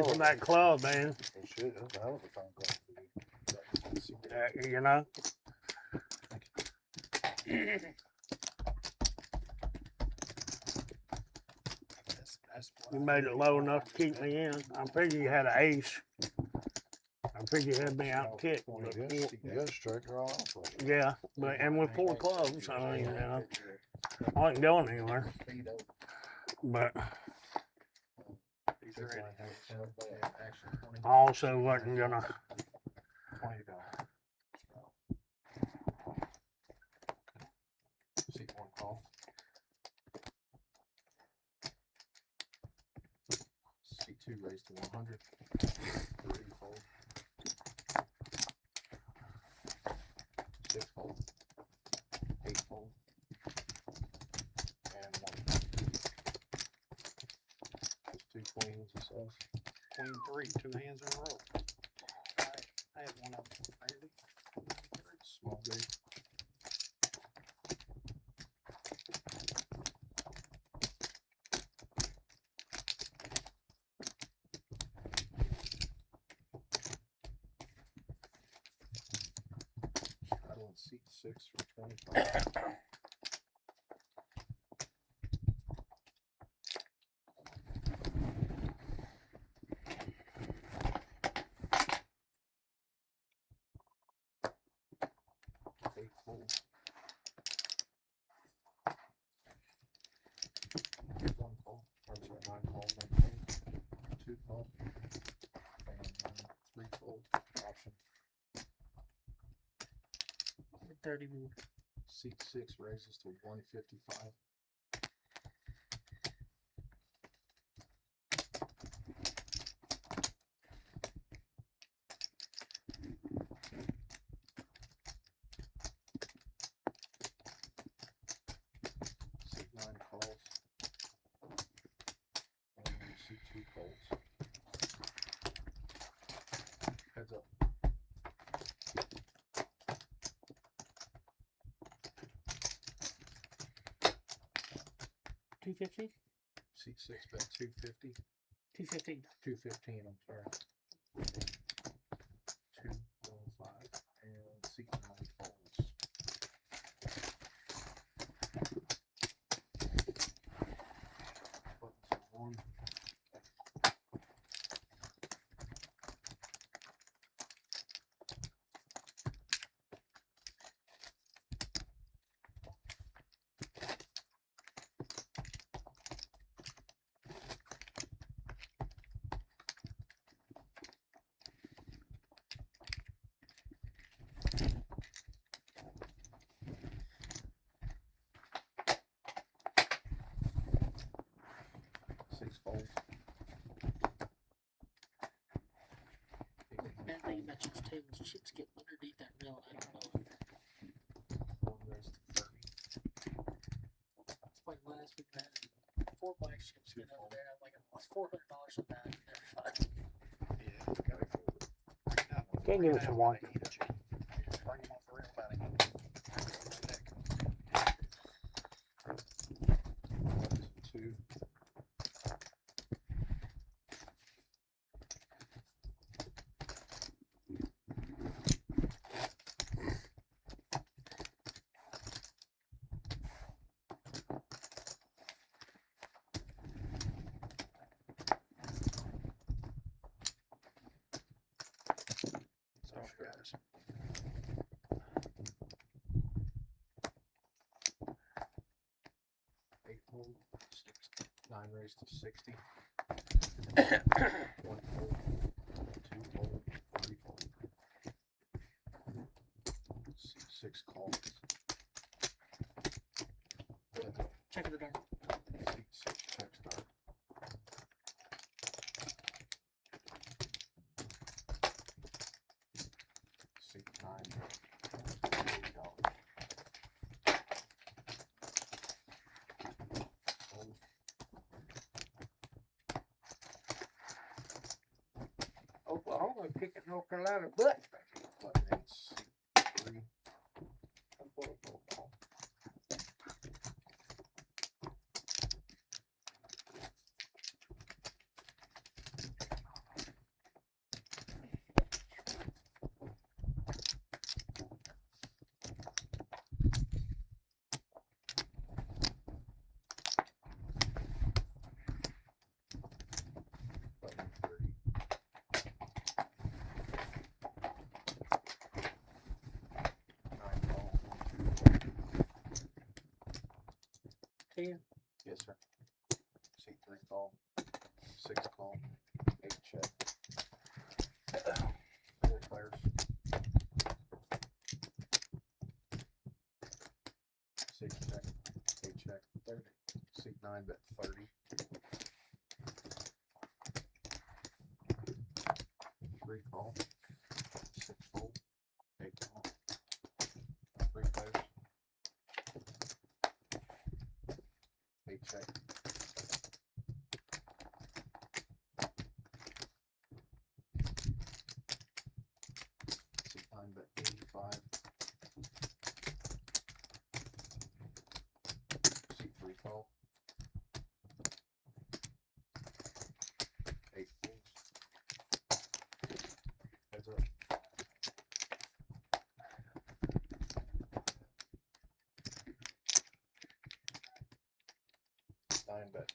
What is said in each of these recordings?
From that club, man. Oh, shit, that's a hell of a phone call for you. You know? You made it low enough to keep me in. I figured you had an ace. I figured you had me out kicked. You got a striker all off. Yeah, but and with 4 clubs, I mean, you know, I wasn't going anywhere. But I also wasn't gonna. C2 raised to 100. 3 fold. 6 fold. 8 fold. And 1. There's 2 queens, it says. Queen 3, 2 hands in a row. I have one of them. Small big. Seat 6 for 25. Eight fold. 1 fold. Or sorry, 9 fold. 2 fold. And 3 fold. Option. 30 move. Seat 6 raises to 155. Seat 9 calls. And seat 2 folds. Heads up. 250? Seat 6 bet 250. 215. 215, I'm sorry. 215 and seat 9 folds. Buttons are 1. Folds. Bad thing about these tables, chips get underneath that rail. I don't know. 1 raised to 30. It's like last week, I had 4 black chips get over there. I'm like, it was $400 of that. Yeah, gotta go. Can't give it to one. Bring him off the rail, buddy. Buttons are 2. Guys. 8 fold, 9 raised to 60. 1 fold, 2 fold, 3 fold. 6 calls. Check the dark. Seat 6 checks dark. Seat 9. $80. Oklahoma kicking North Carolina butt. It's 3.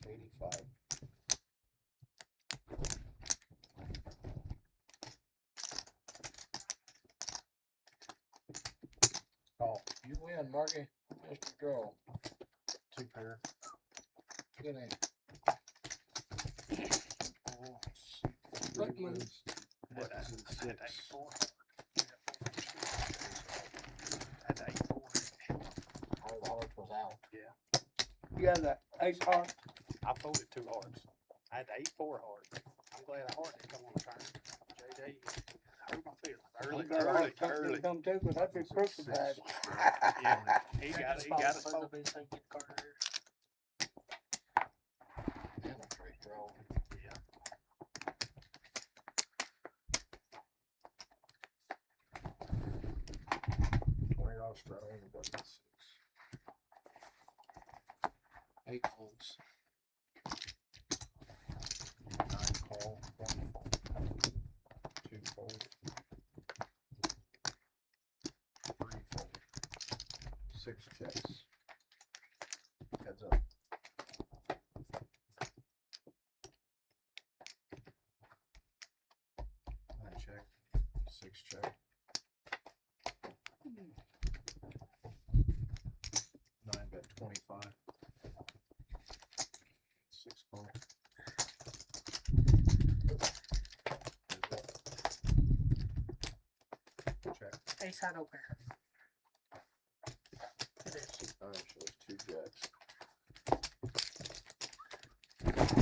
bet 85. Oh, You win, Marky. Mr. Draw. 2 pair. Get in. Button. Buttons and 6. Had the 8-4. All the heart was out. You got the ace heart. I folded 2 hearts. I had the 8-4 heart. I'm glad a heart didn't come on the turn. JJ hurt my feelings. Early. Come too, but I'd be crucified. Yeah, he got us both. Get the card here. And a straight draw. $20 draw on the button 6. 8 folds. 9 call. 1 fold. 2 fold. 3 fold. 6 checks. Heads up. 9 check. 6 check. 9 bet 25. 6 call. Check. Ace high, no pair. It is. 9 shows 2 jacks.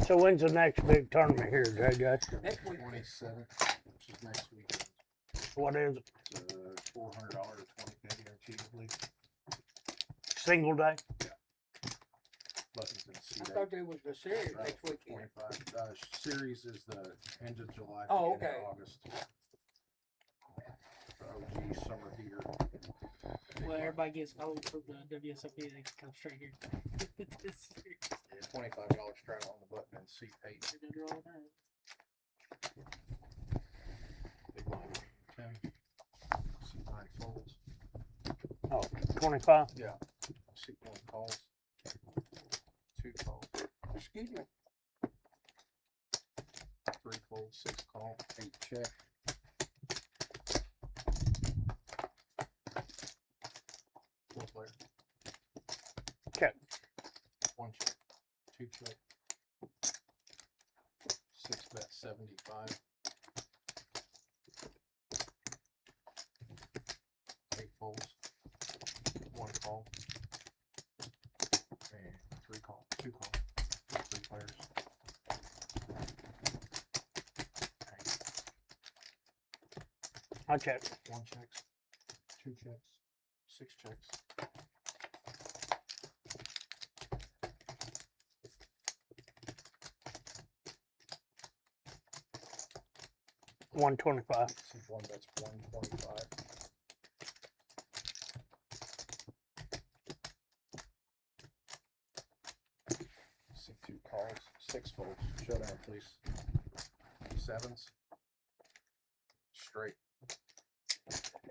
So when's the next big tournament here, JJ? Next week. 27th, which is next weekend. What is it? It's a $400 or 20K guaranteed, I believe. Single day? Buttons and I seat thought there was the series next week. 25. Series is the end of July, Oh, beginning okay. of August. OG summer heater. Well, everybody gets home from the WSOP, they can come straight here. This year. $25 straight on the button and seat 8. They're gonna draw it out. Big line 10. Seat 9 folds. Oh, 25? Yeah. Seat 1 calls. 2 calls. Excuse me. 3 folds. 6 call. 8 check. 4 player. Check. 1 check. 2 check. 6 bet 75. 8 folds. 1 call. And 3 call. 2 call. 3 players. I check. 1 checks. 2 checks. 6 checks. 125. Seat 1 bets 125. Seat 2 calls. 6 folds. Showdown, please. 7s. Straight.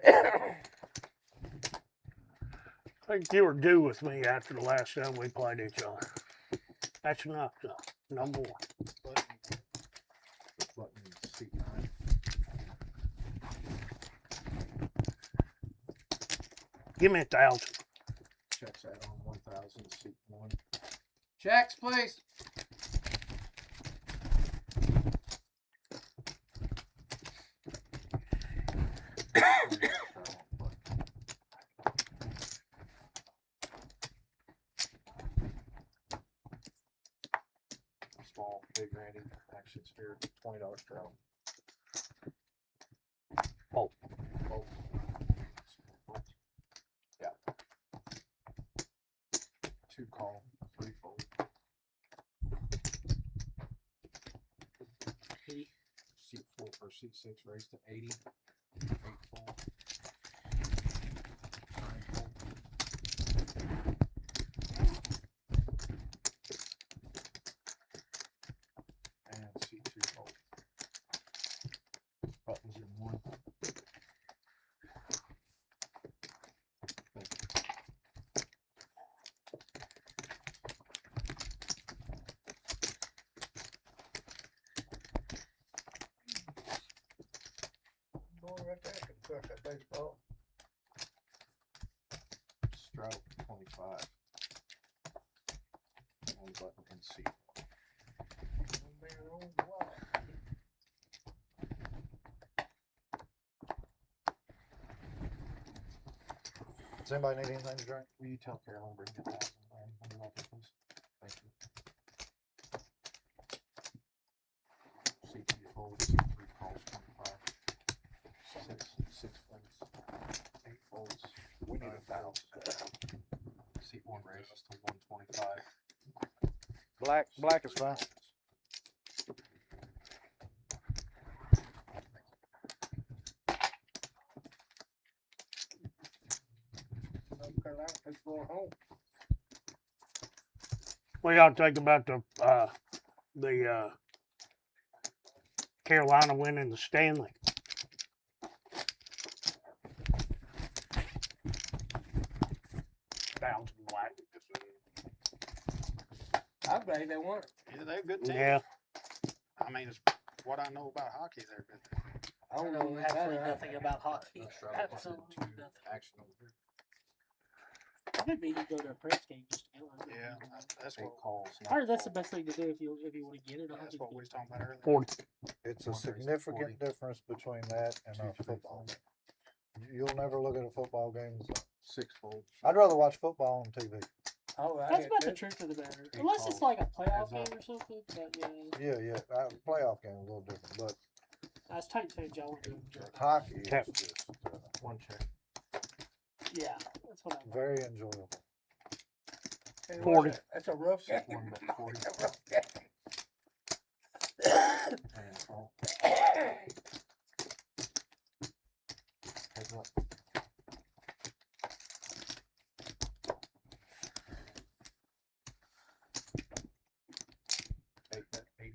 I think you were due with me after the last time we played each other. That's enough, though. No more. Button seat 9. Give me 1,000. Checks add on 1,000. Seat 1. Checks, please. Small, big Randy. Action here. $20 draw. Oh. Oh. Yeah. 2 call, 3 fold. 80. Seat 4 or seat 6 raised to 80. 8 fold. 9 fold. And seat 2 fold. Buttons in 1. Got that baseball. Stroke 25. One button and seat. Does anybody need anything to drink? Will you tell Carolyn bring me 1,000? Please? Thank you. C2 folds, C3 calls 25. Six folds. 8 folds. We need 1,000. C1 raises to 125. Black is fine. What y'all think about the Carolina winning the Stanley? Bounce black. I believe they won. Yeah, they're a good team. Yeah. I mean, it's what I know about hockey. They're good. I don't know absolutely nothing about hockey. Absolutely Absolutely. nothing. Action. I think we need to go to a press game just to go. Yeah, that's 8 what. calls. I heard that's the best thing to do if you want to get it. That's what we was talking about earlier. 40. It's a One raise to 40. significant difference between that and a football game. You'll never look at a football game. 6 folds. I'd rather watch football on TV. That's about the truth of the matter. Unless it's like a playoff game or something. But yeah, Yeah. Playoff game is a little different, but as Titans fans, y'all want to enjoy. hockey is Cap. just One check. Yeah, that's what I'm. very enjoyable. 40. That's a rough game. One bet 40. That's a rough game. And call. Heads up. Eight bet 80.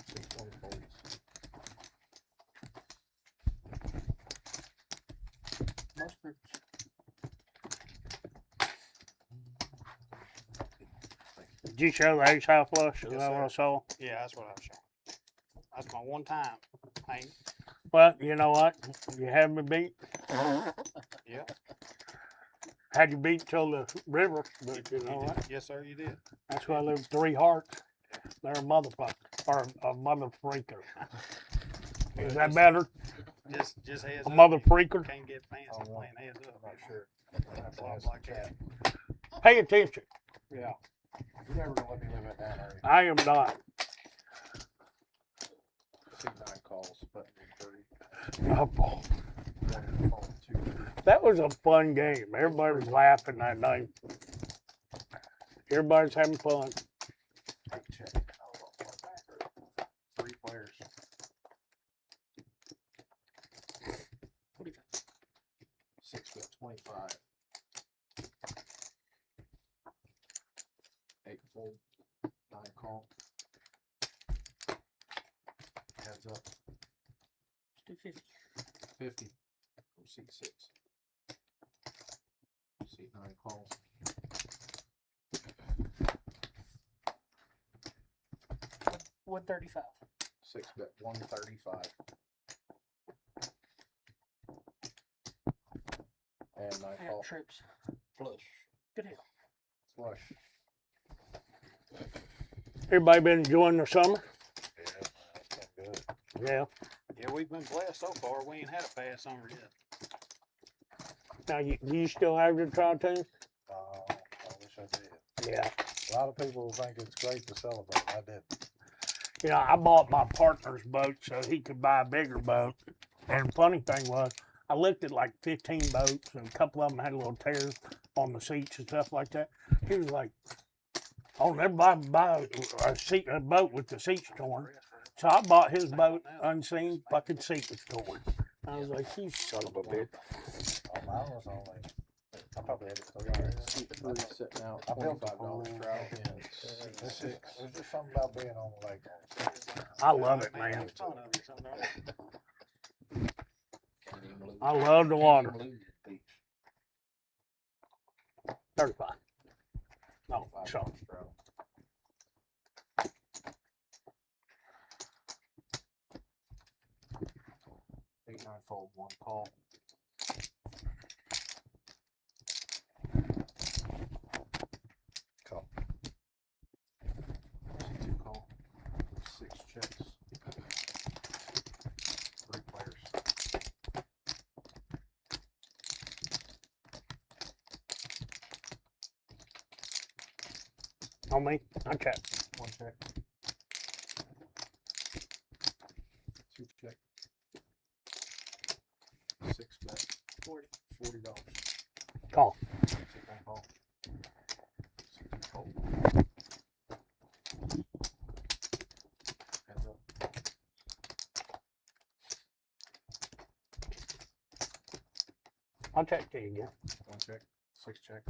Six 20 folds. Most groups. Did you show the ace high flush? Is Yes, that what I saw? Yeah, that's what I'm showing. That's my one time. Ain't it? Well, you know what? You had me beat. Yeah. Had you beat till the river, but you know what? Yes, sir, you did. That's why there's 3 hearts. They're a motherfucker. Or a mother freaker. Is that better? Just heads A up. mother freaker? Can't get fancy Oh, no. playing heads up. I'm not sure. Flop like that. Pay attention. Yeah. You're never gonna let me live it down, are you? I am not. C9 calls, button 30. Oh, One call, 2. that was a fun game. Everybody was laughing that night. Everybody's having fun. 8 check. 3 players. 45. 6 bet 25. 8 fold. 9 call. Heads up. Let's do 50. 50 from seat 6. Seat 9 calls. $135. 6 bet 135. And 9 I call. got trips. Flush. Good deal. Flush. Everybody been enjoying their summer? Yeah, that's been good. Yeah. Yeah, we've been blessed so far. We ain't had a bad summer yet. Now, do you still have your trial team? I wish I did. Yeah. A lot of people think it's great to celebrate. I didn't. You know, I bought my partner's boat so he could buy a bigger boat. And the funny thing was, I looked at like 15 boats, and a couple of them had little tears on the seats and stuff like that. He was like, "Oh, never buy a boat with the seats torn." So I bought his boat unseen, fucking seat was torn. I was like, "You son of a bitch." Oh, mine was only. I probably had it still got it. Seat 3 sitting out. I built a $25 pool. trout and seat There's 6. just something about being on the lake. I love it, man. I love the water. 35. No, sorry. fold, 1 call. Call. C2 call. 6 checks. 3 players. On me, I check. 1 check. 2 check. 6 bet. 40. $40. Call. C1 call. C2 fold. Heads up. I'll check to you again. 1 check. 6 check.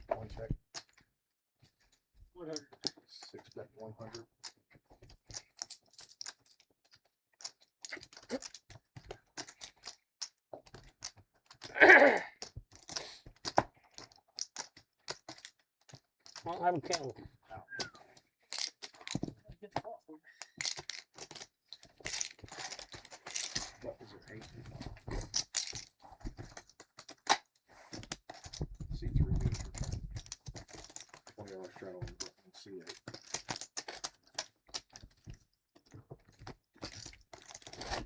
1 check. 100. 6 bet 100. I don't have a candle. Get the call for me. What is it? 8. C3 units return. $20 straddle on the button. C8.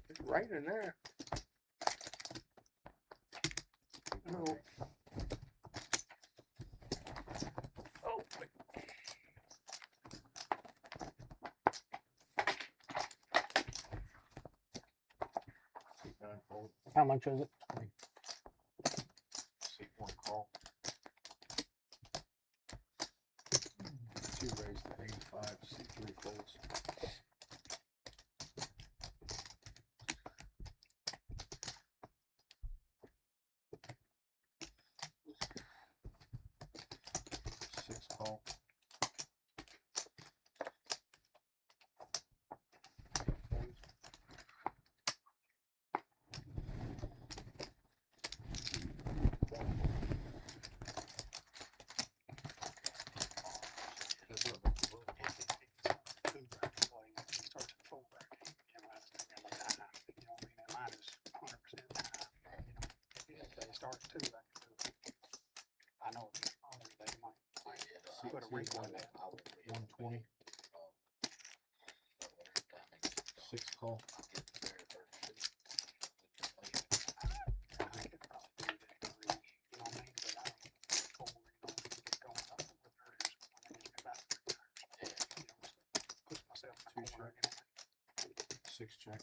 It's raining there. No. Oh, C9 fold. how much is it? C1 call. 2 raised to 85. C3 folds. Six call. 8 folds. Heads up. Starts at full back. You know, that's never like high. You know what I mean? That line is 100% high. You know, if they start at 2, I can do it. I know it's on there, they might put a ring on that. 120. 6 call. I could probably do that 3, you know what I mean? But I don't 4, you know, get going up with the hers. I mean, it's about 3 times. You know, so push myself in the corner, you know. 6 check.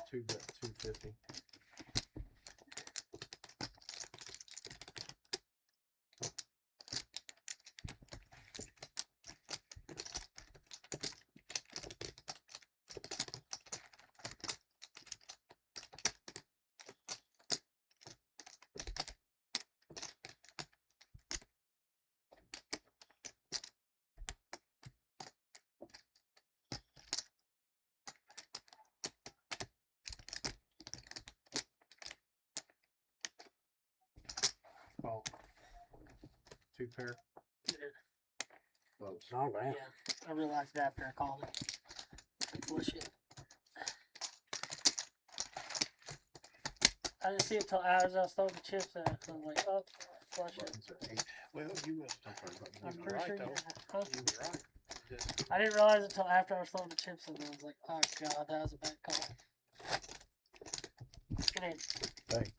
Two bet 250. Oh, 2 pair. Yeah, Votes. Oh, man. I realized it after I called it. Push it. I didn't see it till as I stole the chips and I was like, oh, flush it. Buttons are 8. well, you was, Don't worry about I'm moving. pretty right, sure though. huh? you were right. Just, I didn't realize it till after I stole the chips and I was like, oh god, that was a bad call. Get in. Hey,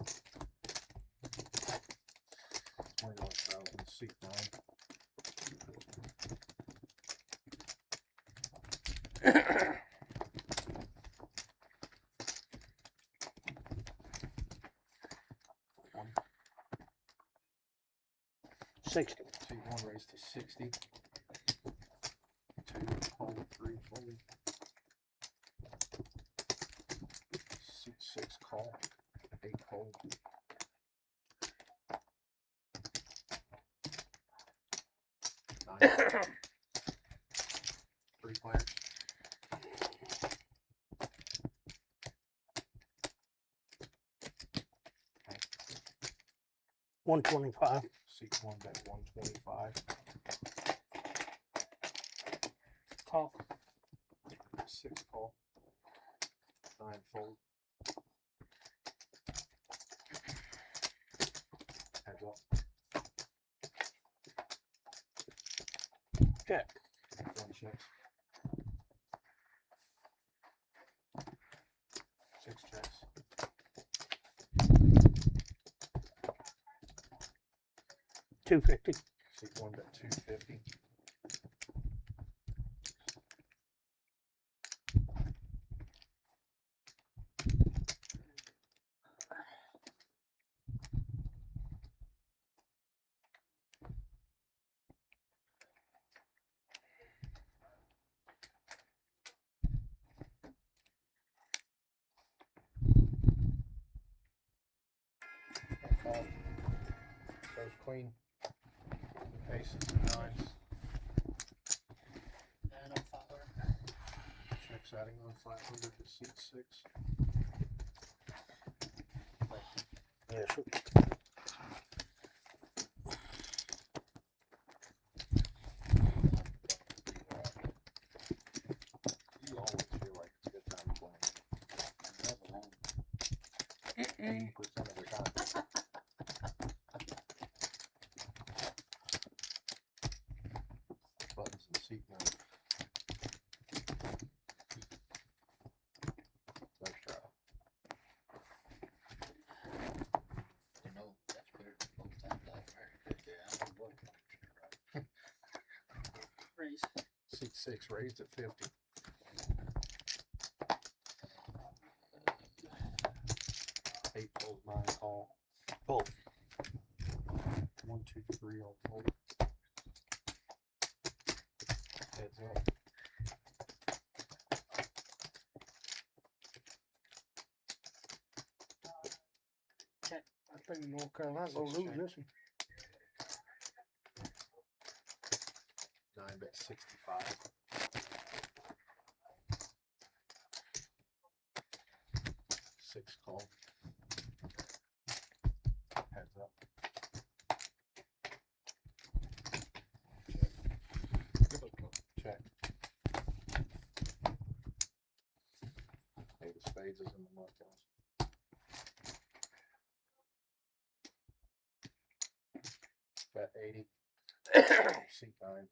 $20 straddle on C9. $60. C1 raised to 60. 2 fold, 3 fold. C6 call. 8 fold. 9. 3 players. 125. Seat one bet 125. Call. 6 call. 9 fold. Heads up. Check. 1 checks. 6 checks. $250. Seat one bet 250. Call. Goes queen. Aces and nines. And I'm 500. Checks adding on 500 to seat 6. Yes, sir. You always feel like it's a good time to play. Never wrong. 80% of the time. Buttons and seat mode. First try. You know, that's better than most times I've heard. Yeah, I'm working on it, right? Raise. Seat 6 raised at 50. Eight fold, 9 call. Fold. 1, 2, 3 all fold. Heads up. I think North Carolina gonna lose this one. 9 bet 65. 6 call. Heads up. Check. Eight of spades is in the mud, guys. Bet 80. Seat 9.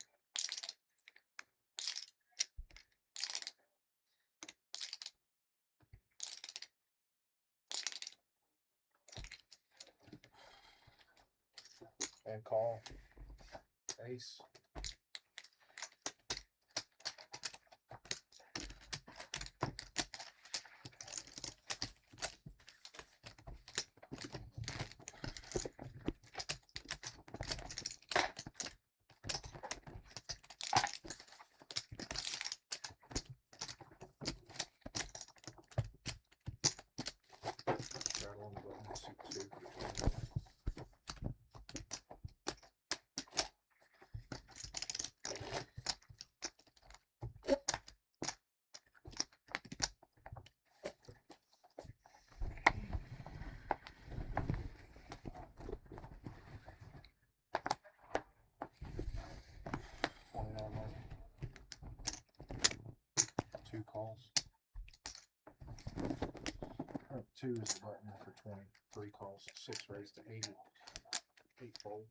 And call. Ace. Rattle on the button. Suit 2 for 20. Two calls. 2 is the button for 20. 3 calls. 6 raised to 80. 8 fold.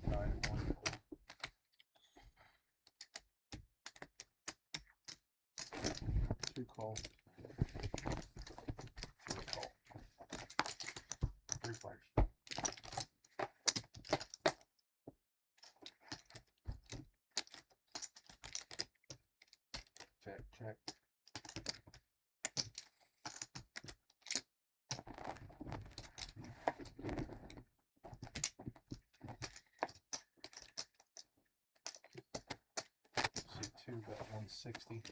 9 and 1 fold. 2 calls. 3 call. 3 players. Check, check. C2 bet 160.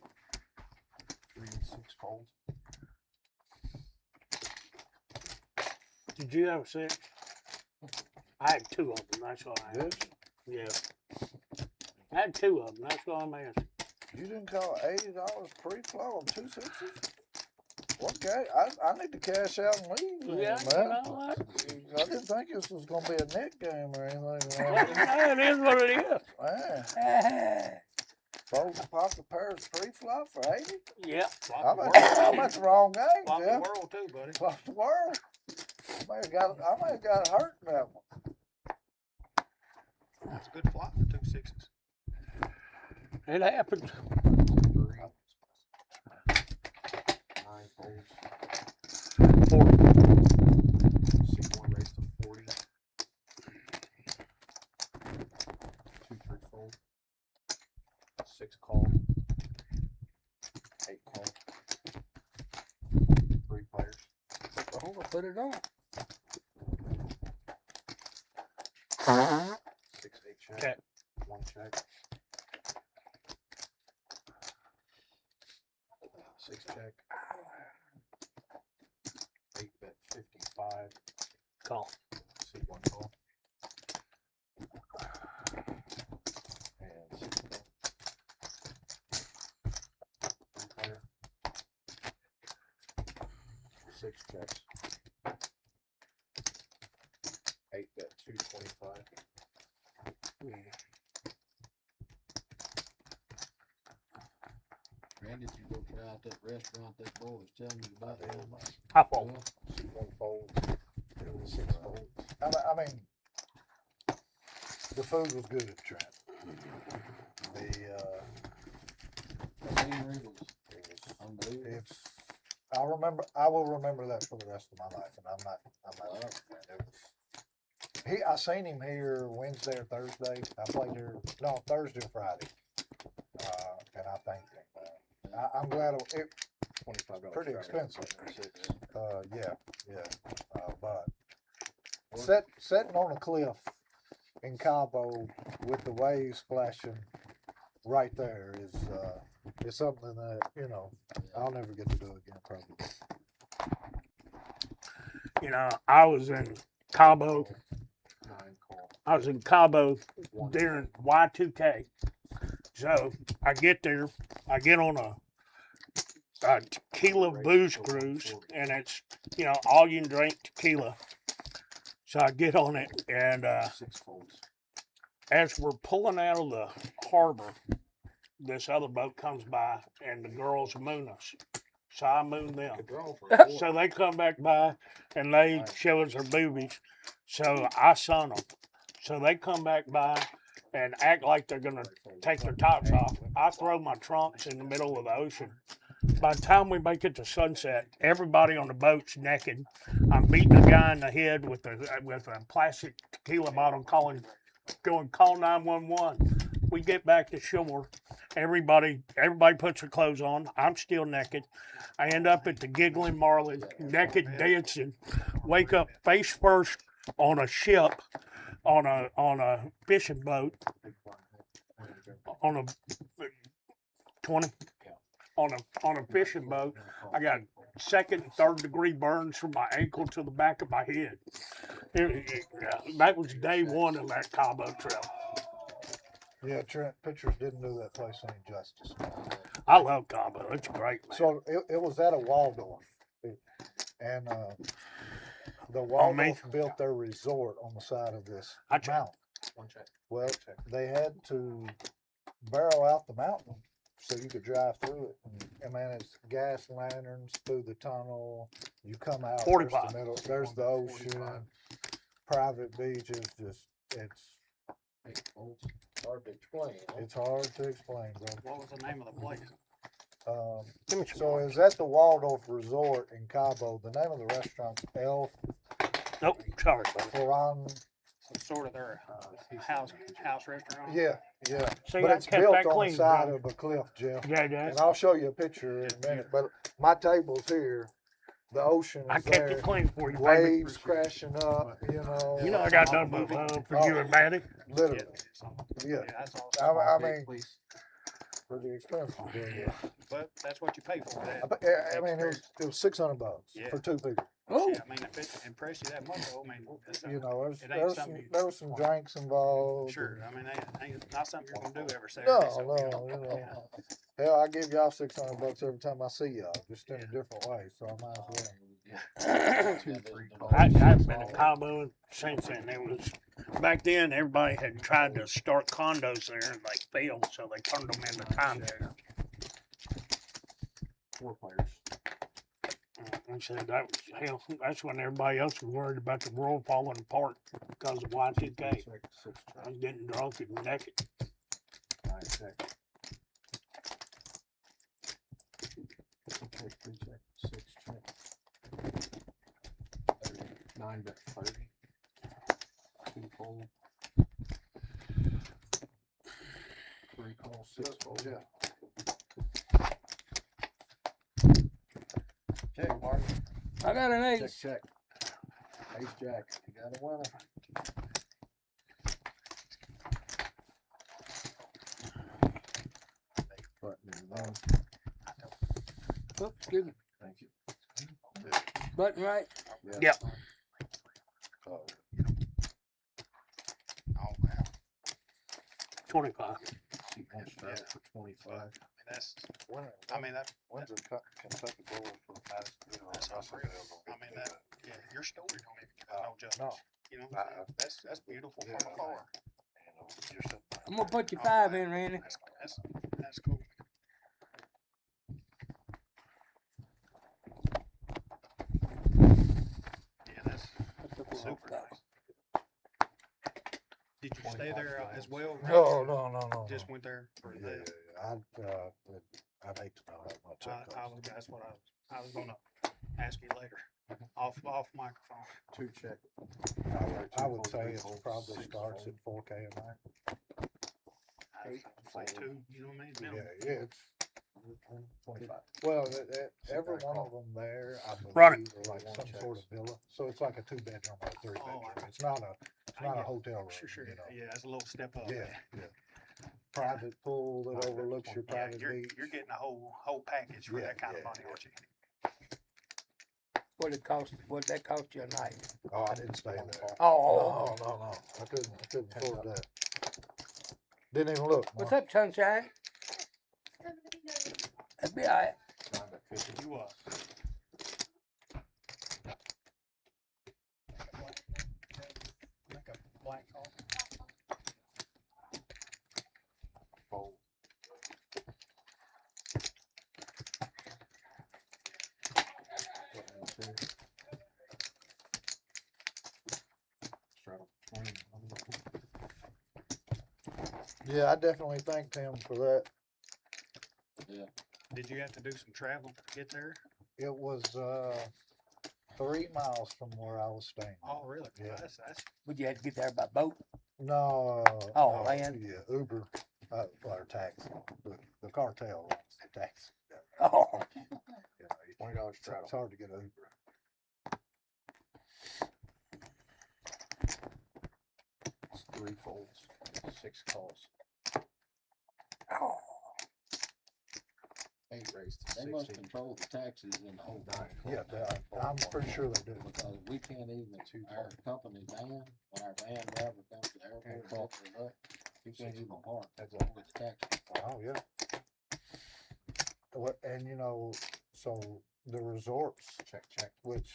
3 and 6 fold. Did you have a 6? I had 2 of them. That's all I had. This, Yeah. I had 2 of them. That's all I'm asking. you didn't call $80 pre-flow on 2 sixes? Okay, I need to cash out and leave, then, Yeah, you man. know what? I didn't think this was gonna be a net game or anything. Well, you know, it is what it is. Man, folks pocket pairs pre-flop for 80. Yeah. I'm at the wrong game, Flop the Jeff. world too, buddy. Flop the world. I may have got hurt in that one. That's a good flop for 2 6s. It happens. 9 folds. 40. C1 raised to 40. 2 3 fold. 6 call. 8 call. 3 players. Put it on. 6 8 check. Check. 1 check. 6 check. 8 bet 55. Call. C1 call. And 6 call. 3 player. 6 checks. 8 bet 225. Randy, did you go try out that restaurant that boy was telling you about? I fold. C1 folds. 6 folds. I mean, the food was good at Trent. The scenery was unbelievable. I will remember that for the rest of my life, and I'm not. I seen him here Wednesday or Thursday. I played here, no, Thursday or Friday. And I thanked him. I'm glad it $25. pretty expensive. 6. Yeah. But sitting on a cliff in Cabo with the waves splashing right there is something that, you know, I'll never get to do again, probably. You know, I was in Cabo. 9 call. I was in Cabo 1 during Y2K. So I get there, I get on a tequila booze cruise, and it's, you know, all you can drink tequila. So I get on it, and 6 folds. as we're pulling out of the harbor, this other boat comes by, and the girls moon us. So I moon them. Good draw for a 4. So they come back by, and they show us their boobies. So I son them. So they come back by and act like they're gonna take their tops off. I throw my trunks in the middle of the ocean. By the time we make it to sunset, everybody on the boat's naked. I'm beating a guy in the head with a plastic tequila bottle, going call 911. We get back to shore. Everybody puts their clothes on. I'm still naked. I end up at the Giggling Marlin, naked dancing. Wake up face first on a ship, on a fishing boat, on a 20, on a fishing boat. I got second and third degree burns from my ankle to the back of my head. That was day one of that Cabo trip. Yeah, Trent, pictures didn't do that place any justice. I love Cabo. It's great, man. So it was at a Waldorf, and the me? Waldorf built their resort on the side of this I check. mountain. 1 check. Well, they had to barrel out the mountain so you could drive through it. And man, it's gas lanterns through the tunnel. You come out, there's 45. the middle, there's the ocean, private beaches. It's 8 folds. Hard to explain. Huh? it's hard to explain, bro. What was the name of the place? Give me some So more. it was at the Waldorf Resort in Cabo. The name of the restaurant's El Nope, sorry, buddy. Foran. Some sort of their house restaurant. Yeah. See, But I it's kept built that on clean, the side bro. of a cliff, Jeff. Yeah, yeah. And I'll show you a picture in a minute. But my table's here. The ocean I is kept there. it clean for you, baby. Waves crashing up, you know. You know I got nothing but love for you and Maddie. Literally. Yeah. That's all. I mean, Please. pretty expensive. But, Yeah, but that's what you pay for that. I mean, it was $600 Yeah. for 2 people. Oh, Shit, I mean, if it impresses you that much, though, I mean, that's You know, it ain't something you- there was some drinks involved. sure. I mean, ain't not something you're gonna do every No, Saturday. So, no, you know. Hell, I give y'all $600 every time I see y'all, just in a different way. So I might as well. 2 free calls. I've been in Cabo since then. It was back then. Everybody had tried to start condos there and they failed, so they turned them into timeshare. 4 players. I said that was hell. That's when everybody else was worried about the world falling apart because of Y2K. Check, 6 I check, was getting drunk and naked. 9 check. Okay, 3 check, 6 check. 9 bet 30. 2 fold. 3 call, 6 fold. Yeah. Check, Mark. I got an Check, ace. check. Ace jack. You got a winner. Button is on. Oops, excuse me. Thank you. Button right. Yep. Oh, oh wow, 25. See one strike Yeah. for 25. that's. winner. I mean that. When's the Kentucky Bowl for the past, That's unreal. I mean that. Yeah, your story don't even give it no justice. No. You know, what I'm saying? That's beautiful Yeah. from afar. You're sitting there. I'm gonna put you Oh, 5 man. in, Randy. That's cool. Yeah, that's super nice. Did you stay there as well? No. Just went there for Yeah, that. I'd hate to know how much that costs. That's what I was gonna ask you later, off microphone. 2 check. I would say it fold, probably 6 starts fold. at 4K a night. I say 2, you know what I mean? Yeah, Minimum. yeah, it's, 25. well, every one of them there, I Run believe, are like One some checks. sort of villa. So it's like a 2-bedroom or a 3-bedroom. Oh, It's not I a get- hotel room, Sure. you know. Yeah, that's a little step up. Yeah, yeah. Private pool that overlooks your Yeah, private you're beach. getting a whole package for Yeah, that kind of yeah, money, yeah. aren't you? What'd that cost you a night? Oh, I didn't stay there. Oh, No. I couldn't afford that. Didn't even look. what's Mark. up, sunshine? That'd be alright. 9 bet 50. You make a black call. Fold. Button 2. Straddle 20. Yeah, I definitely thanked him for that. Did you have to do some travel to get there? It was 3 miles from where I was staying. Oh, really? Yeah. That's Would you have to get there by boat? No. Oh, no, land? Yeah, Uber, or taxi. The cartel runs the taxi. Oh, You know, $20 it's straddle. hard to get Uber. It's 3 folds. 6 calls. oh. 8 raised. They must 16. control the taxes in the whole thing. Yeah, I'm pretty sure they do. Because we can't even, our company van, when our van driver comes to the airport, picks us up, we can't even park Heads up. with the taxes. Oh, yeah. And you know, so the resorts, Check, check. which,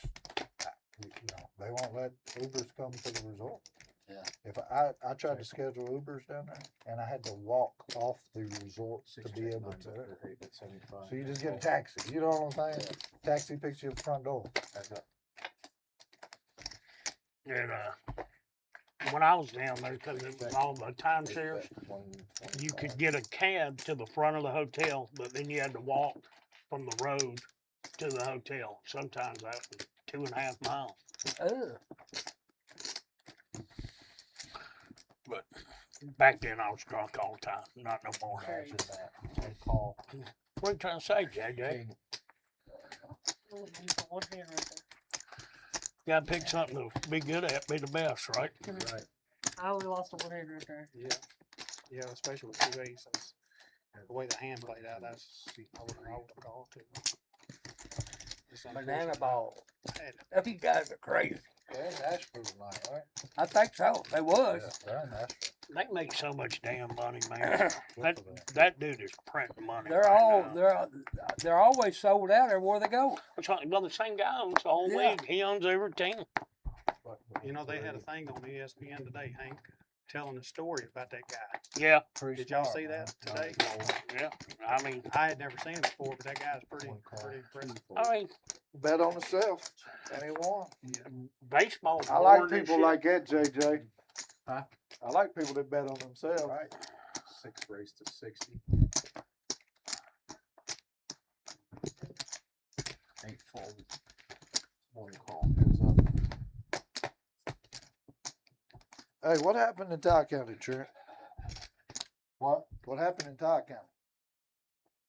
you know, they won't let Ubers come to the resort. Yeah. If I tried to schedule Ubers down there and I had to walk off the resort 6 to be check, able 9 to. bet 8 bet 75. So you just get a taxi, you know what I'm saying? Taxi picks you at the front door. Heads up. And when I was down there, because it was all the timeshares, you could get a cab to the front of the hotel, but then you had to walk from the road to the hotel. Sometimes that was 2.5 miles. Ugh. But back then I was drunk all the time. Not no more. Imagine that. 10 call. What are you trying to say, JJ? King. One hand right Gotta pick something to be good at, be the best, right? Right. I only lost a one hand right there. yeah, especially with 2 aces. The way the hand played out, that's, I would've called too. It's Banana unfortunate. ball. I had to- These guys are crazy. They're in Nashville tonight, right? I think so. They was. Yeah, they're in Nashville. They make so much damn money, man. Good that for them. that dude is printing money. They're right all now. they're always sold out everywhere they go. Well, the same guy owns the whole Yeah. league. He owns every team. You know, they had a thing on ESPN today, Hank, telling a story about that guy. Yeah, Pretty Did y'all smart, see man. that today? yeah. I mean, I had never seen him before, but that guy's pretty impressive. I mean, Bet on himself, and he won. baseball. I like people like that, JJ. Huh? I like people that bet on themselves. Right. 6 raised to 60. 8 fold. 1 call. Heads up. Hey, what happened in Ty County, Trent? What? What happened in Ty County?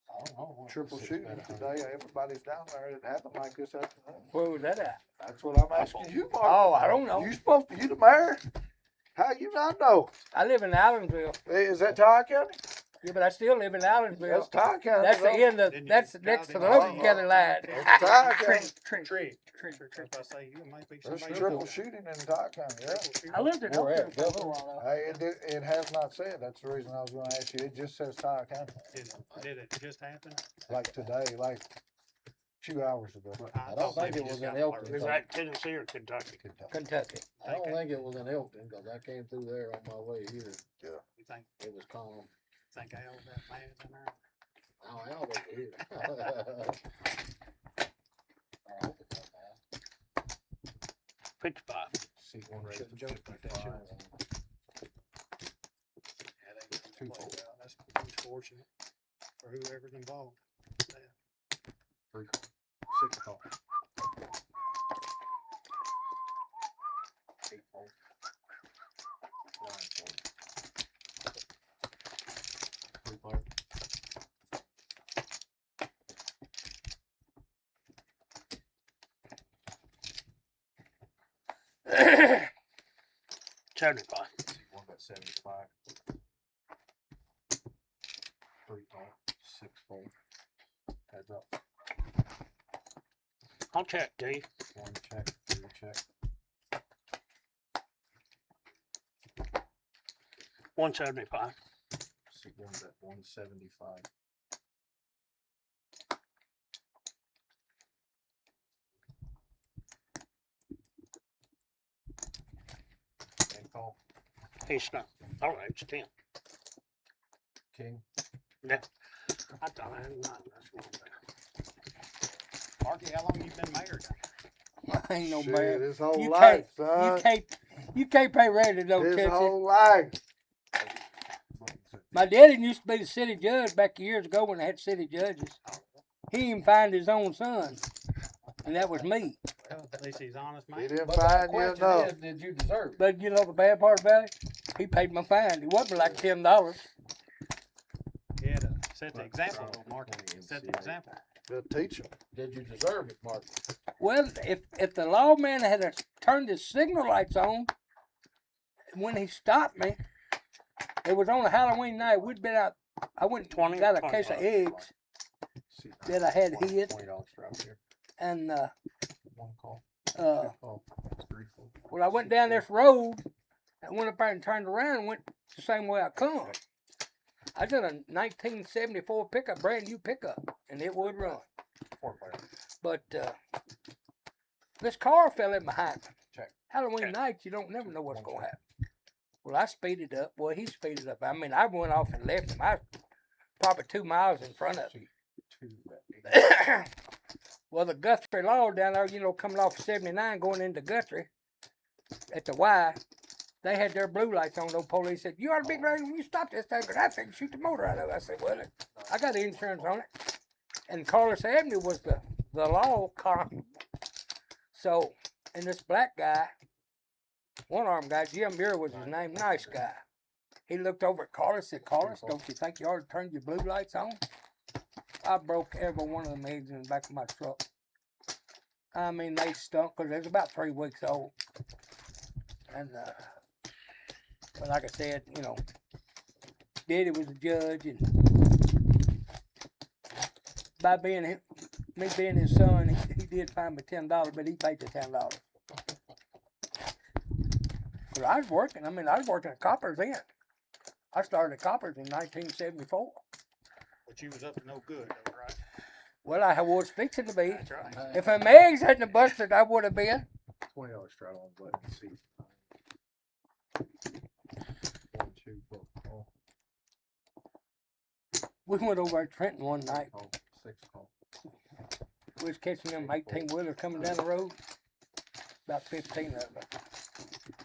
I don't know. Triple shooting today. Everybody's down there. It happened like this afternoon. Where was that at? That's what I'm asking you, Mark. Oh, I don't know. You supposed to, you the mayor? How you not know? I live in Allensville. Hey, is that Ty County? Yeah, but I still live in That's Allensville. Ty County. That's the though. end of Didn't you that's drive next to in the the Logan lane? County line. That's Ty County. Trent. Tree. I was about to say, you might be There's somebody. triple shooting in Ty County, yeah. I lived in Where Oakland at, for a little while though. Hey, it has not said. That's the reason I was gonna ask you. It just says Ty County. Did it just happen? Like today, like 2 hours ago. I don't thought think maybe it was just in got Elton. blurred. Is that Tennessee or Kentucky? Kentucky. I don't think it was in Elton, cause I came through there on my way here. You think It was calm. Al that man in there? Now Al over here. I hope it's not bad. 55. See 1 raised Shouldn't to joke about that, 55. Yeah, they Two played fold. well. That's unfortunate for whoever's involved. 3 call. 6 call. 8 fold. 9 fold. 3 player. Seventy-five. See 1 bet 75. 3 call. 6 fold. Heads up. I'll check, D. 1 check. 3 check. 175. See 1 bet 175. And call. He's not. All right, it's 10. King. I thought I had 9. That's one better. Marky, how long you been married? I ain't no Shit, man. his whole You life, You son. can't pay rent and don't His catch it. whole life. My daddy used to be the city judge back years ago when they had city judges. He even find his own son, and that was me. Well, at least he's honest, He man. didn't But the find you question enough. is, did you deserve it? But you know the bad part about it? He paid my fine. It wasn't like $10. He had to set the example, though, Marky. Set the example. Good teacher. Did you deserve it, Mark? Well, if the lawman had turned his signal lights on when he stopped me, it was on a Halloween night. We'd been out. I went 20, and got a case of 25. eggs that I had hid, $20 drop here. and 1 call. 2 call. 3 fold. well, I went down this road and went up there and turned around and went the same way I come. I did a 1974 pickup, brand new pickup, and it would run. 4 player. But this car fell in behind me. Check. Halloween night, you don't never know what's going to happen. Well, I speeded up. Well, he speeded up. I mean, I went off and left him. I was probably 2 miles in front of him. 2 bet 8. Well, the Guthrie Law down there, you know, coming off 79 going into Guthrie at the Y, they had their blue lights on. Those police said, "You ought to be glad when you stop this thing, because I think shoot the motor out of it." I said, "Well, I got insurance on it." And Carlos Avenue was the law car. So, and this black guy, one-armed guy, Jim Muir was his name, nice guy. He looked over at Carlos and said, "Carlos, don't you think you ought to turn your blue lights on?" I broke every one of them eggs in the back of my truck. I mean, they stunk because they was about 3 weeks old. And, but like I said, you know, Daddy was a judge, and by being me being his son, he did fine me $10, but he paid the $10. But I was working. I mean, I was working at Coppers then. I started at Coppers in 1974. But you was up to no good, though, right? Well, I was fixing to be. That's right. If them eggs hadn't busted, I would have been. $20 straddle on button and see. 1, 2, 4, call, We went over to Trenton one night. call, 6, call. We was catching them 18-wheelers coming down the road. About 15 of them.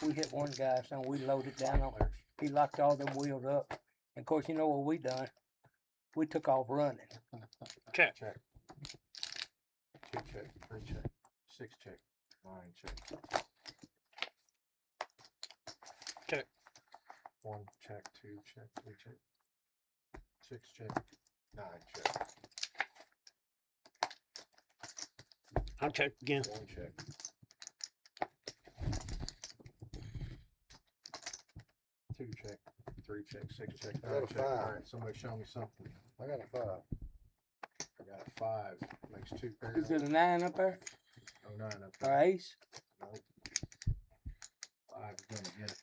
We hit one guy, so we loaded down on her. He locked all them wheels up. And of course, you know what we done? We took off running. Check. Check. 2 check, 3 check, 6 check, 9 check. Check. 1 check, 2 check, 3 check, 6 check, 9 check. I'll check again. 1 check. 2 check, 3 check, 6 check, I got 9 a check. 5. Alright, somebody show me something. I got a 5. I got a 5. Makes 2 pairs. Is it a 9 up there? Oh, 9 up Or there. ace? Nope. 5 is gonna get it.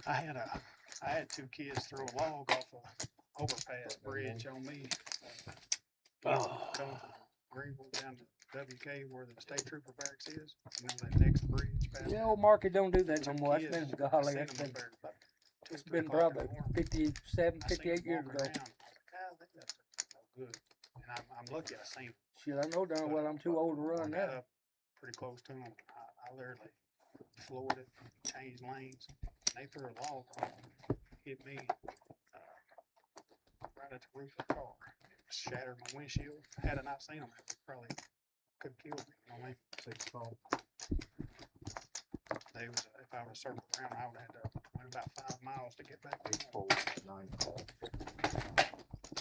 I had 2 kids throw a log off a overpass bridge on me. Oh. Coming from Greenville down to WK where the state trooper barracks is. You know that next bridge past. Yeah, old Market don't do that no Two more. That's kids, been, I golly, seen that's them been, up there about 2 or it's 3 been o'clock in probably the morning. 57, I seen 58 them years walking ago. around. God, that's no good. And I'm lucky I seen them. Shit, I know darn well I'm too old to run I got now. up pretty close to them. I literally floored it, changed lanes. They threw a log on me, hit me right at the roof of the car. Shattered my windshield. Had I not seen them, it probably could have killed me. You know what I mean? 6 call. They was, if I would have circled around, I would have had to went about 5 miles to get back 8 to fold, 9 call.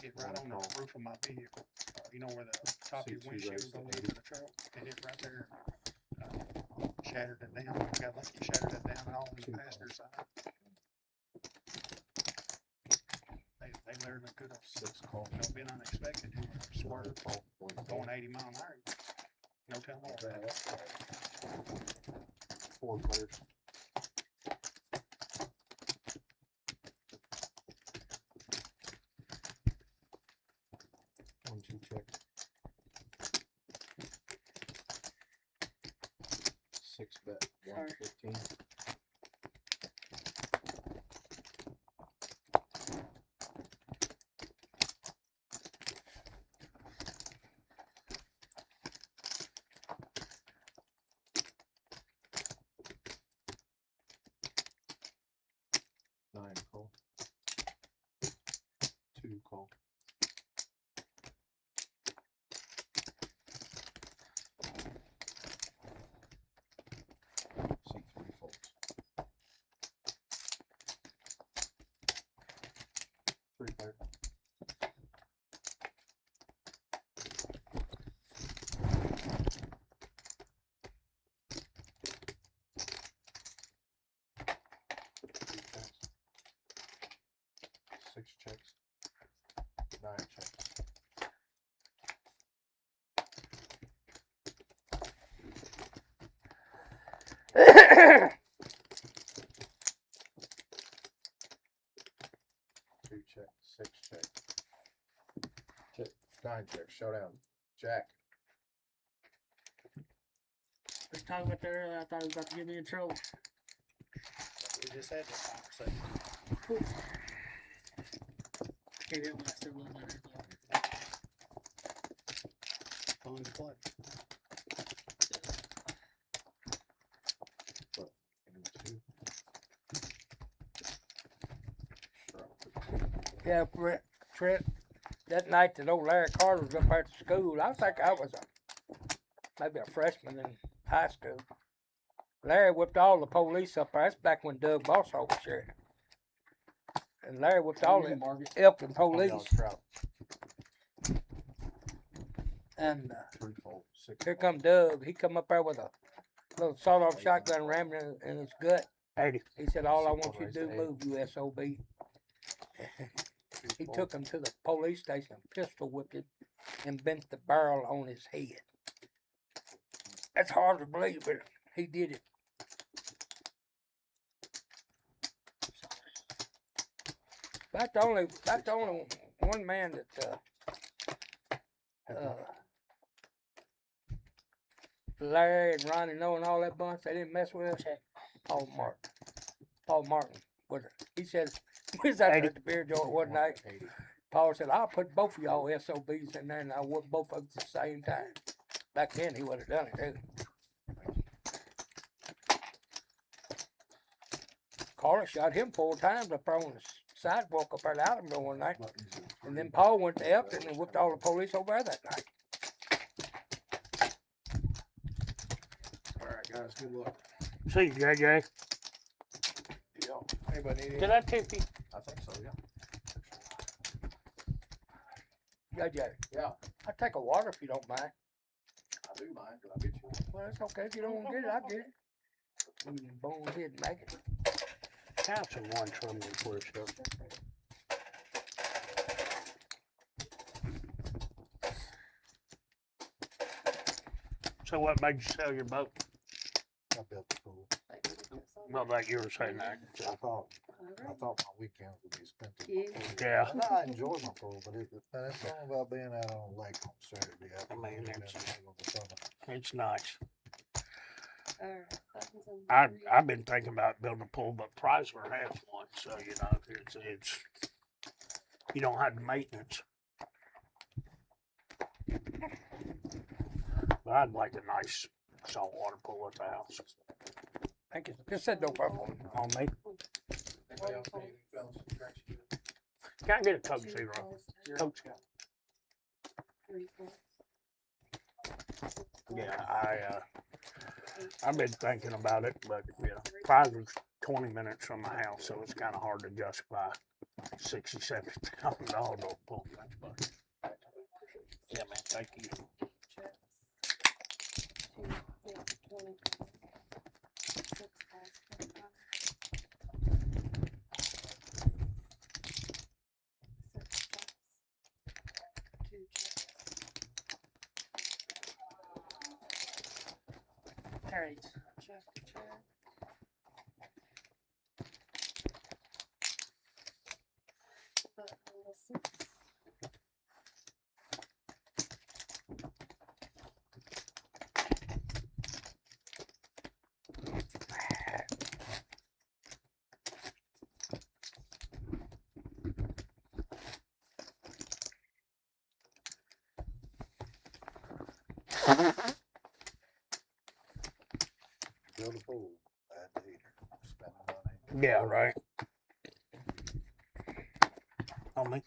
hit right on the roof of my vehicle. You know where the top of your C2 windshield raised goes to into the truck? It hit right there. Shattered it down. I got lucky, shattered it down and all on the passenger side. They literally could have 6 call. been unexpected. It would have swerved Call. going 80 mile an hour. No telling what would happen. 4 players. One, 2 check. 6 bet. 115. Nine call. 2 call. C3 folds. 3 player. Three checks. 6 checks. 9 checks. Two check, 6 check. Check. 9 check. Showdown. Jack. Let's talk about there. I thought it was about to get me in trouble. We just had this conversation. Can't help it, I still love that. Fun to play. And 2. Yeah, Trent, that night that old Larry Carter was up there at the school, I think I was maybe a freshman in high school. Larry whipped all the police up there. That's back when Doug Bossall was sheriff. And Larry whipped all the Elkton police. And 3 fold. 6 here come Doug. He come up there with a little sawed-off shotgun ramming in his gut. 80. He said, all I want you to do is move, you SOB. He took him to the police station, pistol whipped him, and bent the barrel on his head. That's hard to believe, but he did it. That's the only one man that Larry and Ronnie Noe and all that bunch, they didn't mess with us. Paul Martin was it? He said we was out there at the beer joint one night. Paul said, "I'll put both of y'all SOBs in there, and I'll whip both of them at the same time." Back then, he would have done it too. Carter shot him 4 times up there on the sidewalk up there at Allenville one night. And then Paul went to Elton and whipped all the police over there that night. All right, guys, good luck. See you, JJ. Yeah. Anybody need Did any? I tip you? I think so, yeah. JJ, Yeah, I'll take a water if you don't mind. I do mind. Did I get you one? Well, it's okay. If you don't want to get it, I'll get it. You can bone ahead and make it. Have some one trouble for yourself. So what made you sell your boat? I built the pool. Well, like you were saying that. I thought my weekends would be spent in my pool. Yeah. And I enjoy my pool, but it's something about being out on the lake on Saturday afternoon mean, in the it's- middle of the summer. It's nice. I've been thinking about building a pool, but Chrysler has one, so you know it's you don't have the maintenance. But I'd like a nice saltwater pool at the house. Thank you. Just said no problem. On me. Anybody else need anything, fellas? Drinks you good? Can I get a Coke Zero? Coke. Yeah, I've been thinking about it, but you know, Chrysler's 20 minutes from my house, so it's kind of hard to justify $60,000, $70 to a pool. But yeah, man, thank you. All right. Build a pool, add the heater, spend the money. Yeah, right. On me.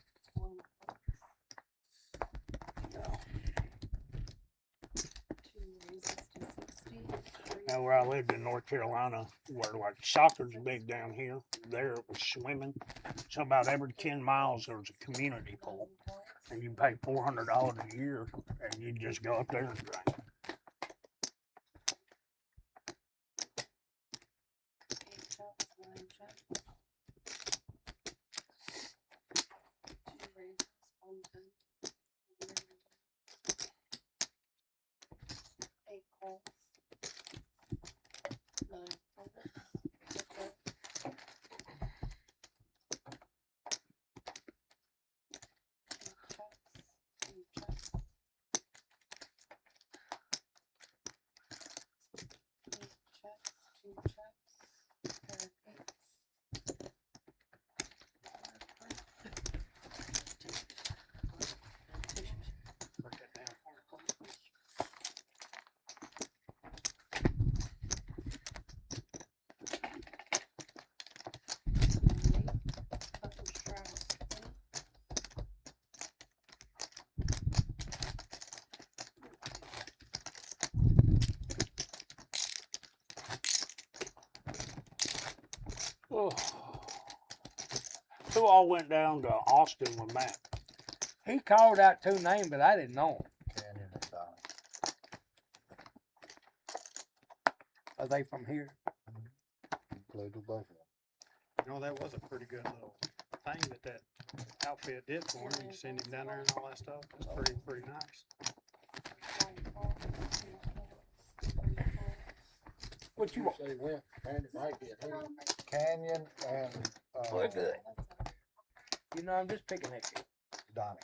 Now, where I lived in North Carolina, where like soccer's big down here, there it was swimming. So about every 10 miles there was a community pool, and you pay $400 a year, and you just go up there and drink. Oh. Who all went down to Austin with Matt? He called out 2 names, but I didn't know them. Canyon and Don. Are they from here? Played with both of them. You know, that was a pretty good little thing that outfit did for him. You send him down there and all that stuff. It's pretty nice. What you want? Say when, Randy might get here. Canyon and, We're good. You know, I'm just picking at you. Donnie.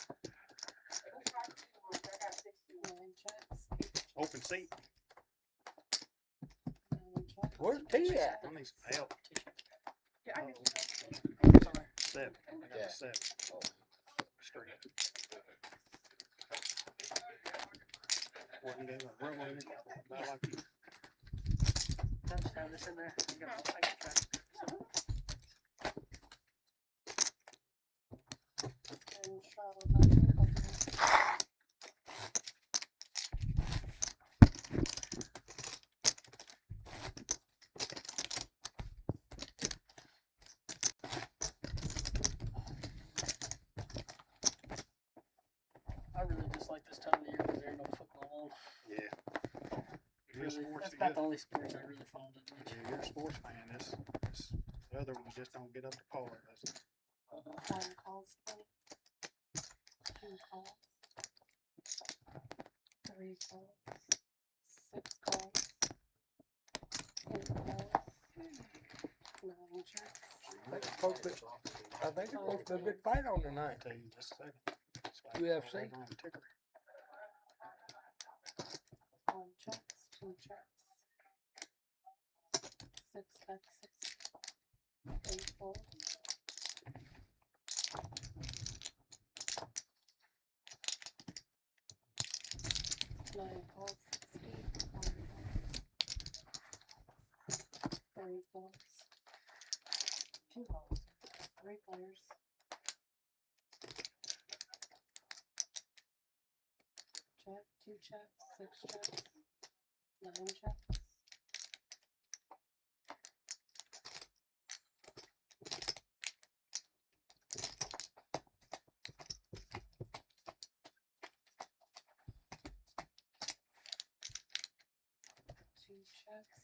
Open seat. Where's T at? I need some help. Yeah, I can. Seven. I got Yeah. a seven. Straight. Wasn't doing a rubber in it. About like you. Just have this in there. You got my paper track. I really just like this time of year because there's no football on. Yeah. If you're a Really, sports, that's about the only sports I really follow that much. yeah, you're a sports fan. This the other ones just don't get up to par. Does it? 1 calls, 2 calls, 3 calls, 6 calls, 8 calls, 9 checks. I think it's supposed to be a good fight on tonight. Tell you just a second. It's like UFC. right on the ticker. 1 checks, 2 checks, 6 bets, 8 calls, 9 calls, 8 calls, 3 calls, 2 calls, 3 players. Check, 2 checks, 6 checks, 9 checks. Two checks,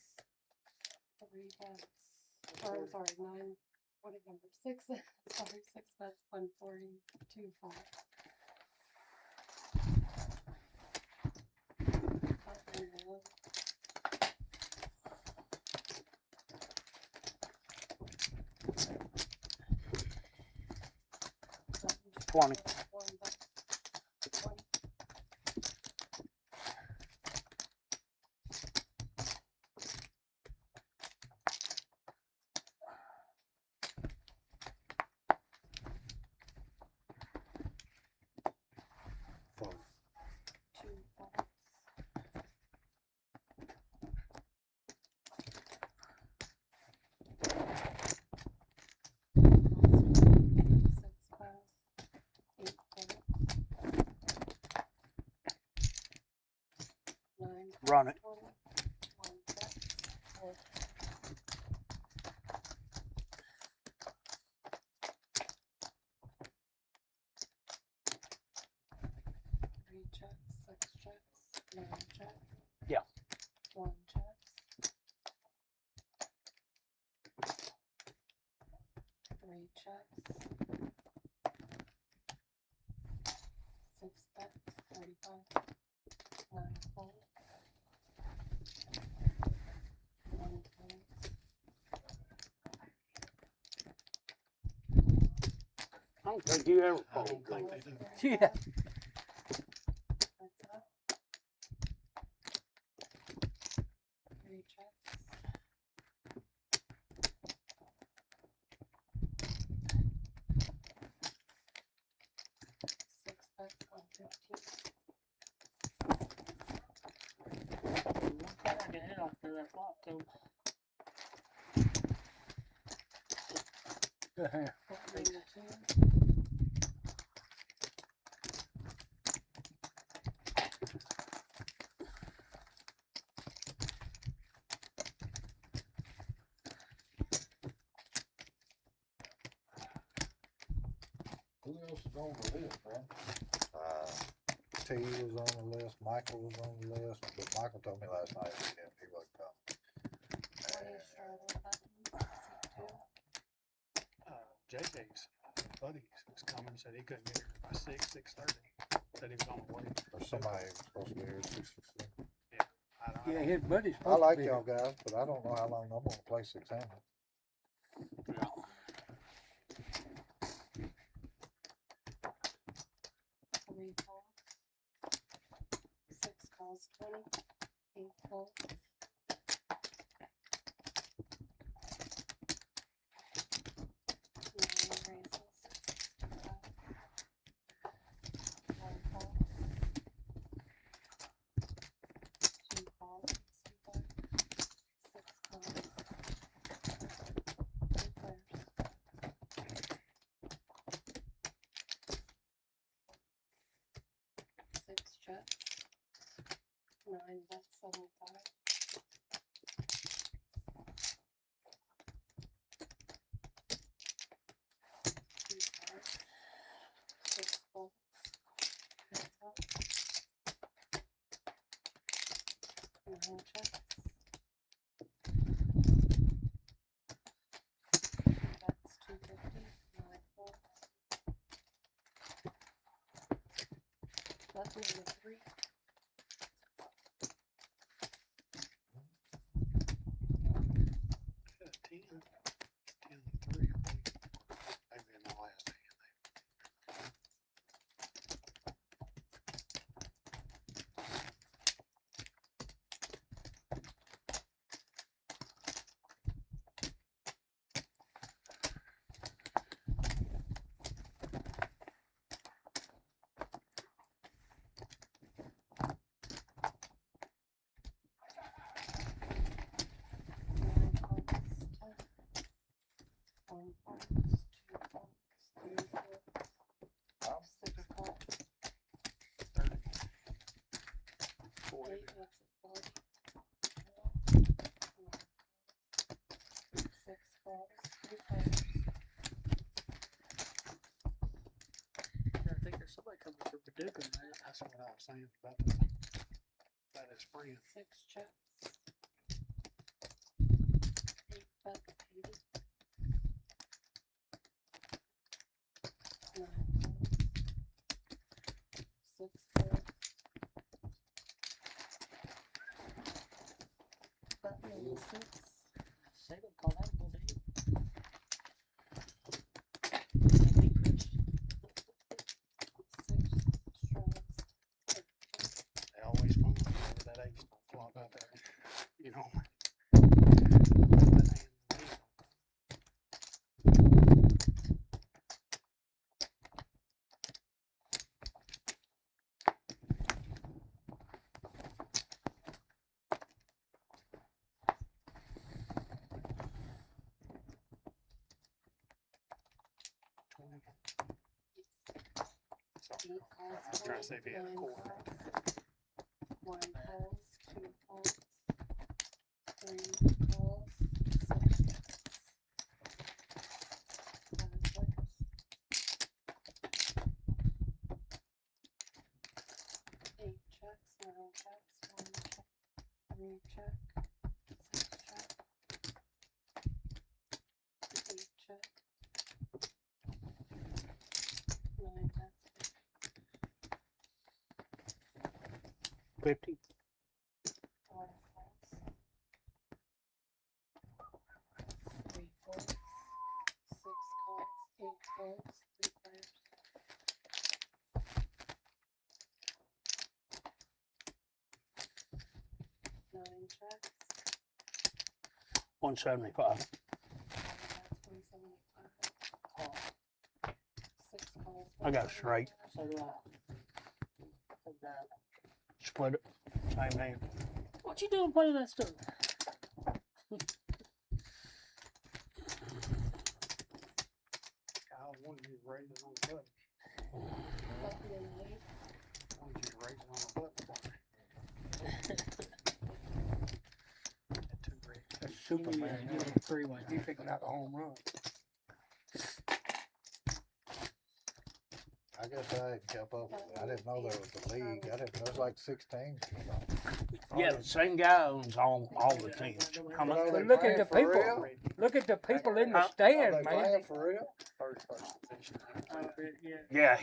3 bets. Or I'm sorry, 9. What is number? 6. Sorry, 6 bets, 140, 2 falls. $20. 1 bet, 20. Four. 2 falls. 6 calls, 8 calls. 9 Run it. total, 1 check, 4 3 checks, 6 checks, 9 checks. Yeah. 1 checks. 3 checks. 6 bets, 35. 9 calls. 1 calls. I don't think you ever I fold don't think gold. they do. Yeah. That's up. 3 checks. 6 bets, 115. I can hit off for that flop too. 14 to 2. Who else is on the list, man? T was on the list, Michael was on the list, but Michael told me last night he wasn't coming. 20 Charlotte buttons. C2. JJ's buddy was coming, said he couldn't get here by 6:30. Said he was on the way. Or somebody was supposed to be here at 6:16. I don't Yeah, know. his buddy's I supposed to like be y'all here. guys, but I don't know how long I'm gonna play 600. Three calls. 6 calls, 20. 8 calls. 9 raises. 1 call. 2 calls. 6 calls. 3 players. 6 checks. 9 bets, 75. 2 cards. 6 bolts. Heads up. 9 checks. 2 bets, 250. 9 bolts. Bet number 3. Yeah, 10, 10 and 3. I think. Maybe in the last hand. One points, 2 points, 3 points, 6 points, 30. 40. 8 bets at 40. 6 balls, 3 players. Yeah, I think there's somebody coming for Paducah, man. That's what I was saying about his friend. 6 checks. 8 bets, 80. 9 balls. 6 players. Bet number 6. Second call out, will do. Thank you, Chris. 6 strikes. They always fun whenever that ace don't flop out there. You know. That hand amazing. Sorry. 8 calls, I was trying to see if he had a 9 quarter. calls. 1 calls, 2 calls, 3 calls, 6 checks. 7 players. 8 checks, 9 checks, 1 check, 3 check, 6 check, 8 check, 9 bets, 50. 4 calls, 3 calls, 6 calls, 8 calls, 3 players. 9 checks. 175. That's 175. Call. 6 calls. I got straight. 175. So do I. So that. Split it. Same hand. What you doing playing that stuff? Kyle wanted you to raise it on the button. Button and lead. Wanted you to raise it on the button for me. Had 2 raises. That's You Superman. need a three-way. He figured out a home run. I guess I hadn't kept up with it. I didn't know there was a league. I didn't, there's like 16. Yeah, the same guy owns all the teams. How much? Are they But look at playing the for people. real? Look at the people in the Huh? Are stand, they man. playing for real? First position. Yeah. Yeah,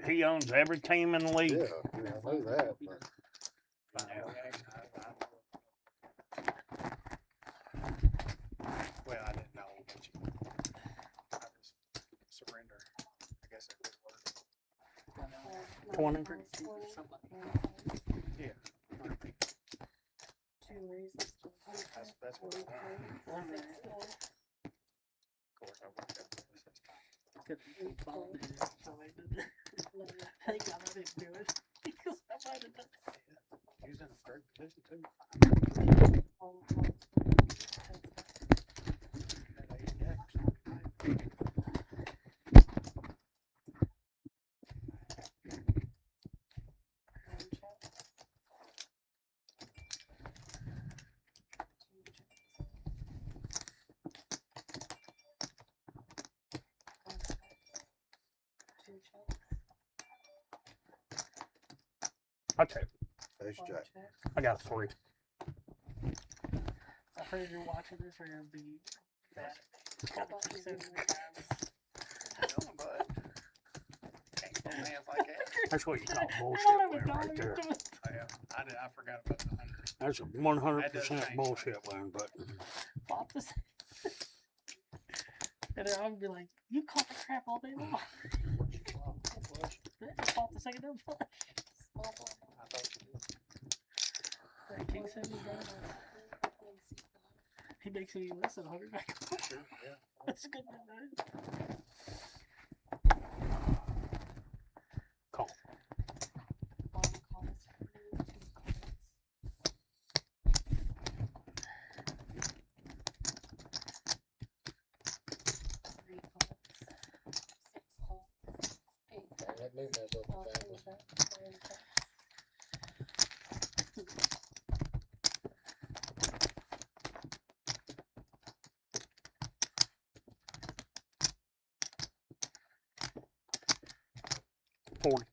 he owns every team in the league. Yeah, yeah, I knew that. But Well, I didn't know, but I just surrender. I guess it would work. 20. Yeah. Two raises to That's what I want. Of course, I worked out this time. Could be Bob did it, so I did it. Thank God I didn't do it because I might have done it. He was in a great position too. Had 8 games. Okay, Ace Jack. I got 3. I figured you're watching this, we're gonna be that 20% of the times. Come on, bud. Can't hold hands like that. That's what you call I bullshit don't have a win dollar right there. to it. I forgot about the 100. That's a 100% That does change bullshit win, but Bought this. And then I'll be like, you caught the crap all day long. I just bought the second time flush. I thought you did. That King 7 does. He makes me less than 100 back. Sure, yeah. That's a good one, right? call. Let me mess up the family. 40.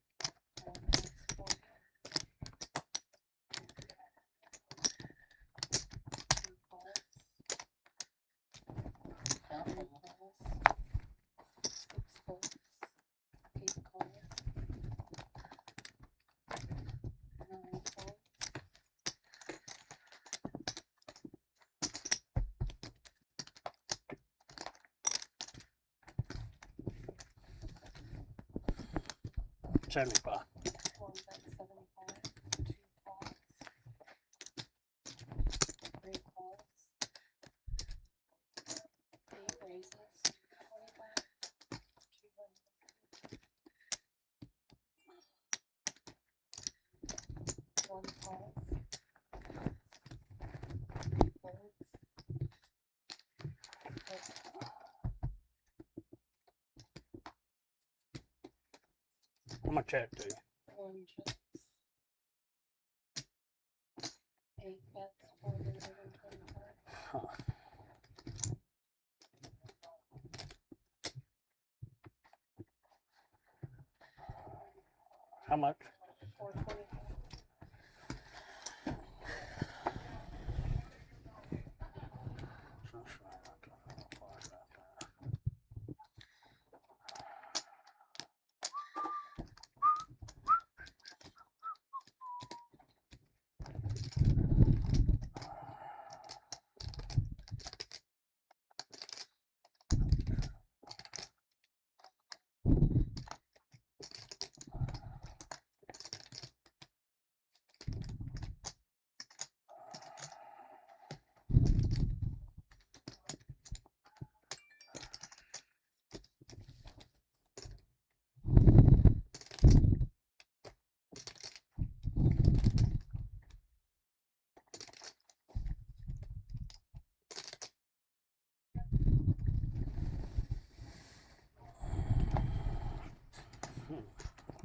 $75. I'm gonna check too. 8 bets, 425. Huh. How much? 425.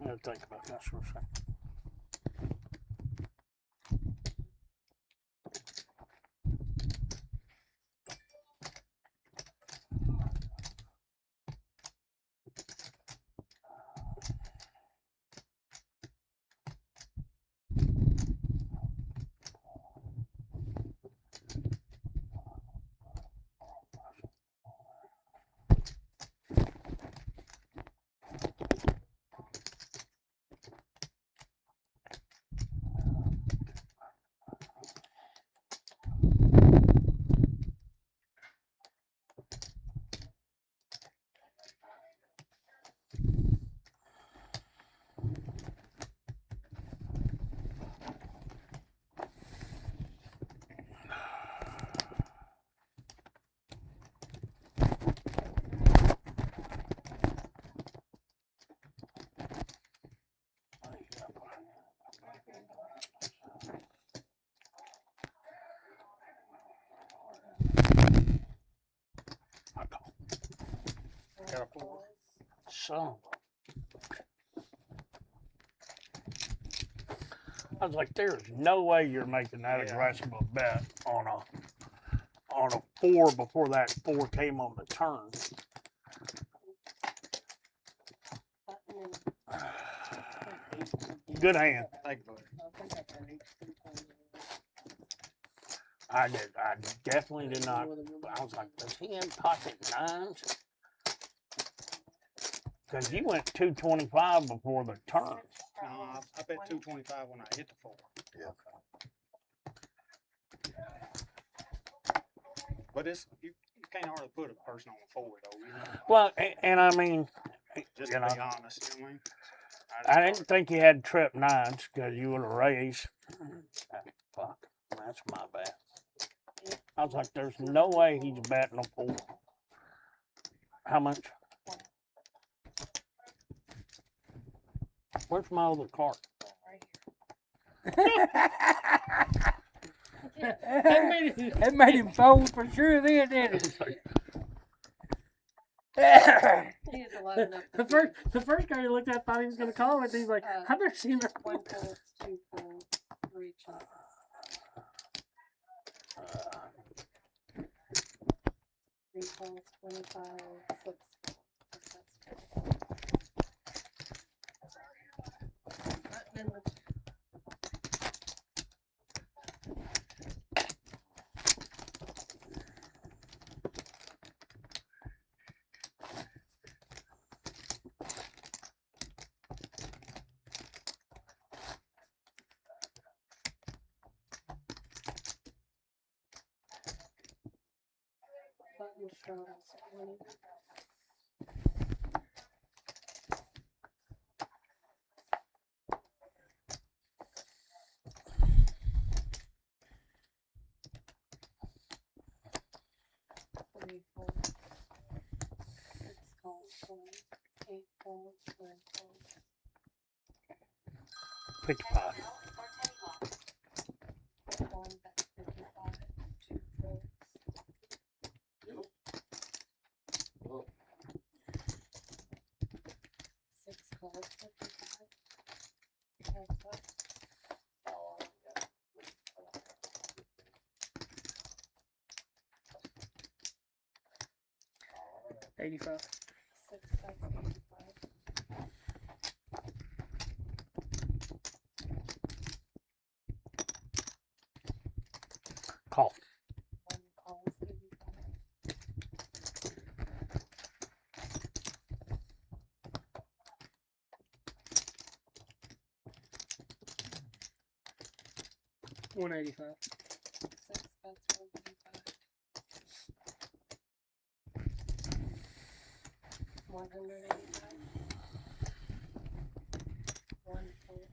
I gotta think about that for a second. So I was like, there's no way you're making that aggressive a bet on a 4 before that 4 came on the turn. Good hand. Thank you. I definitely did not. I was like, does he in pocket 9s? Because you went 225 before the turn. No, I bet 225 when I hit the 4. Yeah. But you can't hardly put a person on a 4 though. You know? Well, and I mean, Just you to know, be honest, you know what I mean? I didn't think you had trip 9s because you would have raised. Fuck, that's my bad. I was like, there's no way he's betting a 4. How much? Where's my other card? That made him fold for sure then, didn't it? He had to load up The first guy he looked at thought he was gonna call it. And he's like, I've never seen that. 1 folds, 2 folds, 3 checks. 3 folds, 25, 6 folds. And then button straws, 20. Three folds, 6 calls, 20, 8 folds, 9 folds. 55. 1 bet 55, 2 folds. 6 calls, 55. 10 folds. 85. 6 bets 85. Call. 1 calls 85. $185. 6 bets 185. 185. 1 fold.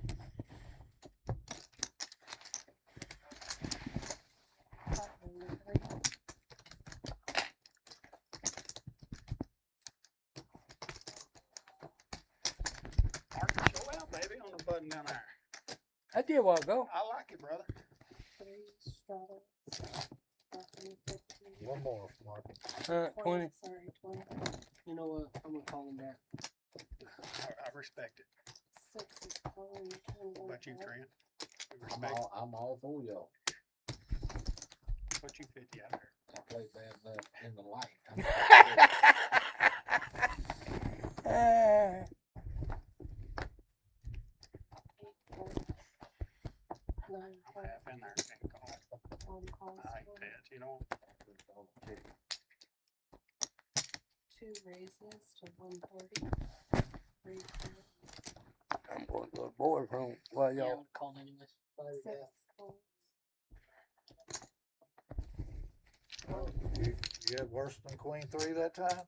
503. Show out, baby, on the button down there. I did a while ago. I like it, brother. 3 straddles. 15. One more, Mark. 20. Sorry, 20. You know what? I'm gonna call him back. I respect it. 6 is calling. What about you, Trent? You I'm respect it. I'm all for y'all. What you 50 out there? I play bad enough in the light. Uh, 8 folds. 9 I'm folds. half in there. Can't call. 1 calls. I hate 20. that, you know? 2 raises to 140. 3 folds. I'm going to the boys' room while Yeah, I y'all. would call anyways. 6 folds. You had worse than queen 3 that time?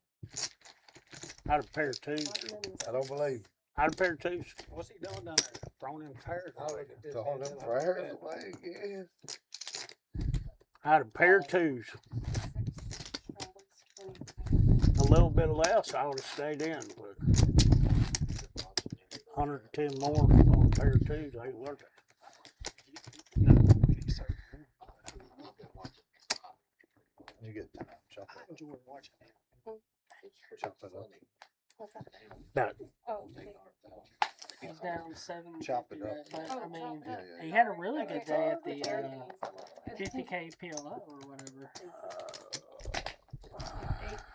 I had a pair of 2s. Button and I don't 6. believe. I had a pair of 2s. What's he doing down there? Throwing them tires away. Throwing them prayers away again. I had a pair of 2s. 6 straddles. 25. A little bit less, I would have stayed in, but 110 more on a pair of 2s ain't worth it. You get time. Chop I it up. enjoy watching him. Chop it up. What's that? That Oh, He's down 750. Chop it up. But Oh, I mean, chop it up. he had a really Okay, good day at so the it's already means I'm not playing. 50K PLO or whatever. 8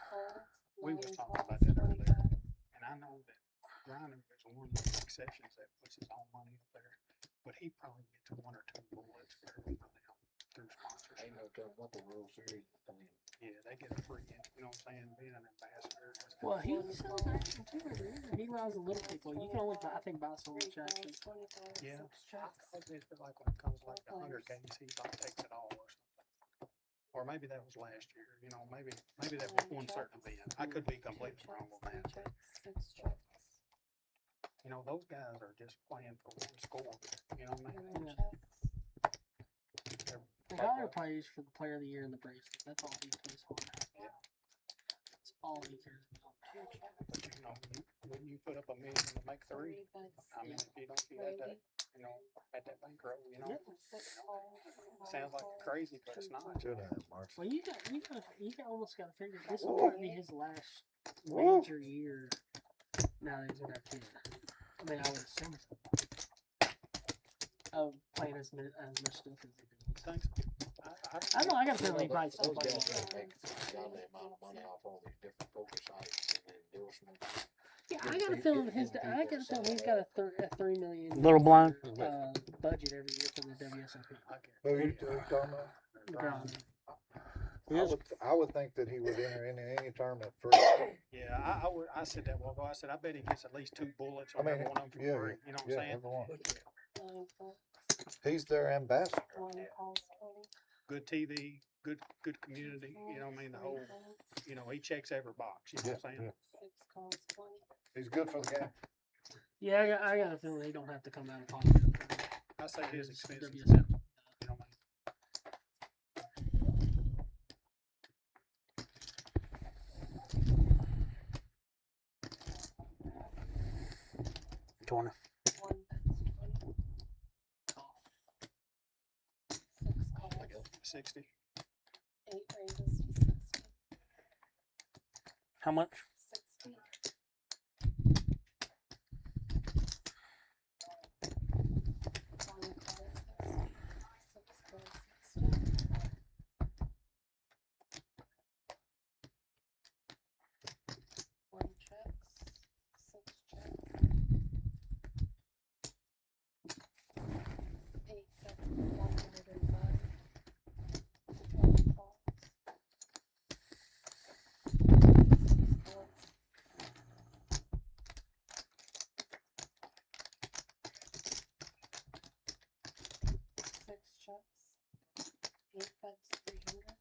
calls, We were 9 talking calls, about that earlier. 25. And I know that Griner is one of those exceptions that puts his own money up there, but he probably gets 1 or 2 bullets for every one of them through sponsorship. Ain't no telling what the World Series is playing. Yeah, they get a free, you know what I'm saying, being an ambassador. Well, he sells action too every year. He allows the little people. You can only buy, I think, buy so much action. 25, Yeah, 6 checks. I just feel like when it comes like the 100 games, he like takes it all or something. Or maybe that was last year, you know, maybe that was one certain event. I could be 2 completely wrong checks, on 3 that. checks, 6 checks. You know, those guys are just playing for one score, you know what I mean? 9 Yeah. checks. The guy plays for the player of the year in the bracelet. That's all he plays for. Yeah. That's all he cares about. 2 checks. But you know, when you put up $1 million to make 3, 3 bets. I mean, if you don't get at that, 90. you know, at that bankroll, you know, 6 calls. 9 sounds like calls, crazy, but it's 2 not. Good at it, Marcy. Well, you almost got to figure this will probably be his last major year. Now that he's got a kid. I mean, I would assume so. Of playing as much stuff as he does. Thanks. I know. I got a feeling he Those might still play. guys more. are making some godly amount of money off all these different poker sites and endorsements. Yeah, I got a feeling he's got a $3 million Little blind. budget every year for the WSOP. Who you talking about? Ground. I would think that he would enter into any tournament for. Yeah, I said that a while ago. I said, I bet he gets at least 2 bullets I on mean, every one of them for yeah, free. You know what I'm yeah, saying? everyone. 9 calls. He's their ambassador. 1 calls, 20. Good TV, good community, you know what I mean? The whole, you know, he checks every box, you know what I'm saying? 6 calls, 20. He's good for the game. Yeah, I got a feeling he don't have to come out of pocket. I say his expenses, you WSOP. know what I mean? 20. 1 bets, 20. 6 calls. 60. 8 raises to 60. How much? 60. 1 calls, 60. 6 calls, 60. 1 checks. 6 checks. 8 bets, 105. 1 calls. 6 calls. 6 checks. 8 bets, 300.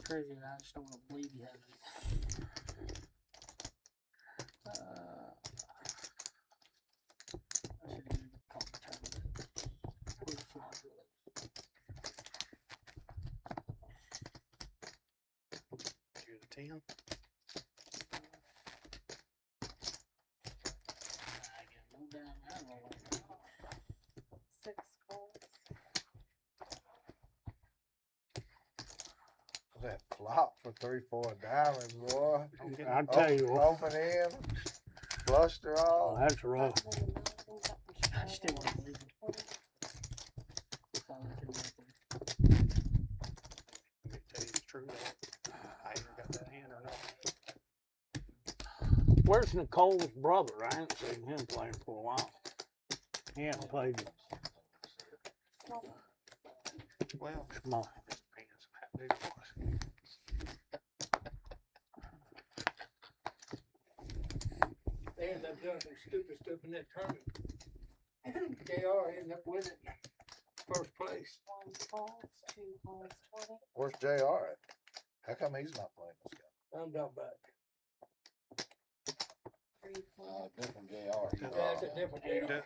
Crazy, and I just don't want to believe you have it. I should have even called the tournament. Where's the flag really? You're the 10. I get moved down that roll. 6 calls. That flop for 3-4 diamonds, boy. I'll tell you what. Open in, flush draw. Oh, that's rough. I still want to believe it. 20. That's all I can do. Let me tell you the truth. I either got that hand or not. Where's Nicole's brother? I haven't seen him playing for a while. He hasn't played. Well, Come on. They ended up doing some stupid stuff in that tournament. JR ended up winning first place. 1 calls, 2 calls, 20. Where's JR at? How come he's not playing this game? I'm done back. 3 calls. Different JR. That's a different JR.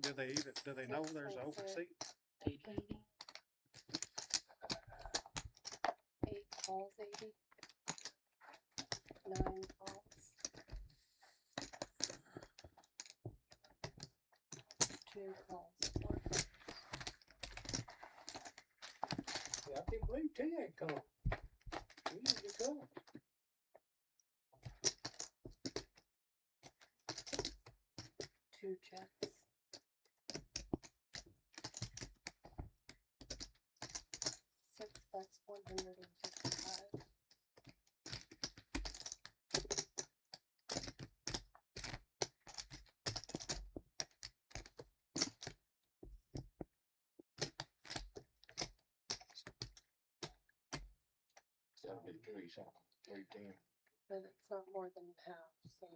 Do they know there's an open seat? 80. calls, 80. 9 calls. 2 calls, 4 calls. Yeah, I can't believe T ain't come. He need to come. 2 checks. 6 bets, 155. 73 something, 310. But it's not more than half, so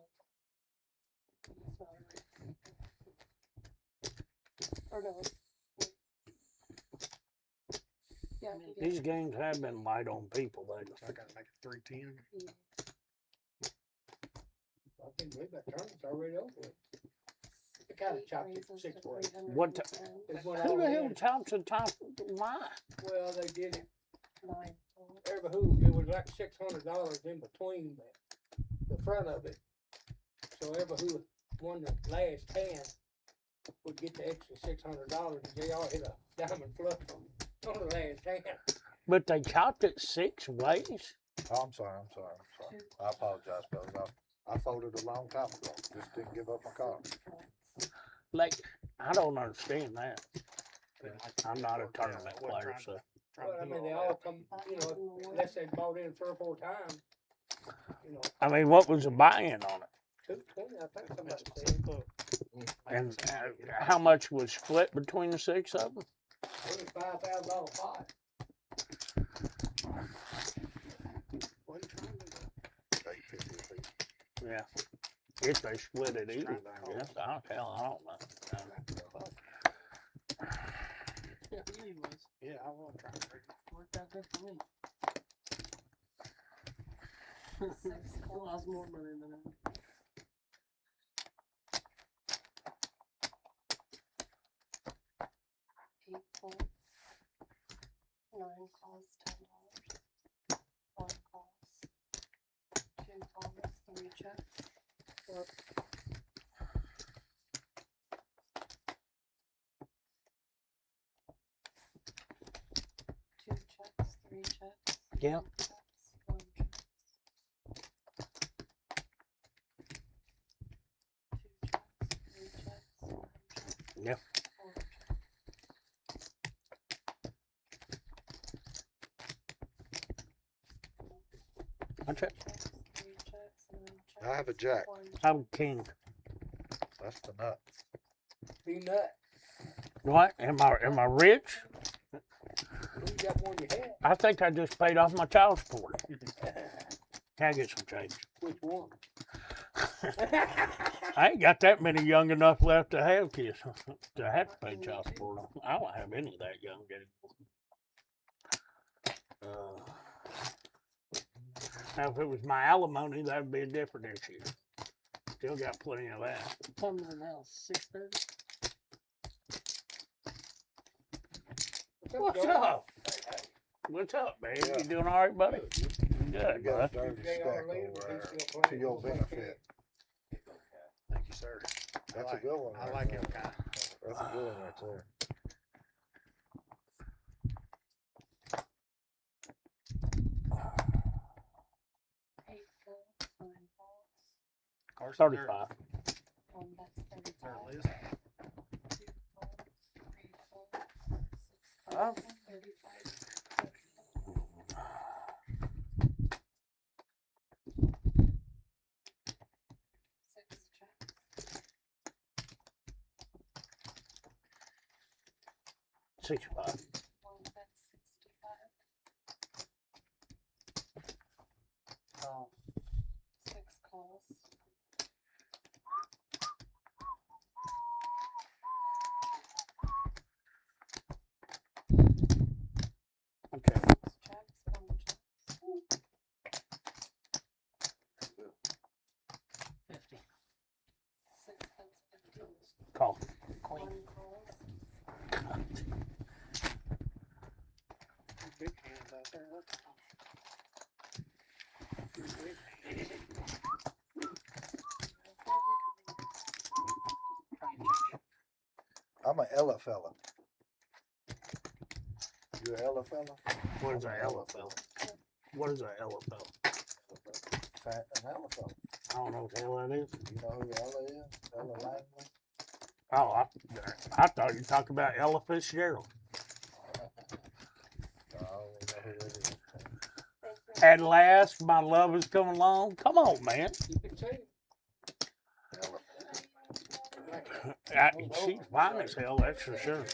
it's not a race. Or no. Yeah, I can get These games have been light on people lately. So I gotta make it 310. yeah. I can't believe that tournament's already over with. They kinda 8 chopped it raises 6 to ways. 310. It's went Who all the hell in. chops the top? Why? Well, they did it. 9 calls. Every hoop, it was like $600 in between the front of it. So every who won the last hand would get the extra $600. They all hit a diamond flush on the last hand. But they chopped it 6 ways. Oh, I'm sorry. I apologize, fellas. I folded a long time ago. Just didn't give up my card. 6 points. Like, I don't understand that. Yeah, I'm not a yeah, tournament I wasn't player, trying so. to- Well, I trying to mean, do they all all that. come, you know, unless they bought in 3 or 4 times, you know, I mean, what was the buy-in on it? 220, I think somebody That's said. what's up. And how much was split between the 6 of them? It was $5,000 pot. What are you trying to do? 850 apiece. Yeah. If they split it Just even, trying to I call. guess. I don't know. Yeah, he was. Yeah, I will try to figure. Worked out good for me. 6 I lost more money than that. 8 points. 9 calls, $10. 1 calls. 2 calls, 3 checks. 2 checks, 3 checks. Yeah. 2 checks, 1 check. 2 checks, 3 checks, 1 check. Yeah. 4 checks. I check. 2 checks, 3 checks, 9 checks. I have a jack. 1 I'm king. That's the nut. Be nut. What? Am I rich? You got more than you had. I think I just paid off my child support. Can I get some change? Which one? I ain't got that many young enough left to have kids to have to pay child support. I don't have any of that young anymore. Now, if it was my alimony, that would be a different issue. Still got plenty of that. Time to the house, 6:30. What's up? What's up, man? Yeah. You doing all right, buddy? You Good, got a bud. dirty J.R. stack Lee, over he's there still to playing. your benefit. Thank you, sir. That's a like- good one. I right like there. him kind. That's a good one right there. Eight calls, 9 calls. Carson, 35. 1 that's Is there a 35. list? 2 calls, 3 calls, 6 calls, 35. Six checks. 65. 1 bet, 65. Oh, 6 calls. Okay. 6 checks, 1 check. 50. 6 bets, 15. Call. 1 calls. big hands out there. I'm a Ella fella. You a Ella fella? What is I'm an a Ella elephant? What is an elephant? Fat an Ella fella. I don't know what the hell that is. You know who Ella is? Ella Langley? Oh, I thought you talked about Ella Fitzgerald. No, I don't know who that is. At last, my love is coming along. Come on, man. You can say She's fine as hell, that's for sure.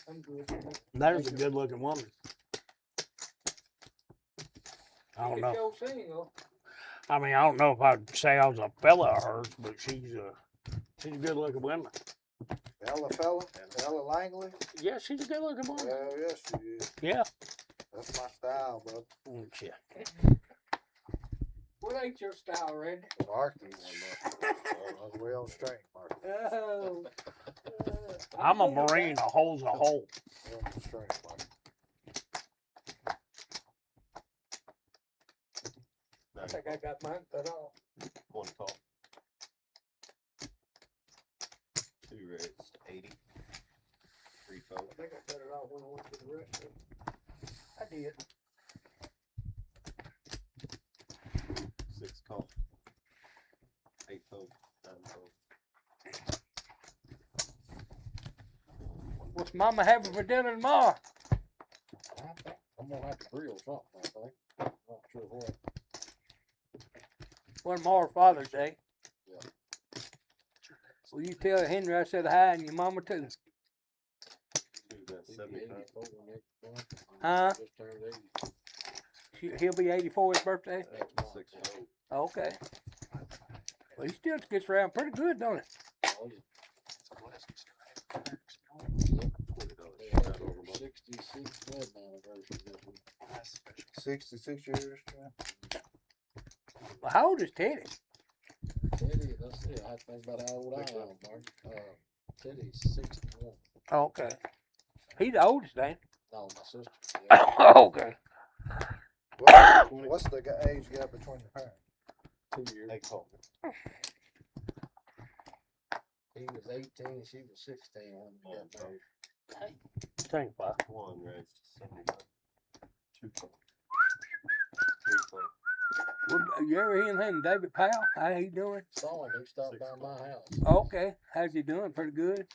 I'm good. There's a good looking woman. I don't know. Your single. I mean, I don't know if I'd say I was a fella of hers, but she's a good looking woman. Ella fella? Ella Langley? Yeah, she's a good looking woman. Hell yes, she is. Yeah. That's my style, bro. Oh, shit. What ain't your style, Randy? Marky. I was way on straight, Marky. Oh. I'm a Marine. A hole's a hole. Way on straight, Marky. I think I got mine cut off. One call. 2 reds, 80. 3 I fold. think I cut it off when I went to the restroom. I did. 6 call. 8 fold. 9 fold. What's Mama having for dinner tomorrow? I'm gonna have to grill something, I think. Not sure what. Well, tomorrow Father's Day. Yeah. Will you tell Henry I said hi and your mama too? Do that 75. Huh? Just turned 80 He'll be 84 his birthday. next month. 6 fold. Okay. Well, he still gets around pretty good, don't he? Oh, yeah. $20 They shot had over their month. 66th wedding anniversary this week. 66 years, man. Well, how old is Teddy? Teddy, let's see, I have to think about how old I am, Mark. Teddy's 61. Okay. He's the oldest, ain't No, my sister. he? Yeah, Okay. What's the age gap between your parents? 2 years. 8 call. He was 18, she was 16 when we got married. Think about it. 1 reds, 75. 2 fold. 3 fold. Well, you ever hear him, David Powell? How he doing? Saw him, he stopped by my house. Okay. How's he doing? Pretty good.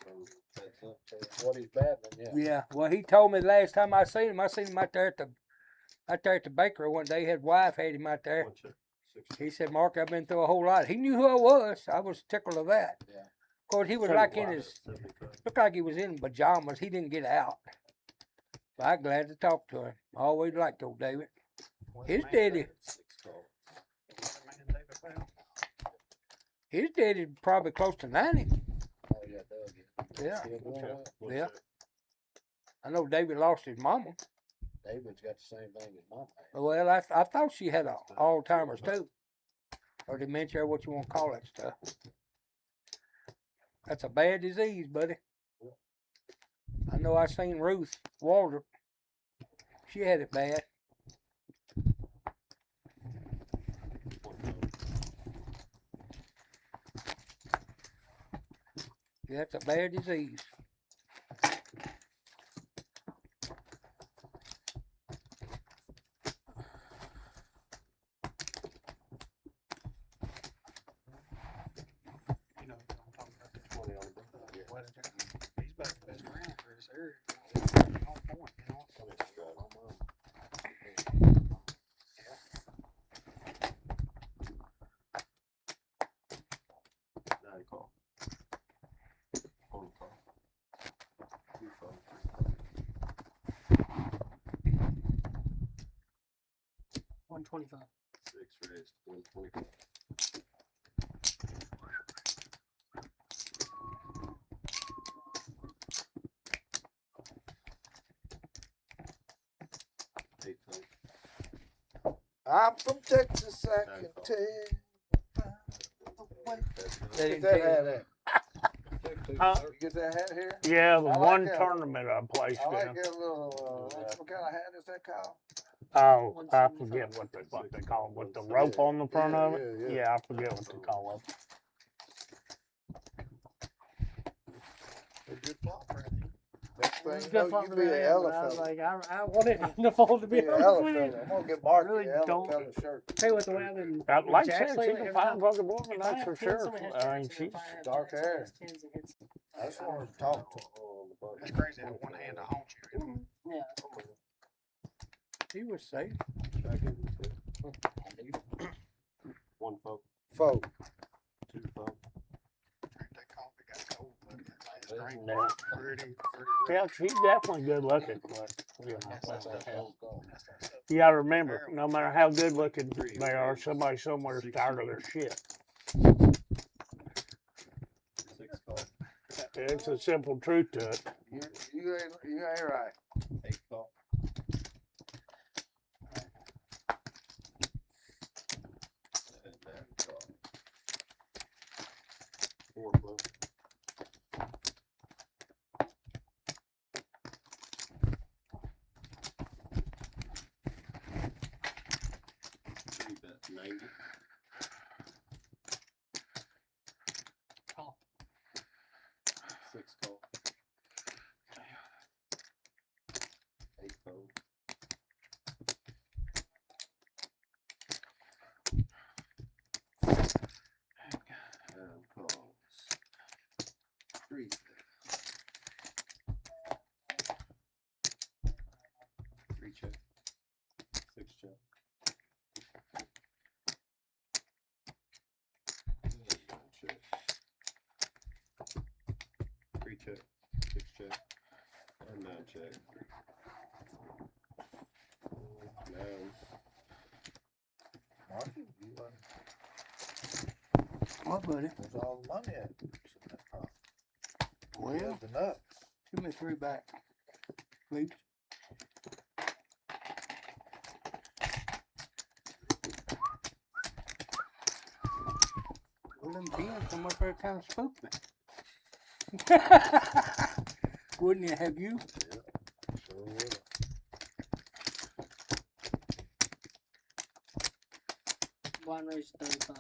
That's up. So what he's battling, yeah. Yeah. Well, he told me the last time I seen him out there at the bakery one day. His wife had him out there. 1 check. 6 He said, "Mark, I've been through a whole lot." He knew who I was. I was tickled of that. Yeah. Of course, he was like in his, looked like he was in pajamas. He didn't get out. But I'm glad to talk to him. I always liked old David. His daddy, 6 call. his daddy's probably close to 90. Oh, yeah, Doug. Yeah. Still doing well. Yeah. I know David lost his mama. David's got the same thing as mom had. Well, I thought she had Alzheimer's too. Or dementia, or what you want to call that stuff. That's a bad disease, buddy. I know I seen Ruth Walter. She had it bad. Yeah, that's a bad disease. You know, I'm talking about the 20 on the wedding. He's about the best around for his area. On point, you know. Nine call. One call. 2 fold. 125. 6 reds, 120. I'm from Texas, I Nine can call. tell. They Get didn't that tell hat you. at. Huh? You get that hat here? Yeah, the I like one that. tournament I placed I like in. that little, what kind of hat is that called? Oh, I 175. forget what they call it, with the rope on the front Yeah, of it. yeah, yeah. Yeah, I forget what they call it. thing. Just No, like you what be I an am, Ella but I was fella. like, I wanted the fold to Be be an honest Ella with fella. you. I'm gonna get Mark Really the Ella don't- fella shirt. Tell you what, the way I've been. Like I Jack said, she lately, can every find time- fucking woman, if I that's have for 10, sure. somebody has I mean, jacks, and she's if I have dark jacks, hair. somebody has tens and hits. I just wanted to talk to him. That's crazy how one hand to haunt you. You know? Yeah. He was safe. One folk, Folk. 2 folk. Drink that coffee, got cold. But it's drink No. pretty Yeah, she's definitely good looking. But, you know, That's that stuff. yeah. That's that stuff. You gotta remember, no matter how good looking they are, somebody somewhere is tired of their shit. 6 folk, It's a simple truth to it. You ain't right. 8 folk. 4 folk. 3 bet 90. Call. 6 call. 8 fold. 9 calls. 3 steps. 3 check. 6 check. 9 check. 3 check. 6 check. And 9 check. 9. Marky, you What, buddy? where's all the money at? It's in that pot. Well, Where's the nuts? give me 3 back, please. Well, them pins come up there kind of spooked me. Wouldn't it have you? Sure would. Blind raise 35.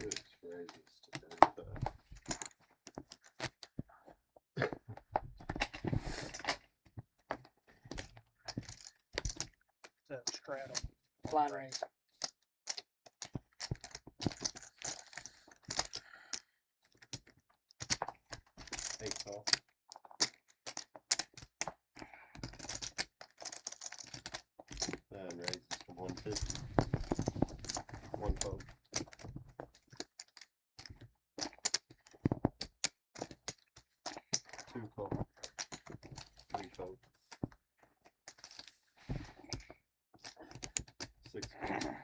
6 raises to 35. That straddle. Blind raise. 8 call. 9 raises to 150. 1 fold. 2 call. 3 fold. 6 call.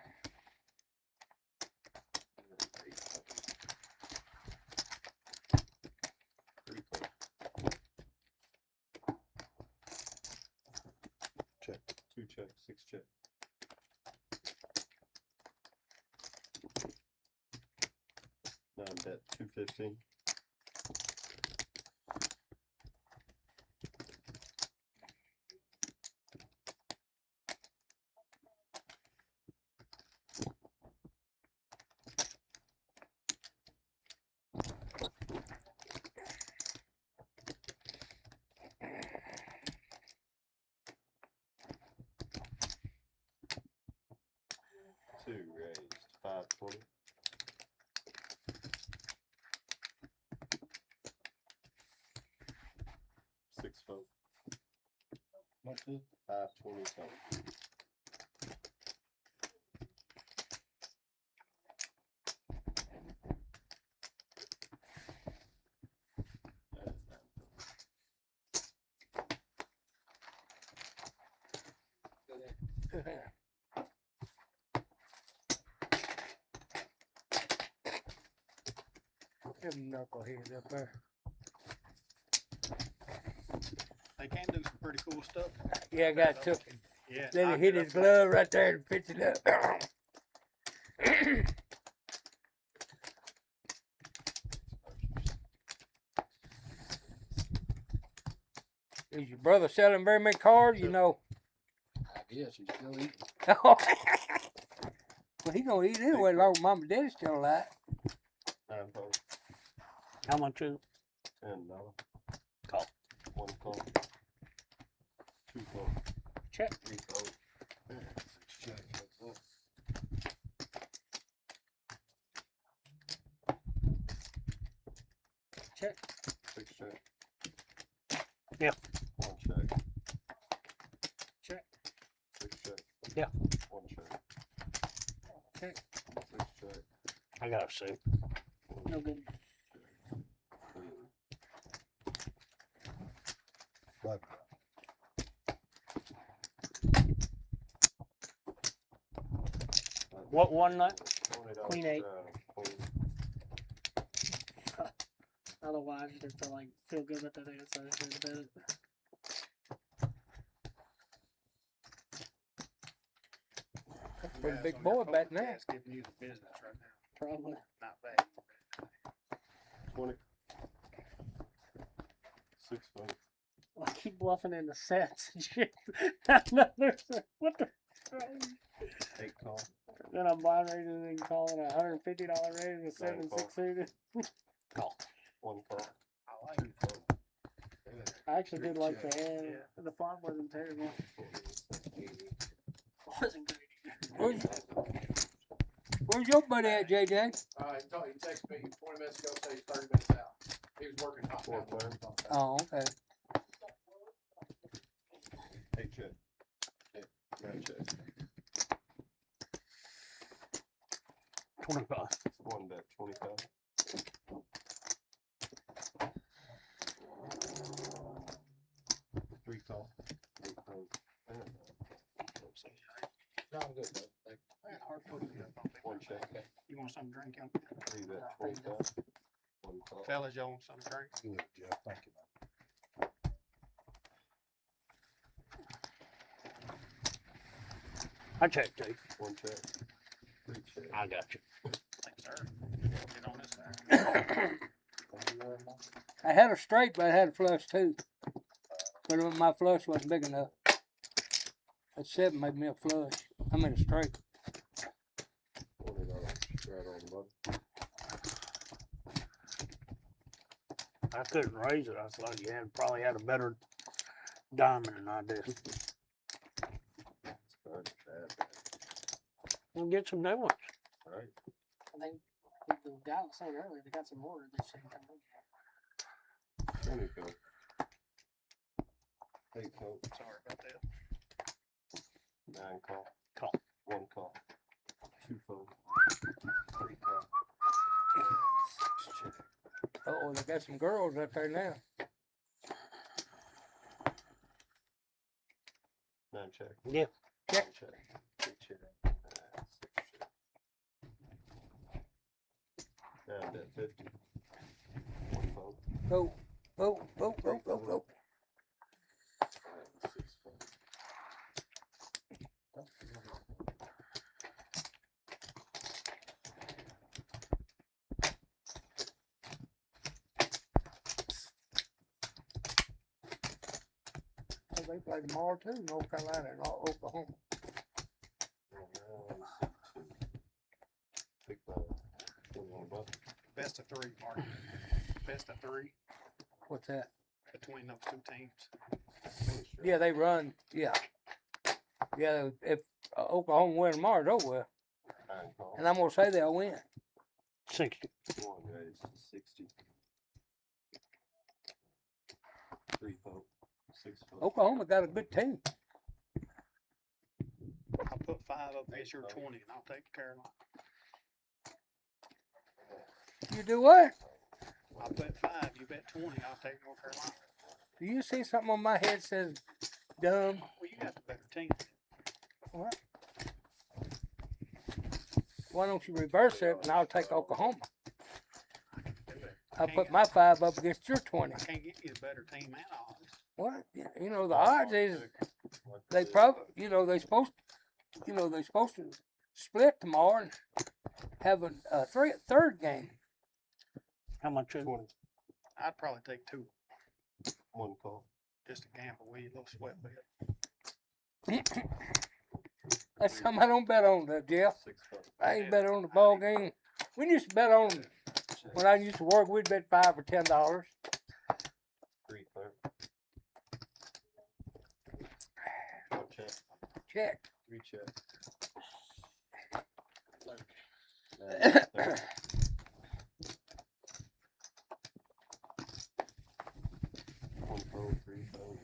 8 fold. 3 fold. Check. 2 check, 6 check. 9 bet 215. 2 raised 520. 6 fold. What's it? 520 fold. That is 9 fold. Them knuckleheads up there. They can do some pretty cool stuff. Yeah, guy took it. Yeah. Then I he hit get his up glove right there and picked it up. Is your brother selling very many cars? You know. I guess he's still eating. Well, he gonna eat anyway, long as mom and daddy's still alive. 9 fold. How much is it? $10. Call. One call. Two call. Check. Three call. Six check. That's it. Check. Six check. Yeah. One check. Check. Six check. Yeah. One check. Check. Six check. I got a suit. No good. But What one night? $20 Queen eight. Queen. I don't know why. I just didn't feel good about that thing. So I just didn't bet it. That's a pretty big boy back now. That's giving you the business right now. Probably. Not bad. 20. 6 votes. I keep bluffing in the sets and shit. Another set. What the? 8 call. Then I'm blind raising and calling a $150 raise with 7 call. 6 suited. Call. One call. I like Two it. call. I actually did like Check. the hand. Yeah. The font wasn't terrible. 80. Wasn't good either. Where's your buddy at, JJ? He texted me 20 minutes ago, said he's 30 minutes out. He was working hot. Four player. Oh, okay. 8 check. 9 check. 25. One bet. 25. Three call. 8 call. No, I'm good, bud. Thank I had hard putting it up on One people. check. You want something to drink? Young? Three bet. 25. One call. Fellas, y'all want something to drink? good, Jeff. Thank you, man. I checked too. One check. Three check. I got you. Thanks, sir. Get on this side. I had a straight, but I had a flush too. But my flush wasn't big enough. That 7 made me a flush. I'm in a straight. $20. Right on the button. I couldn't raise it. I thought you had probably had a better diamond than I did. Alright, bad. We'll get some new ones. Alright. I think the guy was saying earlier they got some more that shit coming. 20 call. 8 call. Sorry about that. 9 call. Call. 1 call. 2 call. 3 call. 6 check. Oh, they got some girls up there now. 9 check. Yeah. Check. 1 check. 3 check. 6 check. 9 bet 50. 1 call. Oh, oh, oh, oh, oh, oh. 6 call. Oh, they play tomorrow too, North Carolina and Oklahoma. Big ball. 21 bucks. Best of 3, Mark. Best of 3 What's that? between those two teams. Yeah, they run. Yeah. Yeah, if Oklahoma win tomorrow, it's over with. 9 call. And I'm going to say they'll win. 60. 1 raise. 60. 3 call. 6 call. Oklahoma got a good team. I'll put 5 up against your 20 and I'll take Carolina. You do what? I'll bet 5, you bet 20, I'll take North Carolina. Do you see something on my head says dumb? Well, you got the better team. What? Why don't you reverse it and I'll take Oklahoma? I'll put my 5 up against your 20. I can't get you a better team and odds. What? You know, the odds is they probably, they supposed to split tomorrow and have a third game. How much is it? 20. I'd probably take 2 1 call. just to gamble with you, a little sweat bet. That's something I don't bet on, Jeff. 6 call. I ain't bet on the ball game. We used to bet on when I used to work. We'd bet $5 or $10. check. 3 check. One fold, 3 fold.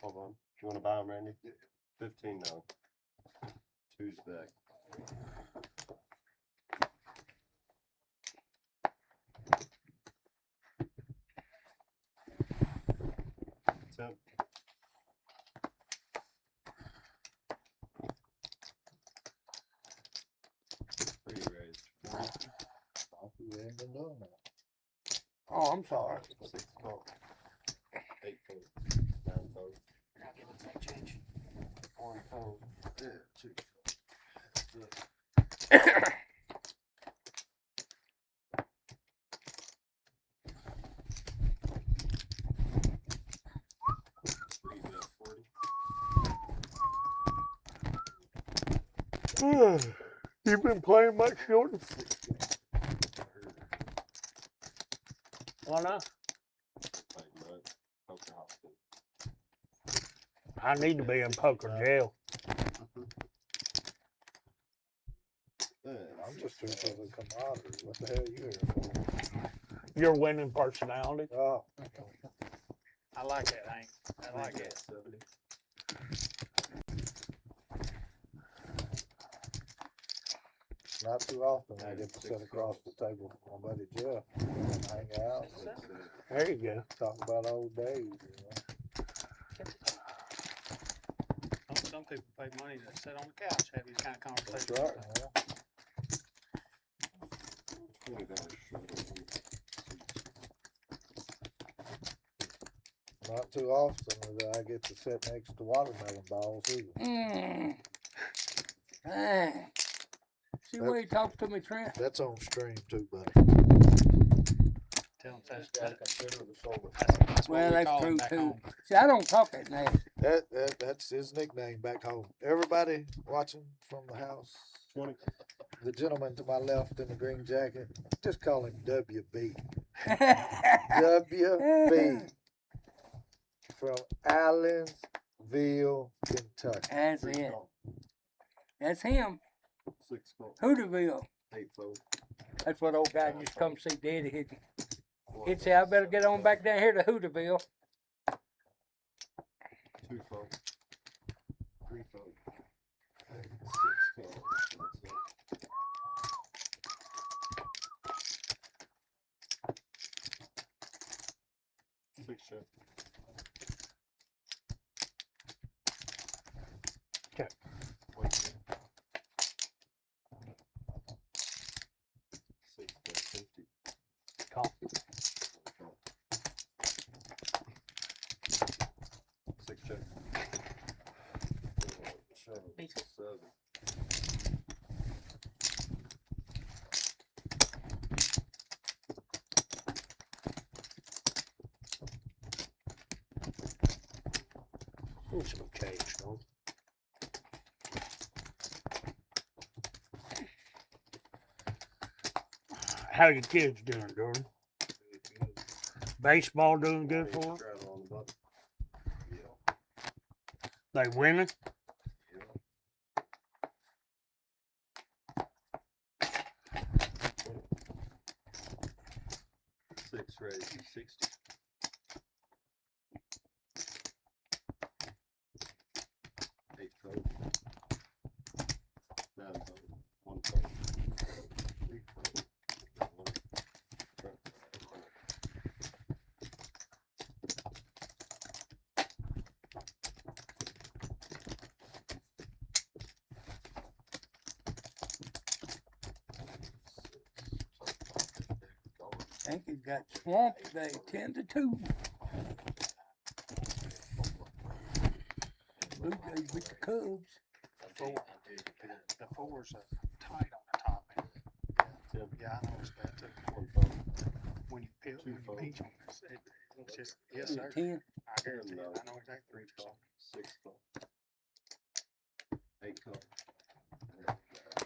Hold on. You want to buy them, Randy? 15 now. 2's back. Temp. Pretty raised. 40. Thought we ain't been doing that. Oh, I'm sorry. 6 call. 8 fold. 9 fold. I'll give it some change. 1 fold. Yeah, 2 fold. Three bet 40. You been playing much, Jordan? Why not? Like mud. Poker hospital. I need to be in poker jail. I'm just here for the camaraderie. What the hell you here for? Your winning personality. Oh, I like that, Hank. I like it. 70. not too often I get to sit across the table from my buddy Jeff and hang out and There you go. talk about old days, you know. Some people pay money to sit on the couch, have these kind of That's conversations. right, yeah. Not too often that I get to sit next to watermelon balls either. Dang. See where he talks to me, Trent? That's on stream too, buddy. Tell them that's, Gotta consider the solar. that's what Well, we that's call true them back too. home. See, I don't talk that nasty. That's his nickname back home. Everybody watching from the house, 20. the gentleman to my left in the green jacket, just call him WB. WB from Allensville, Kentucky. That's it. That's him. 6 call. Hooterville. 8 fold. That's what old guy used to come see Daddy. He'd say, I better get on back down here to Hooterville. 2 fold. 3 fold. 6 call. That's it. 6 check. Check. Wait, check. 6 bet 50. Call. 6 check. 7. Need some change, don't How your kids doing, Jordan? Baseball doing good for them? Straddle on the button. Yeah. They winning? Six raised to 60. 8 fold. 9 fold. 1 fold. 3 fold. 1. I think he got swamped today, 10-2. Blue Jays beat the Cubs. The fours are tight on the top end. Yeah, I noticed that too. 1 fold. When you peel, Two when you folds. pinch on this, It's just, yes, sir. 10. I guarantee you, No. I know exactly what you're saying. 6 call. 8 call.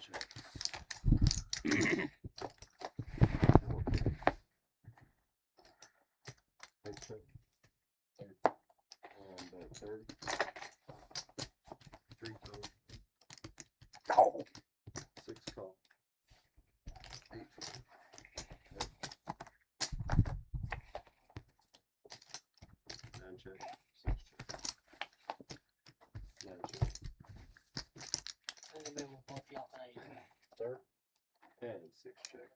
Check. 8 check. And 30. 3 call. Oh, 6 call. 8 call. 9 check. 6 check. 9 check. I'm gonna be able to both y'all things. Third. And 6 check.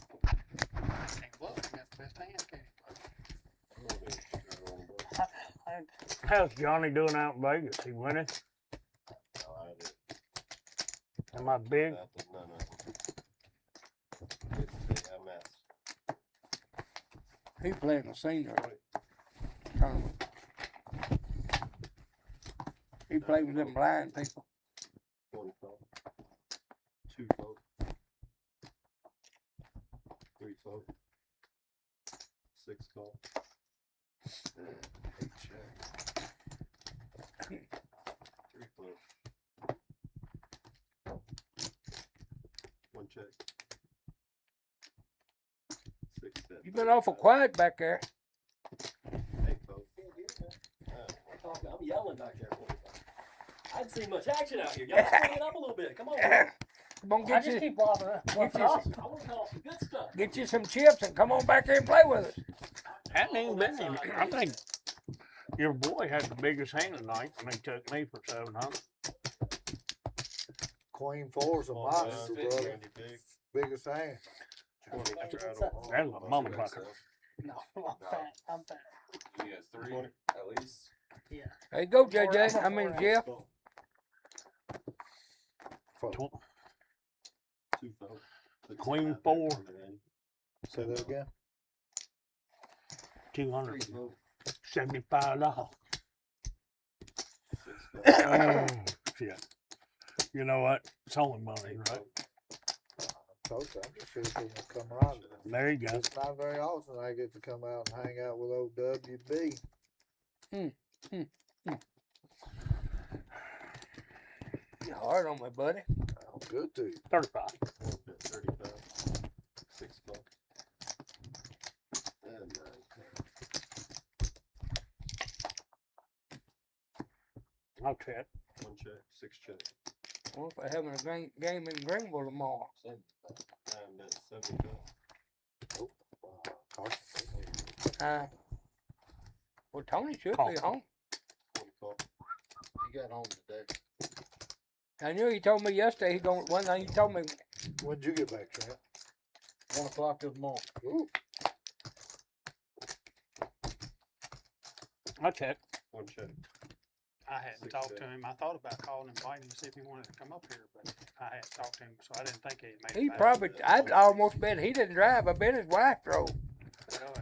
Can't bluff, you got the best hand, can't How's Johnny doing out in Vegas? He winning? Am I big? None of them. I'm at he playing the senior tournament. He played with them blind people. 1 call. 2 call. 3 call. 6 call. 8 check. 3 call. 1 check. 6 bet. You been awful quiet back there. 8 call. I'm yelling back there for you. I didn't see much action out here. Y'all spring it up a little bit. Come on. Man. Come on, I get just you, keep walking up. get walking you, off. I want to call some good stuff. get you some chips and come on back here and play with us. Hadn't even been him. I think your boy had the biggest hand tonight when he took me for 700. Queen 4's a monster, brother. Biggest hand. That's a motherfucker. No, I'm fat. I'm fat. You got 3 at least. Yeah. There you go, I'm a JJ. I mean, four-ounce. Jeff. 2 call. Queen 4, Say that again. $275. 6 call. Oh, shit. You know what? It's only money, right? Told you, I'm just here for the camaraderie. There you go. It's not very often I get to come out and hang out with old WB. You're hard on me, buddy. I'm good to you. 35. 35. 6 call. And 9 call. I'll check. 1 check. 6 check. What if they're having a game in Greenville tomorrow? 7 call. Well, Tony should Call. be home. 1 call. He got home today. I knew he told me yesterday he going. One thing he told me. When'd you get back, Trent? 1 o'clock this morning. Ooh, I'll check. 1 check. I hadn't 6 talked check. to him. I thought about calling and inviting him to see if he wanted to come up here, but I hadn't talked to him, so I didn't think he made He it back. probably. I'd almost bet he didn't drive. I bet his wife drove. You know,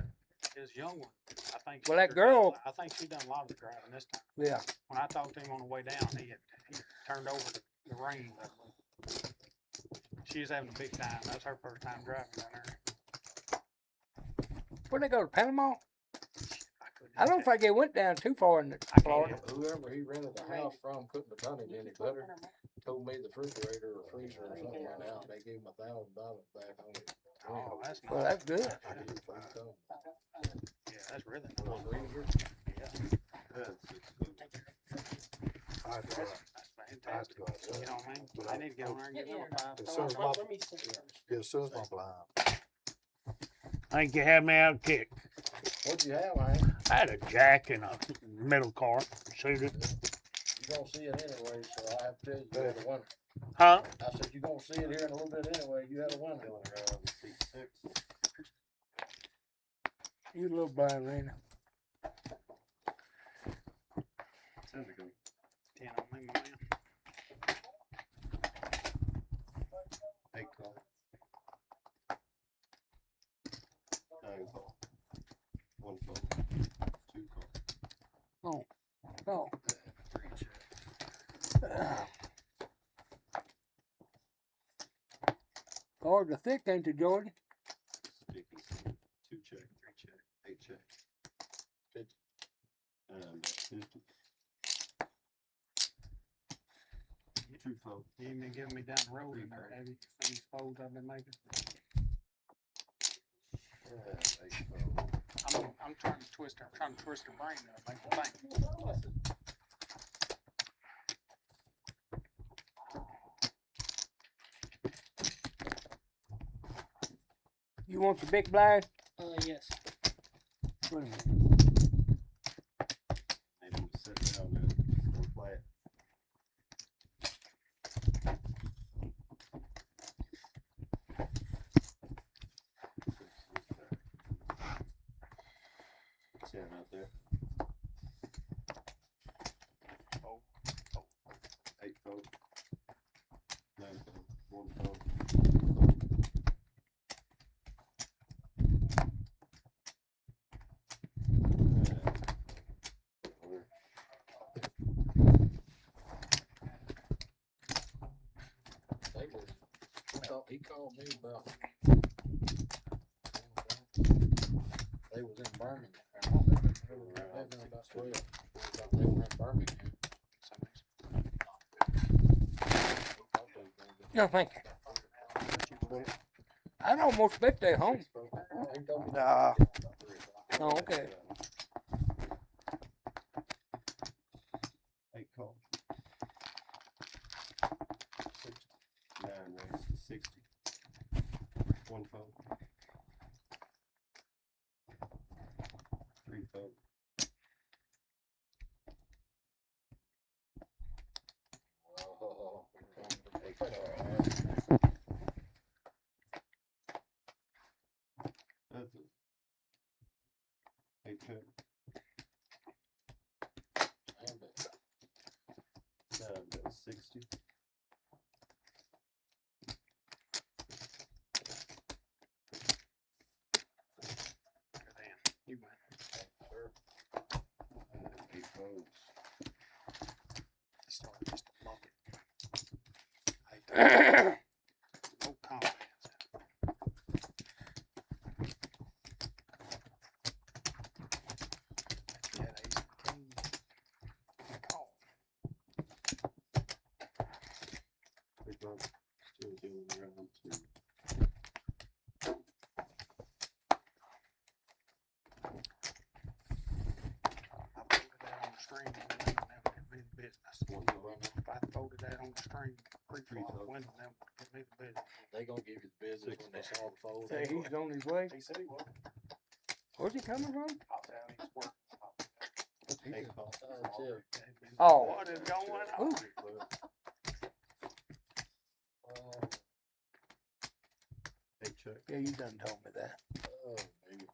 his young one, I think. Well, that she- girl- I think she done a lot of the driving this time. Yeah. When I talked to him on the way down, he turned over the reins. She was having a big time. That was her first time driving down there. Where'd they go to Panama? couldn't I don't tell. think they went down too far in I can't Florida. help Whoever he rented the house from couldn't have done it any better. Told me the refrigerator or freezer or something went out. They gave him $1,000 back on it. Oh, that's nice. Well, that's good. Yeah, that's really nice. Freezer. And 6 call. I had to go out. That's I had to fantastic. go outside. You know what I mean? I need to get on there and get another five. As soon as my, Let me see yours. yeah, as soon as my blind. I think you had me out kicked. What'd you have, man? I had a jack in a middle cart, suited. You gonna see it anyway, so I have to tell you, you had a winner. Huh? I said, you gonna see it here in a little bit anyway, you had a winner. Going around seat 6. You little blind Lena. 10 to go. 10 on me, my man. 8 call. 9 call. 1 call. 2 call. Oh. 3 check. Cards are thick, ain't they, Jordan? Sticky. 2 check, 3 check, 8 check. 50. Bet 50. True fold. You ain't been giving me down the road in there, have you? Some of these folds I've been making. Yeah, 8 fold. I'm trying to twist her brain up, make her think. You want the big blind? Yes. Wait a minute. Made him sit down and go flat. Ten out there. Oh. 8 fold. 9 fold. 1 fold. He called me about. They was in Birmingham. I don't think they were about 12. They were in Birmingham. No, thank you. I'd almost bet they home. Nah. Oh, okay. 8 call. 9 raised to 60. 1 fold. 3 fold. Oh, 8 call. That's it. 8 check. 60. You went. 8 folds. Start just a bucket. No confidence. Yeah, ace king. Call. 8 folds. Still doing round 2. I folded that on the string and went and that would give me the business. If I folded that on the string, pre-flop, went and that would give me the business. They gonna give you the business when they saw the fold. Say he's on his way. He said he was. Where's he coming from? Popped out, he's working. 8 call. That's it. Oh. What is going on? Ooh. 8 check. Yeah, you done told me that. Oh, maybe.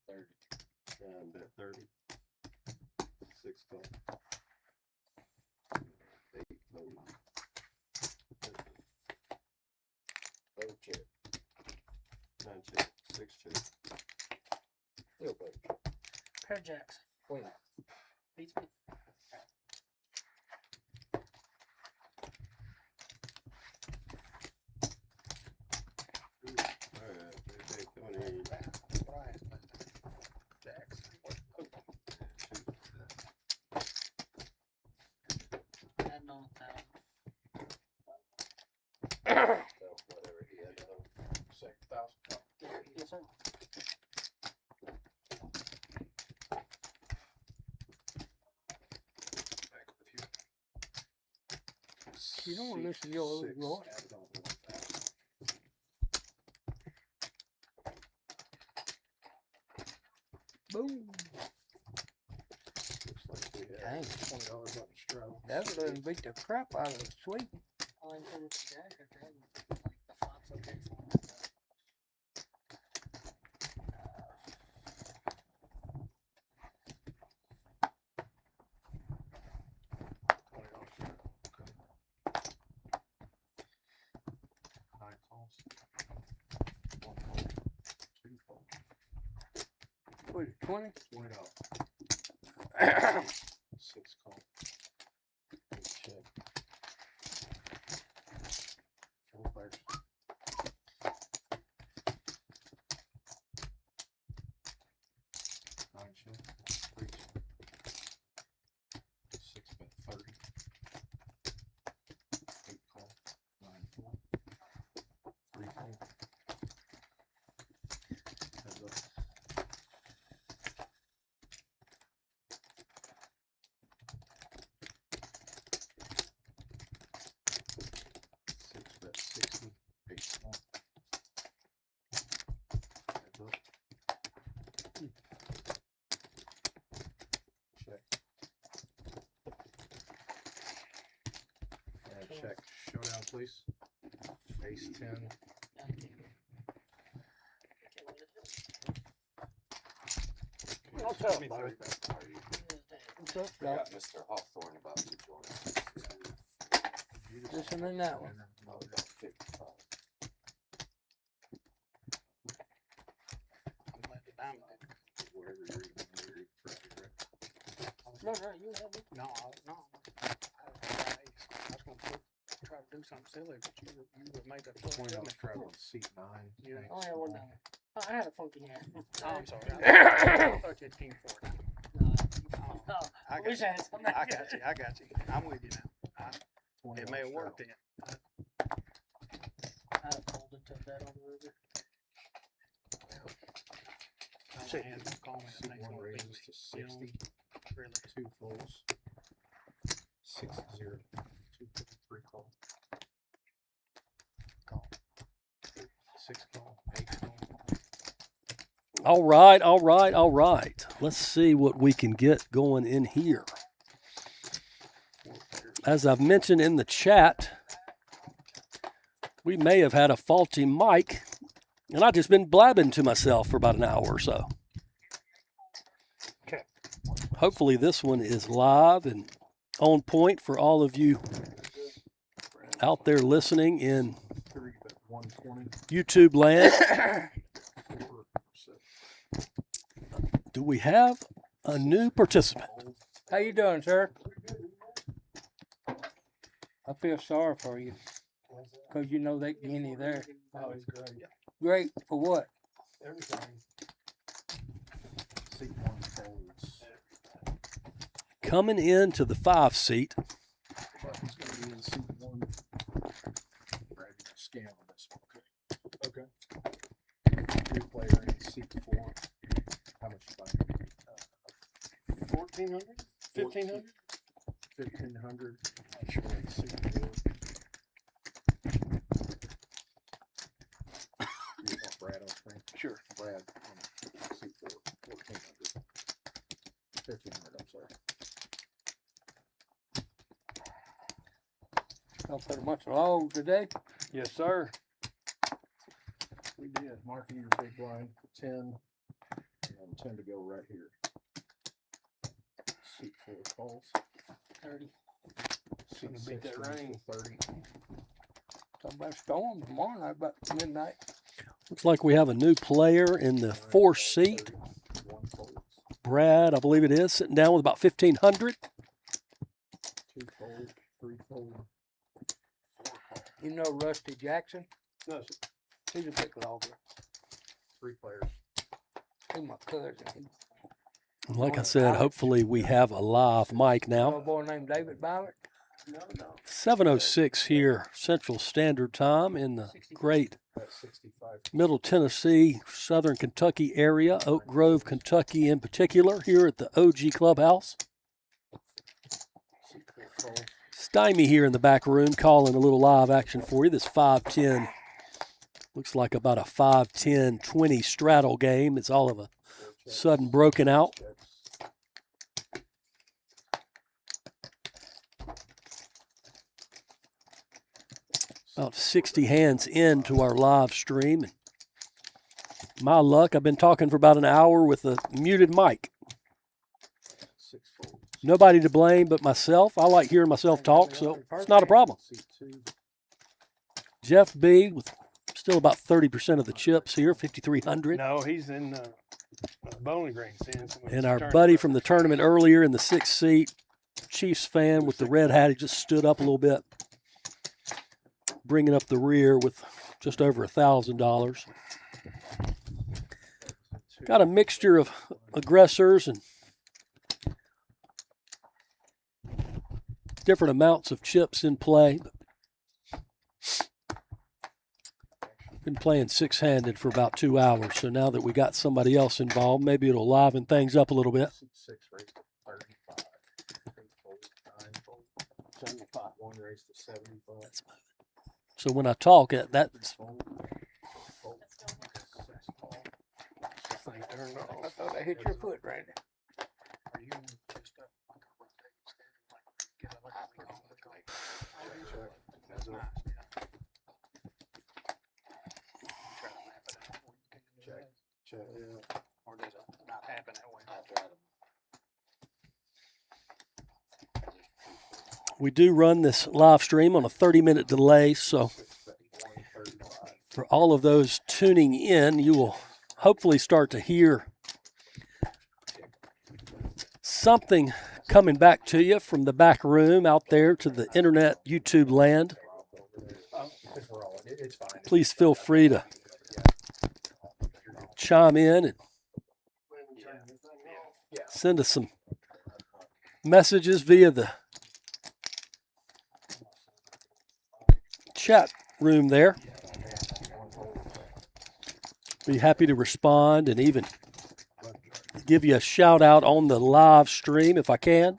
30. Bet 30. 6 call. 8 fold. Fold check. 9 check. 6 check. Still play. Pair of jacks. Queen. Beats me. Alright, JJ coming in. Jacks. Adding on 1,000. So whatever he had, second 1,000. Yes, sir. Back with you. You don't want to listen to your old voice. Boom. Looks like we have Dang. $20 on the stroke. That would have beat the crap out of the sweet. All I intended for jack after having like the flops okay. Nine calls. 1 fold. 2 fold. What is it, 20? $20. 6 call. 8 check. please. Ace 10. What's up, buddy? I got Mr. Hawthorne about to join us. This one and that one. Oh, we got 55. Let the diamond Whatever you're eating, you're No, you have it. No, no. I was gonna try to do something silly, but you would make that choice. Point didn't out you? traveling seat 9. Yeah. Oh, yeah, one down. Oh, I had a funky hand. Oh, I'm sorry. I thought you had king for it. No, I I wish I had something. I got you. I'm with you now. It may have worked then. I'd have folded, took that on the river. My hands don't call me. Seat 1 raises to 60. Really. 2 folds. 6-0. 2-3 call. Call. 6 call. 8 call. All right, all right, all right. Let's see what we can get going in here. As I've mentioned in the chat, we may have had a faulty mic, and I've just been blabbing to myself for about an hour or so. Okay. Hopefully this one is live and on point for all of you out there listening in 120. YouTube land. Do we have a new participant? How you doing, sir? I feel sorry for you. Because you know that guinea there. Oh, he's great. Great for what? Everything. Seat 1 folds. Coming into the 5 seat. But it's going to be in seat 1. Brad, you're going to scan on this one. Okay. 3-player in seat 4. How much you buying? 1,400? 1,500? 1,500. Sure, in seat 4. You want Brad on screen? Sure. Brad on seat 4. 1,400. 1,500, I'm sorry. Don't put a bunch of logs today. Yes, sir. We did. Marking your big blind for 10. And 10 to go right here. Seat 4 calls. 30. Seat Beat 6 that runs rain. for 30. Talking about a storm tomorrow night about midnight. Looks like we have a new player in the 4 seat. 1 folds. Brad, I believe it is, sitting down with about 1,500. 2 fold. 3 fold. You know Rusty Jackson? No, sir. He's a big logger. 3 players. He's my cousin. And like I said, hopefully we have a live mic You know a now. boy named David Ballard? 7:06 here, Central Standard Time in the great That's 65. Middle Tennessee, Southern Kentucky area, Oak Grove, Kentucky in particular, here at the OG Clubhouse. Seat 4 calls. Stymie here in the back room calling a little live action for you. This 5-10 looks like about a 5-10-20 straddle game. It's all of a sudden broken out. About 60 hands into our live stream. My luck, I've been talking for about an hour with a muted mic. 6 folds. Nobody to blame but myself. I like hearing myself talk, so it's not a problem. Seat 2. Jeff B with still about 30% of the chips here, 5,300. No, he's in the Bowling Green. And our buddy from the tournament earlier in the 6th seat, Chiefs fan with the red hat, he just stood up a little bit, bringing up the rear with just over $1,000. Got a mixture of aggressors and different amounts of chips in play. Been playing 6-handed for about 2 hours, so now that we got somebody else involved, maybe it'll liven things up a little bit. Seat 6 raised to 35. 8 fold. 9 fold. 75. 1 raised to 75. So when I talk, that's Fold. Fold. 6 call. I thought I hit your foot, Randy. Are you just like a rotating schedule? Like, get a look at the Check. That's nice. check. Or does it not happen that way? We do run this live stream on a 30-minute delay, so for all of those tuning in, you will hopefully start to hear something coming back to you from the back room out there to the internet YouTube land. Please feel free to chime in and send us some messages via the chat room there. Be happy to respond and even give you a shout out on the live stream if I can.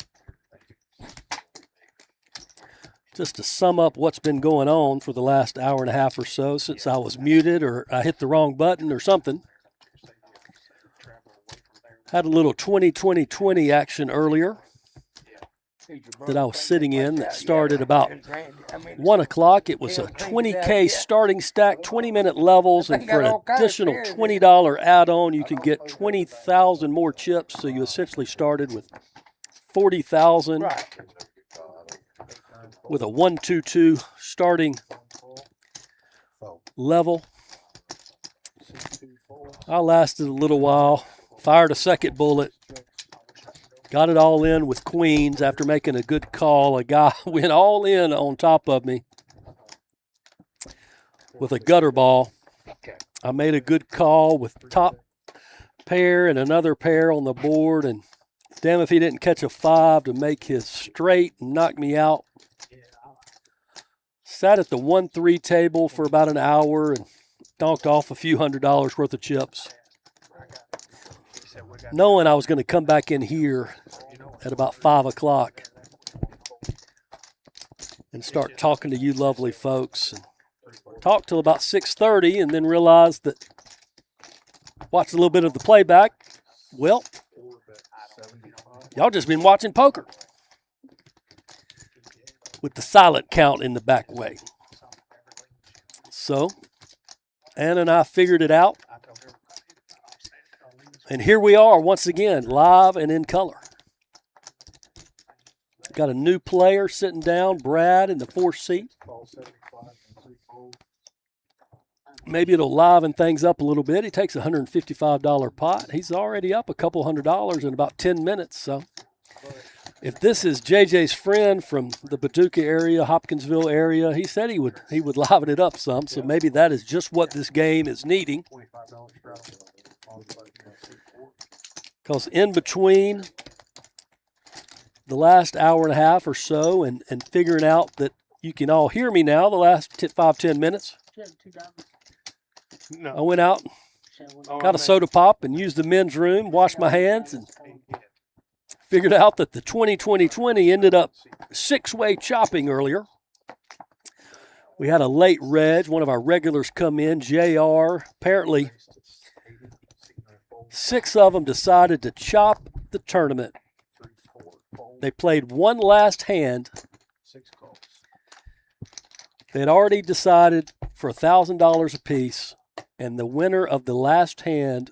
Just to sum up what's been going on for the last hour and a half or so since I was muted or I hit the wrong button or something. Had a little 20-20-20 action earlier that I was sitting in that started about 1 o'clock. It was a 20K starting stack, 20-minute levels, and for an additional $20 add-on, you can get 20,000 more chips. So you essentially started with 40,000 with a 1-2-2 starting level. I lasted a little while, fired a second bullet. Got it all in with queens after making a good call. A guy went all in on top of me with a gutter ball. I made a good call with top pair and another pair on the board, and damn if he didn't catch a 5 to make his straight and knock me out. Sat at the 1-3 table for about an hour and donked off a few $100 worth of chips, knowing I was going to come back in here at about 5 o'clock and start talking to you lovely folks. And talked till about 6:30 and then realized that, watched a little bit of the playback. Well, y'all just been watching poker with the silent count in the back way. So, Ann and I figured it out. And here we are once again, live and in color. Got a new player sitting down, Brad, in the 4th seat. Maybe it'll liven things up a little bit. He takes a $155 pot. He's already up a couple $100 in about 10 minutes. So if this is JJ's friend from the Paducah area, Hopkinsville area, he said he would liven it up some. So maybe that is just what this game is needing. Because in between the last hour and a half or so and figuring out that you can all hear me now the last 5-10 minutes, I went out, got a soda pop and used the men's room, washed my hands, and figured out that the 20-20-20 ended up 6-way chopping earlier. We had a late reg, one of our regulars come in, JR. Apparently 6 of them decided to chop the tournament. They played one last hand. They had already decided for $1,000 apiece, and the winner of the last hand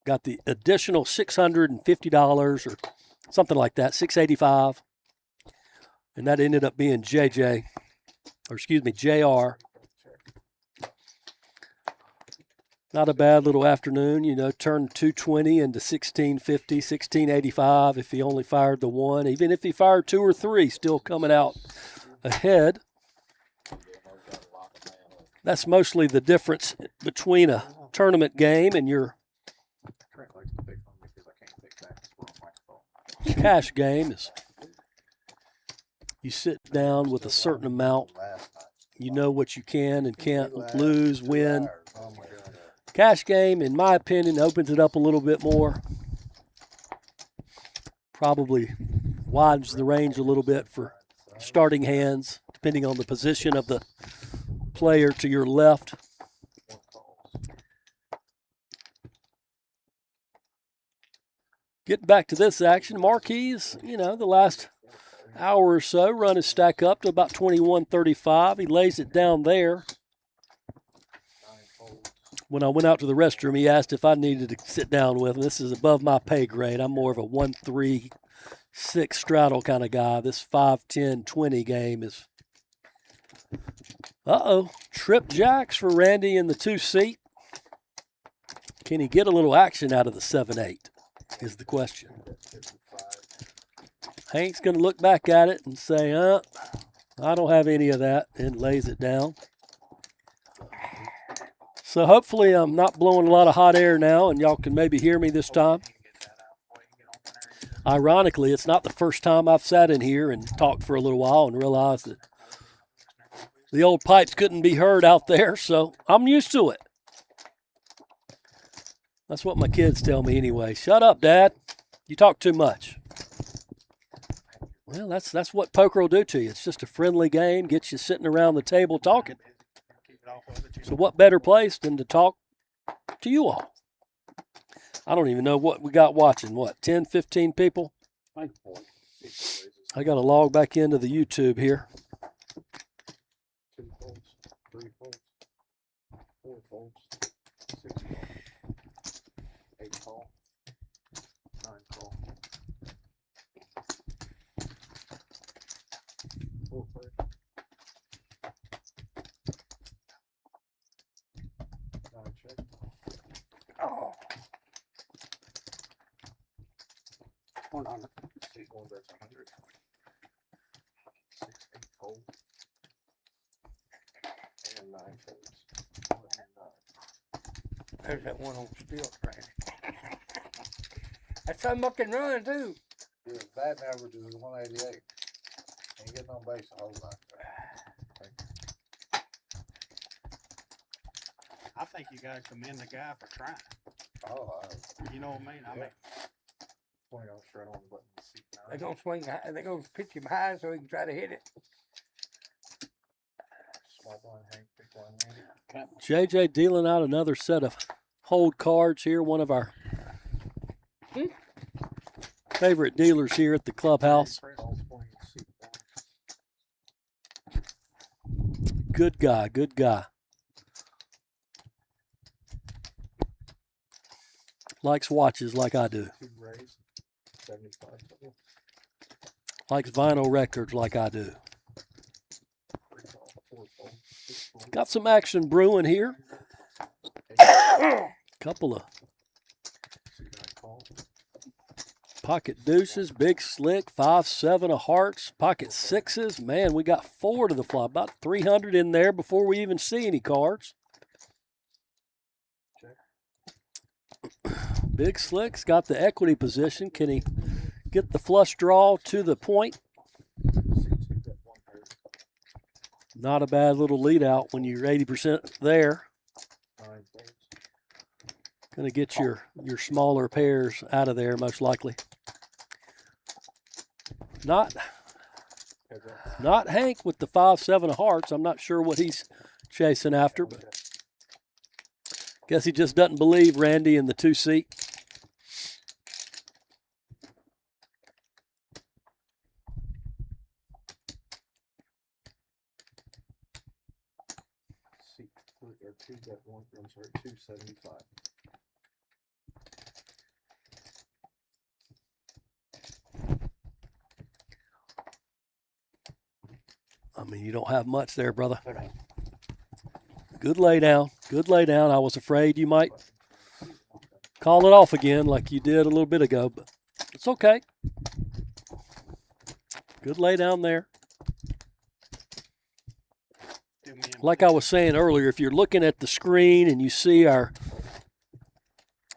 got the additional $650 or something like that, $685, and that ended up being JR. Not a bad little afternoon, turned 220 into 1650, 1685 if he only fired the one. Even if he fired 2 or 3, still coming out ahead. That's mostly the difference between a tournament game and your cash game is you sit down with a certain amount. You know what you can and can't lose, win. Cash game, in my opinion, opens it up a little bit more. Probably widens the range a little bit for starting hands, depending on the position of the player to your left. Getting back to this action, Marquis, the last hour or so, run his stack up to about 21.35. He lays it down there. when I went out to the restroom, he asked if I needed to sit down with him. This is above my pay grade. I'm more of a 1-3-6 straddle kind of guy. This 5-10-20 game is. Trip jacks for Randy in the 2-seat. Can he get a little action out of the 7-8 is the question. Hank's going to look back at it and say, I don't have any of that, and lays it down. So hopefully I'm not blowing a lot of hot air now, and y'all can maybe hear me this time. Ironically, it's not the first time I've sat in here and talked for a little while and realized that the old pipes couldn't be heard out there, so I'm used to it. That's what my kids tell me anyway. Shut up, Dad. You talk too much. Well, that's what poker will do to you. It's just a friendly game, gets you sitting around the table talking. So what better place than to talk to you all? I don't even know what we got watching. What, 10, 15 people? I got to log back into the YouTube here. 2 folds, 3 folds, 4 folds, 6 folds, 8 call, 9 call, 4 play, 9 check. Oh, 100. 6 1 bets 100. 6 8 fold. And 9 folds. 1 and 9. there's that one on stilts right. That's something I can run too. His batting average is 188. Ain't getting on base a whole lot. I think you gotta commend the guy for trying. Oh, You know what I mean? I mean, 20 on straight on the button. Seat 9. They're gonna swing high, they're gonna pitch him high so he can try to hit it. Small blind Hank, big blind Randy. JJ dealing out another set of hold cards here. One of our favorite dealers here at the clubhouse. All's playing seat 1. Good guy, good guy. Likes watches like I do. 2 raised, 75 total. Likes vinyl records like I do. 3 call, 4 fold, 6 fold. Got some action brewing here. Couple of Seat 9 call. pocket deuces, big slick, 5-7 of hearts, pocket sixes. Man, we got 4 to the flop. About 300 in there before we even see any cards. Big Slick's got the equity position. Can he get the flush draw to the point? Not a bad little lead out when you're 80% there. Going to get your smaller pairs out of there most likely. Not Hank with the 5-7 of hearts. I'm not sure what he's chasing after, but guess he just doesn't believe Randy in the 2-seat. Seat 2 bet 1, I'm sorry, 275. I mean, you don't have much there, brother. Good lay down. Good lay down. I was afraid you might call it off again like you did a little bit ago, but it's okay. Good lay down there. Like I was saying earlier, if you're looking at the screen and you see our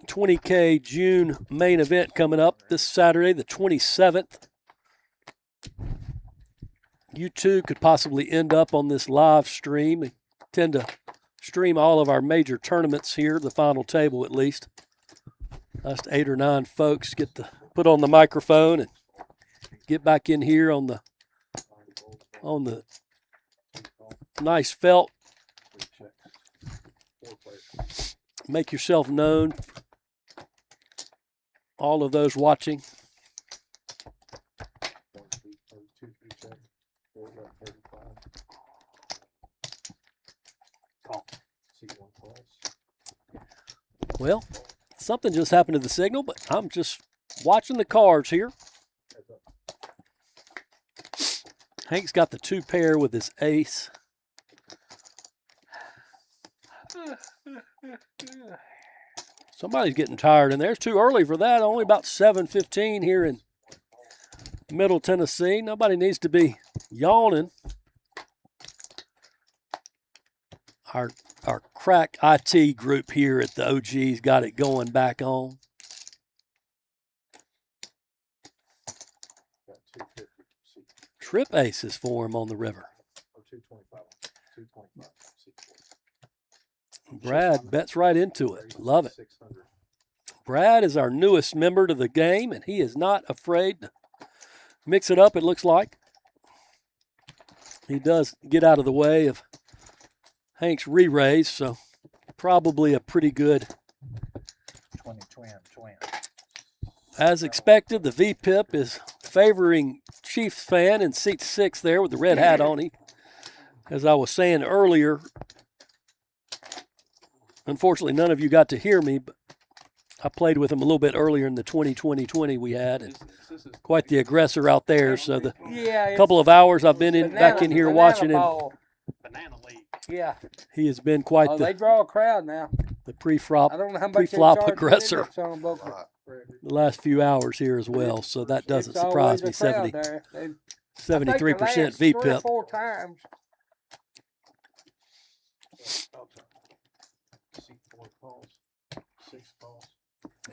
20K June main event coming up this Saturday, the 27th, you too could possibly end up on this live stream. We tend to stream all of our major tournaments here, the final table at least. Last 8 or 9 folks get to put on the microphone and get back in here on the nice felt. Make yourself known. All of those watching. Seat 1 plus. Well, something just happened to the signal, but I'm just watching the cards here. Hank's got the 2 pair with his ace. Somebody's getting tired in there. It's too early for that. Only about 7:15 here in Middle Tennessee. Nobody needs to be yawning. Our crack IT group here at the OG's got it going back on. Trip aces for him on the river. Brad bets right into it. Love it. Brad is our newest member to the game, and he is not afraid to mix it up, it looks like. He does get out of the way of Hank's re-raise, so probably a pretty good. 20, twin. As expected, the VPIP is favoring Chiefs fan in seat 6 there with the red hat on him. As I was saying earlier, unfortunately, none of you got to hear me, but I played with him a little bit earlier in the 2020 we had, and quite the aggressor out there. So the couple of hours I've been back in here watching him, Banana league. Yeah. he has been quite They draw a crowd now. the pre-flop I don't know how much pre-flop aggressor the the last few hours here as well. So that doesn't surprise me. 73% VPIP. 4 times.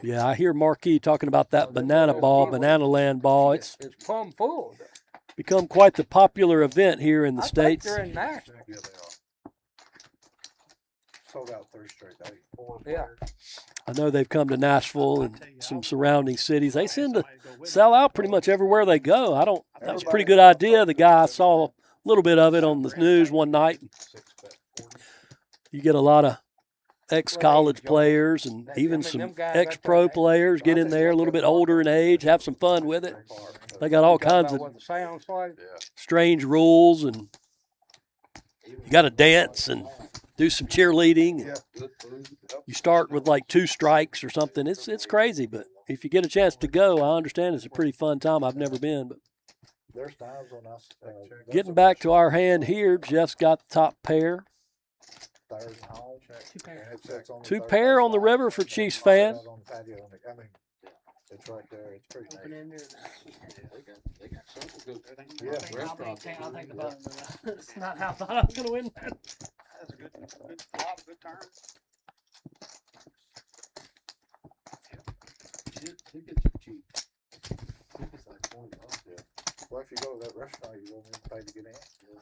Yeah, I hear Marquis talking about that banana land ball. It's plumb full. become quite the popular event here in the States. They're in Nashville. Yeah, they are. Sold out 3 straight days. Yeah. I know they've come to Nashville and some surrounding cities. They seem to sell out pretty much everywhere they go. That was a pretty good idea. The guy, I saw a little bit of it on the news one night. You get a lot of ex-college players and even some ex-pro players get in there a little bit older in age, have some fun with it. They got all kinds of strange rules, and you got to dance and do some cheerleading. You start with like 2 strikes or something. It's crazy, but if you get a chance to go, I understand it's a pretty fun time. I've never been, but There's times when getting back to our hand here, Jeff's got the top pair. 2 pair on the river for Chiefs fan. It's right there. It's pretty nice. They got something good. Yeah, I'll think about it. It's not how I thought I was going to win. That's a good flop, good turn. Tickets are cheap. Tickets like $20. Yeah. Well, if you go to that restaurant, you won't even pay to get in. Yeah.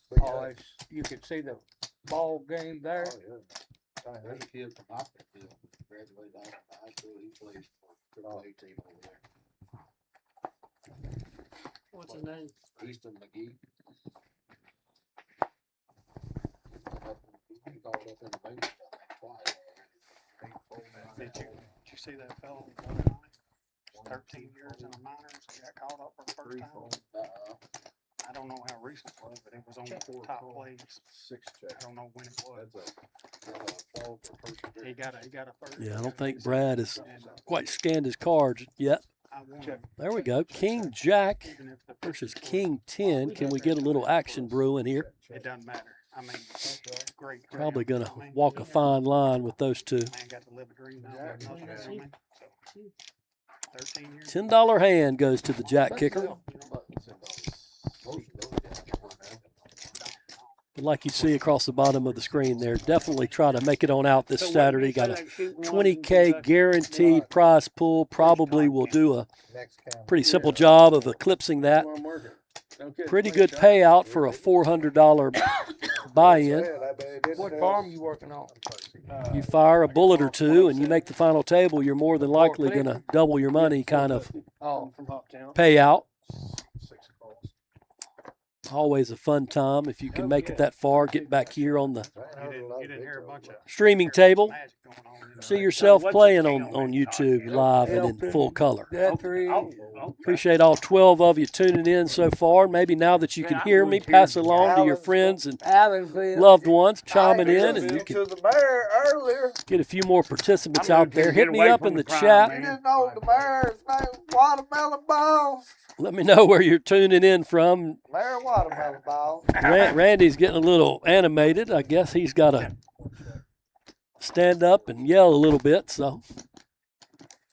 But You could see the ball game there. There's a kid from Hopkinsville, graduated out of high school. He plays for AAA team over there. What's his name? Easton McGee. He's been called up in the baseball twice already. Did you see that fellow the other night? 13 years in the minors, he got caught up for the first time. I don't know how recent it was, but it was on the top plays. 6 check. I don't know when it was. He got a first. Yeah, I don't think Brad has quite scanned his cards yet. There we go. King Jack versus King 10. Can we get a little action brewing here? It doesn't matter. I mean, great. Probably going to walk a fine line with those two. Man got to live a dream now. $10 hand goes to the jack kicker. But like you see across the bottom of the screen there, definitely try to make it on out this Saturday. Got a $20K guaranteed prize pool. Probably will do a pretty simple job of eclipsing that. Pretty good payout for a $400 buy-in. What farm you working on? You fire a bullet or two and you make the final table, you're more than likely going to double your money kind of payout. Always a fun time if you can make it that far, get back here on the streaming table. see yourself what's playing the on, deal on with YouTube Todd? live and in full color. Guthrie. Oh, okay. Appreciate all 12 of you tuning in so far. Maybe now that you can Man, I'm hear really me, pass tears along to your Alan's friends and Allenville. loved ones I chiming in, and you listened can to the mayor earlier. get a few more participants I'm out moved to there. get Hit me away up from in the the crime, chat. You man. didn't know the mayor's name, Watermelon Balls. Let me know where you're tuning in from. Mayor Watermelon Balls. Randy's getting a little animated. I guess he's got to stand up and yell a little bit. So,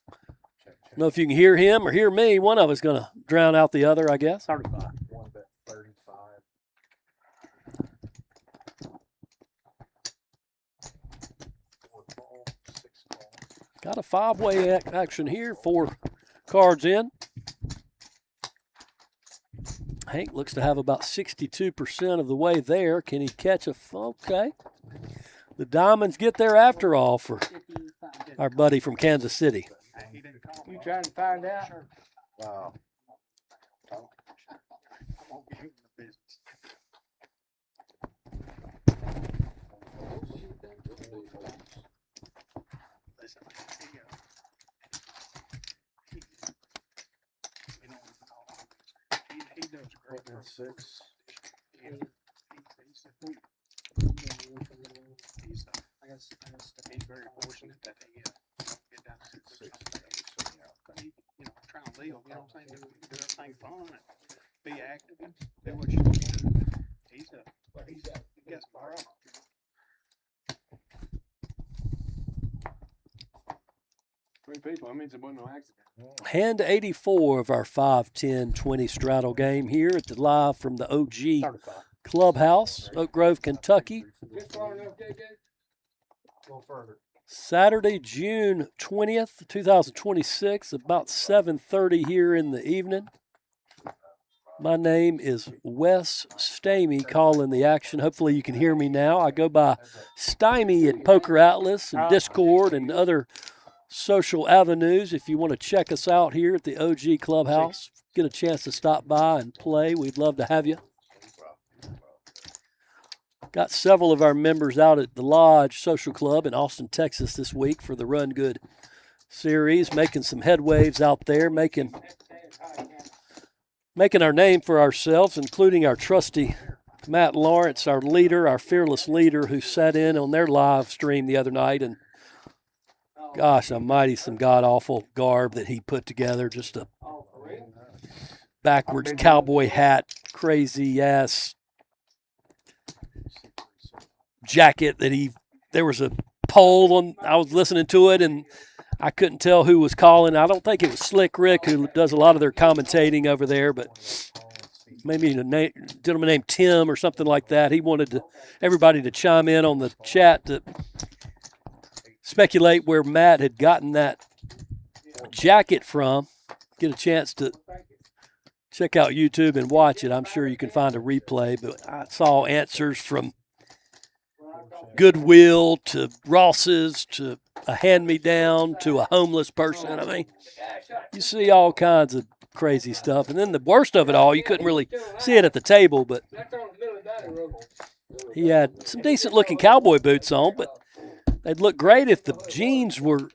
I don't know if you can hear him or hear me. One of us going to drown out the other, I guess. 35. One bet 35. Four ball, 6 ball. Got a 5-way action here. 4 cards in. Hank looks to have about 62% of the way there. Can he catch a? Okay. The diamonds get there after all for 55. our buddy from Kansas City. He didn't call You me. trying to find out? Wow. I won't give him the business. Listen, he, you know, he does a great Putting in work. 6. He's very fortunate that he get down to 6. But he, you know, trying to live, you know what I'm saying? Do everything fun and be active and do what you do. He's he gets far up. Three people. That means it wasn't no accident. Hand 84 of our 5, 10, 20 straddle game here at the live from the OG 35. Clubhouse, Oak Grove, Kentucky. Just far enough, JJ? A little further. Saturday, June 20th, 2026, about 7:30 here in the evening. My name is Wes Stamey, calling the action. Hopefully you can hear me now. I go by Stymie at PokerAtlas and Discord and other social avenues. If you want to check us out here at the OG Clubhouse, get a chance to stop by and play, we'd love to have you. Got several of our members out at the Lodge Social Club in Austin, Texas this week for the Run Good series, making some headwaves out there, making our name for ourselves, including our trusty Matt Lawrence, our leader, our fearless leader, who sat in on their live stream the other night. And gosh almighty, some god-awful garb that he put together, just a backwards cowboy hat, crazy-ass jacket that there was a poll on, I was listening to it, and I couldn't tell who was calling. I don't think it was Slick Rick, who does a lot of their commentating over there, but maybe a gentleman named Tim or something like that. He wanted everybody to chime in on the chat to speculate where Matt had gotten that jacket from. Get a chance to check out YouTube and watch it. I'm sure you can find a replay, but I saw answers from Goodwill to Ross's to a hand-me-down to a homeless person. I mean, you see all kinds of crazy stuff. And then the worst of it all, you couldn't really see it at the table, but he had some decent-looking cowboy boots on, but they'd look great if the jeans were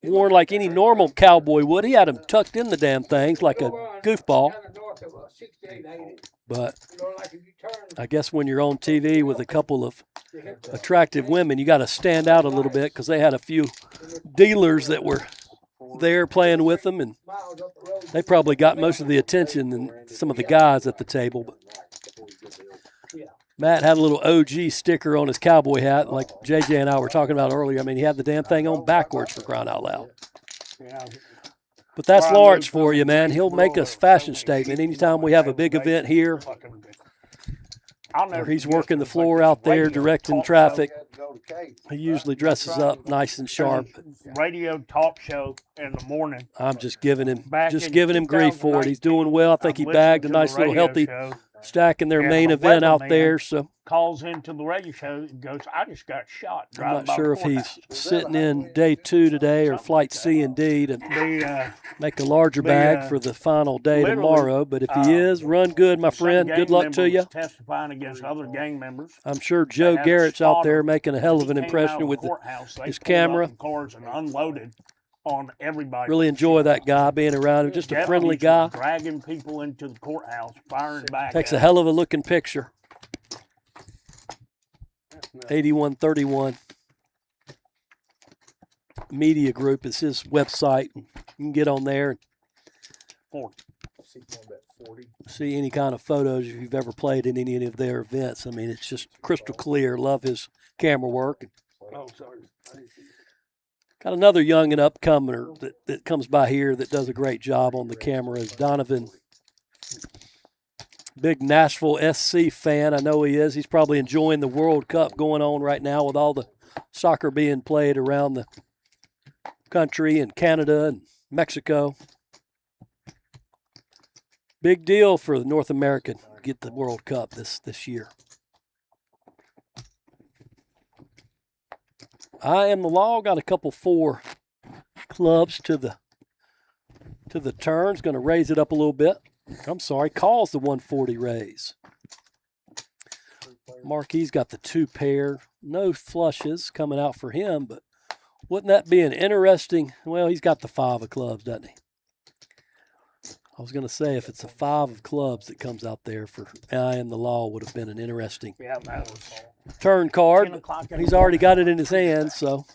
worn like any normal cowboy would. He had them tucked in the damn things like a goofball. But I guess when you're on TV with a couple of attractive women, you got to stand out a little bit, because they had a few dealers that were there playing with them, and they probably got most of the attention than some of the guys at the table. But Matt had a little OG sticker on his cowboy hat, like JJ and I were talking about earlier. I mean, he had the damn thing on backwards, for crying out loud. But that's Lawrence for you, man. He'll make us fashion statement anytime we have a big event here, or he's working the floor out there directing traffic. He usually dresses up nice and sharp. Radio talk show in the morning. I'm just giving him grief for it. He's doing well. I think he bagged a nice little healthy stacking their And main the event out weatherman there. So calls into the radio show and goes, I just got shot. I'm driving not by sure the if he's courthouse." sitting in day 2 today or Something flight like that. C and D to The, make a larger the, bag for the final day literally, tomorrow. But if he is, run good, my some friend. Good gang luck to member you. was testifying against other gang members. I'm sure They Joe had a Garrett's out there spotter. making a hell of He an came out impression of with the courthouse. They his pulled up camera. in cars and unloaded on everybody. Really enjoy that guy being around him. Just a friendly Deputies guy. were dragging people into the courthouse, firing back. Takes at a hell of a looking picture. 8131 Media Group is his website. You can get on there and see any kind of photos if you've ever played in any of their events. I mean, it's just crystal clear. Love his camera work. Oh, sorry. Got another young and upcomer that comes by here that does a great job on the camera is Donovan. Big Nashville SC fan. I know he is. He's probably enjoying the World Cup going on right now with all the soccer being played around the country and Canada and Mexico. Big deal for the North American to get the World Cup this year. I Am the Law. Got a couple 4 clubs to the turns. Going to raise it up a little bit. I'm sorry, calls the 140 raise. Marquis got the 2 pair. No flushes coming out for him, but wouldn't that be an interesting, well, he's got the 5 of clubs, doesn't he? I was going to say, if it's a 5 of clubs that comes out there for I Am the Law, would have been an interesting turn card. He's already got it in his hand, so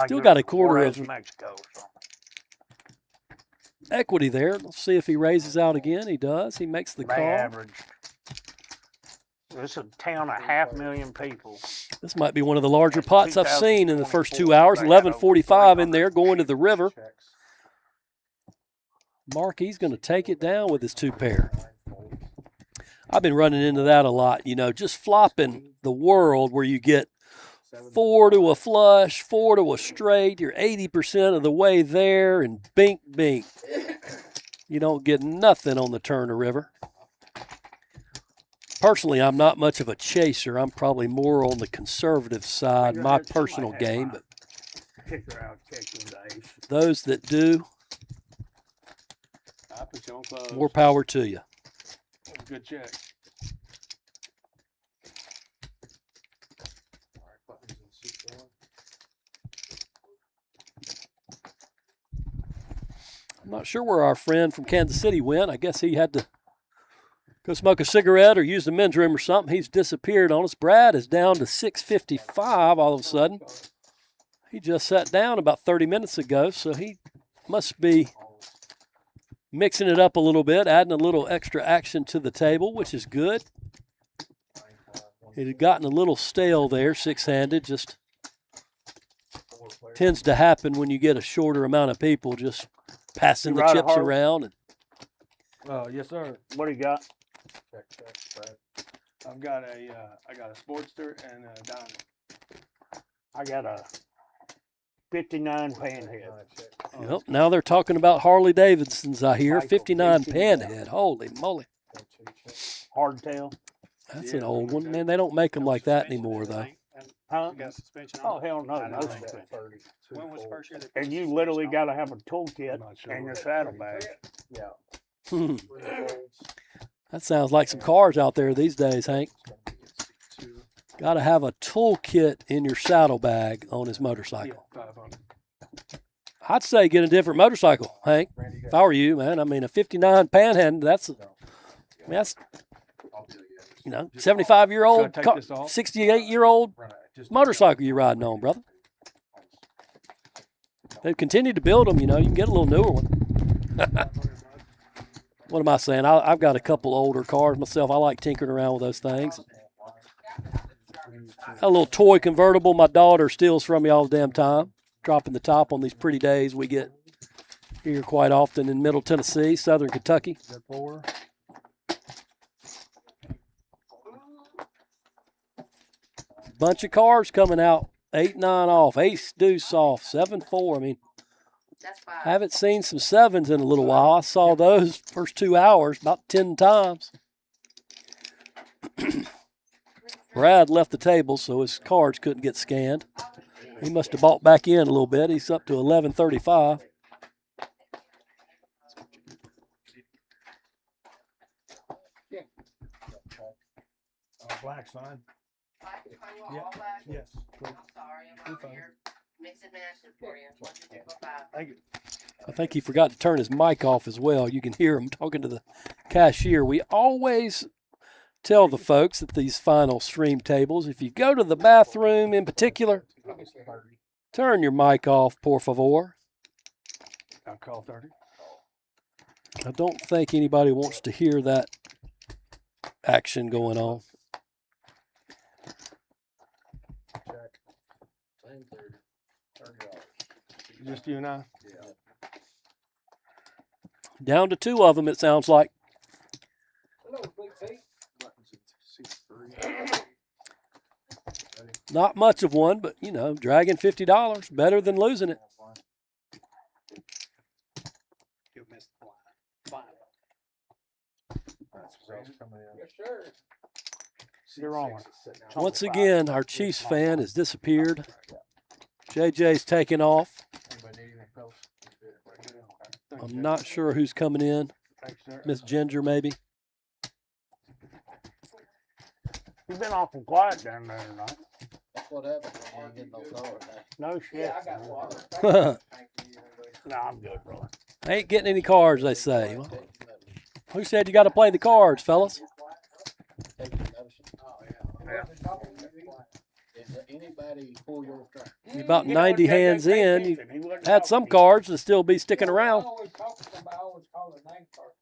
still got a quarter of Mexico. equity there. Let's see if he raises out again. He does. He makes the They call. averaged. This is a town of 500,000 people. This might be one of the larger pots I've seen in the first 2 hours. 11:45 in there, going to the river. Marquis going to take it down with his 2 pair. I've been running into that a lot, just flopping the world where you get 4 to a flush, 4 to a straight. You're 80% of the way there, and bink, bink. You don't get nothing on the turn of river. Personally, I'm not much of a chaser. I'm probably more on the conservative side, my personal game. But those that do, I put you on close. more power to you. Good check. I'm not sure where our friend from Kansas City went. I guess he had to go smoke a cigarette or use the men's room or something. He's disappeared on us. Brad is down to 655 all of a sudden. He just sat down about 30 minutes ago, so he must be mixing it up a little bit, adding a little extra action to the table, which is good. It had gotten a little stale there, 6-handed. Just tends to happen when you get a shorter amount of people just passing the chips around. And Yes, sir. What do you got? I've got I got a Sportster and a Diamond. I got a 59 panhead. Yep, now they're talking about Harley Davidsons, I hear. 59 panhead. Holy moly. Hardtail. That's an old one. Man, they don't make them like that anymore, though. Huh? Got suspension Oh, on it. hell no. No When suspension. was the first year they put And you suspension literally on got it? to have a toolkit and your saddlebag. Hmm. That sounds like some cars out there these days, Hank. Got to have a toolkit in your saddlebag on his motorcycle. 500. I'd say get a different motorcycle, Hank. If I were you, man. I mean, a 59 panhandle, that's 75-year-old, Should I take this off? 68-year-old motorcycle you're riding on, brother. They've continued to build them, you can get a little newer one. What am I saying? I've got a couple older cars myself. I like tinkering around with those things. A little toy convertible my daughter steals from me all the damn time, dropping the top on these pretty days we get here quite often in Middle Tennessee, Southern Kentucky. Bunch of cars coming out. 8-9 off, ace deuce off, 7-4. I mean, haven't seen some sevens in a little while. I saw those first 2 hours about 10 times. Brad left the table, so his cards couldn't get scanned. He must have bought back in a little bit. He's up to 1135. Black sign. Yeah. Yes. I'm sorry, I'm over here mixing mashes for you. 1, 2, 3, 4, 5. Thank you. I think he forgot to turn his mic off as well. You can hear him talking to the cashier. We always tell the folks at these final stream tables, if you go to the bathroom in particular, turn your mic off, por favor. I'll call 30. I don't think anybody wants to hear that action going on. Same $30. Just you and I? Yeah. Down to 2 of them, it sounds like. Hello, Big Pete. Not much of one, but, you know, dragging $50, better than losing it. You'll miss the fly. Yes, sir. You're on. Once again, our Chiefs fan has disappeared. JJ's taking off. I'm not sure who's coming in. Miss Ginger, maybe. You've been awful quiet down there tonight. That's what happens when you ain't getting no card. No shit. Yeah, I got water. No, I'm good, brother. Ain't getting any cards, they say. Well, who said you got to play the cards, fellas? Take your medicine. Yeah. Is anybody pull your track? You're about 90 hands in. You had some cards to still be sticking I around. always talk to somebody. I always call their name first.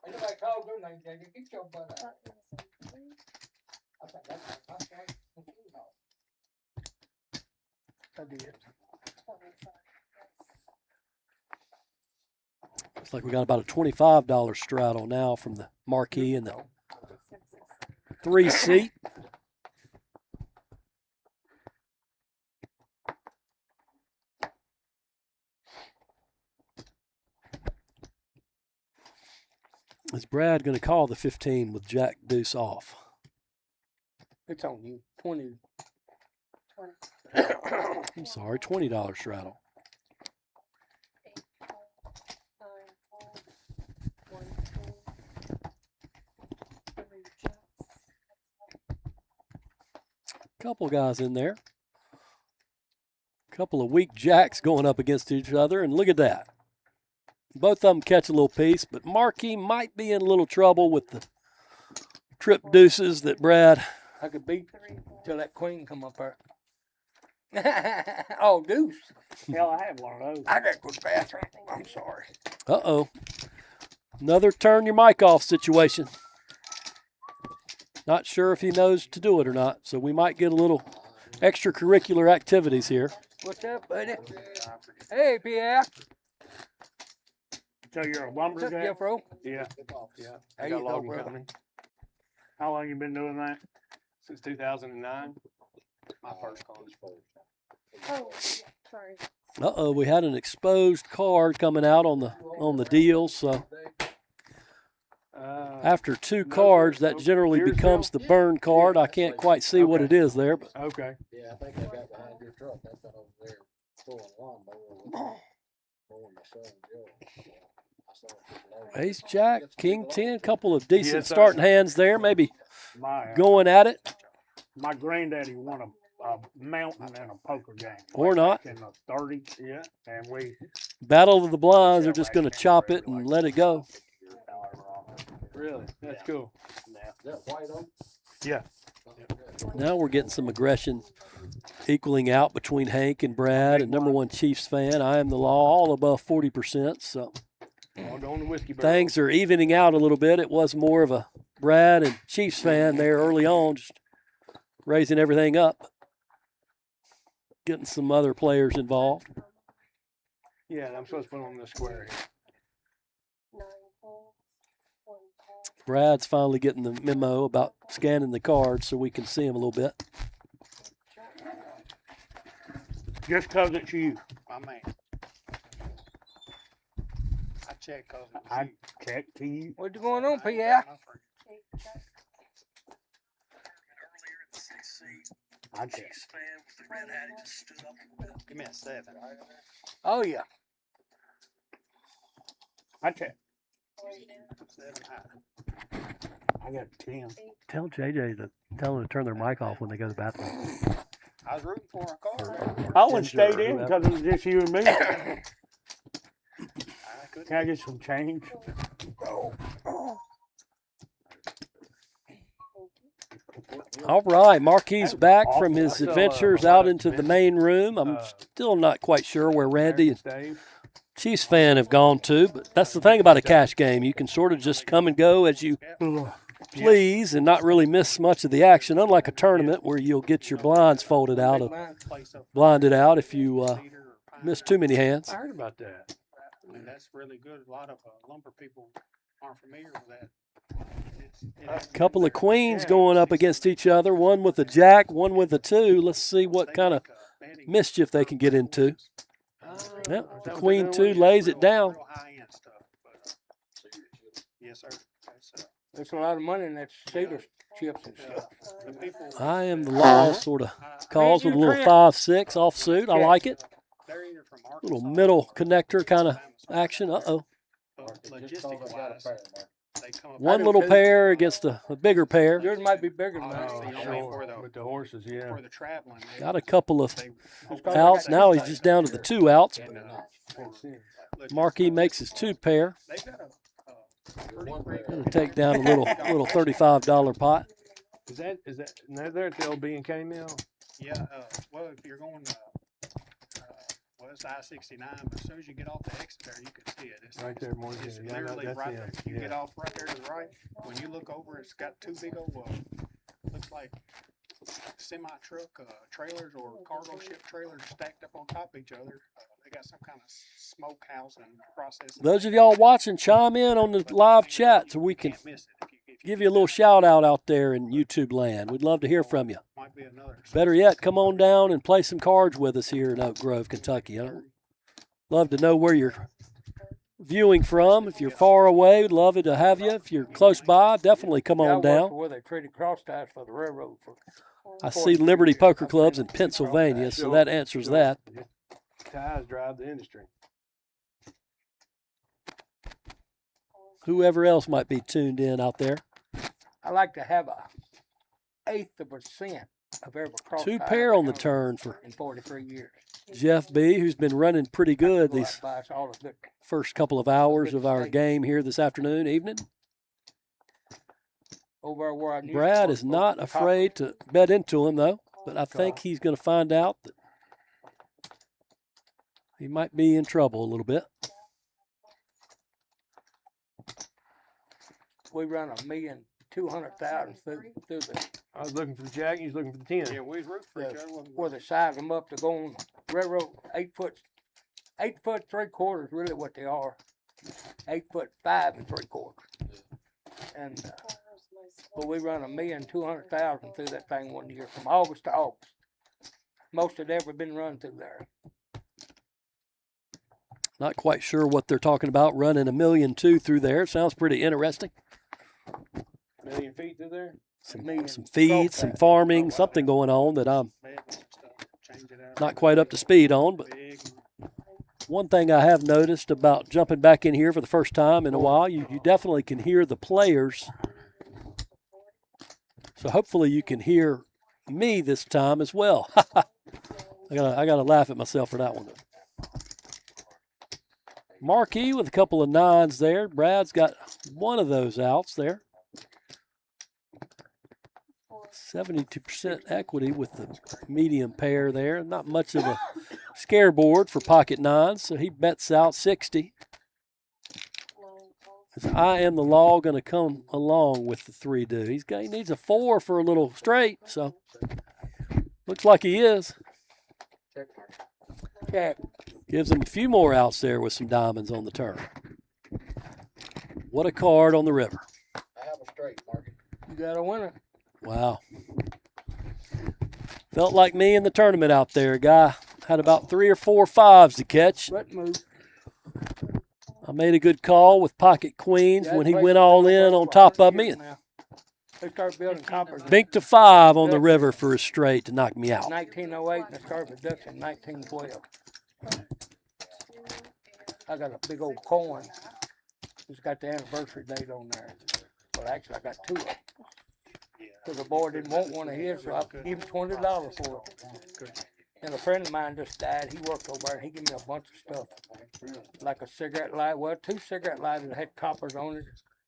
Ain't nobody called their name, JJ. Get your butt out. I think that's my point. I did. Looks like we got about a $25 straddle now from the marquee and the 3-seat. Is Brad going to call the 15 with Jack Deuce off? It's on you. 20. I'm sorry, $20 straddle. 8, 12, 9, 12, 1, 2, 3 jacks. Couple guys in there. Couple of weak jacks going up against each other, and look at that. Both of them catch a little piece, but Marquis might be in a little trouble with the trip deuces that Brad. I could beat till that queen come up there. Oh, deuce. Hell, I have one of those. I got to go to the bathroom. I'm sorry. Uh-oh. Another turn your mic off situation. Not sure if he knows to do it or not, so we might get a little extracurricular activities here. What's up, buddy? Hey, Pierre. So you're a What's up, lumberjack? Jeffro? Yeah. Yeah. There I you got a go, logging brother. company. How long you been doing that? Since 2009. My first card. Oh, yeah, sorry. Uh-oh, we had an exposed card coming out on the deal, so after 2 cards, that generally Yours, becomes the burn card. I can't quite see what it is there, but Okay. Yeah, I think I got behind your truck. That's been over there pulling lawnmower. Mowing my son, Joe. I saw it today. ace jack, king 10, couple of decent Yes, sir. starting hands there, maybe My going at it my granddaddy won a mountain in a poker game. or not. In the 30s. Yeah. And we Battle of the blinds are just going to chop it and let it go. Really? That's cool. Is that white on? Yeah. Now we're getting some aggression equaling out between Hank and Brad, and number 1 Chiefs fan. I am the law, all above 40%. So All going to whiskey barrel. things are evening out a little bit. It was more of a Brad and Chiefs fan there early on, just raising everything up, getting some other players involved. Yeah, I'm supposed to put on the square here. 9 holes, 1 hole. Brad's finally getting the memo about scanning the cards so we can see them a little bit. Just because it's you. My man. I checked because it was I you. checked to you. What's going on, Pierre? 8 jacks. I check. Give me a 7. Oh yeah. I check. 7 high. I got 10. Tell JJ to tell them to turn their mic off when they go to the bathroom. I was rooting for a car. I only stayed in because it was just you and me. Can I get some change? All right, Marquis back from his Also, adventures out into the main room. I'm still not quite sure where Randy and Dave. Chiefs fan have gone to, but that's the thing about a cash game. You can sort of just come and go as you please and not really miss much of the action, unlike a tournament where you'll get your blinds folded out, blinded out if you miss too many hands. I heard about that. And that's really good. A lot of lumber people aren't familiar with that. A couple of queens going up against each other, one with a jack, one with a 2. Let's see what kind of mischief they can get into. Yep, the queen 2 lays it down. Yes, sir. There's a lot of money in that cedar chips and stuff. I am the law sort of calls with a little 5-6 offsuit. I like it. Little middle connector kind of action. Uh-oh. One little pair against a bigger pair. Yours might be bigger than mine. With the horses, yeah. Got a couple of outs. Now he's just down to the 2 outs. Marquis makes his 2 pair. Gonna take down a little $35 pot. Is that they're at the old B&K mill? Yeah. Well, if you're going well, it's I-69, but as soon as you get off the exit there, you can see it. It's Right there, Morgan. It's Yeah, literally that's right it. there. You get off right there to the right. When you look over, it's got 2 big old, looks like semi-truck trailers or cargo ship trailers stacked up on top of each other. They got some kind of smoke house and process. Those of y'all watching, chime in on the live chat so we can give you a little shout out there in YouTube land. We'd love to hear from you. Better yet, come on down and play some cards with us here in Oak Grove, Kentucky. I'd love to know where you're viewing from. If you're far away, we'd love to have you. If you're close by, definitely come on down. Where they traded cross ties for the railroad. I see Liberty Poker Clubs in Pennsylvania, so that answers that. Ties drive the industry. Whoever else might be tuned in out there. I like to have a 1/8% of every cross 2 tie pair on the turn for in 43 years. Jeff B., who's been running pretty good these That's all good. first couple of hours of our game here this evening. Over where I Brad is not afraid to bet into him, though, but I think he's going to find out that he might be in trouble a little bit. We run 1,200,000 through the. I was looking for the jack, and he was looking for the 10. Yeah, we was rooting for each other. Where they size them up to go on railroad 8 foot 3/4 really what they are. 8'5" 3/4. And but we run 1,200,000 through that thing one year from August to August. Most had ever been run through there. Not quite sure what they're talking about running 1.2 million through there. Sounds pretty interesting. 1 million feet through there? Some feeds, some farming, something going on that I'm not quite up to speed on. But one thing I have noticed about jumping back in here for the first time in a while, you definitely can hear the players. So hopefully you can hear me this time as well. I gotta laugh at myself for that one. Marquis with a couple of 9s there. Brad's got one of those outs there. 72% equity with the medium pair there. Not much of a scareboard for pocket 9s, so he bets out 60. Is I Am the Law going to come along with the 3-do? He needs a 4 for a little straight, so looks like he is. Check. Gives him a few more outs there with some diamonds on the turn. What a card on the river. I have a straight, Marky. You got a winner. Wow. Felt like me in the tournament out there. Guy had about 3 or 4 5s to catch. What move? I made a good call with pocket queens when he went all in on top of me. And They started building coppers. Bink to 5 on the river for a straight to knock me out. 1908, and they started production in 1912. I got a big old coin. It's got the anniversary date on there. Well, actually, I got two of them. Because the boy didn't want one of his, so I gave him $20 for it. And a friend of mine just died. He worked over there, and he gave me a bunch of stuff. Like a cigarette lighter. Well, 2 cigarette lighters that had coppers on it,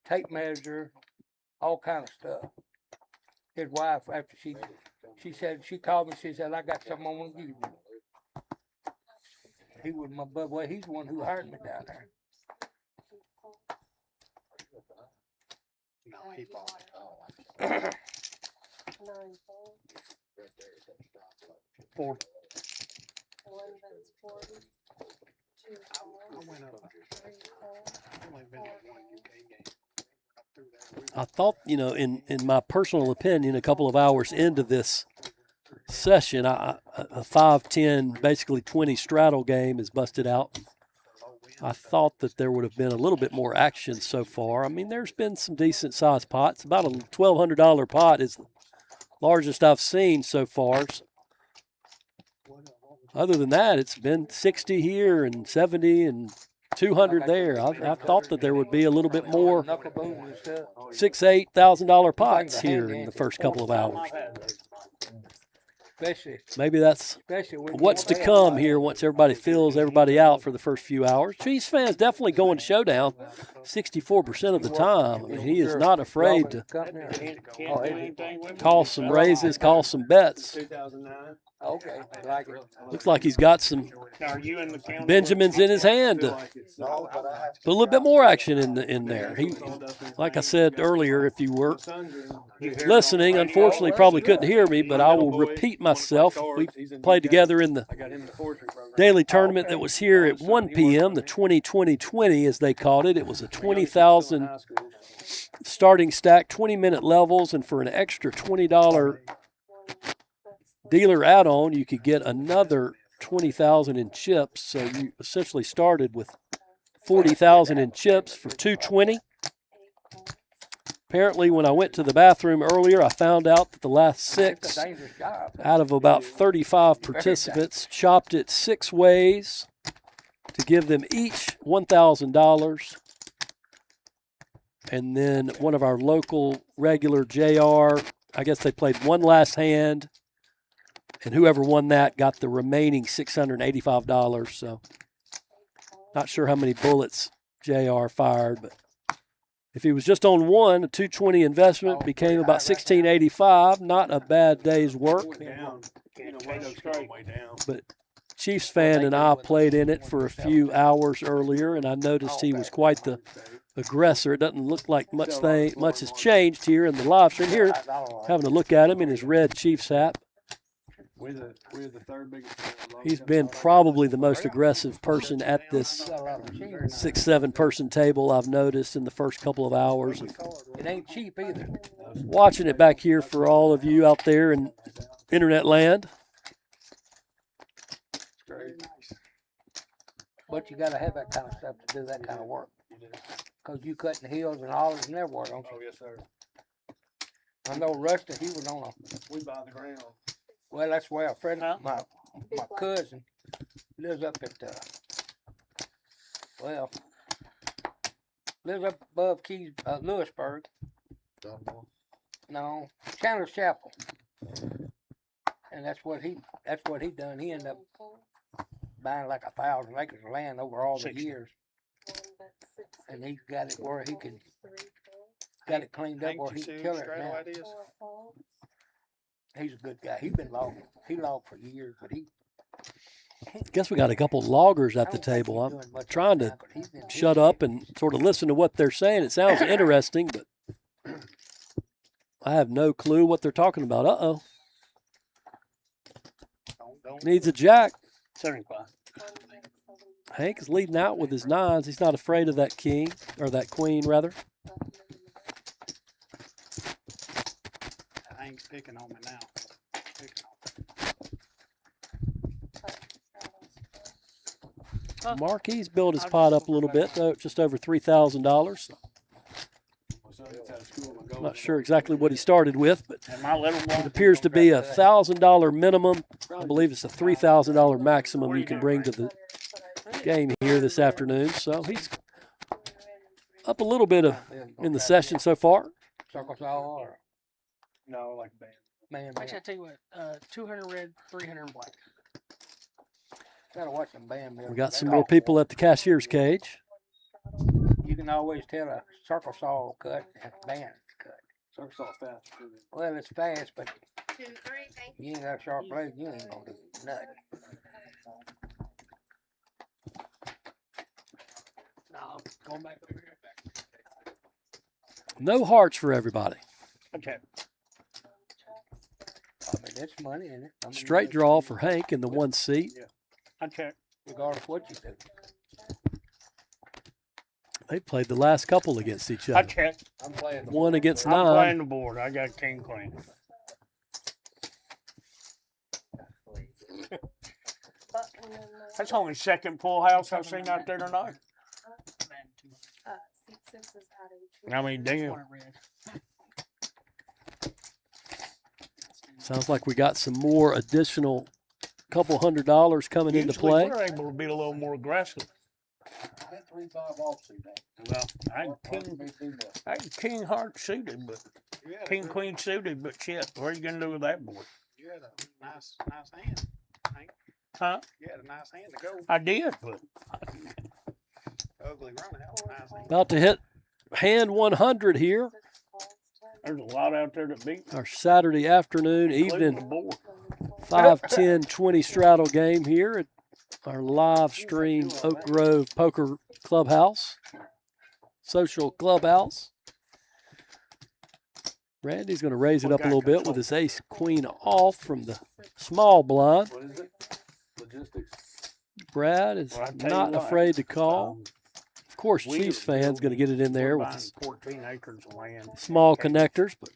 tape measure, all kind of stuff. His wife, after she said, she called me, she said, I got something I want to give you. He was my buddy. Well, he's the one who hired me down there. No, he bought it. 40. One that's 40. Two I went up. I only been to one UK game. I thought, in my personal opinion, a couple of hours into this session, a 5-10, basically 20 straddle game is busted out. I thought that there would have been a little bit more action so far. I mean, there's been some decent sized pots. About a $1,200 pot is the largest I've seen so far. Other than that, it's been 60 here and 70 and 200 there. I thought that there would be a little bit more $6,000-8,000 pots here in the first couple of hours. Maybe that's what's to come here once everybody fills everybody out for the first few hours. Chiefs fans definitely going to showdown 64% of the time. I mean, he is not afraid to call some raises, call some bets. Okay, I like it. Looks like he's got some Benjamins in his hand to put a little bit more action in there. He, like I said earlier, if you were listening, unfortunately probably couldn't hear me, but I will repeat myself. We played together in the daily tournament that was here at 1 p.m., the 20-20-20 as they called it. It was a 20,000 starting stack, 20-minute levels, and for an extra $20 dealer add-on, you could get another 20,000 in chips. So you essentially started with 40,000 in chips for $220. Apparently, when I went to the bathroom earlier, I found out that the last 6 out of about 35 participants chopped it 6 ways to give them each $1,000. And then one of our local regular JR, I guess they played one last hand. And whoever won that got the remaining $685. So, not sure how many bullets JR fired, but if he was just on one, a $220 investment became about $1685. Not a bad day's work. But Chiefs fan and I played in it for a few hours earlier, and I noticed he was quite the aggressor. It doesn't look like much has changed here in the live stream. Here, having a look at him in his red Chiefs hat. He's been probably the most aggressive person at this 6-7 person table I've noticed in the first couple of hours. It ain't cheap either. Watching it back here for all of you out there in internet land. But you got to have that kind of stuff to do that kind of work. Because you cutting hills and olives and everywhere, don't you? Oh, yes, sir. I know Rusty, he was on We buy the ground. well, that's where a friend of my cousin lives up at, lives up above Keys, Lewisburg. No, Chandler's Chapel. And that's what he done. He ended up buying like 1,000 acres of land over all the years. And he got it where he could, got it cleaned up where he could kill it now. He's a good guy. He's been logging. He logged for years, but he. I guess we got a couple loggers at the table. I'm trying to shut up and sort of listen to what they're saying. It sounds interesting, but I have no clue what they're talking about. Uh-oh. Needs a jack. 75. Hank is leading out with his 9s. He's not afraid of that king, or that queen, rather. Hank's picking on me now. Marquis built his pot up a little bit, though, just over $3,000. My son gets out of school and I go Not sure exactly what he started with, but And my little one it appears to be $1,000 minimum. I believe it's a $3,000 maximum you can bring to the game here this afternoon. So he's up a little bit in the session so far. Circle saw or No, like band. man, Actually, I tell you what, 200 red, 300 black. gotta watch them band. We got some more people at the cashier's cage. You can always tell a circle saw cut and a band cut. Circle saw fast. Well, it's fast, but 2, 3, thank you ain't got a sharp blade, you ain't gonna do nothing. No, going back over here. No hearts for everybody. Okay. I mean, it's money in it. I mean, Straight draw for Hank in the 1 seat. Okay. regardless of what you do. They played the last couple against each I other. checked. I'm playing. One against I'm 9. playing the board. I got king queen. That's only second full house I've seen out there tonight. Seat 6 is adding 2. I mean, damn. Sounds like we got some more additional couple $100 coming into Usually play. we're able to be a little more aggressive. I had 3-5 offsuit. Well, I had king heart suited, but king queen suited, but shit, what are you gonna do with that board? You had a nice hand. Huh? You had a nice hand to go. I did, but Ugly run. That was a nice hand. About to hit hand 100 here. there's a lot out there that beat Our Saturday afternoon, including the evening, board. 5, 10, 20 straddle game here at our live stream Oak Grove Poker Clubhouse, social clubhouse. Randy's going to raise it up a little bit with his ace queen off from the small blind. What is it? Logistics. Brad is Well, I tell you not what, afraid to call. Of course, we Chiefs are fans going to get it in there we're with buying his 14 acres of land. small Okay. connectors, but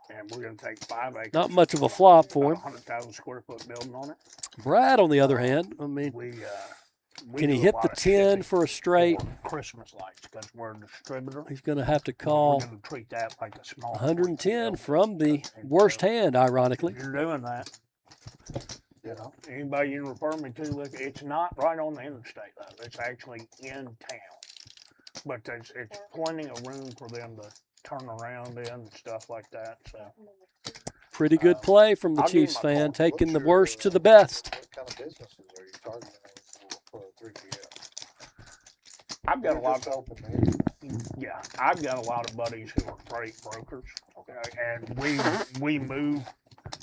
And we're gonna take 5 acres. not much of a flop for about him. 100,000 square foot building on it. Brad, on the other hand, I mean, We can he do a hit lot the of 10 shipping for a straight? for Christmas lights because we're a distributor. He's going to have to We're call gonna treat that like a small 110 portfolio. from the And worst so hand, ironically. if you're doing that. You know, anybody you can refer me to, look, it's not right on the interstate though. It's actually in town. But it's plenty of room for them to turn around in and stuff like that. So Pretty good play from the I'll give him Chiefs my fan, call. taking the What's worst to your, the best. What kind of businesses are you targeting for a 3PL? I've got a You're lot just of open yeah, I've got a lot of buddies who are freight brokers. Okay, and we move.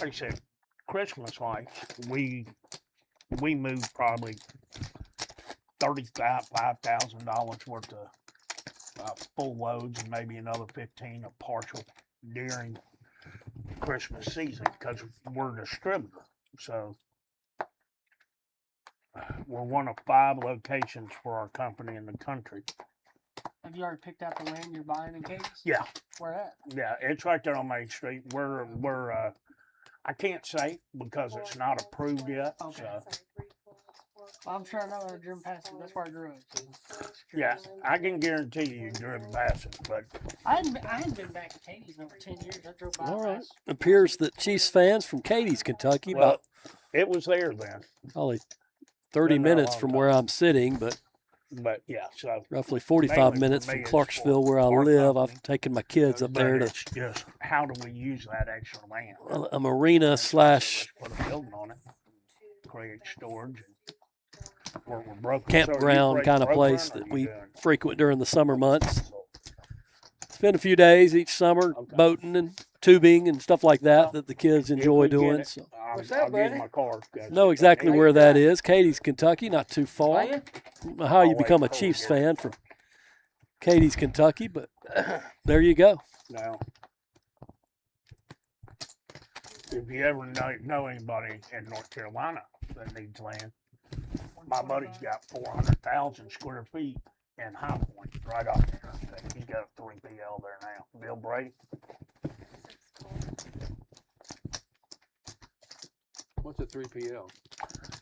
Like I said, Christmas lights. We move probably $35,000 worth of full loads and maybe another 15 of partial during Christmas season because we're a distributor. So we're one of 5 locations for our company in the country. Have you already picked out the land you're buying in Kansas? Yeah, Where at? yeah, it's right there on Main Street. We're I can't say because it's not approved yet. Okay. So Well, I'm sure I know I've driven past it. That's where I grew up. yeah, I can guarantee you driven past it, but I hadn't been back to Katie's in over 10 years. I drove by. All right. last- Appears that Chiefs fans from Katie's, Kentucky, well, about it was there then. probably 30 Been there a minutes long from time. where I'm sitting, but But yeah, so roughly 45 Mainly for minutes me, from it's Clarksville, for where I our live. company. I've taken my kids up but there to it's just how do we use that extra land? a marina And so I said, slash let's put a building on it, create storage. And we're broken. campground So you kind of break place brokering or that you we doing- frequent during the summer months. Spend a few days each summer Okay. boating and tubing and stuff like that Well, that the kids if enjoy we get doing. it, So What's that, I'll give buddy? you my card. guys. know exactly How where you that doing? is. Katie's, Kentucky, not too far. Playing? I don't know how you Oh, wait, become a Cole, Chiefs yeah. fan from Katie's, Kentucky, but there you go. Now, if you ever know anybody in North Carolina that needs land, my buddy's got 400,000 square feet in High Point, right off the interstate. He's got a 3PL there now. Bill Brady. What's a 3PL?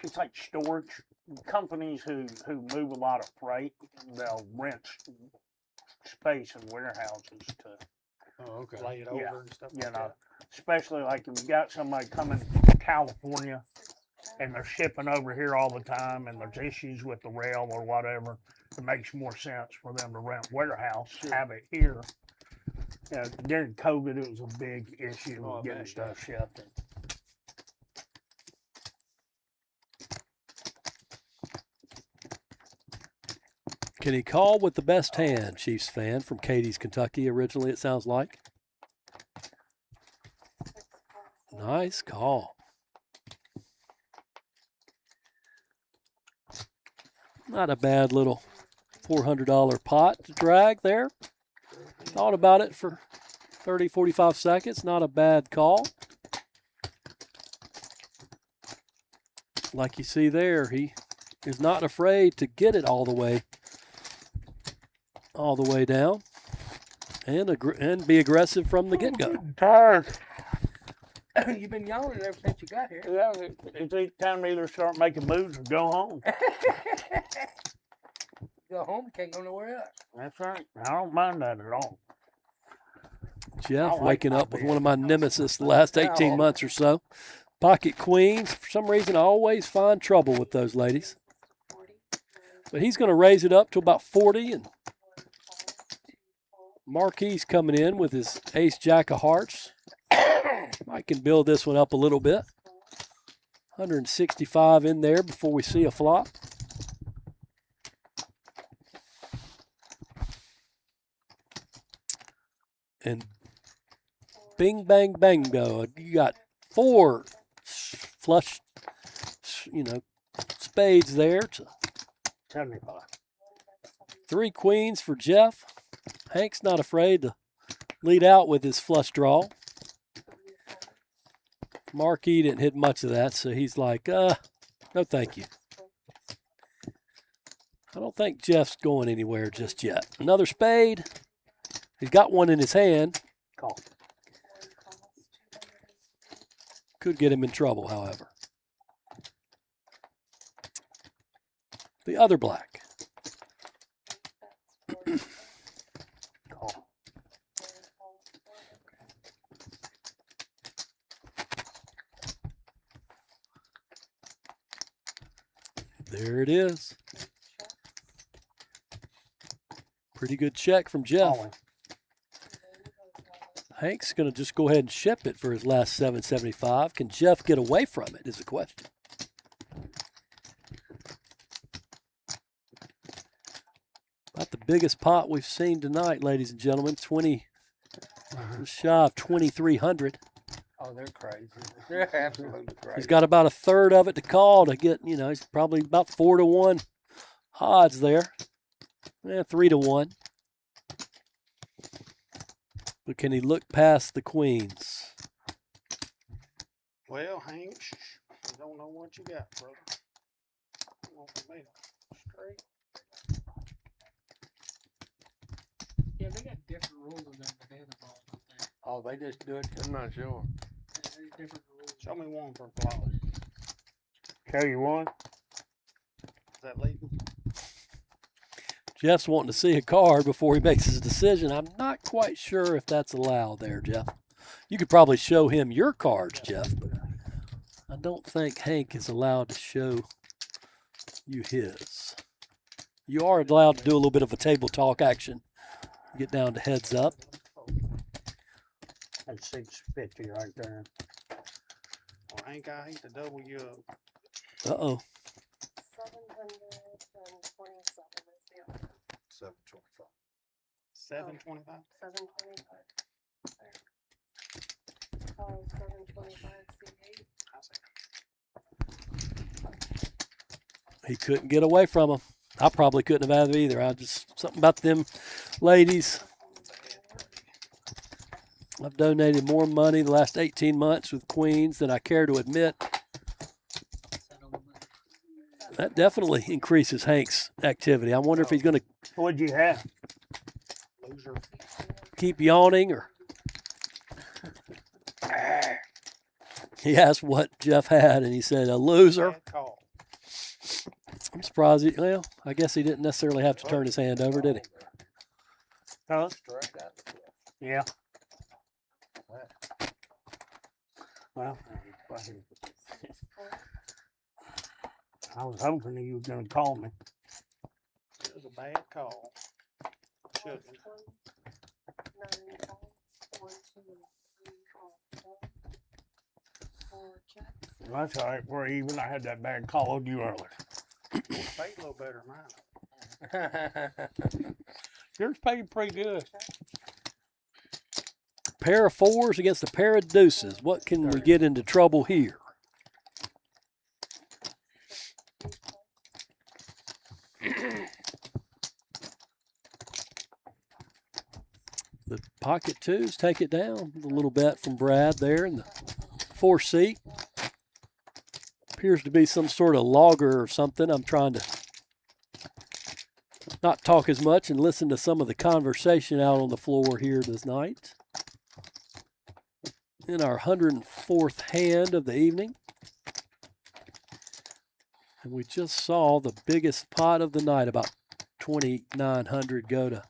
It's like storage companies who move a lot of freight. They'll rent space in warehouses to Oh, okay. lay it Yeah, over and stuff you like know, that. especially like if you got somebody coming from California and they're shipping over here all the time and there's issues with the rail or whatever, it makes more sense for them to rent warehouse, have it here. During COVID, it was a big issue Oh, I with getting bet, stuff shipped. Can he call with the best hand, Chiefs fan from Katie's, Kentucky, originally, it sounds like? Nice call. Not a bad little $400 pot to drag there. Thought about it for 30, 45 seconds. Not a bad call. Like you see there, he is not afraid to get it all the way down and be aggressive from the get-go. Tired. You've been yawning ever since you got here. Yeah, it's time to either start making moves or go home. Go home, can't go nowhere else. That's right. I don't mind that at all. Jeff like waking my up with bed. one of my nemesis the last 18 months or so. Pocket queens. For some reason, I always find trouble with those ladies. But he's going to raise it up to about 40, and Marquis coming in with his ace jack of hearts. I can build this one up a little bit. 165 in there before we see a flop. And bing, bang, bango. You got 4 flush, spades there. 75. 3 queens for Jeff. Hank's not afraid to lead out with his flush draw. Marquis didn't hit much of that, so he's like, no thank you. I don't think Jeff's going anywhere just yet. Another spade. He's got one in his hand. Call. Could get him in trouble, however. The other black. Call. There it is. Pretty good check from Jeff. Calling. Hank's going to just go ahead and ship it for his last 775. Can Jeff get away from it is the question. About the biggest pot we've seen tonight, ladies and gentlemen. 20, just shy of 2,300. Oh, they're crazy. They're absolutely crazy. He's got about a third of it to call to get, he's probably about 4-1 odds there. 3-1. But can he look past the queens? Well, Hank, I don't know what you got, brother. You want me to straight? Yeah, they got different rules on them banana balls, don't they? Oh, they just do it. I'm not sure. Yeah, there's different rules. Show me one for flop. Show you one. Is that legal? Jeff's wanting to see a card before he makes his decision. I'm not quite sure if that's allowed there, Jeff. You could probably show him your cards, Jeff, but I don't think Hank is allowed to show you his. You are allowed to do a little bit of a table talk action. Get down to heads up. That's 650 right there. Well, Hank, I hate to double you up. Uh-oh. 725. 725? 725. 725 C8. He couldn't get away from him. I probably couldn't have either. Something about them ladies. I've donated more money the last 18 months with queens than I care to admit. That definitely increases Hank's activity. I wonder if he's going to What'd you have? Loser. keep yawning or he asked what Jeff had and he said a loser. Bad call. I'm surprised I guess he didn't necessarily have to turn his hand over, did he? Huh? Straight out the club. Yeah. Well, I was hoping you were going to call me. It was a bad call. Shouldn't have. 9 calls, 1, 2, 3, 4 checks. Well, that's all right. We're even. I had that bad call on you earlier. Paid a little better than mine. Yours paid pretty good. Pair of fours against a pair of deuces. What can we get into trouble here? The pocket twos take it down. A little bet from Brad there in the 4 seat. Appears to be some sort of logger or something. I'm trying to not talk as much and listen to some of the conversation out on the floor here tonight. In our 104th hand of the evening. And we just saw the biggest pot of the night, about 2,900 go to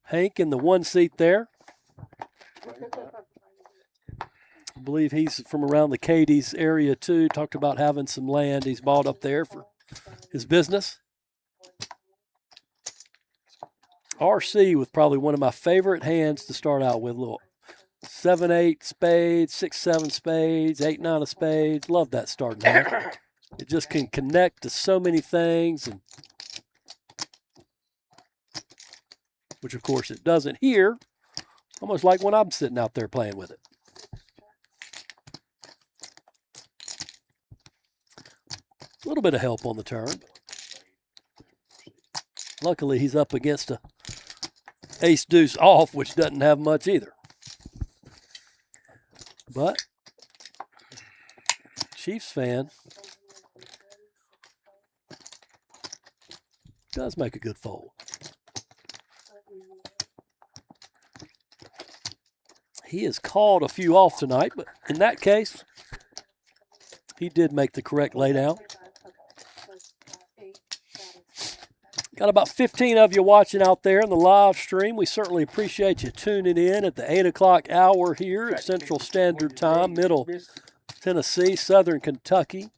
Hank in the 1 seat there. I believe he's from around the Cadies area too. Talked about having some land he's bought up there for his business. RC with probably one of my favorite hands to start out with. Little 7-8 spades, 6-7 spades, 8-9 of spades. Love that starting hand. It just can connect to so many things, and which of course it doesn't here. Almost like when I'm sitting out there playing with it. A little bit of help on the turn. Luckily, he's up against a ace deuce off, which doesn't have much either. But Chiefs fan does make a good fold. He has called a few off tonight, but in that case, he did make the correct laydown. Got about 15 of you watching out there in the live stream. We certainly appreciate you tuning in at the 8 o'clock hour here at Central Standard Time, Middle Tennessee, Southern Kentucky.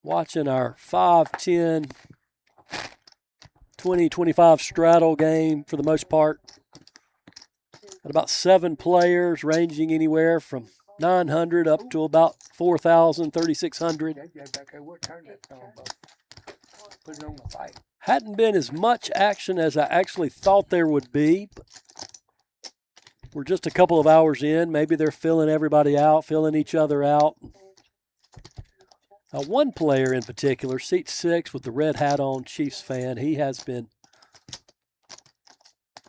Watching our 5, 10, 20, 25 straddle game for the most part. Got about 7 players ranging anywhere from 900 up to about 4,000, 3,600. Hadn't been as much action as I actually thought there would be. But we're just a couple of hours in. Maybe they're filling everybody out, filling each other out. Now, one player in particular, seat 6 with the red hat on, Chiefs fan, he has been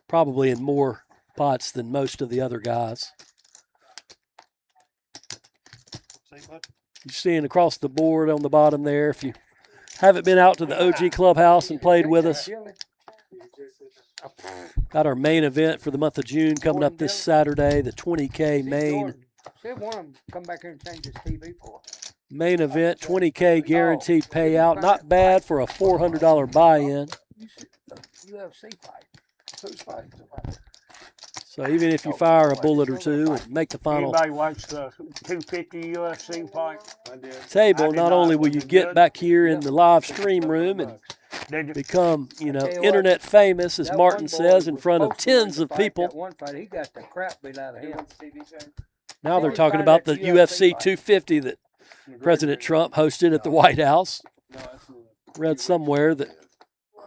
probably in more pots than most of the other guys. You're seeing across the board on the bottom there. If you haven't been out to the OG Clubhouse and played with us, got our main event for the month of June coming up this Saturday, the 20K main. Come back here and change his TV for us. Main event, 20K guaranteed payout. Not bad for a $400 buy-in. UFC fight. Who's fighting? So even if you fire a bullet or two and make the final Anybody watch the 250 UFC fight? table, not only will you get back here in the live stream room and become, internet famous, as Martin says, in front of tens of people. One fight, he got the crap beat out of him. Now they're talking about the UFC 250 that President Trump hosted at the White House. Read somewhere that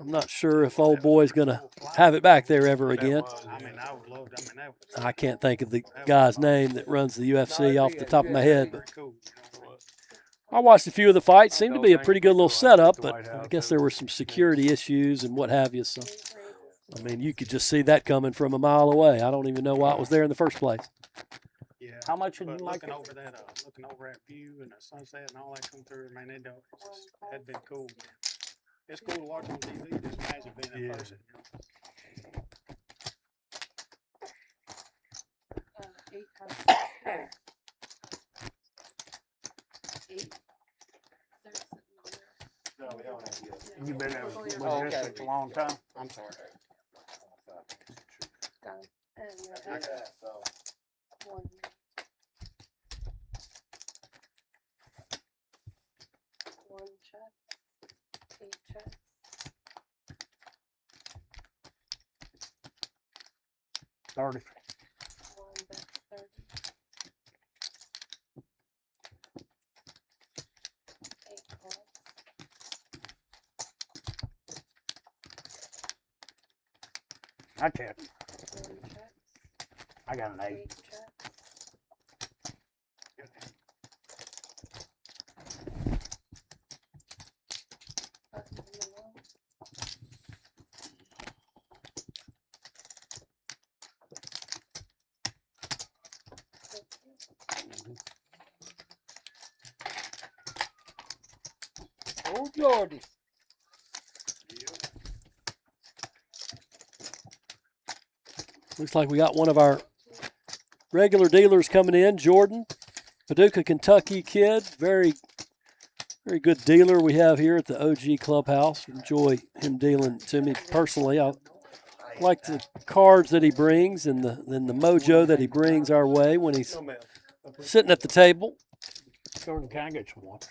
I'm not sure if old boy's going to have it back there ever again. I can't think of the guy's name that runs the UFC off the top of my head, but I watched a few of the fights. Seemed to be a pretty good little setup, but I guess there were some security issues and what have you. So, I mean, you could just see that coming from a mile away. I don't even know why it was there in the first place. Yeah. How much would you like looking over that view and the sunset and all that come through, man, that'd been cool. It's cool to watch on TV. Just imagine being in person. 8 cards. 8. You been there with Oh, this okay. such a long time. I'm sorry. Done. And you Yeah, have so. one. One check. 8 checks. Started. One bet 30. 8 calls. I checked. 1 checks. I got an 8. 8 checks. Button in the low. Oh, Lordy. Looks like we got one of our regular dealers coming in, Jordan, Paducah, Kentucky kid. Very good dealer we have here at the OG Clubhouse. Enjoy him dealing to me personally. I like the cards that he brings and the mojo that he brings our way when he's sitting at the table. Jordan, can I get some water?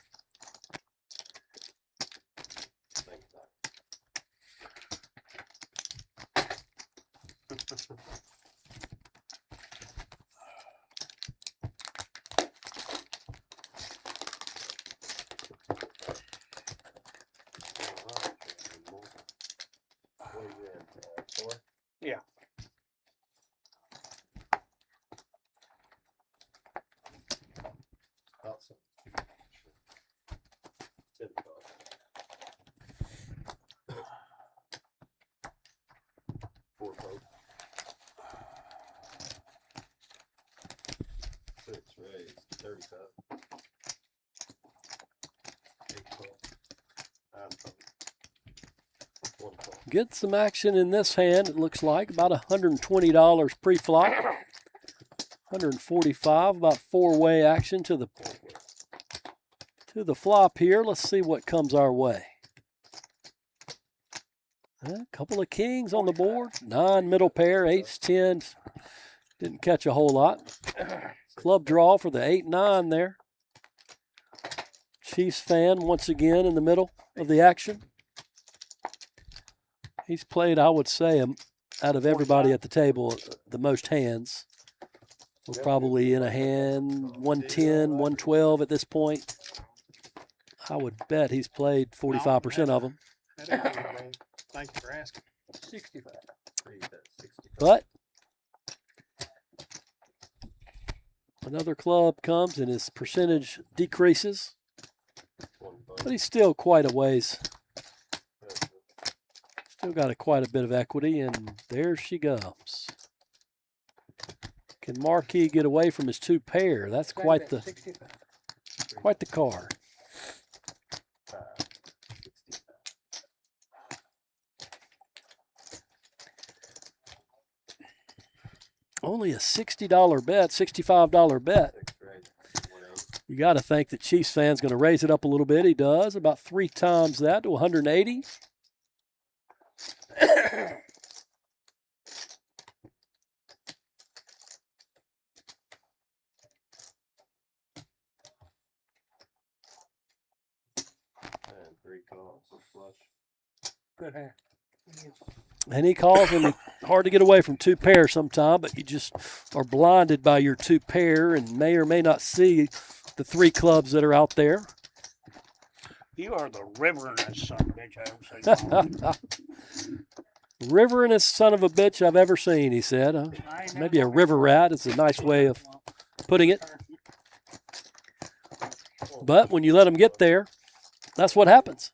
Yeah. Awesome. Four folks. 6 raised, 35. 8 calls. 9 calls. 1 call. Get some action in this hand, it looks like. About $120 pre-flop. 145, about 4-way action to the flop here. Let's see what comes our way. A couple of kings on the board. 9 middle pair, 8s, 10s. Didn't catch a whole lot. Club draw for the 8-9 there. Chiefs fan once again in the middle of the action. He's played, I would say, out of everybody at the table, the most hands. We're probably in a hand 110, 112 at this point. I would bet he's played 45% of them. Thank you for asking. 65. But another club comes and his percentage decreases. But he's still quite a ways. Still got quite a bit of equity, and there she goes. Can Marquis get away from his 2 pair? That's quite the card. Only a $60 bet, $65 bet. You got to think that Chiefs fan's going to raise it up a little bit. He does, about 3 times that to 180. And 3 calls. Flush. Good hand. And he calls, and hard to get away from 2 pair sometime, but you just are blinded by your 2 pair and may or may not see the 3 clubs that are out there. You are the riveringest son of a bitch I've ever seen. Riveringest son of a bitch I've ever seen, he said. Maybe a river rat is a nice way of putting it. But when you let them get there, that's what happens.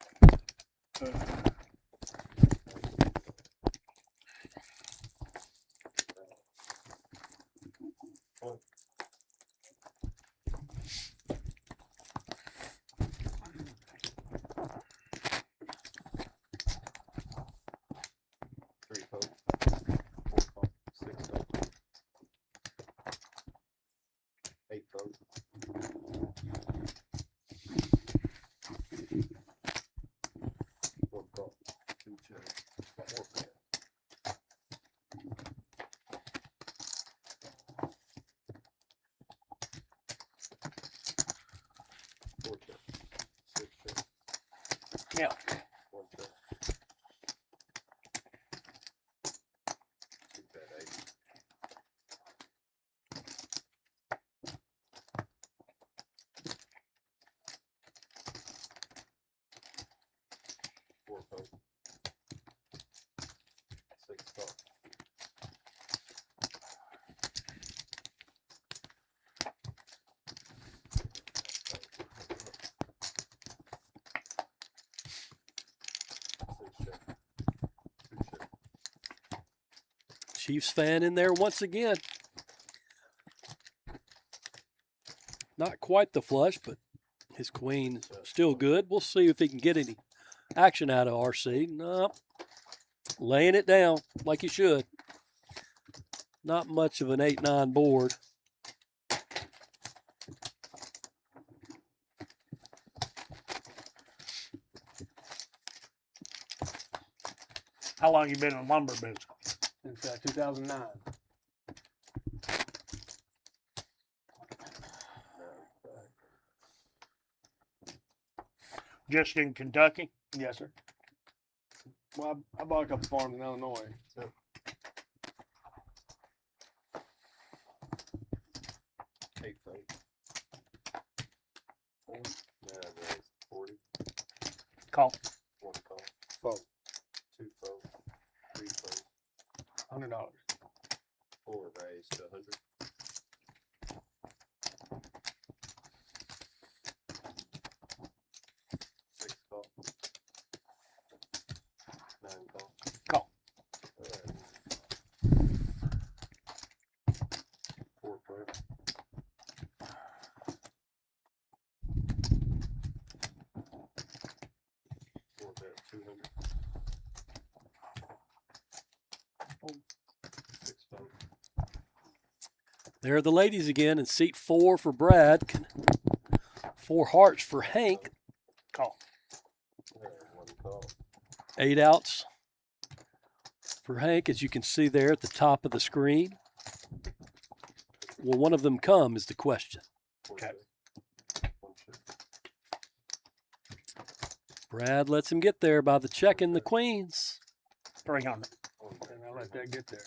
Yeah. One check. Two bet 80. Four fold. Six call. Chiefs fan in there once again. Not quite the flush, but his queen still good. We'll see if he can get any action out of RC. No, laying it down like he should. Not much of an 8-9 board. How long you been in lumber business? Since 2009. Just in Kentucky? Yes, sir. Well, I bought a couple farms in Illinois. So. Eight fold. Yeah, there's 40. Call. One call. Fold. Two fold. Three fold. $100. Four raised to 100. Six call. Nine call. Call. Four pro. Four bet 200. Six fold. There are the ladies again in seat 4 for Brad. 4 hearts for Hank. Call. One call. 8 outs for Hank, as you can see there at the top of the screen. Will one of them come is the question. Okay. One check. Brad lets him get there by the check in the queens, 300. And I let that get there.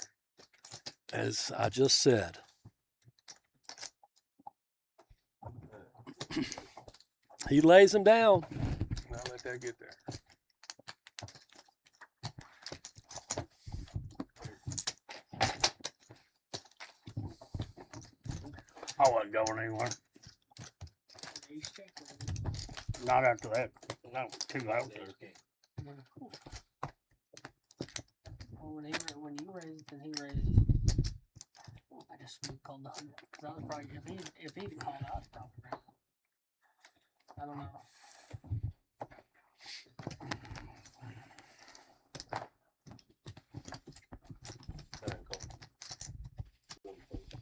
as I just said. He lays him down. And I let that get there. I wasn't going anywhere. Ace check. Not after that. No, 2 outs. Well, when you raised it and he raised it, I just called the 100 because I was probably if he'd called, I was probably raising. I don't know. Nine call. One fold.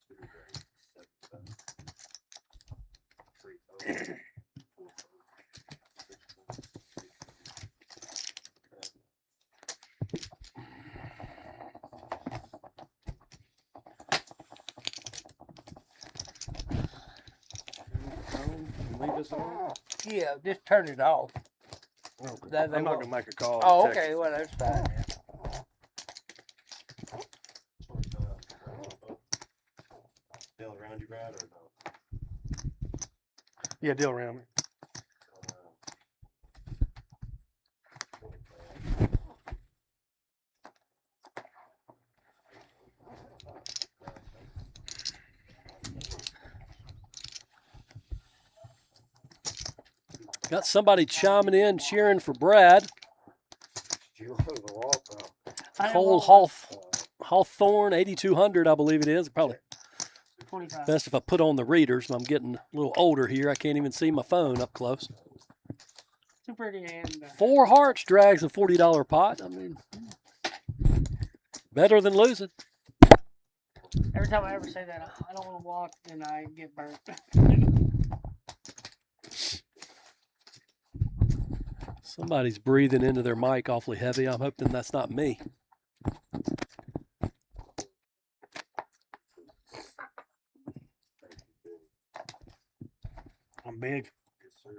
Two raised. Seven bet. Three fold. Four fold. Six fold. Leave this on? Yeah, just turn it off. Okay. That they I'm not won't- going to make a call. Oh, Text okay. it. Well, that's fine. Deal around you, Brad, or no? Yeah, deal around me. Got somebody chiming in, cheering for Brad. Cole Hawthorne, 8,200, I believe it is. Probably 25. best if I put on the readers. I'm getting a little older here. I can't even see my phone up close. Too pretty and 4 hearts drags a $40 pot. I mean, better than losing. every time I ever say that, I don't want to walk and I get burnt. Somebody's breathing into their mic awfully heavy. I'm hoping that's not me. I'm big. Yes, sir.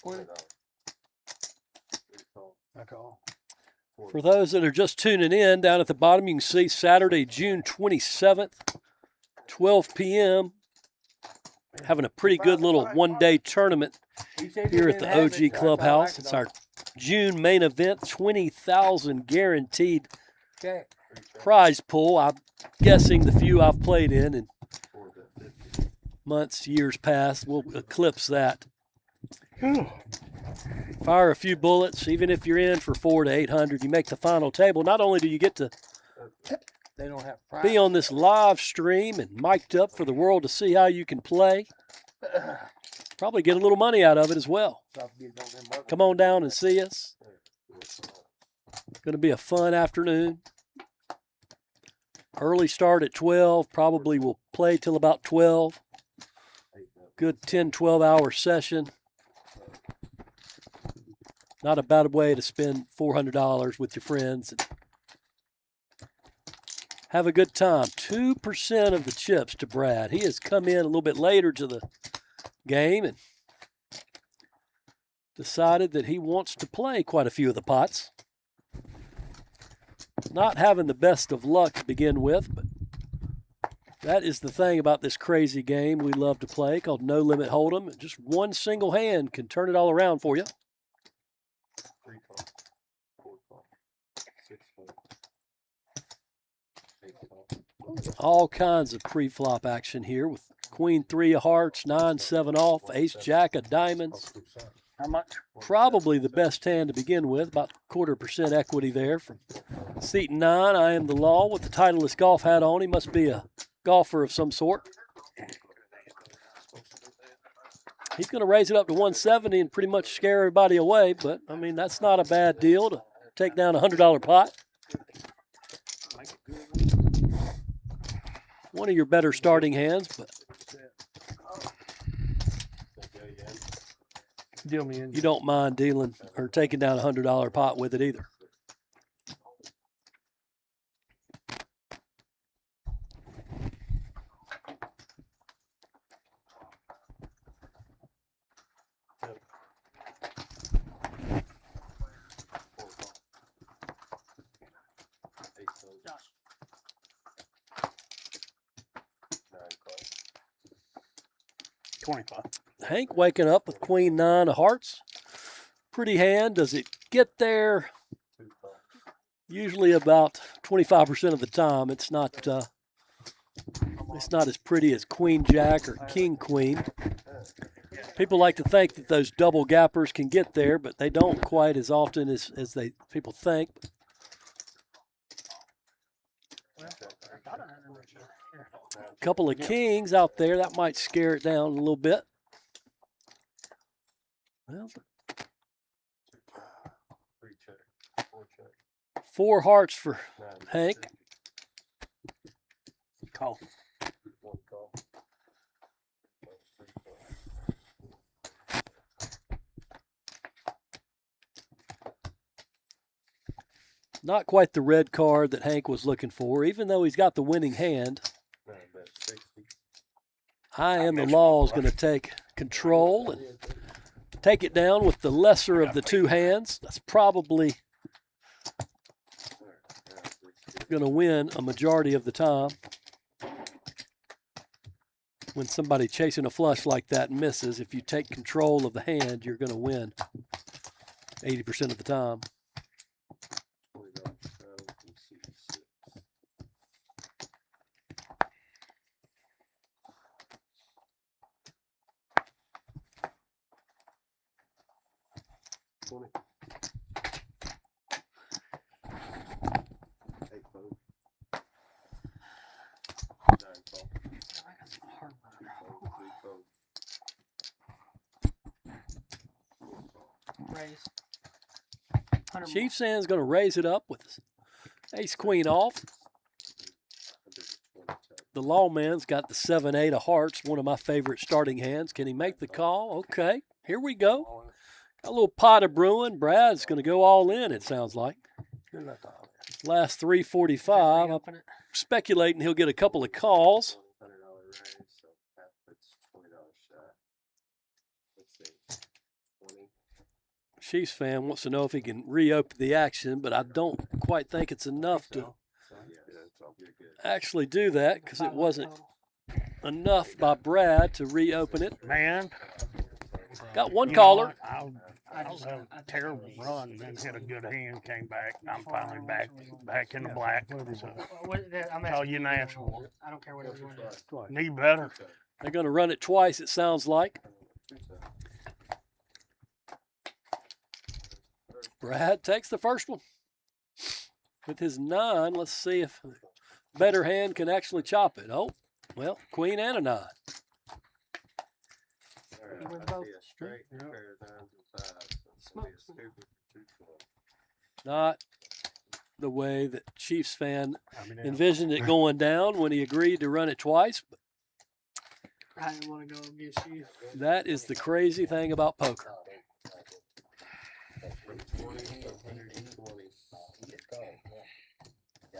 20. I call. For those that are just tuning in, down at the bottom, you can see Saturday, June 27th, 12 p.m. Having a pretty good little one-day tournament He said here he at the didn't have OG it, that's all I Clubhouse. could It's do. our June main event, 20,000 guaranteed Okay. prize pool. I'm guessing the few I've played in months, years past will eclipse that. Fire a few bullets, even if you're in for 400 to 800, you make the final table. Not only do you get to They don't have be on this live stream and mic'd up for the world to see how you can play, probably get a little money out of it as well. Come on down and see us. Going to be a fun afternoon. Early start at 12. Probably will play till about 12. Good 10, 12-hour session. Not a bad way to spend $400 with your friends and have a good time. 2% of the chips to Brad. He has come in a little bit later to the game and decided that he wants to play quite a few of the pots. Not having the best of luck to begin with, but that is the thing about this crazy game we love to play called No Limit Hold'em. Just one single hand can turn it all around for you. 3 call, 4 call, 6 call, 8 call. All kinds of pre-flop action here with Queen 3 of hearts, 9-7 off, Ace Jack of diamonds. How much? Probably the best hand to begin with, about 0.25% equity there from Seaton 9. I am the law with the Titleist golf hat on. He must be a golfer of some sort. He's going to raise it up to 170 and pretty much scare everybody away, but, I mean, that's not a bad deal to take down a $100 pot. One of your better starting hands, but Deal me in. you don't mind dealing or taking down a $100 pot with it either. Josh. 9 call. 25. Hank waking up with Queen 9 of hearts. Pretty hand. Does it get there? 2 call. Usually about 25% of the time. It's not as pretty as Queen Jack or King Queen. People like to think that those double gappers can get there, but they don't quite as often as people think. A couple of kings out there, that might scare it down a little bit. Well, 3 check, 4 check, 4 hearts for 9 Hank. Call. 1 call. 3 call. Not quite the red card that Hank was looking for, even though he's got the winning hand. 9 bet 60. I am the law is going to take control and take it down with the lesser of the two hands. That's probably going to win a majority of the time. When somebody chasing a flush like that misses, if you take control of the hand, you're going to win 80% of the time. $20 settle from 66. $20. 8 vote. 9 call. 3 call. Raise. 100 more. Chiefs hand's going to raise it up with ace queen off. The lawman's got the 7-8 of hearts, one of my favorite starting hands. Can he make the call? Okay, here we go. Got a little pot of brewing. Brad's going to go all in, it sounds like. Last 345. I'm Open it. speculating he'll get a couple of calls. $100 raise, so half it's $20 shot. Let's see. 20, Chiefs fan wants to know if he can reopen the action, but I don't quite think it's enough to actually do that because it wasn't enough by Brad to reopen it. Man, Got one you know caller. what? I was having a terrible run, then hit a good hand, came back. I'm finally back in the black. So, that's all you can ask for. I don't care what everyone does. Need better. They're going to run it twice, it sounds like. Brad takes the first one. With his 9, let's see if a better hand can actually chop it. Oh, well, queen and a 9. Not the way that Chiefs fan envisioned it going down when he agreed to run it twice. But I didn't want to go against you. that is the crazy thing about poker.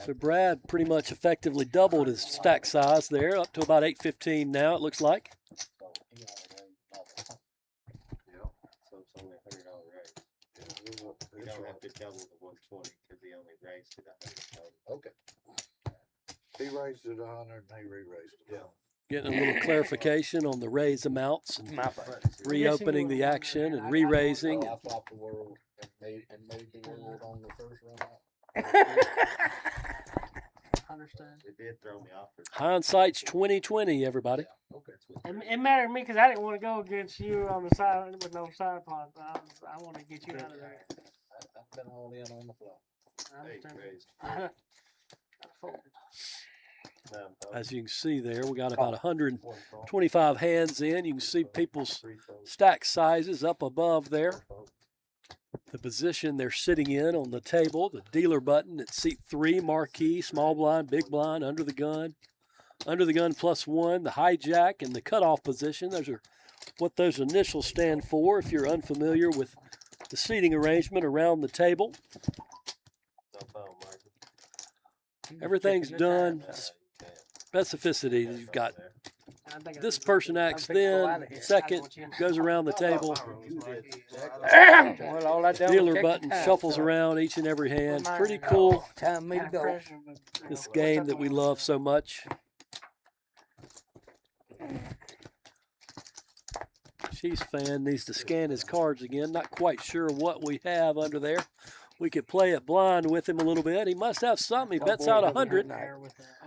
So Brad pretty much effectively doubled his stack size there, up to about 815 now, it looks like. You don't have to double the 120 because he only raised it 100. Okay. He raised it 100 and he re-raised it. Yeah. Getting a little clarification on the raise amounts and reopening the action and re-raising. I flopped the world and made the world on the first run out. Understand. It did throw me off. Hindsight's 2020, everybody. Okay. It mattered to me because I didn't want to go against you on the side with no side pot. I want to get you out of there. I've been all in on the flop. I understand. As you can see there, we got about 125 hands in. You can see people's stack sizes up above there. The position they're sitting in on the table, the dealer button at seat 3, marquee, small blind, big blind, under the gun +1, the hijack, and the cutoff position. Those are what those initials stand for if you're unfamiliar with the seating arrangement around the table. Everything's done specificity. You've got this person acts then, second, goes around the table. Dealer button shuffles around each and every hand. Pretty cool. Time me to go. This game that we love so much. Chiefs fan needs to scan his cards again. Not quite sure what we have under there. We could play it blind with him a little bit. He must have something. He bets out 100.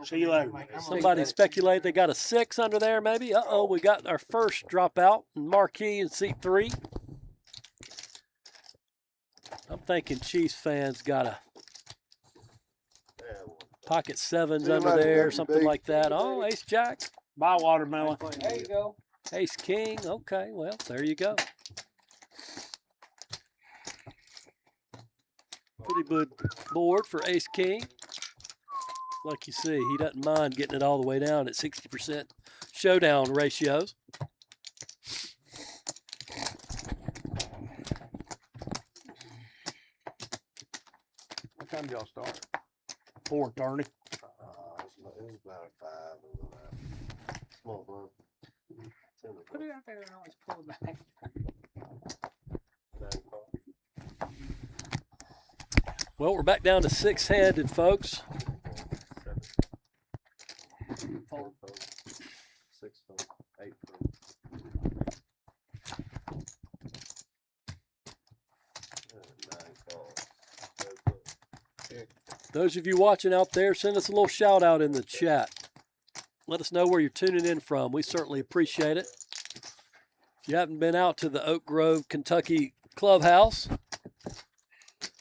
See you later. Somebody speculate they got a 6 under there maybe. Uh-oh, we got our first dropout in marquee in seat 3. I'm thinking Chiefs fans got a pocket 7s under there, something like that. Oh, ace jack. Bye, watermelon. There you go. Ace king. Okay, well, there you go. Pretty good board for ace king. Like you see, he doesn't mind getting it all the way down at 60% showdown ratios. What time y'all start? 4:30. It was about a 5. Small blind. Put it out there and always pull it back. Well, we're back down to 6-handed, folks. 4, 6, 8. Those of you watching out there, send us a little shout out in the chat. Let us know where you're tuning in from. We certainly appreciate it. If you haven't been out to the Oak Grove, Kentucky Clubhouse,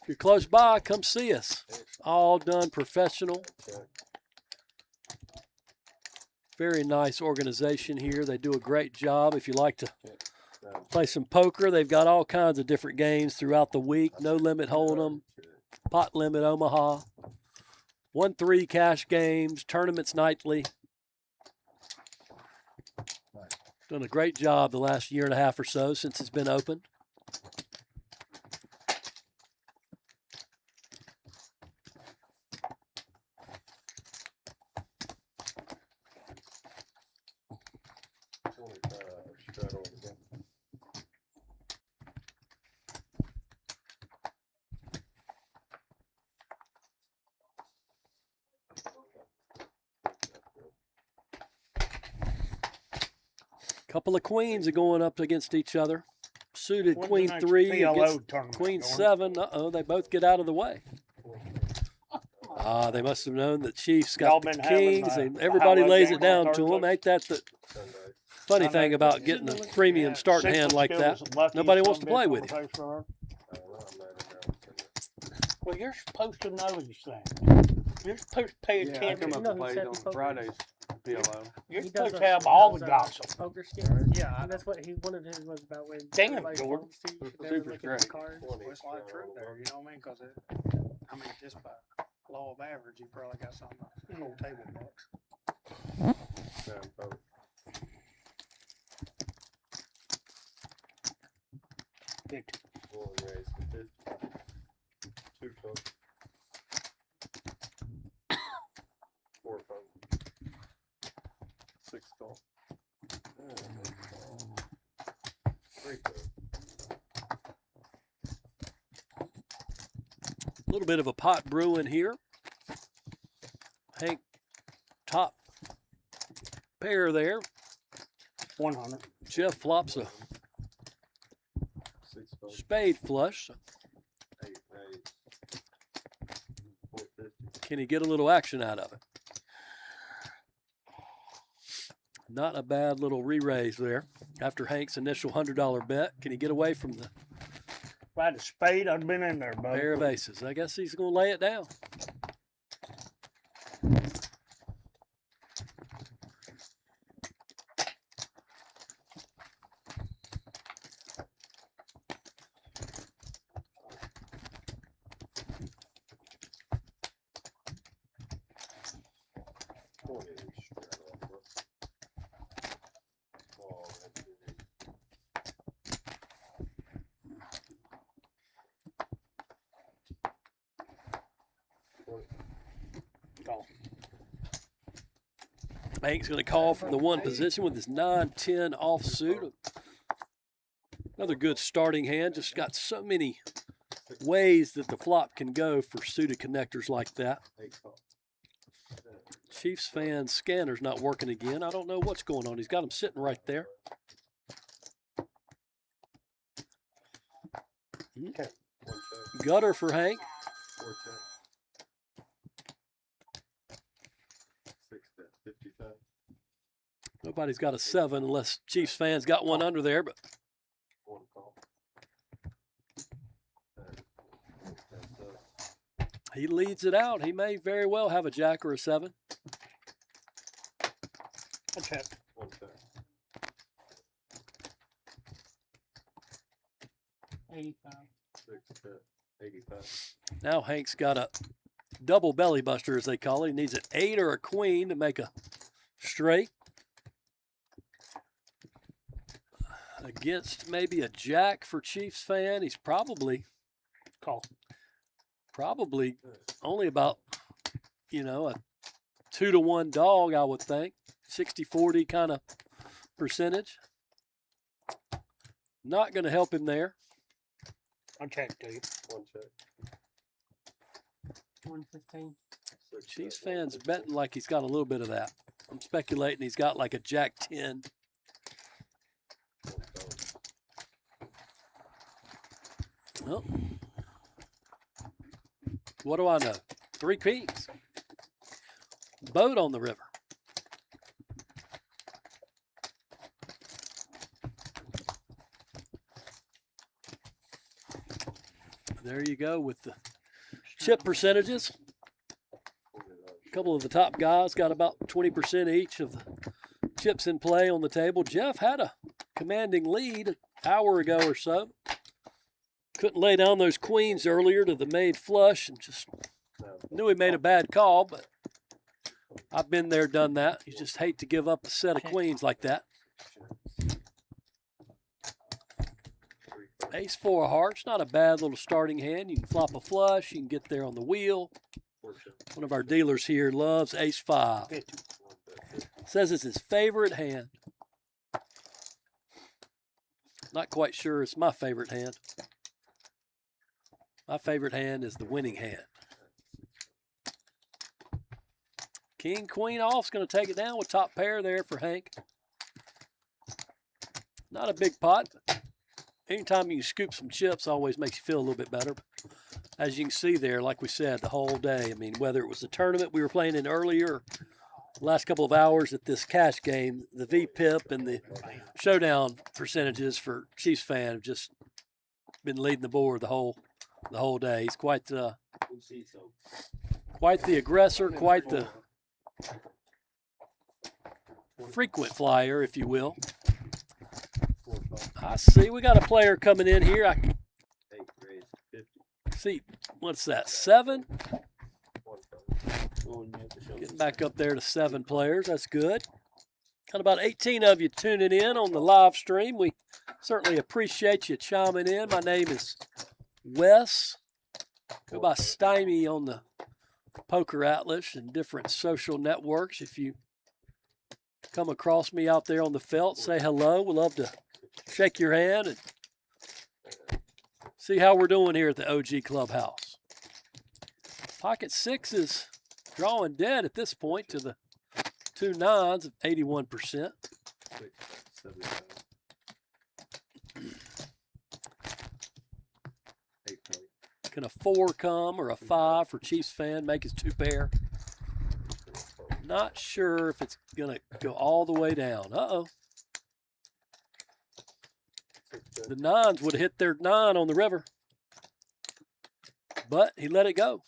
if you're close by, come see us. All done professional. Very nice organization here. They do a great job. If you like to play some poker, they've got all kinds of different games throughout the week. No Limit Hold'em, Pot Limit Omaha, 1-3 cash games, tournaments nightly. Done a great job the last year and a half or so since it's been open. Couple of queens are going up against each other. Suited When's the queen next 3 PLO against tournament queen going? 7. Uh-oh, they both get out of the way. They must have known that Chiefs Y'all got the been having, kings, and the everybody high-low lays games it down on to them. Thursday? Ain't that the funny Sunday. thing about getting a premium starting hand like that? Nobody wants to play with you. Well, you're supposed to know these things. You're supposed to pay Yeah, I attention. come up know and who play set on the poker? Fridays, PLO. You're He supposed does to have all the gossip. Poker skills. Yeah, And that's what one of his was about. When Damn, everybody Jordan. phones to you, you should never Super's look at great. the cards. well, it's a lot of truth there, you know what I mean? Cause just by law of average, you probably got some whole table bucks. A little bit of a pot brewing here. Hank, top pair there. 100. Jeff flops a spade flush. Can he get a little action out of it? Not a bad little re-raise there after Hank's initial $100 bet. Can he get away from the If I had a spade, I'd been in there, bud. pair of aces? I guess he's going to lay it down. Call. Hank's going to call from the one position with his 9-10 offsuit. Another good starting hand. Just got so many ways that the flop can go for suited connectors like that. Chiefs fan scanner's not working again. I don't know what's going on. He's got him sitting right there. Gutter for Hank. Nobody's got a 7 unless Chiefs fans got one under there, but he leads it out. He may very well have a jack or a 7. I check. 85. Now Hank's got a double belly buster, as they call it. He needs an 8 or a queen to make a straight. Against maybe a jack for Chiefs fan. He's probably only about, a 2-to-1 dog, I would think. 60-40 kind of percentage. Not going to help him there. I'll check, dude. 115. Chiefs fans betting like he's got a little bit of that. I'm speculating he's got like a jack 10. Well, what do I know? 3 kings. Boat on the river. There you go with the chip percentages. A couple of the top guys got about 20% each of the chips in play on the table. Jeff had a commanding lead an hour ago or so. Couldn't lay down those queens earlier to the made flush and just knew he made a bad call, but I've been there, done that. You just hate to give up a set of queens like that. Ace-4 of hearts, not a bad little starting hand. You can flop a flush, you can get there on the wheel. One of our dealers here loves ace-5. Says it's his favorite hand. Not quite sure it's my favorite hand. My favorite hand is the winning hand. King, queen off's going to take it down with top pair there for Hank. Not a big pot. But anytime you can scoop some chips always makes you feel a little bit better. As you can see there, like we said, the whole day. I mean, whether it was the tournament we were playing in earlier, last couple of hours at this cash game, the VPIP and the showdown percentages for Chiefs fan have just been leading the board the whole day. He's quite the aggressor, quite the frequent flyer, if you will. I see we got a player coming in here. I see, what's that, 7? Getting back up there to 7 players. That's good. Got about 18 of you tuning in on the live stream. We certainly appreciate you chiming in. My name is Wes. Go by Stymie on the PokerAtlas and different social networks. If you come across me out there on the felt, say hello. We'd love to shake your hand and see how we're doing here at the OG Clubhouse. Pocket 6 is drawing dead at this point to the 2 9s of 81%. Can a 4 come or a 5 for Chiefs fan make his 2 pair? Not sure if it's going to go all the way down. Uh-oh. The 9s would have hit their 9 on the river. But he let it go.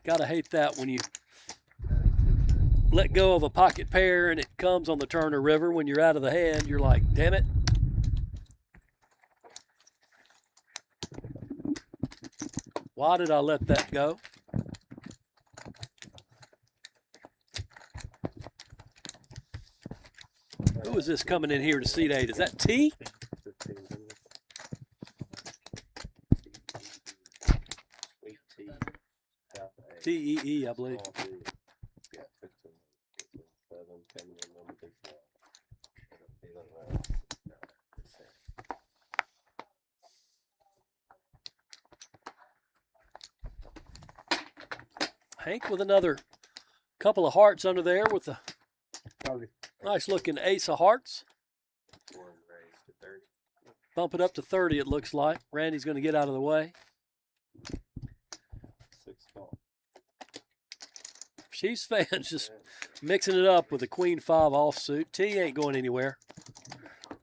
Gotta hate that when you let go of a pocket pair and it comes on the Turner River. When you're out of the hand, you're like, damn it. Why did I let that go? Who is this coming in here to seat 8? Is that T? T-E-E, I believe. Hank with another couple of hearts under there with a nice looking ace of hearts. Bump it up to 30, it looks like. Randy's going to get out of the way. Chiefs fans just mixing it up with a Queen 5 offsuit. T ain't going anywhere.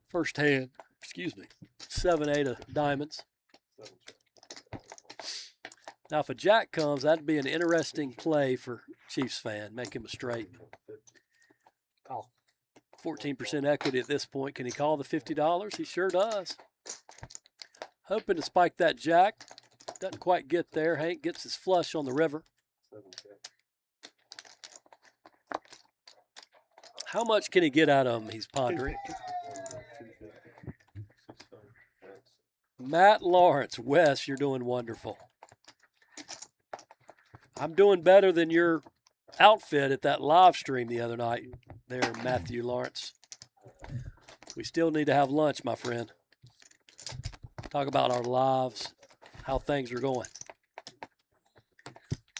First hand, excuse me, 7-8 of diamonds. Now, if a jack comes, that'd be an interesting play for Chiefs fan. Make him a straight. Call. 14% equity at this point. Can he call the $50? He sure does. Hoping to spike that jack. Doesn't quite get there. Hank gets his flush on the river. How much can he get out of him? He's pondering. Matt Lawrence. Wes, you're doing wonderful. I'm doing better than your outfit at that live stream the other night there, Matthew Lawrence. We still need to have lunch, my friend. Talk about our lives, how things are going.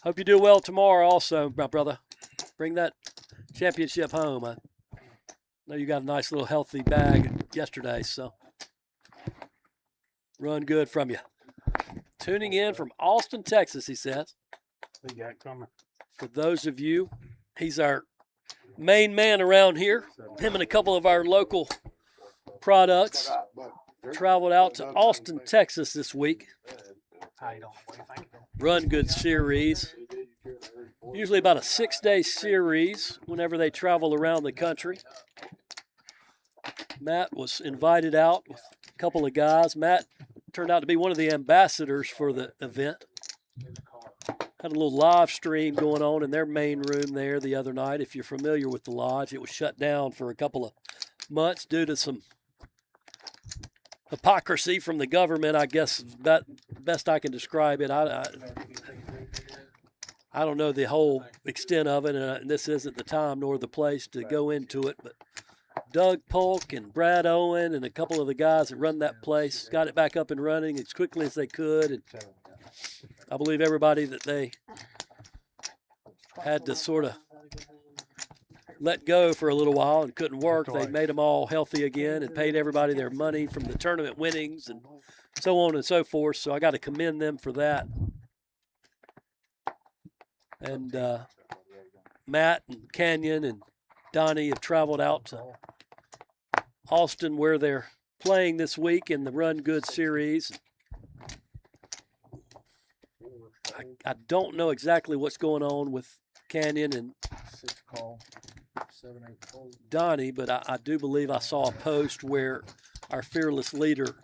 Hope you do well tomorrow also, my brother. Bring that championship home. I know you got a nice little healthy bag yesterday, so run good from you. Tuning in from Austin, Texas, he says. We got coming. For those of you, he's our main man around here. Him and a couple of our local products traveled out to Austin, Texas this week. Run Good series. Usually about a 6-day series whenever they travel around the country. Matt was invited out with a couple of guys. Matt turned out to be one of the ambassadors for the event. Had a little live stream going on in their main room there the other night. If you're familiar with the lodge, it was shut down for a couple of months due to some hypocrisy from the government, I guess. That best I can describe it. I don't know the whole extent of it, and this isn't the time nor the place to go into it, but Doug Polk and Brad Owen and a couple of the guys that run that place got it back up and running as quickly as they could. And I believe everybody that they had to sort of let go for a little while and couldn't work, they made them all healthy again and paid everybody their money from the tournament winnings and so on and so forth. So I got to commend them for that. And Matt and Canyon and Donnie have traveled out to Austin where they're playing this week in the Run Good series. I don't know exactly what's going on with Canyon and 6 call, 7, 8 fold. Donnie, but I do believe I saw a post where our fearless leader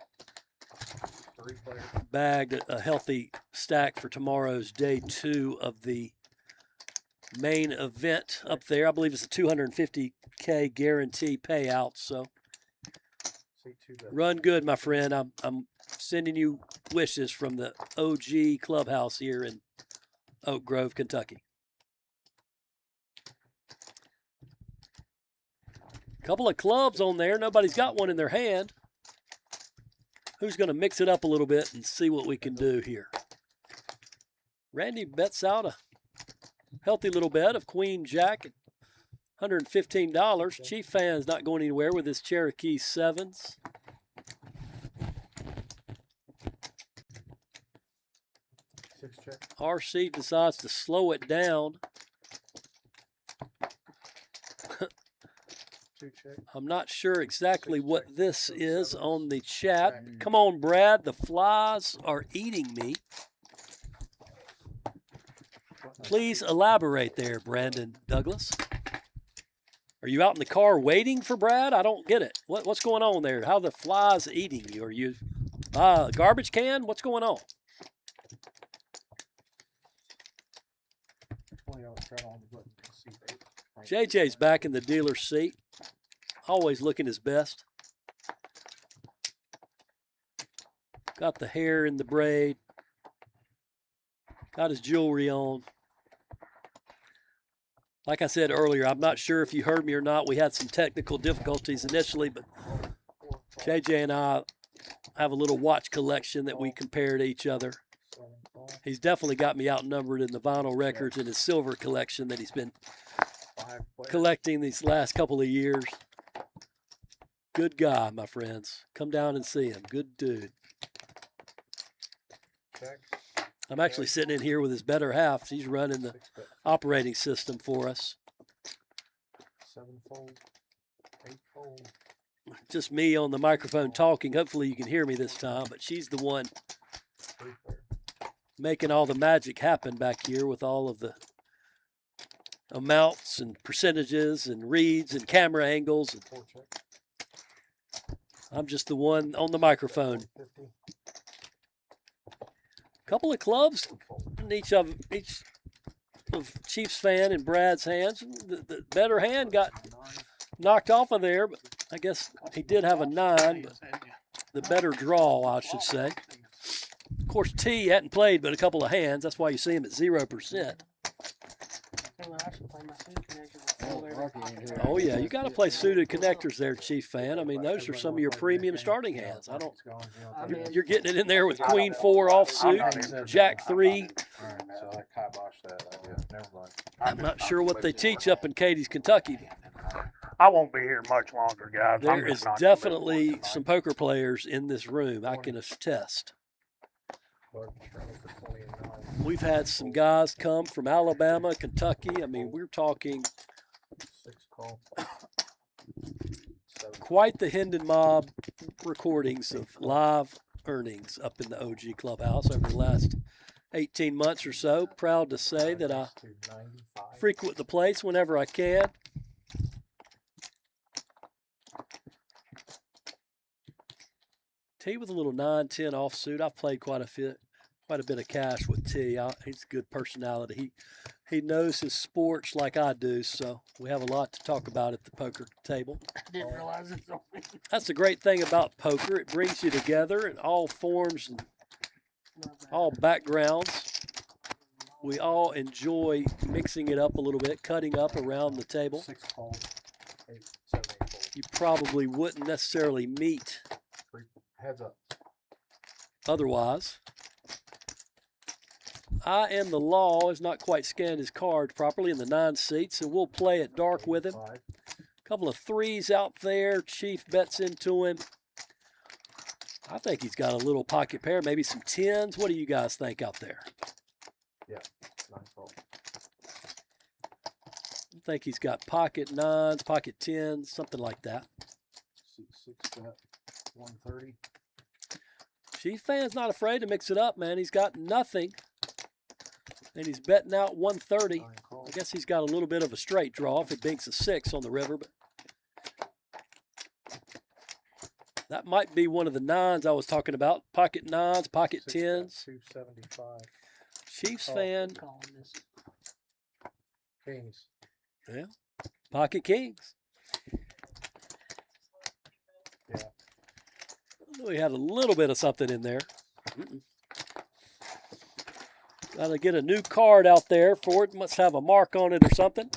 bagged a healthy stack for tomorrow's day 2 of the main event up there. I believe it's a $250K guarantee payout. So run good, my friend. I'm sending you wishes from the OG Clubhouse here in Oak Grove, Kentucky. Couple of clubs on there. Nobody's got one in their hand. Who's going to mix it up a little bit and see what we can do here? Randy bets out a healthy little bet of Queen Jack at $115. Chief Fan's not going anywhere with his Cherokee 7s. RC decides to slow it down. I'm not sure exactly what this is on the chat. Come on, Brad. The flies are eating me. Please elaborate there, Brandon Douglas. Are you out in the car waiting for Brad? I don't get it. What's going on there? How the flies eating you? Are you garbage can? What's going on? JJ's back in the dealer's seat. Always looking his best. Got the hair in the braid. Got his jewelry on. Like I said earlier, I'm not sure if you heard me or not. We had some technical difficulties initially, but JJ and I have a little watch collection that we compare to each other. He's definitely got me outnumbered in the vinyl records in his silver collection that he's been collecting these last couple of years. Good guy, my friends. Come down and see him. Good dude. I'm actually sitting in here with his better half. He's running the operating system for us. 7 fold, 8 fold. Just me on the microphone talking. Hopefully you can hear me this time, but she's the one making all the magic happen back here with all of the amounts and percentages and reads and camera angles. I'm just the one on the microphone. Couple of clubs in each of Chiefs Fan and Brad's hands. The better hand got knocked off of there, but I guess he did have a 9. But the better draw, I should say. Of course, T hadn't played but a couple of hands. That's why you see him at 0%. Oh yeah, you got to play suited connectors there, Chief Fan. I mean, those are some of your premium starting hands. You're getting it in there with Queen 4 offsuit, Jack 3. I'm not sure what they teach up in Cadiz, Kentucky. I won't be here much longer, guys. There is definitely some poker players in this room, I can attest. We've had some guys come from Alabama, Kentucky. I mean, we're talking quite the Hendon Mob recordings of live earnings up in the OG Clubhouse over the last 18 months or so. Proud to say that I frequent the place whenever I can. T with a little 9-10 offsuit. I've played quite a bit of cash with T. He's a good personality. He knows his sports like I do, so we have a lot to talk about at the poker table. I didn't realize it's on me. That's the great thing about poker. It brings you together in all forms and all backgrounds. We all enjoy mixing it up a little bit, cutting up around the table. You probably wouldn't necessarily meet Heads up. otherwise. I Am the Law has not quite scanned his cards properly in the 9 seats, so we'll play it dark with him. A couple of 3s out there. Chief bets into him. I think he's got a little pocket pair, maybe some 10s. What do you guys think out there? Yeah, 9 call. I think he's got pocket 9s, pocket 10s, something like that. 6 bet, 130. Chief fan's not afraid to mix it up, man. He's got nothing. And he's betting out 130. I guess he's got a little bit of a straight draw if it binks a 6 on the river. But that might be one of the 9s I was talking about. Pocket 9s, pocket 10s. 275. Chiefs fan. Kings. Yeah. Pocket kings. Yeah. We had a little bit of something in there. Got to get a new card out there for it. Must have a mark on it or something.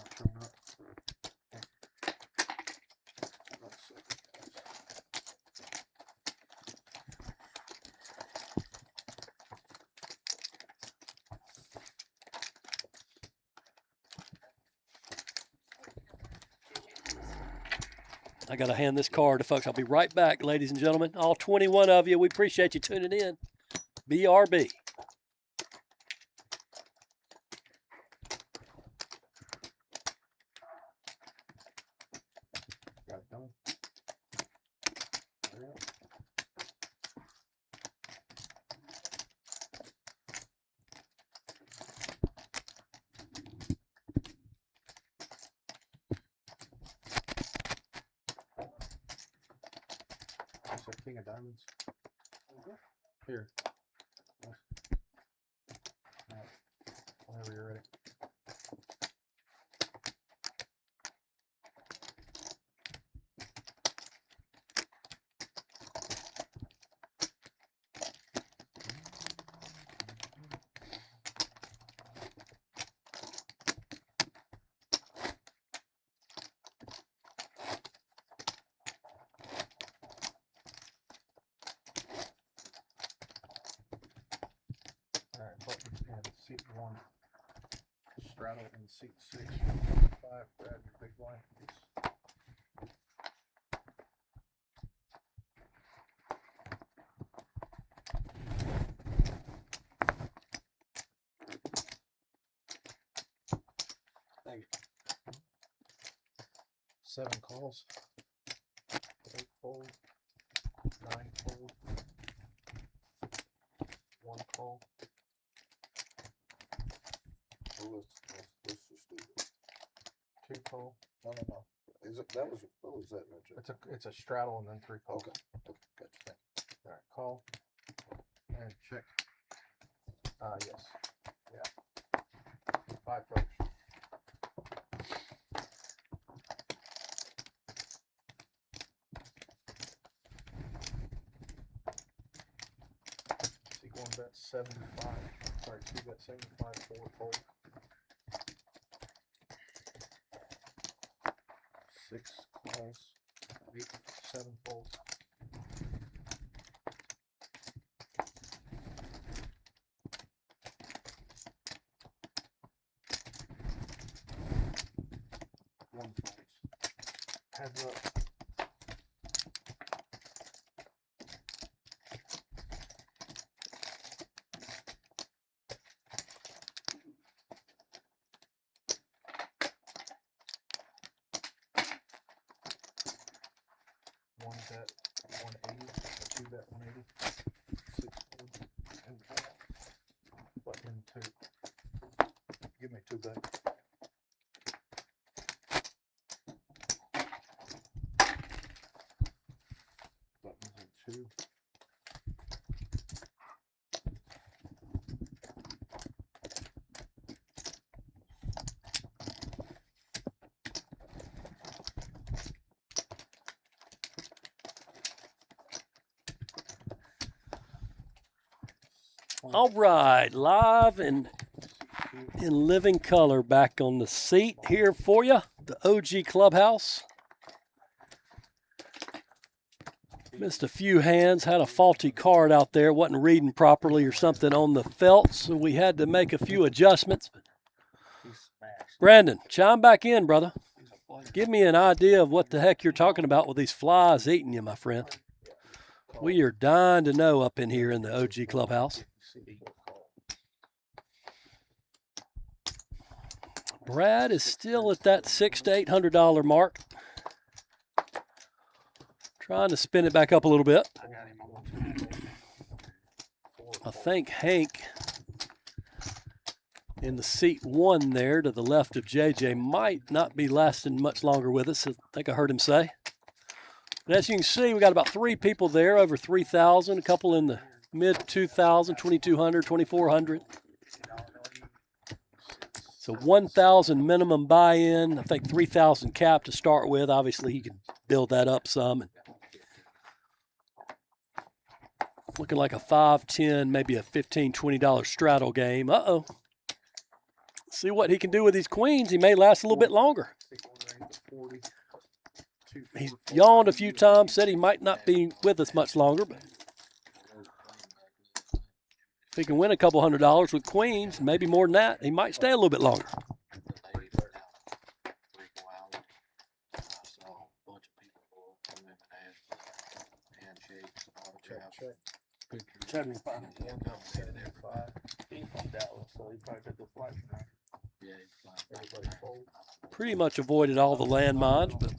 I got to hand this card to folks. I'll be right back, ladies and gentlemen. All 21 of you, we appreciate you tuning in. BRB. Got it done. There. That's a king of diamonds. Here. Yes. All right. Whenever you're ready. All right, button and seat 1. Straddle in seat 6. 5. Grab your big blind, please. Thank you. 7 calls. 8 fold. 9 fold. 1 call. Let's just do it. 2 call. No. Is it, what was that, Richard? It's a straddle and then 3 calls. Okay, gotcha. Thank you. All right, call and check. Yes. Yeah. 5 folks. See, 1 bet 75. Sorry, 2 bet 75. 4 fold. 6 calls. 8, 7 folds. One folds. Heads up. One bet 180, 2 bet 180, 6 folds, and button 2. Give me 2 back. Buttons in 2. All right, live and in living color back on the seat here for you, the OG Clubhouse. Missed a few hands, had a faulty card out there, wasn't reading properly or something on the felt, so we had to make a few adjustments. Brandon, chime back in, brother. Give me an idea of what the heck you're talking about with these flies eating you, my friend. We are dying to know up in here in the OG Clubhouse. Brad is still at that $600 to $800 mark. Trying to spin it back up a little bit. I think Hank in the seat 1 there to the left of JJ might not be lasting much longer with us. I think I heard him say. But as you can see, we got about 3 people there, over 3,000, a couple in the mid 2,000, 2,200, 2,400. So 1,000 minimum buy-in. I think 3,000 cap to start with. Obviously, he can build that up some. Looking like a 5, 10, maybe a $15, $20 straddle game. Uh-oh. See what he can do with these queens. He may last a little bit longer. He yawned a few times, said he might not be with us much longer, but if he can win a couple $100 with queens, maybe more than that, he might stay a little bit longer. Pretty much avoided all the landmines, but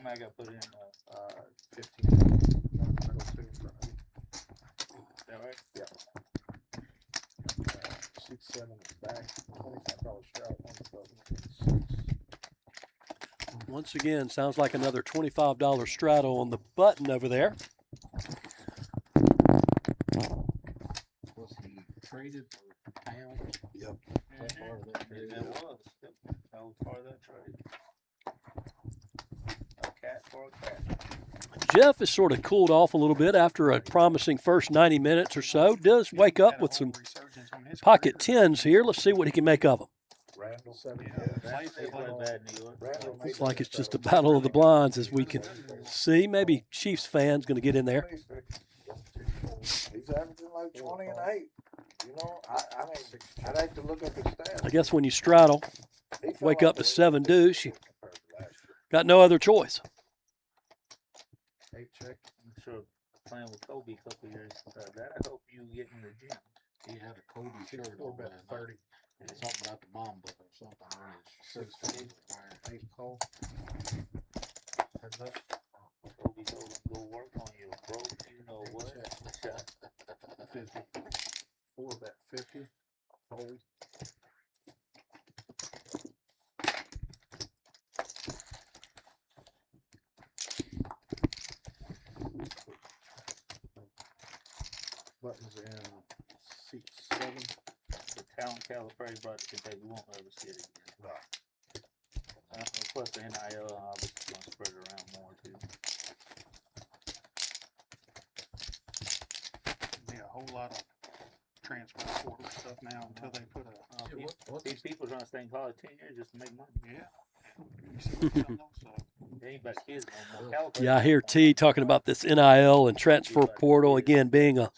I got put in 15. That right? Yeah. 6, 7 back. $25 straddle. Once again, sounds like another $25 straddle on the button over there. Was he traded for pounds? Yep. That's part of that deal. That was. That was part of that trade. A cat for a cat. Jeff has sort of cooled off a little bit after a promising first 90 minutes or so. Does wake up with some pocket 10s here. Let's see what he can make of them. Randall 7. Looks like it's just a battle of the blinds as we can see. Maybe Chiefs fans going to get in there. He's averaging like 20 and 8. You know, I mean, I'd like to look up his stats. I guess when you straddle, wake up to 7 deuce, you got no other choice. 8 check. I'm sure playing with Kobe a couple years. That I hope you get in the gym. He had a Kobe shirt on bet 30. Something about the bomb book or something on his shirt. 8 call. Heads up. Kobe told him go work on you, bro. You know what? 50. 4 bet 50. Fold. Buttons in seat 7. The talent Calipari brought to Kentucky won't ever see it again. No. Plus the NIL obviously going to spread it around more too. Be a whole lot of transfer portal stuff now until they put a. These people trying to stay in college 10 years just to make money. Yeah. You see what's coming on, so. They ain't about kids no more. Yeah, I hear T talking about this NIL and transfer portal. Again, being a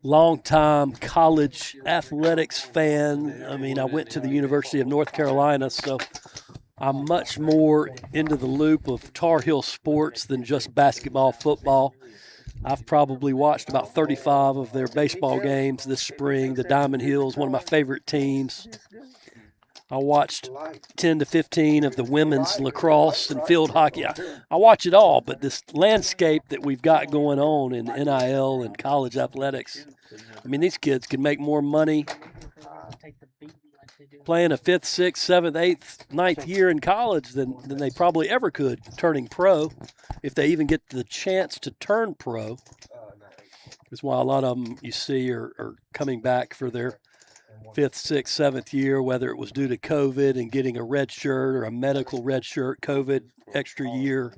longtime college athletics fan. I mean, I went to the University of North Carolina, so I'm much more into the loop of Tar Heel sports than just basketball, football. I've probably watched about 35 of their baseball games this spring. The Diamond Hills, one of my favorite teams. I watched 10 to 15 of the women's lacrosse and field hockey. I watch it all, but this landscape that we've got going on in NIL and college athletics, I mean, these kids can make more money playing a 5th, 6th, 7th, 8th, 9th year in college than they probably ever could turning pro, if they even get the chance to turn pro. That's why a lot of them you see are coming back for their 5th, 6th, 7th year, whether it was due to COVID and getting a red shirt or a medical red shirt, COVID extra year,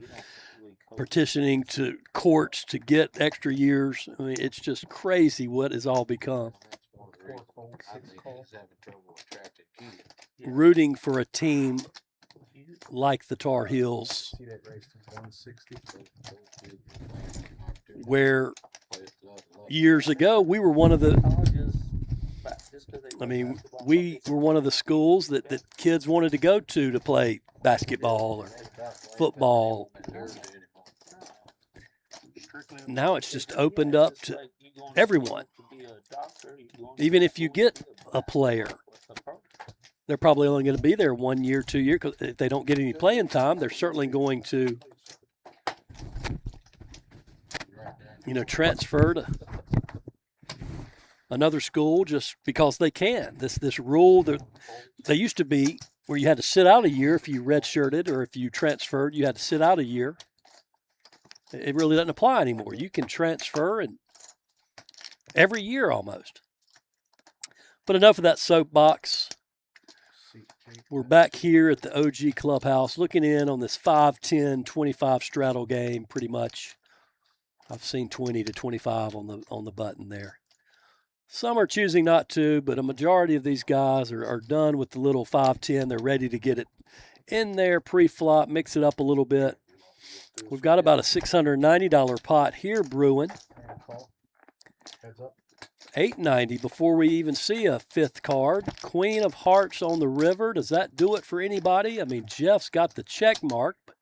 petitioning to courts to get extra years. I mean, it's just crazy what has all become. Rooting for a team like the Tar Heels, See that race to 160? where years ago we were one of the, I mean, we were one of the schools that kids wanted to go to play basketball or football. Now it's just opened up to everyone. Even if you get a player, they're probably only going to be there 1 year, 2 years. Because if they don't get any playing time, they're certainly going to, transfer to another school just because they can. This rule that they used to be where you had to sit out a year if you redshirted, or if you transferred, you had to sit out a year. It really doesn't apply anymore. You can transfer and every year almost. But enough of that soapbox. We're back here at the OG Clubhouse looking in on this 5, 10, 25 straddle game pretty much. I've seen 20 to 25 on the button there. Some are choosing not to, but a majority of these guys are done with the little 5-10. They're ready to get it in there pre-flop, mix it up a little bit. We've got about a $690 pot here brewing. $890 before we even see a fifth card. Queen of Hearts on the river. Does that do it for anybody? I mean, Jeff's got the check mark, but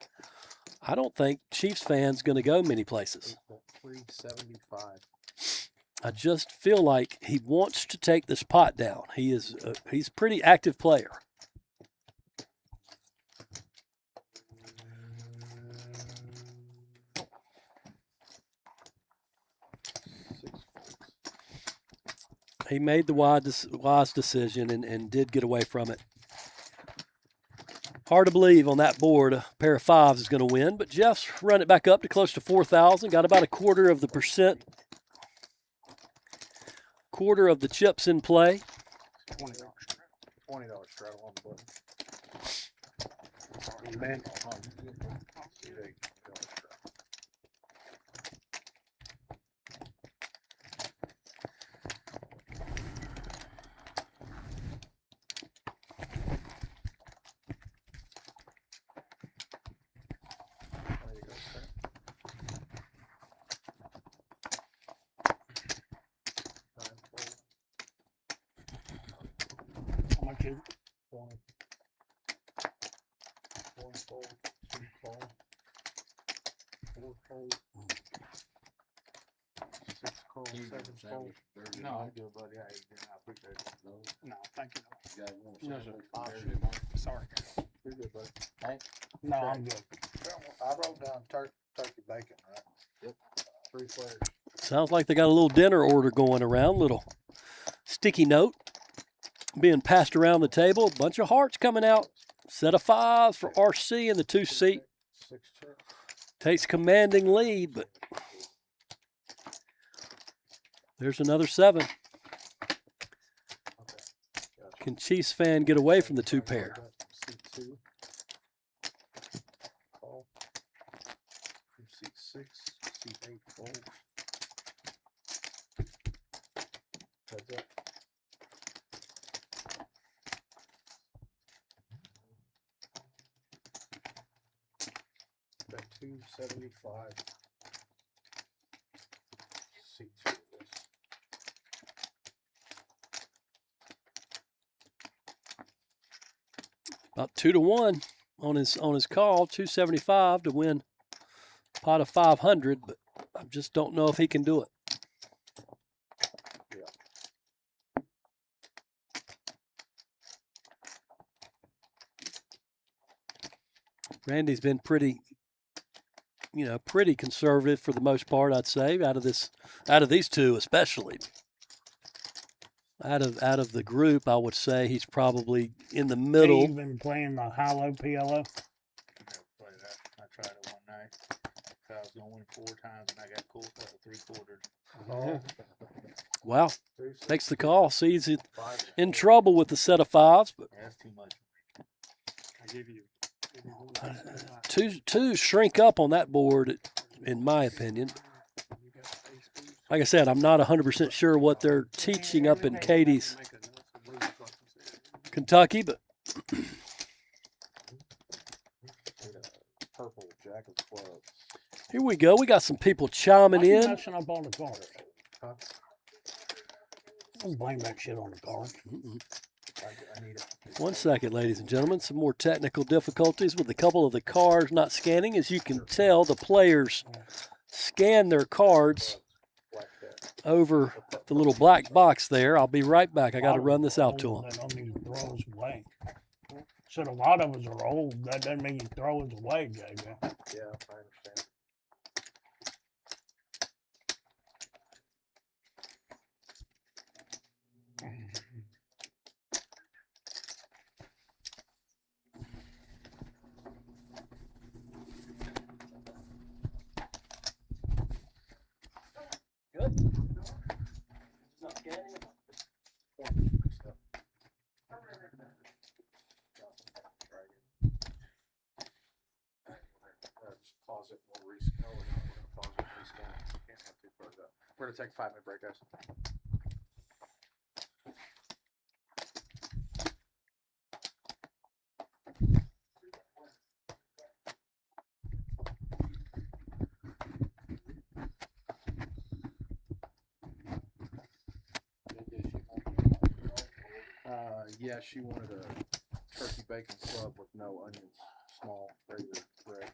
I don't think Chiefs fans going to go many places. 375. I just feel like he wants to take this pot down. He's a pretty active player. He made the wise decision and did get away from it. Hard to believe on that board a pair of fives is going to win, but Jeff's run it back up to close to 4,000. Got about 1/4%. Quarter of the chips in play. $20 straddle on the button. Man. How much is it? One fold, 2 fold, 4 fold, 6 call, 7 fold. No, I'm good, buddy. I appreciate it. No, thank you. No, sir. Sorry. You're good, buddy. No, I'm good. I wrote down turkey bacon, right? Yep. 3 players. Sounds like they got a little dinner order going around. Little sticky note being passed around the table. A bunch of hearts coming out. Set of fives for RC in the 2 seat. 6 chips. Takes commanding lead, but there's another 7. Okay. Gotcha. Can Chiefs fan get away from the 2 pair? C2. Call. C6, C8 fold. Heads up. Got 275. C2 of this. About 2-1 on his call. 275 to win a pot of 500, but I just don't know if he can do it. Randy's been pretty conservative for the most part, I'd say, out of these two especially. Out of the group, I would say he's probably in the middle. You've been playing the high-low PLO? I never played that. I tried it one night. I was going to win 4 times, and I got cool at the 3/4. Oh, Wow. Makes the call. Sees it in trouble with the set of fives, but That's too much. I give you. two shrink up on that board, in my opinion. Like I said, I'm not 100% sure what they're teaching up in Katie's Kentucky, but Jack of clubs. Here we go. We got some people chiming Why you in. messing up on the cards? Huh? Don't blame that shit on the cards. I need it. 1 second, ladies and gentlemen. Some more technical difficulties with a couple of the cards not scanning. As you can tell, the players scan their cards Black cat. over the little black box there. I'll be right back. I got to run this out to them. That don't mean you throw us away. So a lot of us are old. That doesn't mean you throw us away, JJ. Yeah, I understand. Good. It's not scanning. Just pause it and we'll rescan. Oh, no, we're gonna pause it and rescan it. Can't have two cards up. We're gonna take a 5-minute break, guys. Yeah, she wanted a turkey bacon club with no onions, small, regular bread.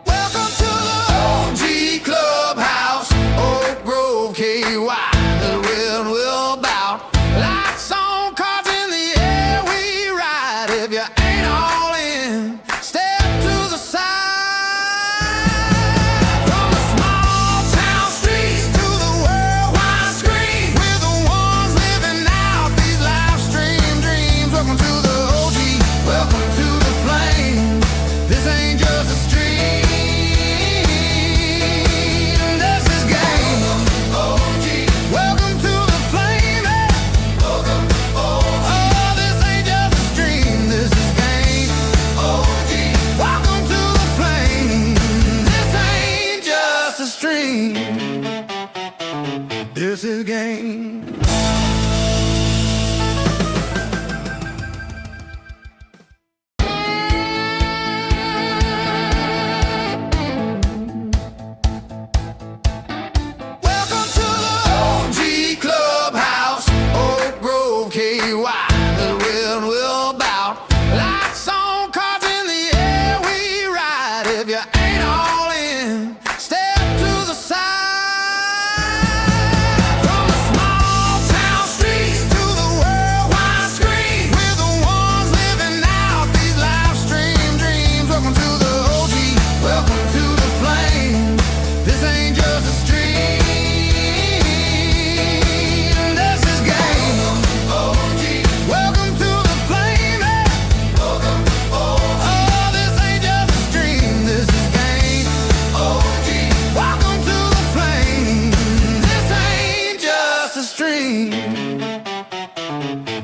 Welcome to the OG Clubhouse, Oak Grove, KY. The wind will bout. Lights on, cards in the air, we ride. If you ain't all in, step to the side. From the small town streets to the worldwide screen, we're the ones living out these live stream dreams. Welcome to the OG, welcome to the flame. This ain't just a stream. Welcome to the flame. Oh, this ain't just a stream. This is game. Welcome to the flame. This ain't just a stream. This is game. Welcome to the OG Clubhouse, Oak Grove, KY. The wind will bout. Lights on, cards in the air, we ride. If you ain't all in, step to the side. From the small town streets to the worldwide screen, we're the ones living out these live stream dreams. Welcome to the OG, welcome to the flame. This ain't just a stream. This is game. Welcome to the flame. Oh, this ain't just a stream. This is game. Welcome to the flame. This ain't just a stream.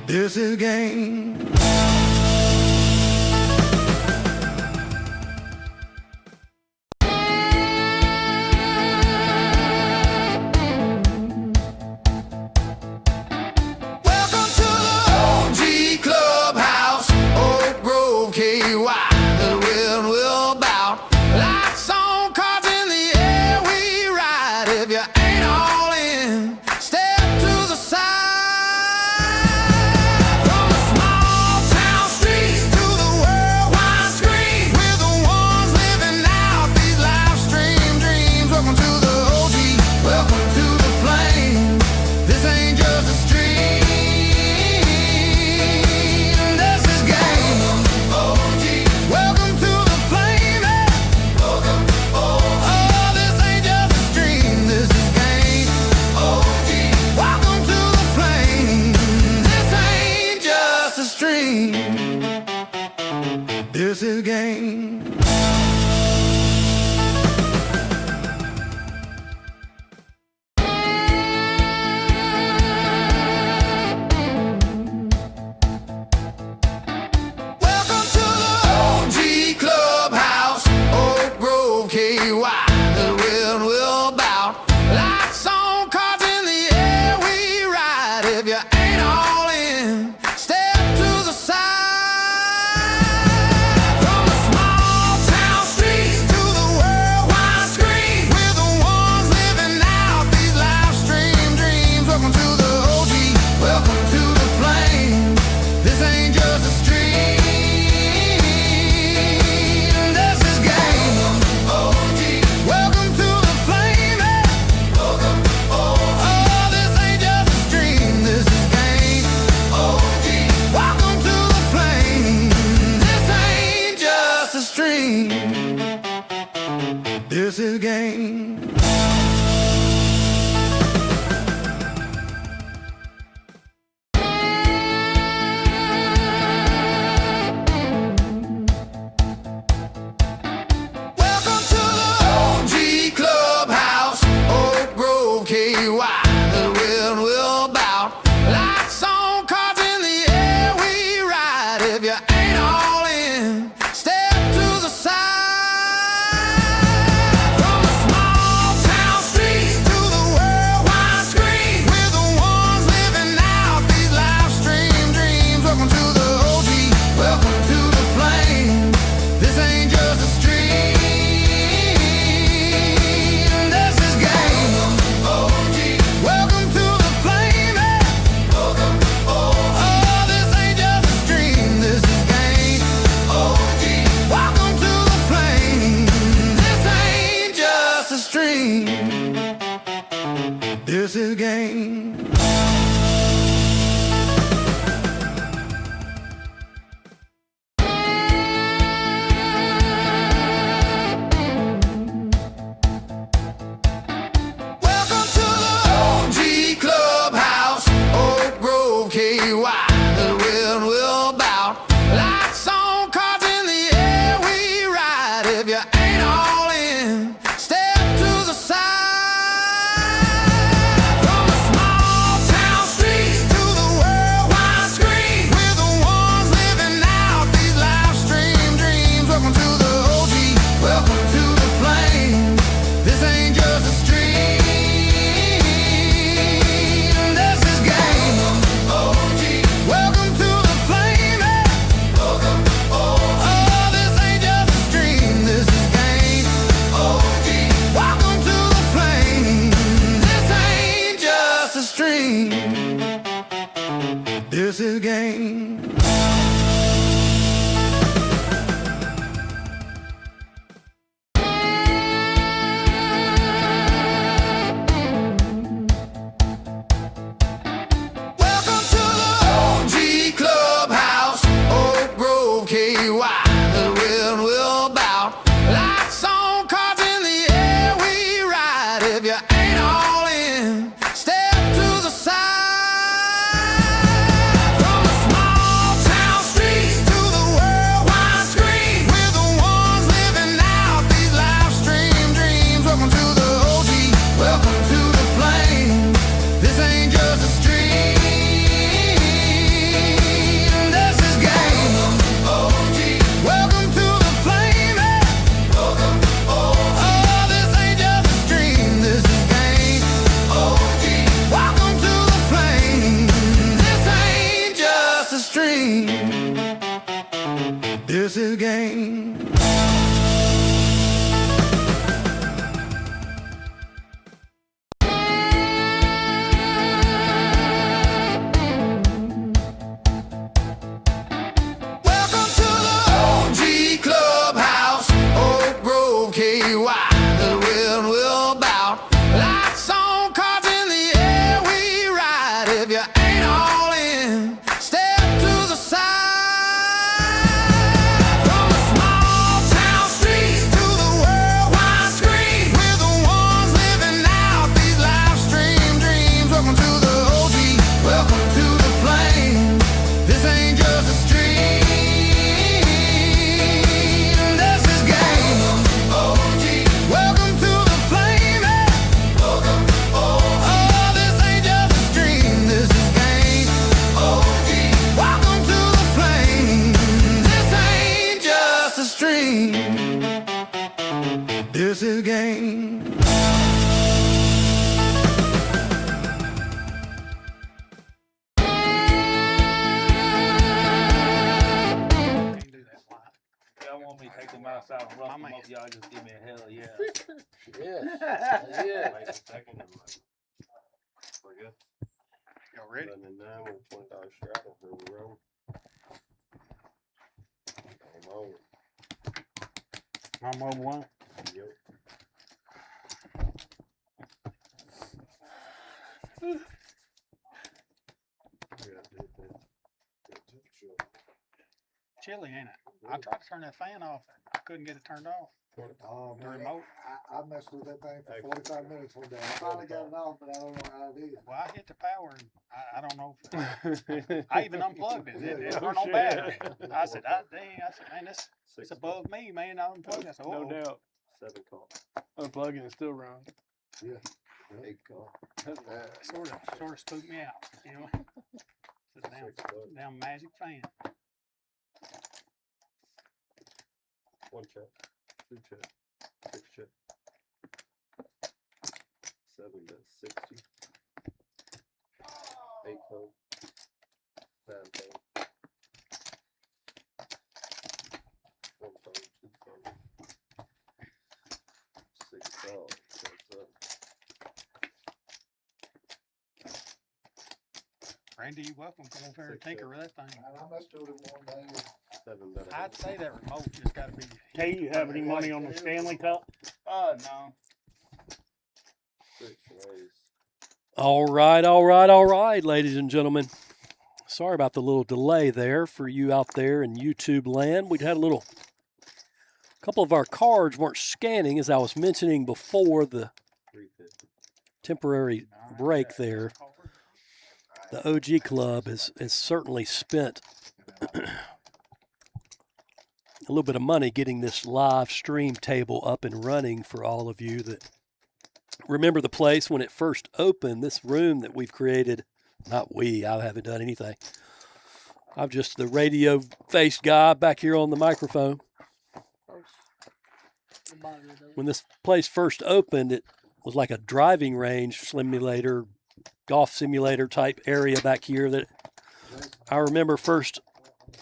This is game. Welcome to the OG Clubhouse, Oak Grove, KY. The wind will bout. Lights on, cards in the air, we ride. If you ain't all in, step to the side. From the small town streets to the worldwide screen, we're the ones living out these live stream dreams. Welcome to the OG, welcome to the flame. This ain't just a stream. This is game. Welcome to the flame. Oh, this ain't just a stream. This is is game. Welcome to the OG Clubhouse, Oak Grove, KY. The wind will bout. Lights on, cards in the air, we ride. If you ain't all in, step to the side. From the small town streets to the worldwide screen, we're the ones living out these live stream dreams. Welcome to the OG, welcome to the flame. This ain't just a stream, this is game. OG, welcome to the flame. Welcome, oh, this ain't just a stream, this is game. OG, welcome to the flame. This ain't just a stream, this is game. Welcome to the OG Clubhouse, Oak Grove, KY. The wind will bout. Lights on, cards in the air, we ride. If you ain't all in, step to the side. From the small town streets to the worldwide screen, we're the ones living out these live stream dreams. Welcome to the OG, welcome to the flame. This ain't just a stream, this is game. OG, welcome to the flame. Welcome, oh, this ain't just a stream, this is game. OG, welcome to the flame. This ain't just a stream, this is game. Welcome to the OG Clubhouse, Oak Grove, KY. The wind will bout. Lights on, cards in the air, we ride. If you ain't all in, step to the side. From the small town streets to the worldwide screen, we're the ones living out these live stream dreams. Welcome to the OG, welcome to the flame. This ain't just a stream, this is game. OG, welcome to the flame. Welcome, oh, this ain't just a stream, this is game. OG, welcome to the flame. This ain't just a stream, this is game. Can't do that live. Y'all want me to take them outside and rough them My man. up? Y'all just give me a hell yeah. Yes, yeah. Wait a second. We're good. Y'all ready? And now we're $20 straddle. Here we roll. Game over. I'm over one. Yep. Chilly, ain't it? I tried to turn that fan off. I couldn't get it turned off. Oh, The man, remote. I messed with that thing for 45 minutes one day. I finally got it off, but I don't know how it is. Well, I hit the power and I don't know. If I even unplugged it. It turned on battery. I said, man, this it's above me, man. I unplugged it. I said, No oh, doubt. 7 call. Unplugging is still wrong. 8 call. sort of spooked me out, you know. It's a damn magic fan. 1 check. 2 check. 6 check. 7 bet 60. 8 fold. 9 fold. 1 fold. 2 fold. 6 fold. That's up. Randy, you welcome. Come over here and tinker with that thing. And I messed with it one day. 7 bet. I'd say that remote just got to be. Hey, you have any money on the Stanley Cup? No. 6 raise. All right, ladies and gentlemen. Sorry about the little delay there for you out there in YouTube land. We'd had a couple of our cards weren't scanning, as I was mentioning before the temporary break there. The OG Club has certainly spent a little bit of money getting this live stream table up and running for all of you that remember the place when it first opened. This room that we've created, not we, I haven't done anything. I'm just the radio faced guy back here on the microphone. When this place first opened, it was like a driving range simulator, golf simulator type area back here that I remember first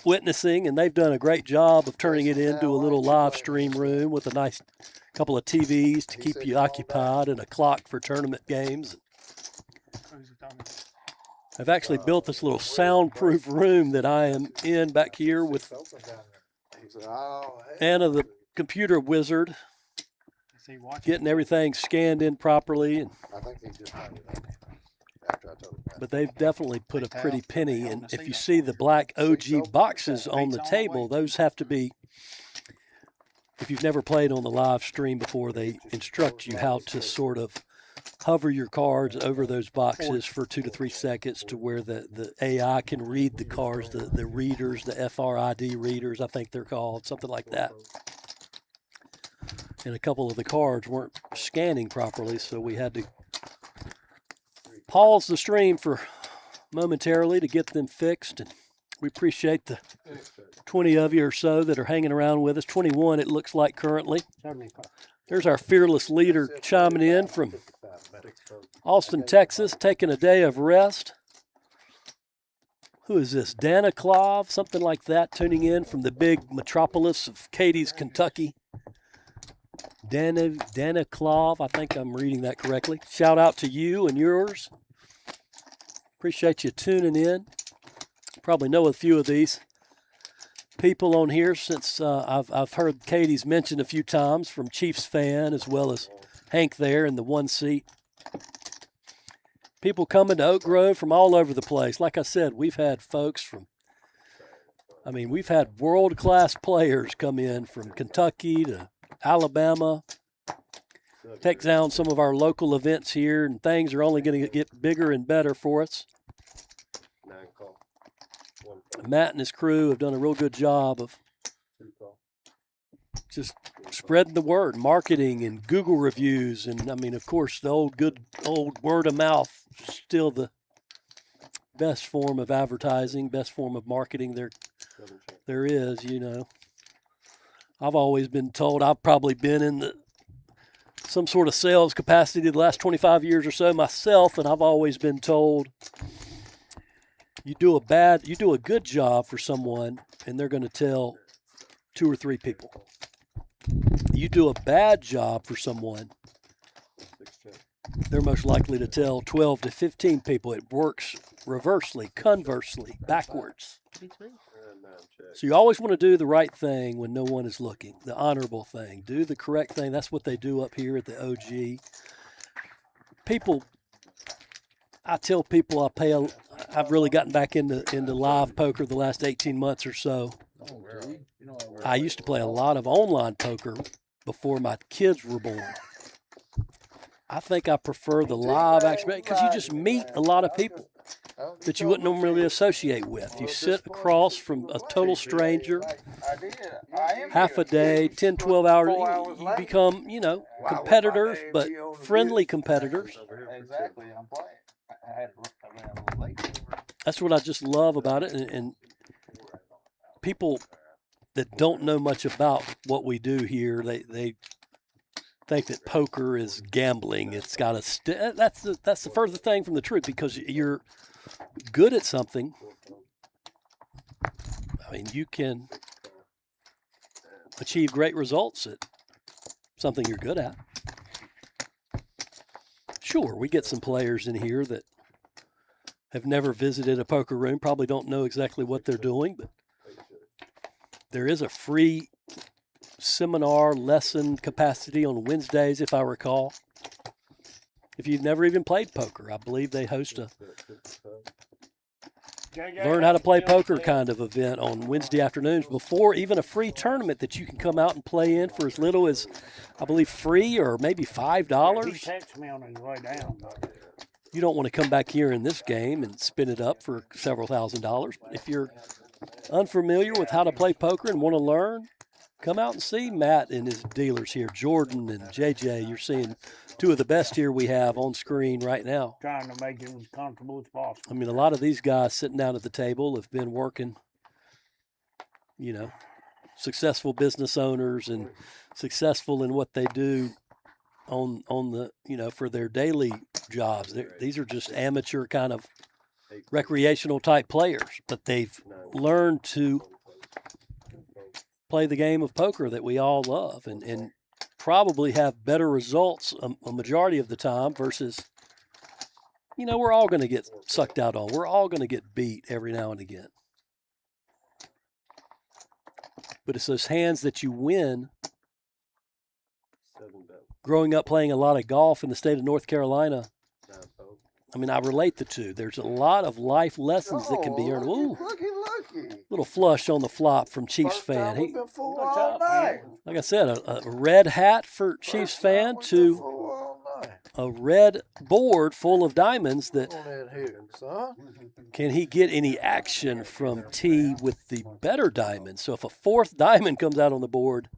witnessing, and they've done a great job of turning it into a little live stream room with a nice couple of TVs to keep you occupied and a clock for tournament games. I've actually built this little soundproof room that I am in back here with Anna, the computer wizard, getting everything scanned in properly. And, but they've definitely put a pretty penny. And if you see the black OG boxes on the table, those have to be, if you've never played on the live stream before, they instruct you how to sort of hover your cards over those boxes for 2 to 3 seconds to where the AI can read the cards, the readers, the FRID readers, I think they're called, something like that. And a couple of the cards weren't scanning properly, so we had to pause the stream for momentarily to get them fixed. And we appreciate the 20 of you or so that are hanging around with us. 21 it looks like currently. There's our fearless leader chiming in from Austin, Texas, taking a day of rest. Who is this? Dana Clove, something like that, tuning in from the big metropolis of Cadiz, Kentucky. Dana Clove, I think I'm reading that correctly. Shout out to you and yours. Appreciate you tuning in. Probably know a few of these people on here since I've heard Katie's mentioned a few times, from Chiefs fan as well as Hank there in the one seat. People coming to Oak Grove from all over the place. Like I said, we've had folks we've had world-class players come in from Kentucky to Alabama, take down some of our local events here, and things are only going to get bigger and better for us. Matt and his crew have done a real good job of just spreading the word, marketing and Google reviews. And of course, the good old word of mouth is still the best form of advertising, best form of marketing there is, I've always been told, I've probably been in some sort of sales capacity the last 25 years or so myself, and I've always been told, you do a good job for someone, and they're going to tell 2 or 3 people. You do a bad job for someone, they're most likely to tell 12 to 15 people. It works reversely, conversely, backwards. So you always want to do the right thing when no one is looking, the honorable thing. Do the correct thing. That's what they do up here at the OG. I tell people I've really gotten back into live poker the last 18 months or so. I used to play a lot of online poker before my kids were born. I think I prefer the live action because you just meet a lot of people that you wouldn't normally associate with. You sit across from a total stranger, half a day, 10, 12 hours, you become, competitors, but friendly competitors. Exactly, I'm playing. I had a little late. That's what I just love about it. And people that don't know much about what we do here, they think that poker is gambling. It's got that's the further thing from the truth, because you're good at something. You can achieve great results at something you're good at. Sure, we get some players in here that have never visited a poker room, probably don't know exactly what they're doing, but there is a free seminar lesson capacity on Wednesdays, if I recall. If you've never even played poker, I believe they host a JJ, learn how to play still poker there? kind of event on Wednesday afternoons before even a free tournament that you can come out and play in for as little as, I believe, free or maybe He $5. texted me on his way down. But You don't want to come back here in this game and spin it up for several $1,000s. But if you're unfamiliar with how to play poker and want to learn, come out and see Matt and his dealers here, Jordan and JJ. You're seeing two of the best here we have on screen right now. trying to make it as comfortable as possible. I mean, a lot of these guys sitting down at the table have been working, successful business owners and successful in what they do on the, for their daily jobs. These are just amateur kind of recreational type players, but they've learned to play the game of poker that we all love and probably have better results a majority of the time versus, we're all going to get sucked out on. We're all going to get beat every now and again. But it's those hands that you win. Growing up playing a lot of golf in the state of North Carolina, I mean, I relate the two. There's a lot of life lessons that can be earned. Ooh, Looky. little flush on the flop from Chiefs First fan. time we've been full all night. Like I said, a red hat for Chiefs fan to Full all night. a red board full of diamonds that On in here, son. can he get any action from T with the better diamond? So if a fourth diamond comes out on the board,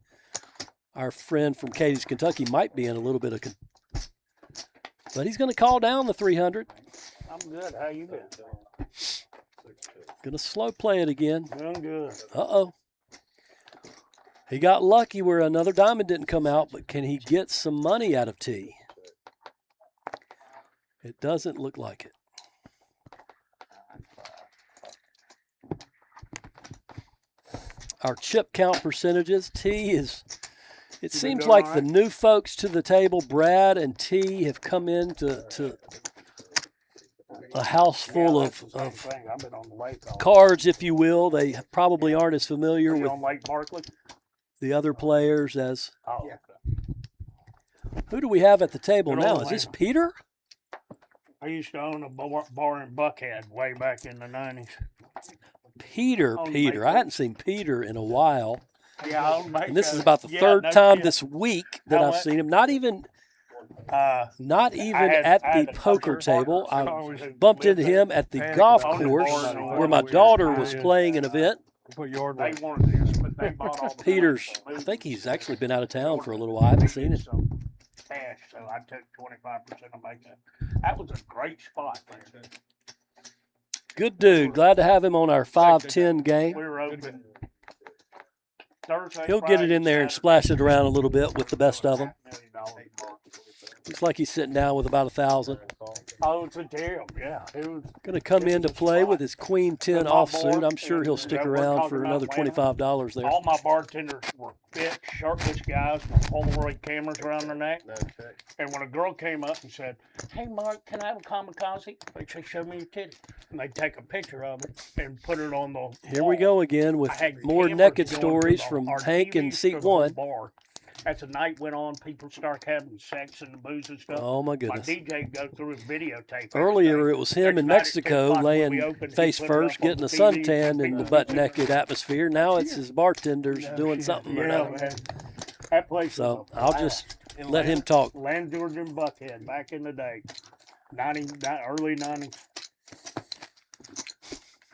our friend from Katie's, Kentucky might be in a little bit of but he's going to call down the 300. I'm good. How you been? Going to slow play it again. Doing good. Uh-oh. He got lucky where another diamond didn't come out, but can he get some money out of T? It doesn't look like it. Our chip count percentages, T is, it seems doing like all the right? new folks to the table, Brad and T, have come into a house full of Thing. I've been on the lake all cards, if you will. They probably aren't as familiar You with on Lake Barkley? the other players as. Oh, Yeah. okay. Who do we have at the table Good now? old Is this man. Peter? I used to own a bar in Buckhead way back in the 90s. Peter. On I hadn't seen Peter in a while. Yeah, I owned And this is about the third time this week that I've seen him. Not even had- at I had the a poker couple table. of I partners who bumped lived into there. him at the And golf owned a course bar and where my we daughter was was playing an event. They weren't this, but they bought all the Peter's, money. I think he's actually been out of town for a little while. I haven't seen him. Some cash, so I took 25% of my cut. That was a great spot. Man. Good dude. Glad to have him on our 5-10 game. We were open Thursday. He'll get it in there and splash it around a little bit with the best of them. Looks like he's sitting down with about 1,000. Oh, it's a deal. Yeah. It was, Going to come into play with his Queen 10 offsuit. I'm sure he'll stick around for another $25 there. all my bartenders were fit, shirtless guys with Polaroid cameras around their neck. And when a girl came up and said, "Hey, Mark, can I have a kamikaze?" They say, "Show me your titty." And they take a picture of it and put it on the Here we go again with I had more cameras naked going to stories the- from our Hank in TVs to seat the whole 1. bar. As the night went on, people start having sex and booze and stuff. Oh, my My goodness. DJ go through his videotape. Earlier, it was him in Next night at 10 Mexico o'clock when we laying opened, he face put it first, up on getting a TV, suntan in the people butt was naked atmosphere. Now it's his bartenders doing something or Yeah, another. man. That place So was a I'll blast. just In let him Land- talk. Land Georgia and Buckhead back in the day. Early 90s.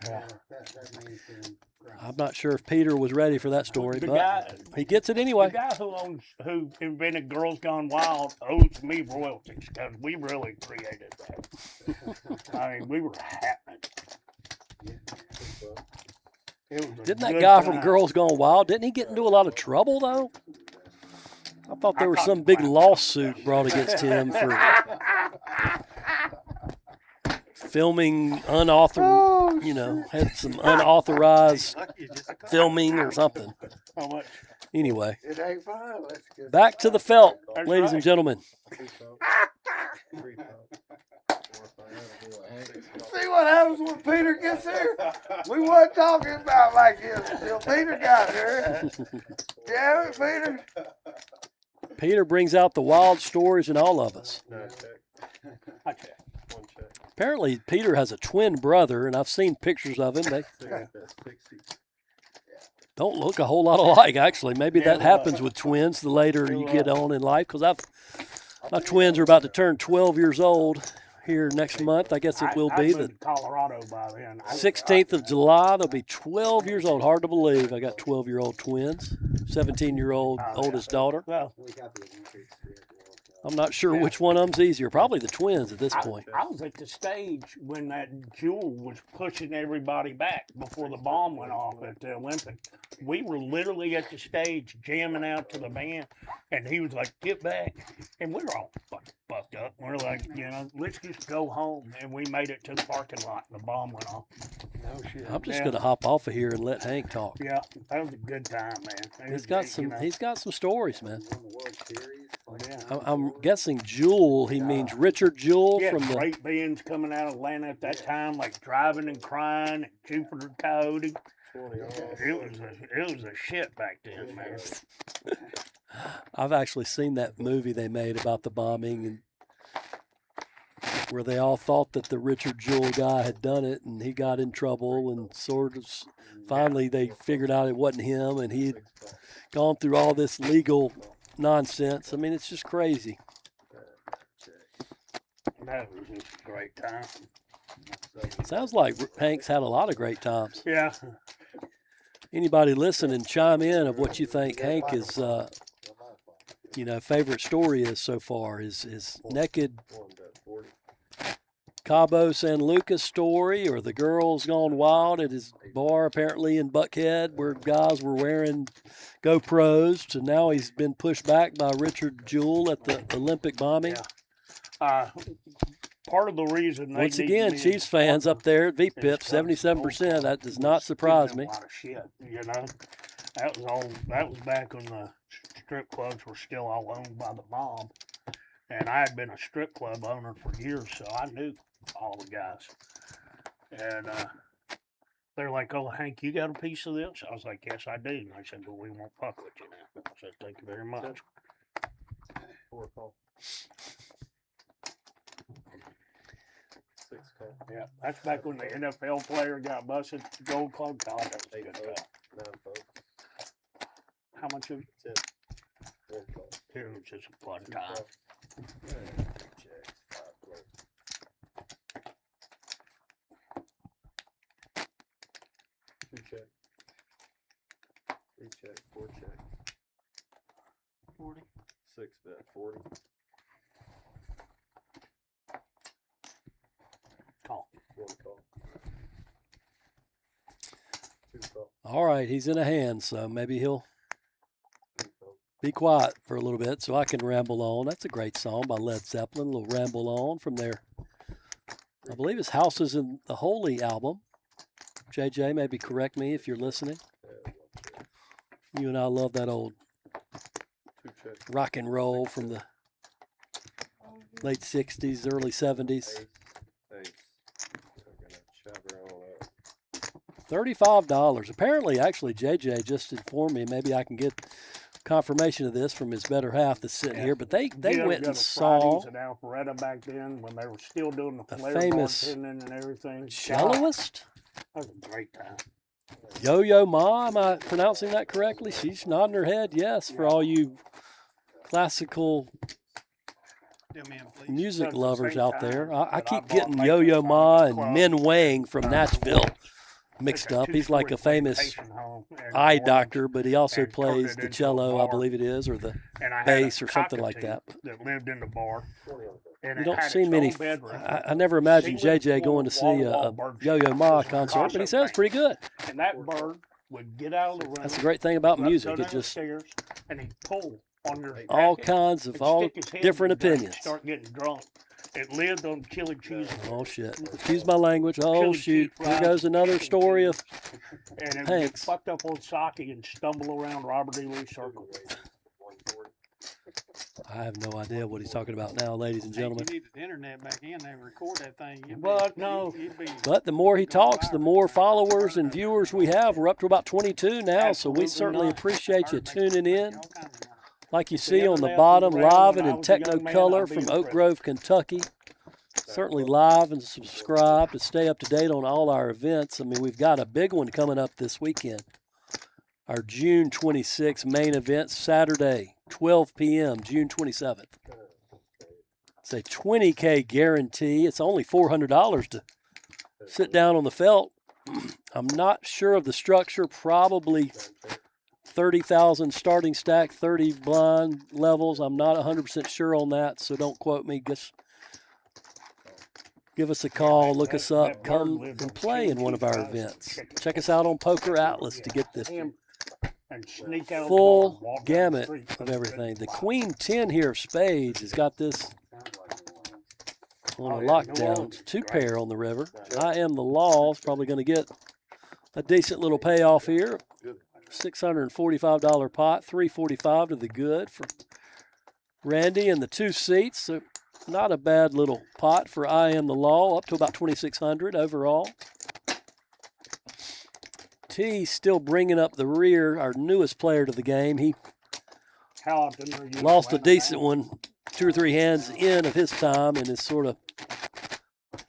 Yeah. I'm not sure if Peter was ready for that story, The but guy, he gets it the anyway. guy who invented Girls Gone Wild owes me royalties because we really created that. I mean, we were happening. It was a Didn't that good guy from time. Girls Gone Wild, didn't he get into a lot of trouble, though? I thought there I was caught some the big clown. lawsuit brought against him for filming unauthorized, had some unauthorized filming or something. How much? Oh, Anyway, It ain't fine. Let's get back to the felt, That's ladies right. and gentlemen. See what happens when Peter gets here? We wasn't talking about like this until Peter got here. Damn it, Peter. Peter brings out the wild stories in all of us. I check. One check. Apparently, Peter has a twin brother, and I've seen pictures of him. They Six bet 60. don't look a whole lot alike, actually. Maybe Yeah, that happens with twins the later you get on in life. Because my twins are about to turn 12 years old here next month. I guess it will be the the Colorado by then. 16th of July. They'll be 12 years old. Hard to believe. I got 12-year-old twins, 17-year-old oldest daughter. Well, I'm not sure which one of them's easier. Probably the twins at this point. I was at the stage when that Jewel was pushing everybody back before the bomb went off at the Olympics. We were literally at the stage jamming out to the band, and he was like, "Get back!" And we were all fucked up. We're like, let's just go home. And we made it to the parking lot, and the bomb went off. No shit. I'm just gonna hop off of here and let Hank talk. Yeah, that was a good time, man. He's got some. He's got some stories, man. Yeah. I'm guessing Jewel. He means Richard Jewell Yeah, from the. great bands coming out of Atlanta at that time, like Driving and Crying, and Jupiter Coyote. It was a shit back then, man. I've actually seen that movie they made about the bombing, and where they all thought that the Richard Jewell guy had done it, and he got in trouble, and sort of finally they figured out it wasn't him, and he'd gone through all this legal nonsense. I mean, it's just crazy. That was just a great time. Sounds like Hank's had a lot of great times. Yeah. Anybody listening, chime in of what you think Hank is, favorite story is so far. His naked Cabo San Lucas story, or the girls gone wild at his bar apparently in Buckhead where guys were wearing GoPros, to now he's been pushed back by Richard Jewell at the Olympic bombing. Yeah. Part of the reason they Once need again, me Chiefs fans up there at VPIP, 77%. That does not surprise me. A lot of shit, That was back when the strip clubs were still all owned by the mob, and I had been a strip club owner for years, so I knew all the guys. And they're like, "Oh, Hank, you got a piece of this?" I was like, "Yes, I do." And I said, "Well, we won't fuck with you now." I said, "Thank you very much." 4 call. 6 call. Yeah, that's back when the NFL player got busted. Gold Club. God, that was a 8 good call. time. 9 call. How much of 10. 1 call. it was just a fun 2 time. call. 2 checks. 5 close. 2 check. 3 check. 4 check. 40. 6 bet 40. Call. 1 call. 2 call. All right, he's in a hand, so maybe he'll 3 call. be quiet for a little bit so I can ramble on. That's a great song by Led Zeppelin, a little Ramble On from their, I believe it's Houses in the Holy album. JJ, maybe correct me if you're listening. You and I love that old 2 check. rock and roll from the late 60s, early 70s. Ace. Ace. I'm gonna shove her on up. $35. Apparently, actually, JJ just informed me. Maybe I can get confirmation of this from his better half that's sitting here. But they went and saw Fridays at Alpharetta back then when they were still doing the a flare famous bartending and everything. celloist, That was a great time. Yo-Yo Ma. Am I pronouncing that correctly? She's nodding her head yes for all you classical music lovers out there. I keep getting Yo-Yo Ma and Min Wang from Nashville mixed up. He's like a famous eye doctor, but he also plays the cello, I believe it is, or the bass or something like that. That lived in the bar. And You it don't had see its many. own bedroom. I never imagined JJ going to see a Yo-Yo Ma concert, but he sounds pretty good. And that bird would get out of the room. That's the great thing about go music. It down the just stairs, and he'd pull on your all jacket kinds of and all stick his head different in the drink and opinions. Start getting drunk. It lived on chili cheese. Oh shit! Excuse my language. Oh Chili shoot! cheese Here fries, goes another chicken story of And it would get Hanks. fucked up on sake and stumble around Robert E. Lee Circle. I have no idea what he's talking about now, ladies and gentlemen. You needed the internet back in there and record that thing. But no. But the more he talks, the more followers and viewers we have. We're up to about 22 now, so we Absolutely certainly not. appreciate you tuning in. Like you see on the internet bottom, was around live when and I in was a young man, Technicolor I'd be from in Oak prison. Grove, Kentucky. certainly live and subscribe to stay up to date on all our events. I mean, we've got a big one coming up this weekend. Our June 26th main event, Saturday, 12 p.m., June 27th. It's a $20K guarantee. It's only $400 to sit down on the felt. I'm not sure of the structure, probably 30,000 starting stack, 30 blind levels. I'm not 100% sure on that, so don't quote me. Just give us a call, look us up, come and play in one of our events. Check us out on PokerAtlas to get this full gamut of everything. The Queen 10 here of spades has got this on a lockdown. It's 2-pair on the river. I Am the Law is probably going to get a decent little payoff here. $645 pot, $345 to the good for Randy and the 2 seats. So not a bad little pot for I Am the Law, up to about $2,600 overall. T still bringing up the rear, our newest player to the game. He lost a decent one, 2 or 3 hands in of his time, and has sort of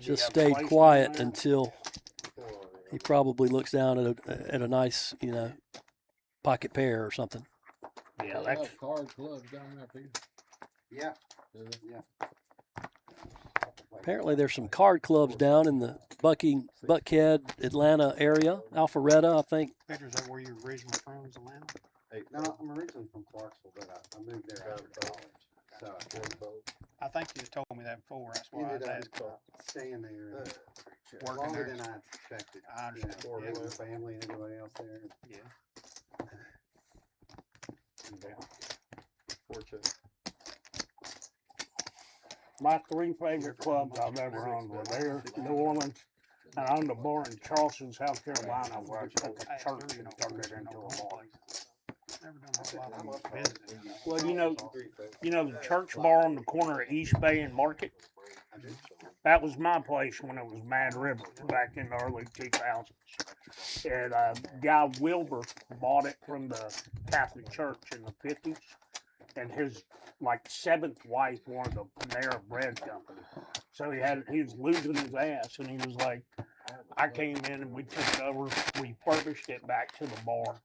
just stayed quiet until he probably looks down at a nice, pocket pair or something. Yeah, that's card clubs down there for you. Yeah. Apparently there's some card clubs down in the Buckhead, Atlanta area. Alpharetta, I think. Victor, is that where you're originally from, is Atlanta? No, I'm originally from Clarksville, but I moved there after college. So I think you told me that before, that's why I was asking. Staying there, Working longer there. than I expected. I understand. Yeah, with family and everybody else there. Yeah. Fortunate. my 3 favorite clubs I've ever owned were there, New Orleans, and I owned a bar in Charleston, South Carolina, where I took a church and turned it into a bar. Never done a lot of visiting. Well, the church bar on the corner of East Bay and Market? That was my place when it was Mad River back in the early 2000s. And Guy Wilbur bought it from the Catholic Church in the 50s. And his 7th wife wanted the Panera Bread Company. So he was losing his ass, and he was like, I came in and we took it over, refurbished it back to the bar.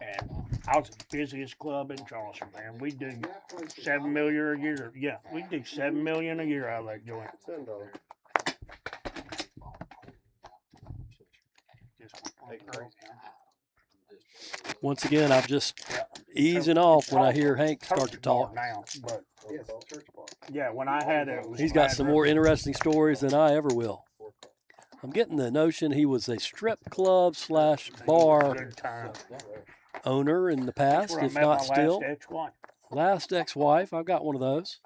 And I was the busiest club in Charleston, man. We do $7 million a year. Yeah, we do $7 million a year out of that joint. Once again, I'm just easing off when I hear Hank start to talk. Now, but yeah, when I had it, He's got some more interesting stories than I ever will. I'm getting the notion he was a strip club / bar owner in the past, if not still. Last ex-wife, I've got one of those.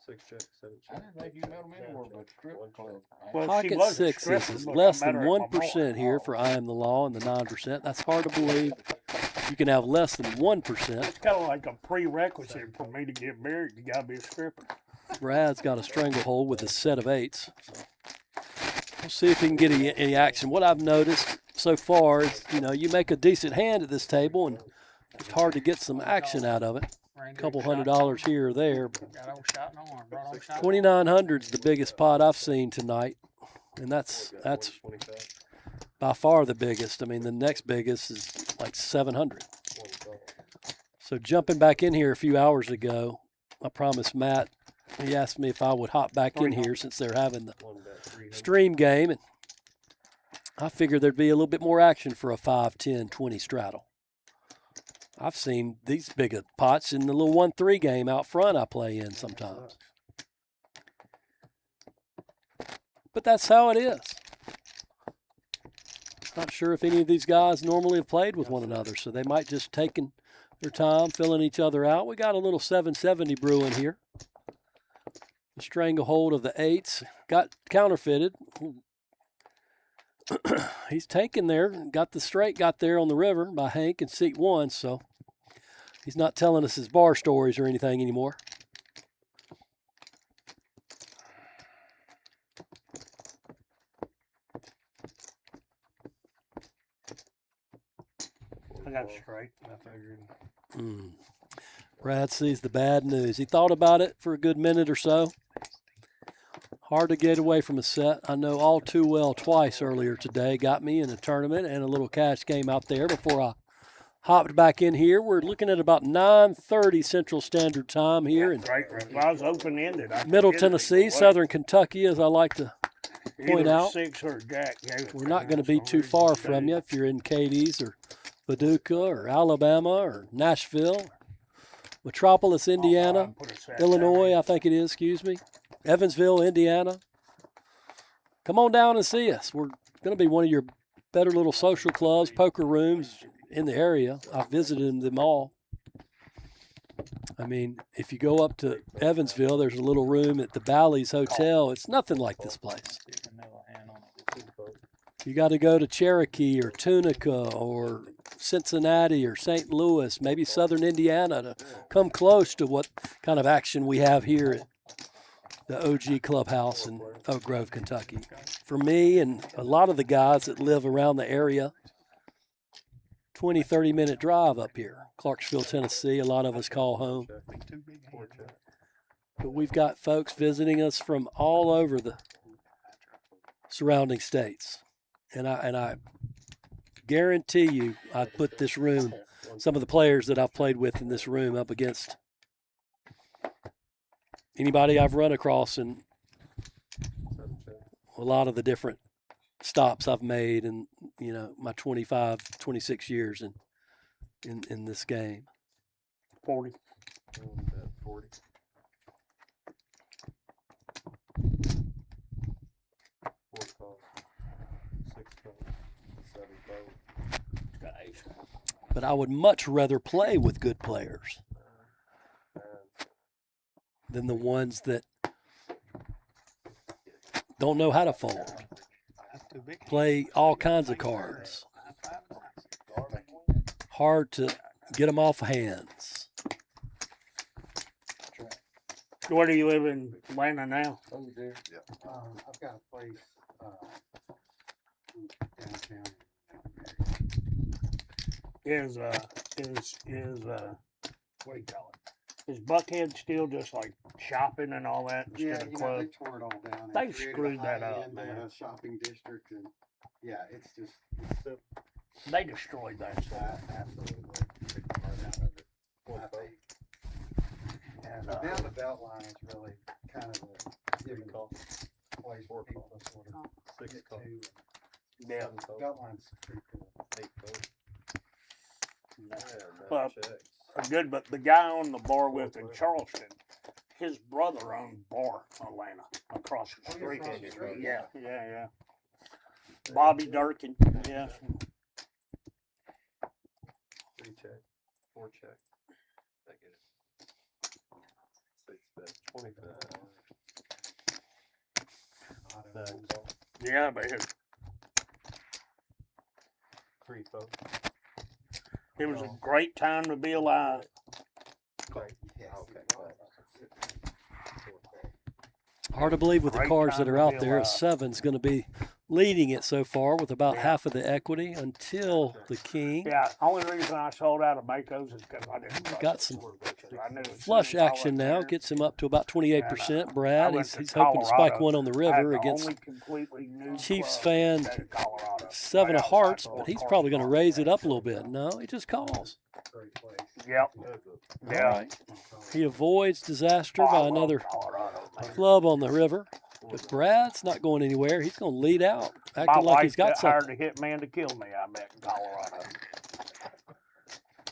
6 checks, 7 checks. I didn't think you met him anywhere but strip club. Well, Pocket sixes is less than 1% here for I Am the Law and the 9%. That's hard to believe. You can have less than 1%. It's kind of like a prerequisite for me to get married. You gotta be a stripper. Brad's got a stranglehold with a set of 8s. So we'll see if he can get any action. What I've noticed so far is, you make a decent hand at this table, and it's hard to get some action out of it. A couple $100 here or there. 2,900 is the biggest pot I've seen tonight, and that's by far the biggest. I mean, the next biggest is like 700. So jumping back in here a few hours ago, I promised Matt, he asked me if I would hop back in here since they're having the stream game, and I figured there'd be a little bit more action for a 5, 10, 20 straddle. I've seen these big pots in the little 1-3 game out front I play in sometimes. But that's how it is. Not sure if any of these guys normally have played with one another, so they might just taking their time, filling each other out. We got a little 770 brewing here. The stranglehold of the 8s got counterfeited. He's taken there, got the straight got there on the river by Hank in seat 1, so he's not telling us his bar stories or anything anymore. I got straight. I figured. Brad sees the bad news. He thought about it for a good minute or so. Hard to get away from a set. I know all too well twice earlier today. Got me in a tournament and a little cash game out there before I hopped back in here. We're looking at about 9:30 Central Standard Time here in Well, I was open-ended. Middle Tennessee, Southern Kentucky, as I like to point Either out. 6 or Jack. We're not going to be too far from you if you're in Cadiz or Paducah or Alabama or Nashville, Metropolis, Indiana, Illinois, I think it is, excuse me, Evansville, Indiana. Come on down and see us. We're going to be one of your better little social clubs, poker rooms in the area. I've visited them all. I mean, if you go up to Evansville, there's a little room at the Bally's Hotel. It's nothing like this place. You got to go to Cherokee or Tunica or Cincinnati or St. Louis, maybe Southern Indiana to come close to what kind of action we have here at the OG Clubhouse in Oak Grove, Kentucky. For me and a lot of the guys that live around the area, 20, 30-minute drive up here. Clarksville, Tennessee, a lot of us call home. But we've got folks visiting us from all over the surrounding states. And I guarantee you, I put this room, some of the players that I've played with in this room up against anybody I've run across in a lot of the different stops I've made in, you know, my 25, 26 years in this game. 40. 40. 4 calls, 6 calls, 7 calls. But I would much rather play with good players than the ones that don't know how to fold. Play all kinds of cards. Hard to get them off hands. Where do you live in Atlanta now? Oh, dear. Yeah. I've got a place downtown. Is what do you call it? Is Buckhead still just like shopping and all that instead of club? They tore it all down. They created a screwed that up, high-end, man. shopping district, and yeah, it's just They destroyed that stuff. absolutely took the heart out of it. I think. And down the Beltline is really kind of a giving place for people to sort of 6 get calls. to. Yeah. Beltline's pretty cool. 8 calls. Well, good, but the guy on the bar with in Charleston, his brother owned Bar Atlanta across the street. across the street, Yeah. Bobby Durkin, yeah. 3 check, 4 check. I get it. 6 bet, 25. Yeah, but his, 3 calls. it was a great time to be alive. Great. Yes. Okay. Hard to believe with the Great cards time that are to out be there. alive. 7's going to be leading it so far with about half of the equity until the king. Yeah, only reason I sold out of Mako's is because I didn't trust Got it. some I knew as soon flush as I action went now, there, gets him up to about 28%. Brad, I went he's to hoping to spike Colorado. one on the I had river the against only completely new Chiefs club fan, in the state of Colorado, 7 right of outside hearts, Fort but he's Carson probably going to Park. raise it up a little bit. No, he just calls. Great place. Yep. All Yeah. right. He avoids disaster Oh, I by love another Colorado, man. club on the river. But Brad's not going anywhere. He's going to lead out, My acting like wife he's got hired something. a hitman to kill me, I bet, in Colorado.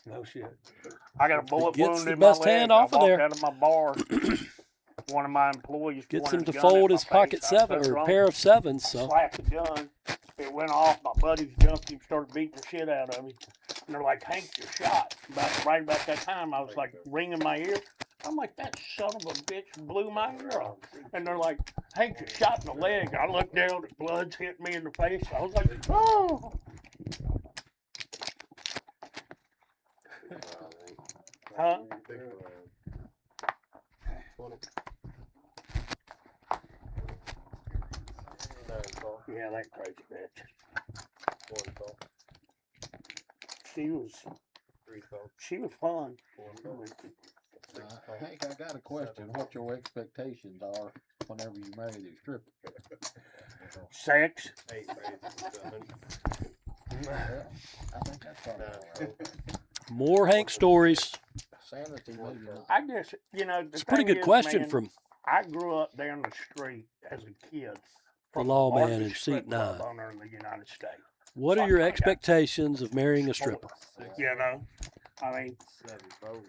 No shit. I got a bullet Gets wound the in my best leg. hand I off of walked there. out of my bar. One of my employees Gets pointed him to a gun at fold my his pocket face. I was 7 so or a drunk, pair of 7s. I So slapped the gun. It went off. My buddies jumped him, started beating the shit out of him. And they're like, Hank, you're shot. Right about that time, I was like ringing my ear. I'm like, that son of a bitch blew my ear off. And they're like, Hank, you're shot in the leg. I looked down, the blood's hitting me in the face. I was like, oh. Huh? Yeah, that crazy bitch. She was fun. Hank, I got a question. What your expectations are whenever you marry the stripper. Sex. 8 raises to 100. Well, I think that's probably all right. More Hank stories. Sanity, maybe not. I guess, you know, the It's a pretty thing good is, question man, from I grew up down the street as a kid. the From lawman largest in strip seat club 9. owner in the United States. What So are I your kinda got expectations of marrying a stripper? You know, I mean, 7 fold.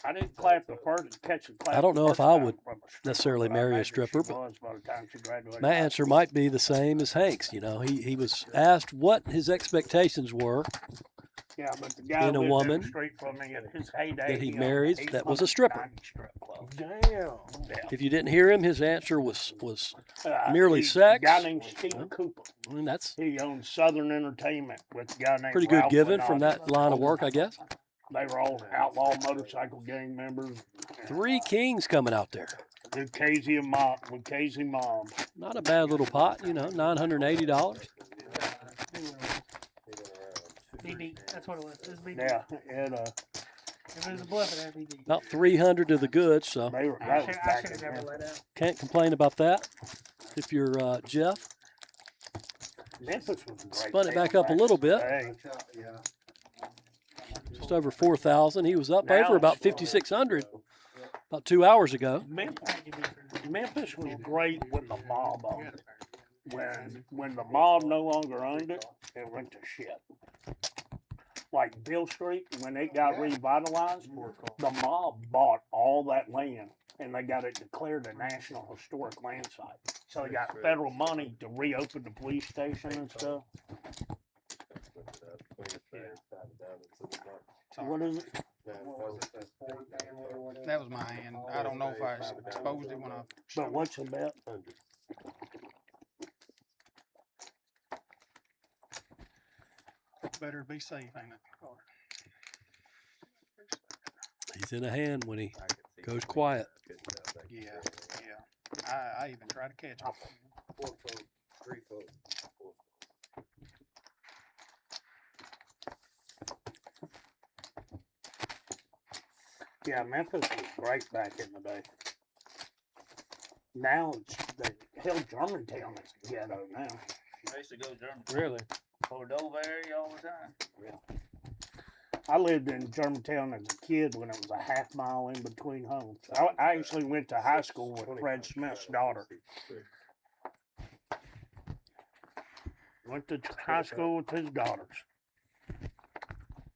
I didn't clap the first catch a clap. I don't the know if first I time would from a stripper, necessarily but I marry a imagine stripper, she but was by the time she graduated my high answer school. might be the same as Hank's. You know, he was asked what his expectations were Yeah, but the guy in a lived down woman the street from me in his heyday. that he owned married that was a stripper. 890 strip clubs. Damn. Yeah. If you didn't hear him, his answer was merely sex. A guy named Steve Cooper. I mean, that's He owned Southern Entertainment with a guy named pretty good Ralph given from Minot. that line of work, I guess. They were all outlaw motorcycle gang members. 3 kings coming out there. Lucchese mom. Not a bad little pot, you know, $980. BD. That's what it was. It was BD. Yeah, and If it was a bluff, it had BD. About 300 to the good, so they were. I That should was have back in never then. let out. can't complain about that. If you're Jeff, Memphis was a great spun it town back up a in little the bit, day. just over 4,000. He was up Now over about it's- 5,600 about 2 hours ago. Memphis was great when the mob owned it. When the mob no longer owned it, it went to shit. Like Bill Street, when it got revitalized, the mob bought all that land and they got it declared a National Historic Land Site. So they got federal money to reopen the police station and stuff. What is it? That was my hand. I don't know if I exposed it when I. But what's the bet? Better be safe, ain't it? He's in a hand when he goes quiet. Yeah, yeah. I even tried to catch him. 4 fold, 3 fold, 4 fold. Yeah, Memphis was great back in the day. Now it's hell Germantown is a ghetto now. I used to go to German. Really? Cordova area all the time. I lived in Germantown as a kid when it was a half mile in between homes. I actually went to high school with Fred Smith's daughter. Went to high school with his daughters.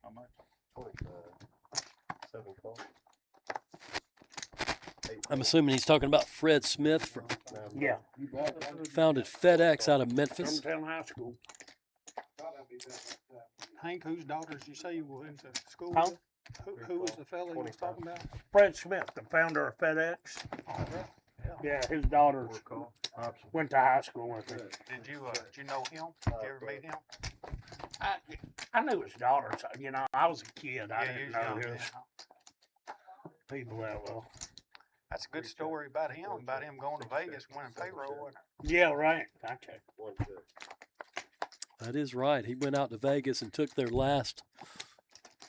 How much? 7 fold. I'm assuming he's talking about Fred Smith, from, Yeah, founded FedEx out of Memphis. Germantown High School. Hank, whose daughters you say you went to school Huh? with? Who was the fella you was talking about? Fred Smith, the founder of FedEx. Yeah, his daughters went to high school with him. Did you know him? Did you ever meet him? I knew his daughters. You know, I was a kid. I Yeah, didn't you was know young his then. people that well. That's a good story about him going to Vegas, winning payroll. wasn't it? Yeah, right. Gotcha. That is right. He went out to Vegas and took their last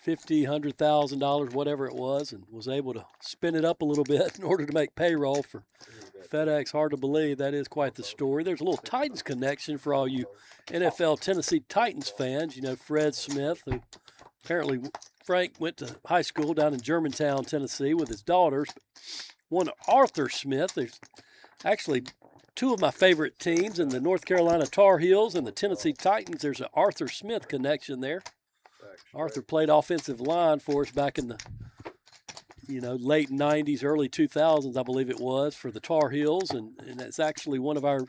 $100,000, whatever it was, and was able to spin it up a little bit in order to make payroll for FedEx. Hard to believe. That is quite the story. There's a little Titans connection for all you NFL Tennessee Titans fans. You know, Fred Smith, who apparently Frank went to high school down in Germantown, Tennessee with his daughters. One Arthur Smith. There's actually two of my favorite teams in the North Carolina Tar Heels and the Tennessee Titans. There's an Arthur Smith connection there. Arthur played offensive line for us back in the, late 90s, early 2000s, I believe it was, for the Tar Heels. And it's actually one of our,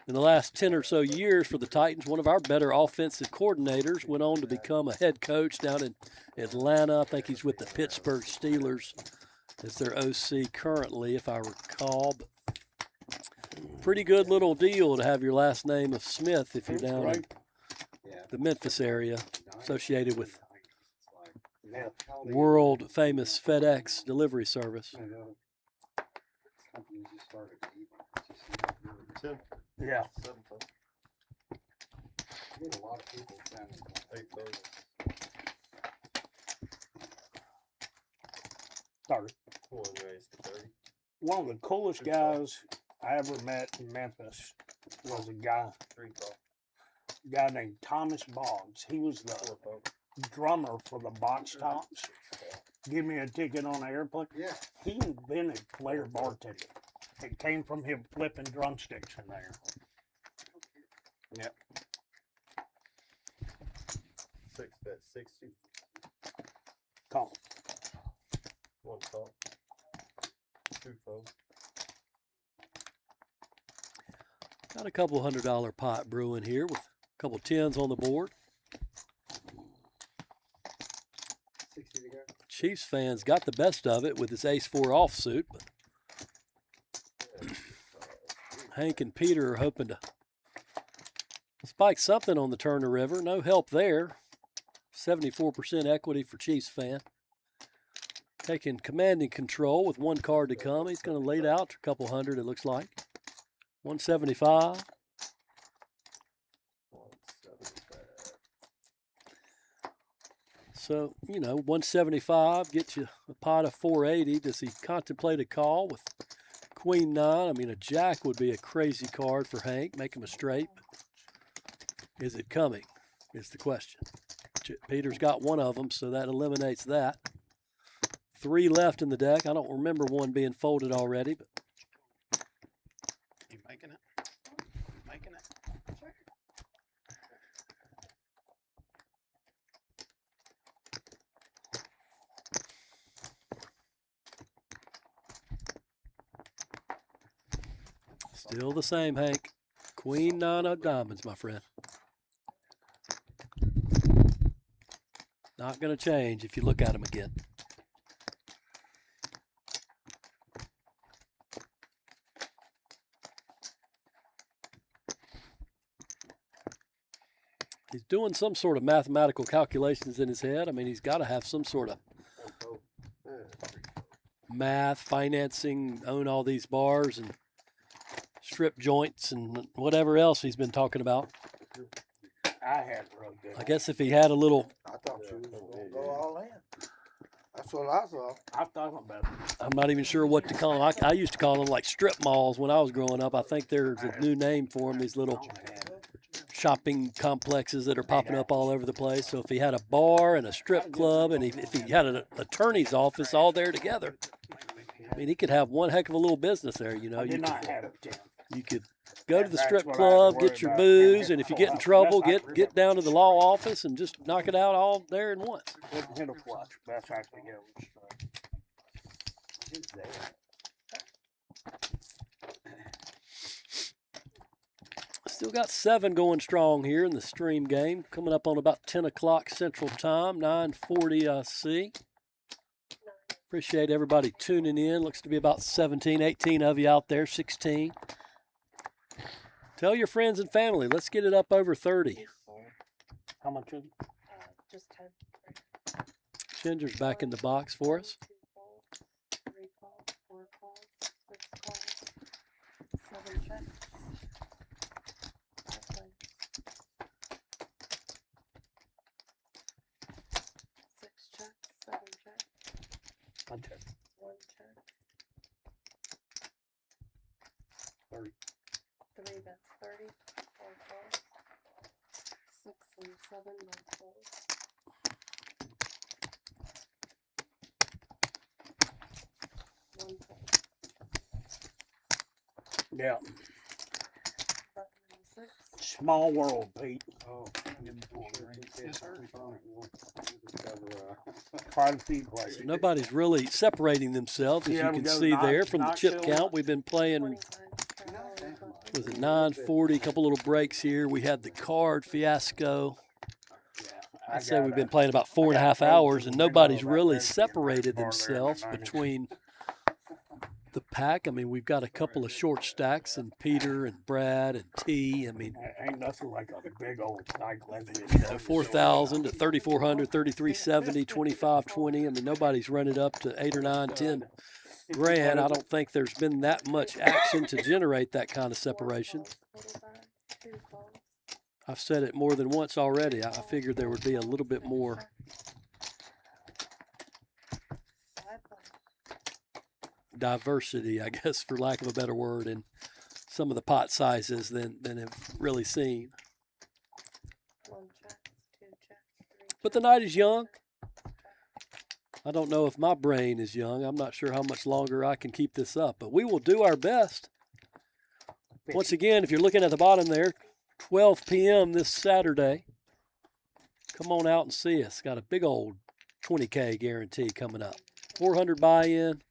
in the last 10 or so years for the Titans, one of our better offensive coordinators. Went on to become a head coach down in Atlanta. I think he's with the Pittsburgh Steelers as their OC currently, if I recall. But pretty good little deal to have your last name of Smith if you're down in the Memphis area, associated with world famous FedEx delivery service. Yeah. 7 fold. 8 fold. 30. One raised to 30. One of the coolest guys I ever met in Memphis was a guy named Thomas Boggs. He was the drummer for the Box Tops. Give me a ticket on an airplane. Yeah. He invented player bartending. It came from him flipping drumsticks in there. Yep. 6-bet 60. Call. 1 call. 2 folks. Got a couple $100 pot brewing here with a couple tens on the board. 60 to go. Chiefs fans got the best of it with his ace-4 offsuit, but Hank and Peter are hoping to spike something on the Turner River. No help there. 74% equity for Chiefs fan. Taking commanding control with 1 card to come. He's going to lay it out to a couple hundred, it looks like. 175. So, 175 gets you a pot of 480. Does he contemplate a call with Queen 9? I mean, a jack would be a crazy card for Hank. Make him a straight. Is it coming? Is the question. Peter's got one of them, so that eliminates that. 3 left in the deck. I don't remember one being folded already, but You making it? Making it? still the same, Hank. Queen 9 of diamonds, my friend. Not going to change if you look at him again. He's doing some sort of mathematical calculations in his head. I mean, he's got to have some sort of math, financing, own all these bars and strip joints and whatever else he's been talking about. I had real good. I guess if he had a little, I thought you was gonna go all in. That's what I thought. I thought about it. I'm not even sure what to call them. I used to call them like strip malls when I was growing up. I think there's a new name for them, these little shopping complexes that are popping up all over the place. So if he had a bar and a strip club and if he had an attorney's office all there together, I mean, he could have one heck of a little business there, you know. I did not have it, Tim. You could go to the That's strip what I had to club, worry get your about. booze, and if you get in trouble, That's get down to the law office and just knock it out all there in once. Hit a flush. That's actually goes. Still got 7 going strong here in the stream game. Coming up on about 10 o'clock Central Time, 9:40 I see. Appreciate everybody tuning in. Looks to be about 17, 18 of you out there, 16. Tell your friends and family. Let's get it up over 30. How much is it? Just 10. Ginger's back in the box for us. 3 calls, 4 calls, 6 calls, 7 checks. 5 plays. 6 checks, 7 checks. 1 check. 1 check. 30. 3 bets 30. 4 calls. 6 and 7 no calls. 1 call. Yeah. Button and 6. Small world, Pete. Oh, yes, sir. Quite a few places. Nobody's really separating themselves, as Yeah, you we can go see there knock- from the knock chip till count. We've been playing, 20 times. was it 9:40, a couple little breaks here. We had the card fiasco. I'd say we've been playing about 4.5 hours, and nobody's really separated themselves between the pack. I mean, we've got a couple of short stacks, and Peter and Brad and T. I mean, Ain't nothing like a big old cycle. 4,000 to 3,400, 3,370, 2,520. I mean, nobody's run it up to 8 or 9, 10 grand. I don't think there's been that much action to generate that kind of separation. 2 calls. I've said it more than once already. I figured there would be a little bit more. 5 plays. diversity, I guess, for lack of a better word, in some of the pot sizes than have really seen. But the night is young. I don't know if my brain is young. I'm not sure how much longer I can keep this up, but we will do our best. Once again, if you're looking at the bottom there, 12 p.m. this Saturday, come on out and see us. Got a big old 20K guarantee coming up. 400 buy-in,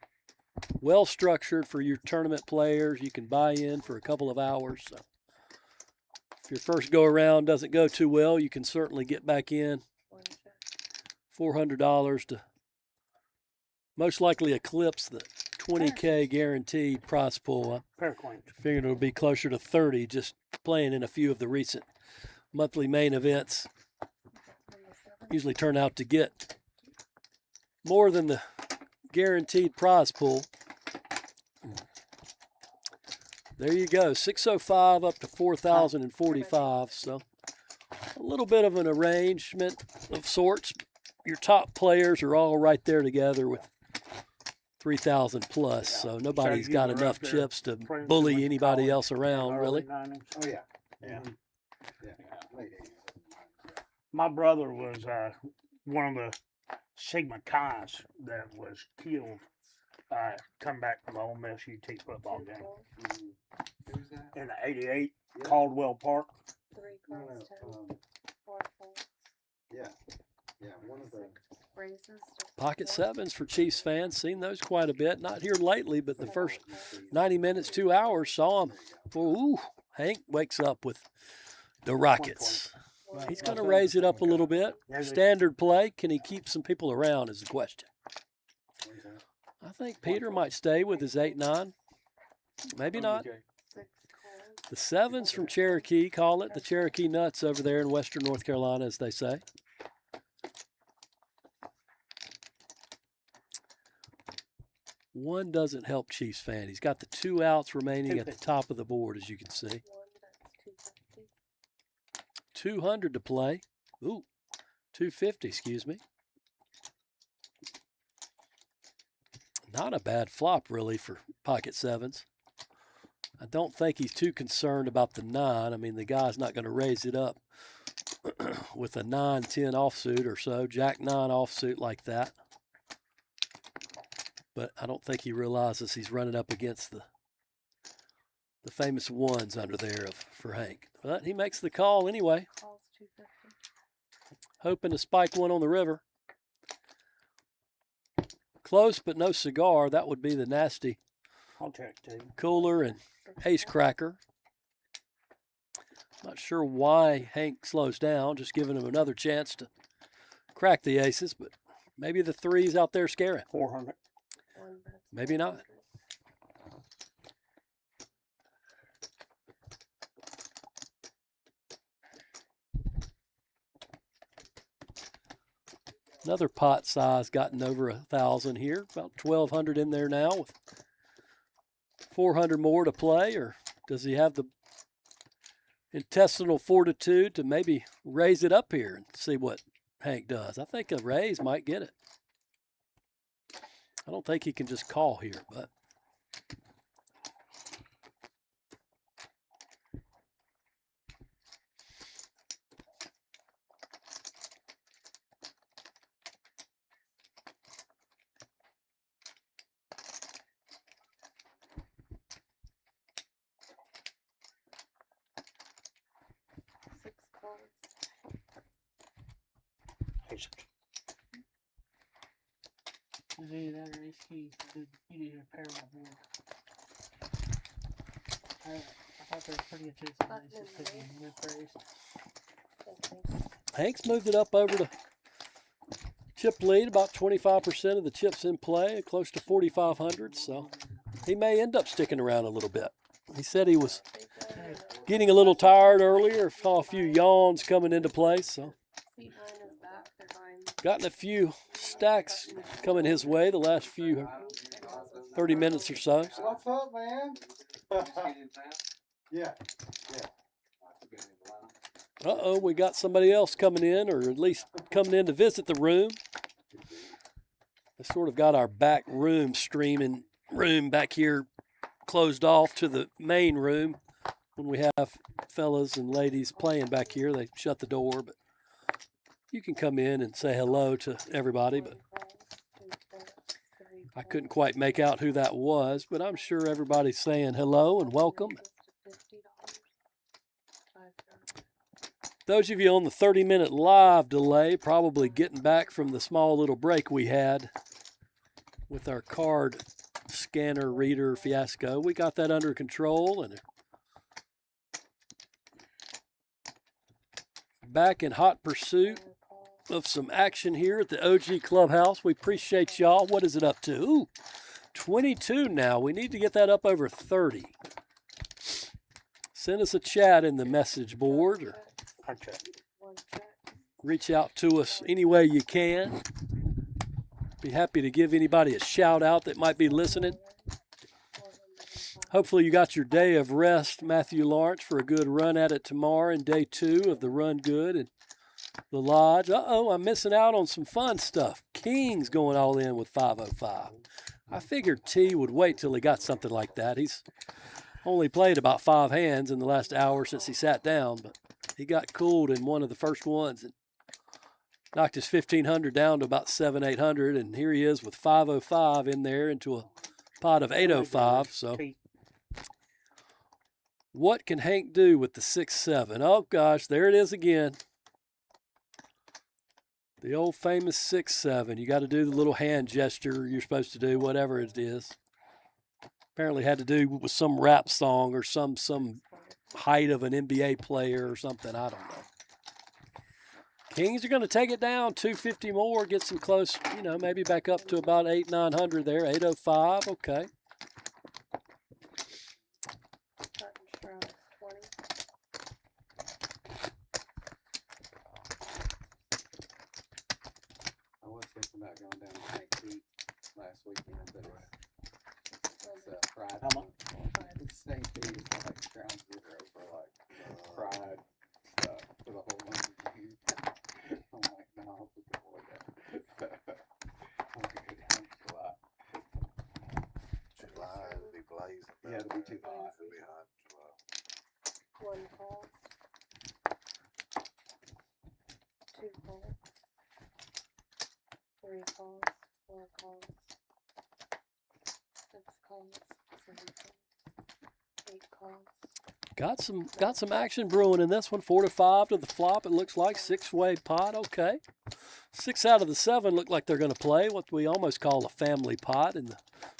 well structured for your tournament players. You can buy in for a couple of hours. So if your first go around doesn't go too well, you can certainly get back in. $400 to most likely eclipse the 20K guaranteed prize pool. I figured it would be closer to 30 just playing in a few of the recent monthly main events. Usually turn out to get more than the guaranteed prize pool. There you go, 605 up to 4,045. So a little bit of an arrangement of sorts. Your top players are all right there together with 3,000 plus, so nobody's got enough chips to bully anybody else around, really. Oh, yeah. Yeah. Yeah. Late 80s. My brother was one of the Sigma Chi's that was killed, come back from the Ole Miss UT football game. In the 88 Caldwell Park. 3 cards, 10, 4 folds. Yeah. Yeah, one of the Raises. Pocket sevens for Chiefs fans. Seen those quite a bit. Not here lately, but the first 90 minutes, 2 hours, saw them. Ooh, Hank wakes up with the Rockets. He's going to raise it up a little bit. Standard play. Can he keep some people around is the question. I think Peter might stay with his 8-9. Maybe not. The sevens from Cherokee, call it the Cherokee Nuts over there in western North Carolina, as they say. One doesn't help Chiefs fan. He's got the 2 outs remaining at the top of the board, as you can see. 200 to play. Ooh, 250, excuse me. Not a bad flop, really, for pocket sevens. I don't think he's too concerned about the 9. I mean, the guy's not going to raise it up with a 9-10 offsuit or so, Jack 9 offsuit like that. But I don't think he realizes he's running up against the famous ones under there for Hank. But he makes the call anyway. Hoping to spike one on the river. Close, but no cigar. That would be the nasty cooler and ace cracker. Not sure why Hank slows down, just giving him another chance to crack the aces, but maybe the 3's out there scaring. 400. Maybe not. Another pot size gotten over 1,000 here. About 1,200 in there now with 400 more to play. Or does he have the intestinal fortitude to maybe raise it up here and see what Hank does? I think a raise might get it. I don't think he can just call here, but Is either that or ace key? You need to pair my board. I thought there was pretty good chance of aces because you went for ace. Hank's moved it up over to chip lead, about 25% of the chips in play, close to 4,500. So he may end up sticking around a little bit. He said he was getting a little tired earlier, saw a few yawns coming into play. So gotten a few stacks coming his way the last few 30 minutes or so. What's up, man? Yeah. Uh-oh, we got somebody else coming in, or at least coming in to visit the room. We sort of got our back room streaming room back here closed off to the main room. When we have fellas and ladies playing back here, they shut the door, but you can come in and say hello to everybody. But I couldn't quite make out who that was, but I'm sure everybody's saying hello and welcome. Those of you on the 30-minute live delay, probably getting back from the small little break we had with our card scanner reader fiasco. We got that under control and back in hot pursuit of some action here at the OG Clubhouse. We appreciate y'all. What is it up to? Ooh, 22 now. We need to get that up over 30. Send us a chat in the message board or reach out to us any way you can. Be happy to give anybody a shout out that might be listening. Hopefully you got your day of rest, Matthew Lawrence, for a good run at it tomorrow and day 2 of the Run Good and the Lodge. Uh-oh, I'm missing out on some fun stuff. King's going all in with 505. I figured T would wait till he got something like that. He's only played about 5 hands in the last hour since he sat down, but he got cooled in one of the first ones and knocked his 1,500 down to about 700-800, and here he is with 505 in there into a pot of 805. So what can Hank do with the 6-7? Oh gosh, there it is again. The old famous 6-7. You got to do the little hand gesture you're supposed to do, whatever it is. Apparently had to do with some rap song or some height of an NBA player or something. I don't know. Kings are going to take it down 250 more, get some close, maybe back up to about 800-900 there. 805, okay. I was thinking about going down to St. Pete last weekend, but it's Pride. How much? St. Pete is like ground zero for like Pride stuff for the whole month of June. I'm like, no, I'll just avoid that. I'm gonna go down in July. July, it'll be blazing. Yeah, it'll be too hot. It'll be hot in July. 1 call. 2 calls. 3 calls. 4 calls. 6 calls. 7 calls. 8 calls. Got some action brewing in this one. 4-5 to the flop. It looks like 6-way pot. Okay. 6 out of the 7 look like they're going to play what we almost call a family pot in the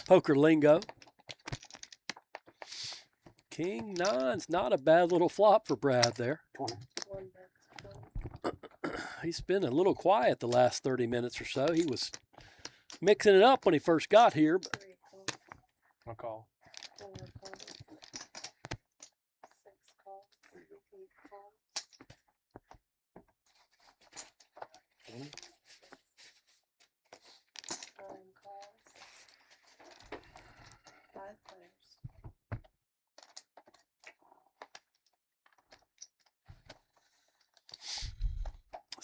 poker lingo. King 9's not a bad little flop for Brad there. 20. He's been a little quiet the last 30 minutes or so. He was mixing it up when he first got here. But I call. 4 calls. 6 calls. 8 calls. 9 calls. 5 players.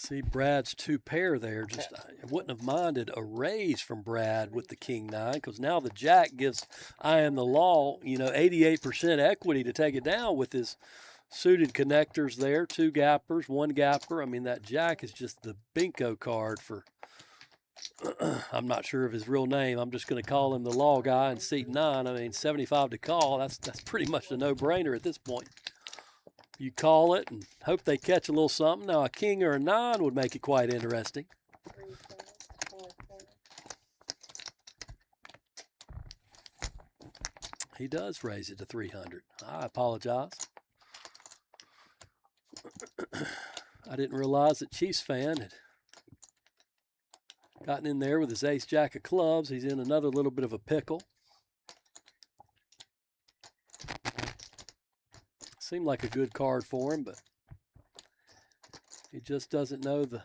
see Brad's 2 pair there. Just I wouldn't have minded a raise from Brad with the King 9, because now the Jack gives I Am the Law, 88% equity to take it down with his suited connectors there, 2 gappers, 1 gapper. I mean, that Jack is just the bingo card for, I'm not sure of his real name. I'm just going to call him the Law guy in seat 9. I mean, 75 to call, that's pretty much a no-brainer at this point. You call it and hope they catch a little something. Now, a king or a 9 would make it quite interesting. He does raise it to 300. I apologize. I didn't realize that Chiefs fan had gotten in there with his ace jack of clubs. He's in another little bit of a pickle. Seemed like a good card for him, but he just doesn't know the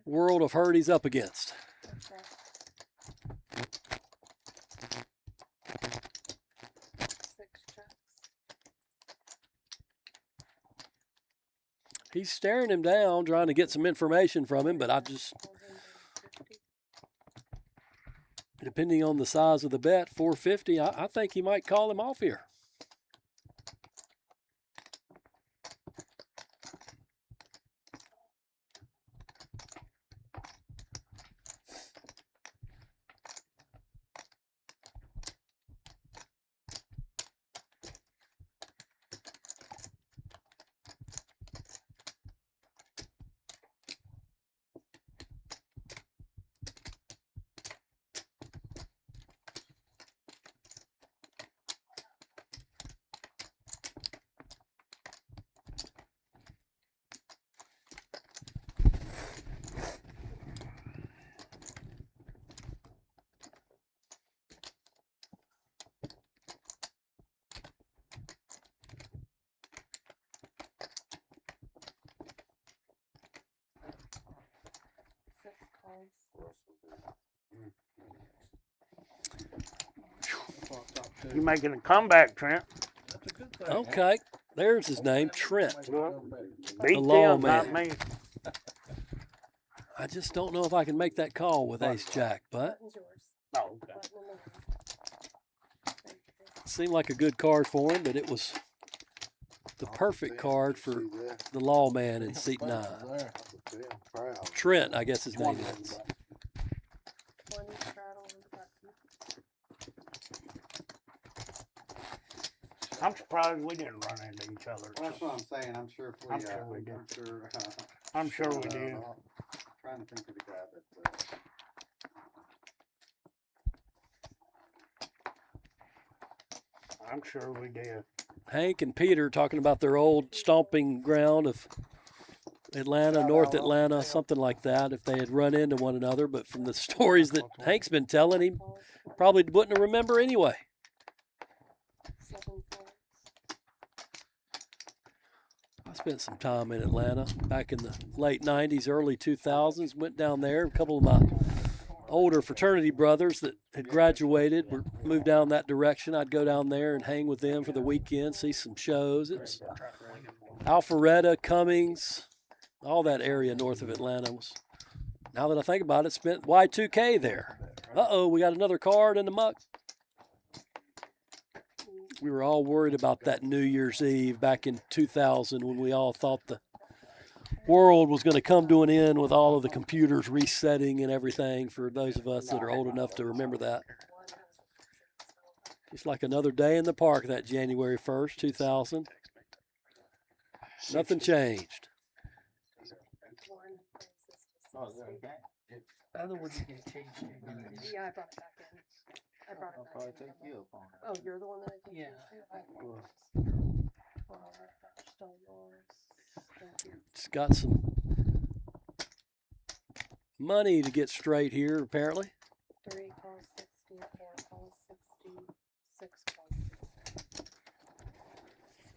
world of hurt he's up against. He's staring him down, trying to get some information from him, but it depending on the size of the bet, 450. I think he might call him off here. You making a comeback, Trent? Okay, there's his name, Trent. Beat The them, not lawman. me. I just don't know if I can make that call with Ace Jack, but Oh, okay. it seemed like a good card for him, but it was the perfect card for the lawman in seat 9. Trent, I guess his name is. I'm surprised we didn't run into each other. Well, that's what I'm saying. I'm sure if we, I'm sure we did. I'm sure, I'm sure we did. Trying to think of the guy that. I'm sure we did. Hank and Peter talking about their old stomping ground of Atlanta, North Atlanta, something like that, if they had run into one another. But from the stories that Hank's been telling, he probably wouldn't remember anyway. I spent some time in Atlanta back in the late 90s, early 2000s. Went down there. A couple of my older fraternity brothers that had graduated were moved down that direction. I'd go down there and hang with them for the weekend, see some shows. It was Alpharetta, Cummings, all that area north of Atlanta was. Now that I think about it, spent Y2K there. Uh-oh, we got another card in the muck. We were all worried about that New Year's Eve back in 2000 when we all thought the world was going to come to an end with all of the computers resetting and everything, for those of us that are old enough to remember that. Just like another day in the park that January 1st, 2000. Nothing changed. The other one didn't change. Yeah, I brought it back in. I brought it back in. Oh, you're the one that I did? Yeah. Still yours. Thank you. It's got some money to get straight here, apparently. 3 calls 60, 4 calls 60, 6 calls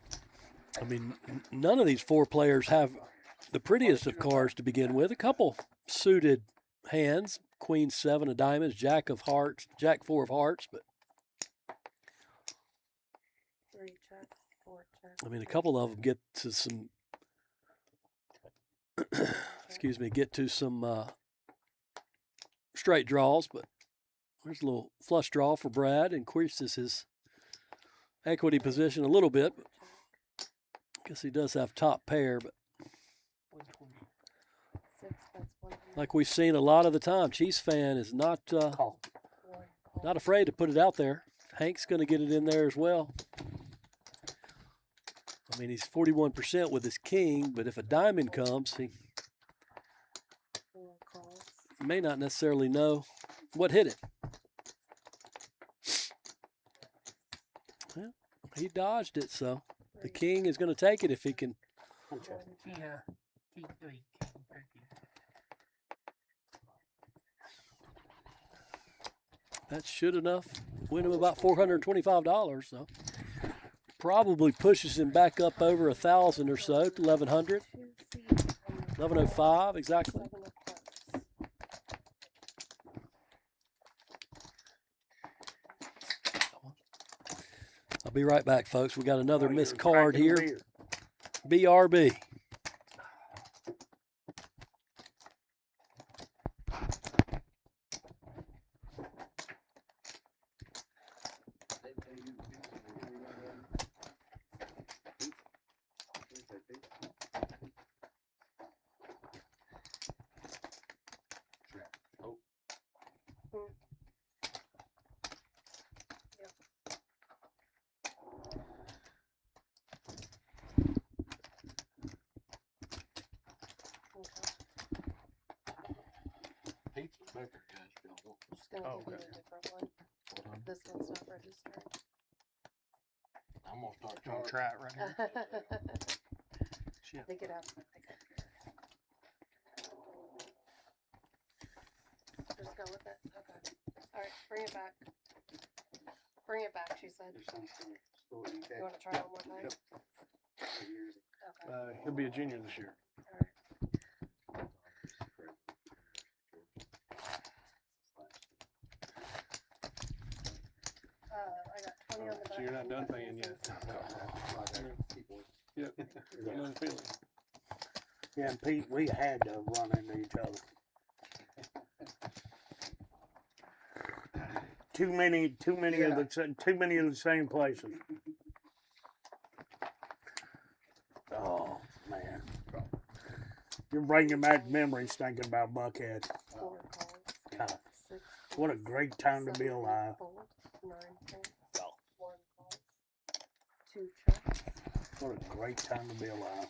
60. I mean, none of these four players have the prettiest of cards to begin with. A couple suited hands, Queen 7 of diamonds, Jack of hearts, Jack 4 of hearts, but 3 checks, 4 checks. I mean, a couple of them get to some, get to some straight draws, but there's a little flush draw for Brad, increases his equity position a little bit. I guess he does have top pair, but like we've seen a lot of the time, Chiefs fan is not afraid to put it out there. Hank's going to get it in there as well. I mean, he's 41% with his king, but if a diamond comes, he may not necessarily know what hit it. Well, he dodged it, so the king is going to take it if he can. Yeah. That should enough win him about $425, so probably pushes him back up over 1,000 or so to 1,100, 1,105 exactly. I'll be right back, folks. We got another missed card here. BRB. gonna Oh, give you okay. a different one. This one's not registered. I'm gonna start trying to try it right here. I think it has to pick up here. Just go with it. Okay. All right, bring it back. Bring it back, she said. You want to try one more time? Okay. He'll be a junior this year. All right. I got 20 on the back. So you're not done paying yet. Yep. No feeling. Yeah, and Pete, we had to run into each other. Too many of the same places. Oh man, you're bringing back memories thinking about Buckhead. 4 calls. God, 6 what a great time to be alive. 9 calls. 1 calls. 2 checks. What a great time to be alive.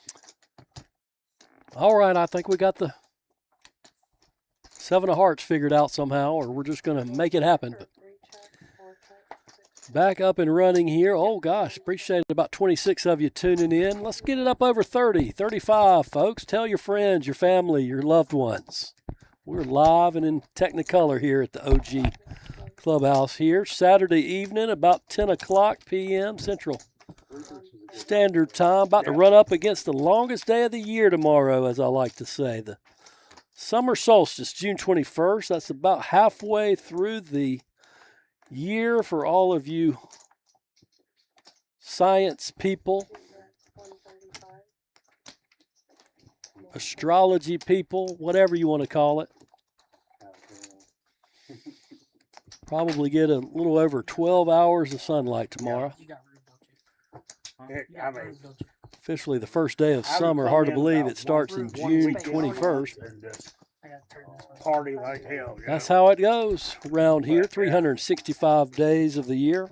All right, I think we got the 7 of hearts figured out somehow, or we're just going to make it happen. But 3 checks, 4 checks, 6 checks. back up and running here. Oh, gosh, appreciate about 26 of you tuning in. Let's get it up over 30, 35, folks. Tell your friends, your family, your loved ones. We're live and in Technicolor here at the OG Clubhouse here. Saturday evening, about 10 o'clock p.m. Central Standard Time. About to run up against the longest day of the year tomorrow, as I like to say. The summer solstice, June 21st. That's about halfway through the year for all of you science people, astrology people, whatever you want to call it. Probably get a little over 12 hours of sunlight tomorrow. You got room, don't you? Officially the first day of summer. Hard to believe it starts in June 21st. I gotta turn this one. Party like hell. Yeah. That's how it goes around here, 365 days of the year.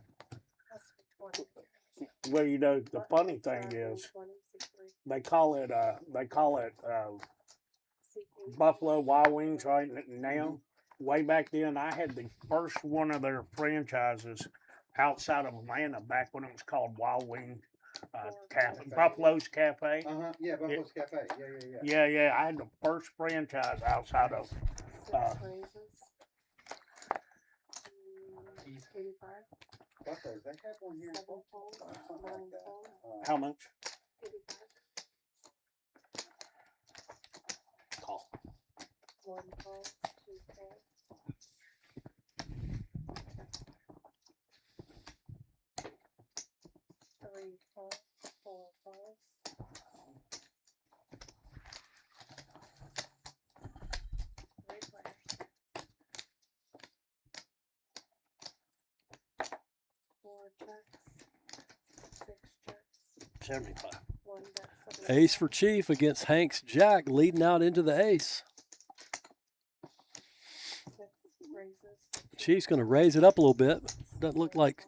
Well, you know, the funny thing is, they call it Buffalo Wild Wings right now. Way back then, I had the first one of their franchises outside of Atlanta back when it was called Wild Wing Cafe, Buffalo's Cafe. Yeah, Buffalo's Cafe. Yeah. I had the first franchise outside of. 6 raises. 85. Buffalo's, they have one here. 7 calls. 9 calls. How much? 85. Call. 1 call. 2 calls. 3 calls. 4 calls. 3 players. 4 checks. 6 checks. 75. 1 bet. Ace for Chief against Hank's Jack, leading out into the ace. 6 raises. Chief's going to raise it up a little bit. Doesn't look like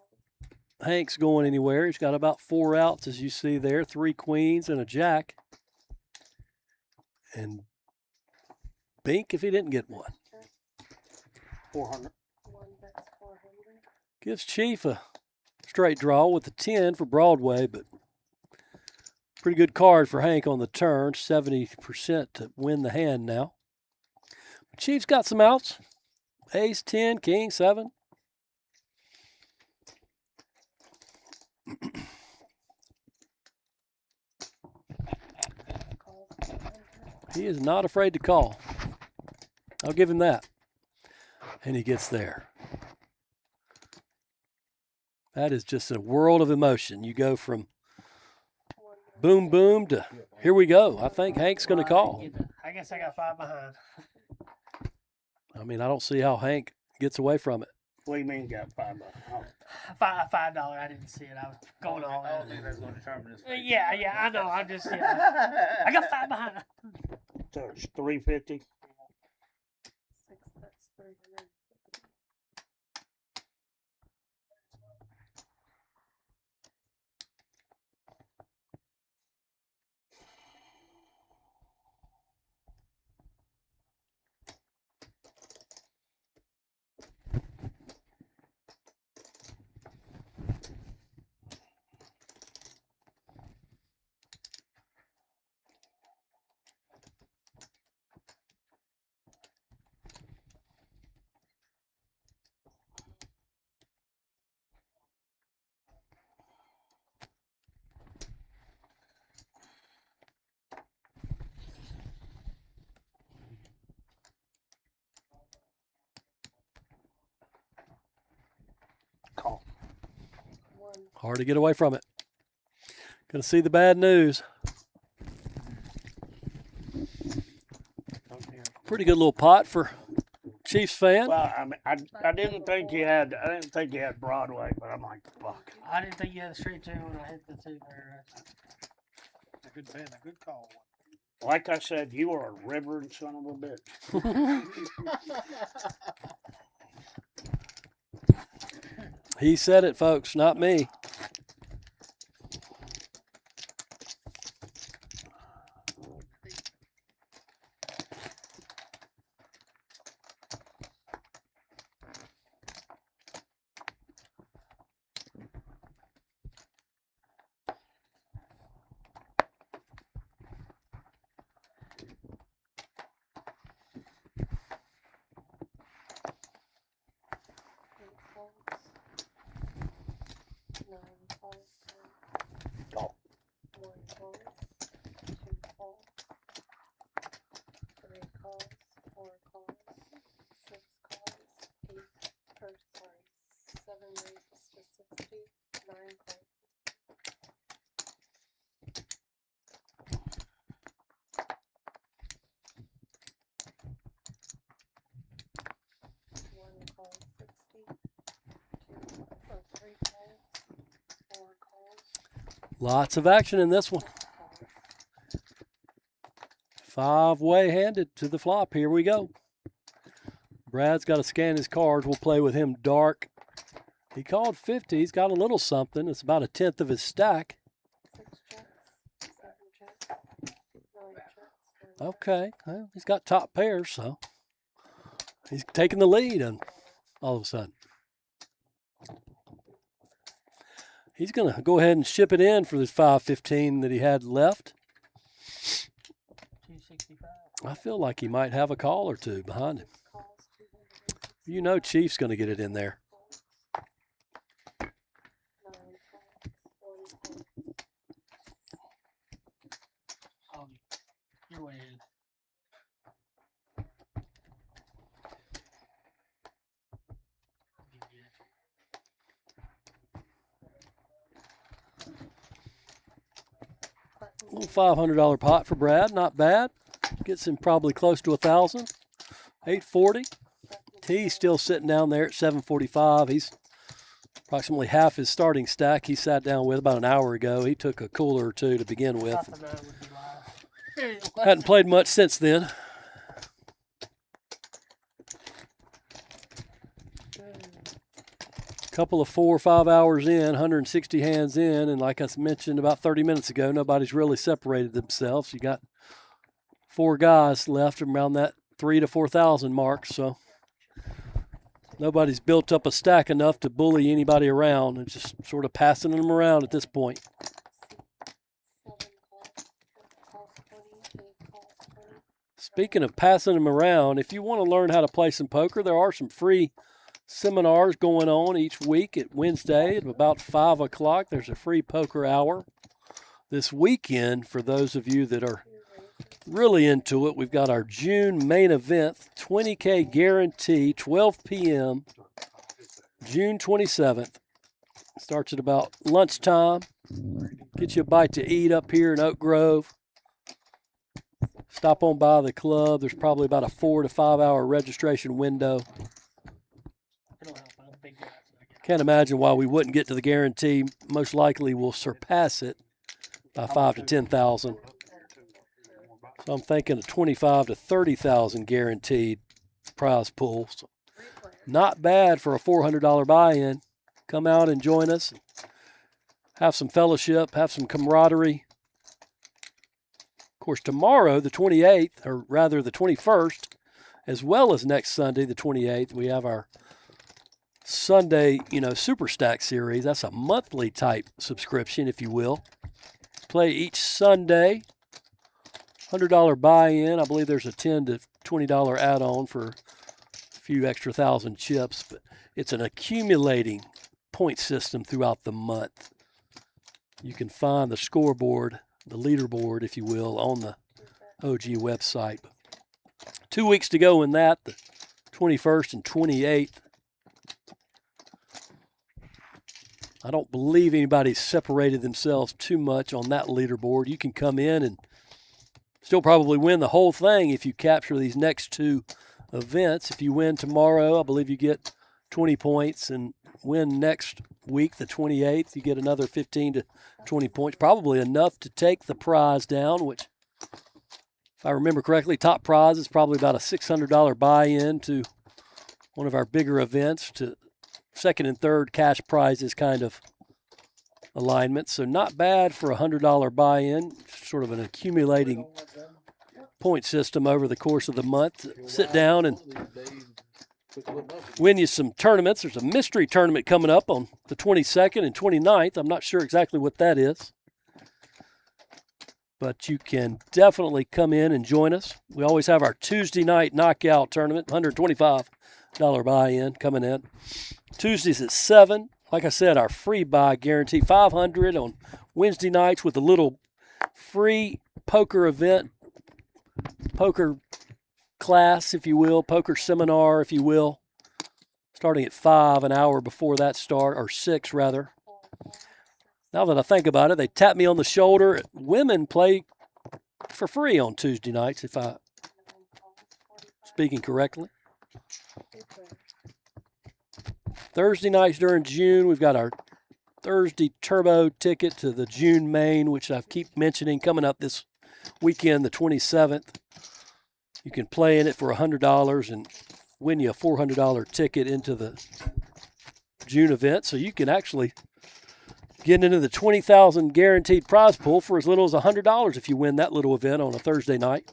Hank's going anywhere. He's got about 4 outs, as you see there, 3 queens and a jack. And Bink if he didn't get one. 400. 1 bet's 400. Gives Chief a straight draw with the 10 for Broadway, but pretty good card for Hank on the turn. 70% to win the hand now. Chief's got some outs. Ace, 10, King, 7. He is not afraid to call. I'll give him that. And he gets there. That is just a world of emotion. You go from boom, boom to here we go. I think Hank's going to call. I guess I got 5 behind. I mean, I don't see how Hank gets away from it. What do you mean got $5? Oh. $5. I didn't see it. I was going all I in. don't think that's going to determine this. Yeah, I know. I'm just, I got 5 behind. So it's 350. 6 bets. 300. Hard to get away from it. Gonna see the bad news. Pretty good little pot for Chiefs fan. Well, I mean, I didn't think you had Broadway, but I'm like, fuck. I didn't think you had the straight two when I hit the two there. A good man, a good call. Like I said, you are a reverend son of a bitch. He said it, folks, not me. Lots of action in this one. 5-way handed to the flop. Here we go. Brad's got to scan his cards. We'll play with him dark. He called 50. He's got a little something. It's about 1/10 of his stack. Okay. Well, he's got top pairs, so he's taking the lead, and all of a sudden. He's going to go ahead and ship it in for this 515 that he had left. 265. I feel like he might have a call or two behind him. You know Chief's going to get it in there. Oh, you're way in. Little $500 pot for Brad, not bad. Gets him probably close to 1,000. 840. T's still sitting down there at 745. He's approximately half his starting stack. He sat down with about an hour ago. He took a cooler or two to begin with. Hadn't played much since then. Couple of 4 or 5 hours in, 160 hands in, and like I mentioned about 30 minutes ago, nobody's really separated themselves. You got 4 guys left around that 3,000 to 4,000 mark, so nobody's built up a stack enough to bully anybody around. It's just sort of passing them around at this point. Speaking of passing them around, if you want to learn how to play some poker, there are some free seminars going on each week at Wednesday at about 5 o'clock. There's a free poker hour. This weekend, for those of you that are really into it, we've got our June main event, 20K guarantee, 12 p.m., June 27th. Starts at about lunchtime. Get you a bite to eat up here in Oak Grove. Stop on by the club. There's probably about a 4 to 5 hour registration window. Can't imagine why we wouldn't get to the guarantee. Most likely we'll surpass it by 5 to 10,000. So I'm thinking a 25 to 30,000 guaranteed prize pool. So not bad for a $400 buy-in. Come out and join us. Have some fellowship, have some camaraderie. Of course, tomorrow, the 28th, or rather the 21st, as well as next Sunday, the 28th, we have our Sunday, Super Stack series. That's a monthly type subscription, if you will. Play each Sunday. $100 buy-in. I believe there's a $10 to $20 add-on for a few extra thousand chips, but it's an accumulating point system throughout the month. You can find the scoreboard, the leaderboard, if you will, on the OG website. 2 weeks to go in that, the 21st and 28th. I don't believe anybody's separated themselves too much on that leaderboard. You can come in and still probably win the whole thing if you capture these next two events. If you win tomorrow, I believe you get 20 points, and win next week, the 28th, you get another 15 to 20 points, probably enough to take the prize down, which, if I remember correctly, top prize is probably about a $600 buy-in to one of our bigger events, to second and third cash prizes kind of alignment. So not bad for a $100 buy-in, sort of an accumulating point system over the course of the month. Sit down and win you some tournaments. There's a mystery tournament coming up on the 22nd and 29th. I'm not sure exactly what that is, but you can definitely come in and join us. We always have our Tuesday night knockout tournament, $125 buy-in coming in. Tuesdays at 7. Like I said, our free buy guarantee, $500 on Wednesday nights with a little free poker event, poker class, if you will, poker seminar, if you will, starting at 5, an hour before that start, or 6 rather. Now that I think about it, they tap me on the shoulder. Women play for free on Tuesday nights, if I'm speaking correctly. Thursday nights during June, we've got our Thursday Turbo ticket to the June main, which I keep mentioning, coming up this weekend, the 27th. You can play in it for $100 and win you a $400 ticket into the June event. So you can actually get into the $20,000 guaranteed prize pool for as little as $100 if you win that little event on a Thursday night.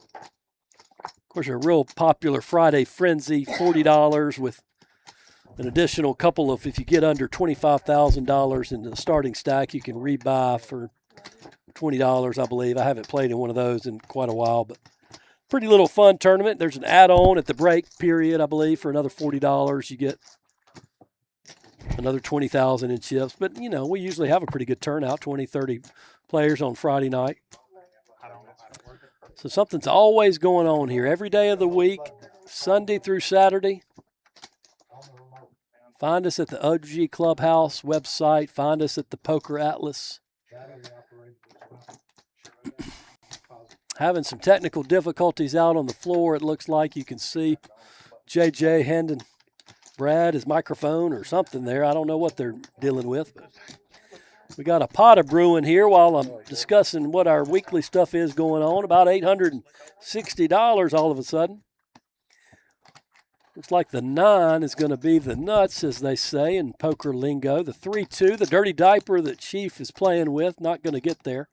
Of course, a real popular Friday Frenzy, $40 with an additional couple of, if you get under $25,000 into the starting stack, you can rebuy for $20, I believe. I haven't played in one of those in quite a while, but pretty little fun tournament. There's an add-on at the break period, I believe, for another $40. You get another $20,000 in chips. But, you know, we usually have a pretty good turnout, 20, 30 players on Friday night. So something's always going on here every day of the week, Sunday through Saturday. Find us at the OG Clubhouse website. Find us at the PokerAtlas. Having some technical difficulties out on the floor, it looks like. You can see JJ handing Brad his microphone or something there. I don't know what they're dealing with, but we got a pot of brewing here while I'm discussing what our weekly stuff is going on. About $860 all of a sudden. Looks like the 9 is going to be the nuts, as they say in poker lingo. The 3-2, the dirty diaper that Chief is playing with, not going to get there.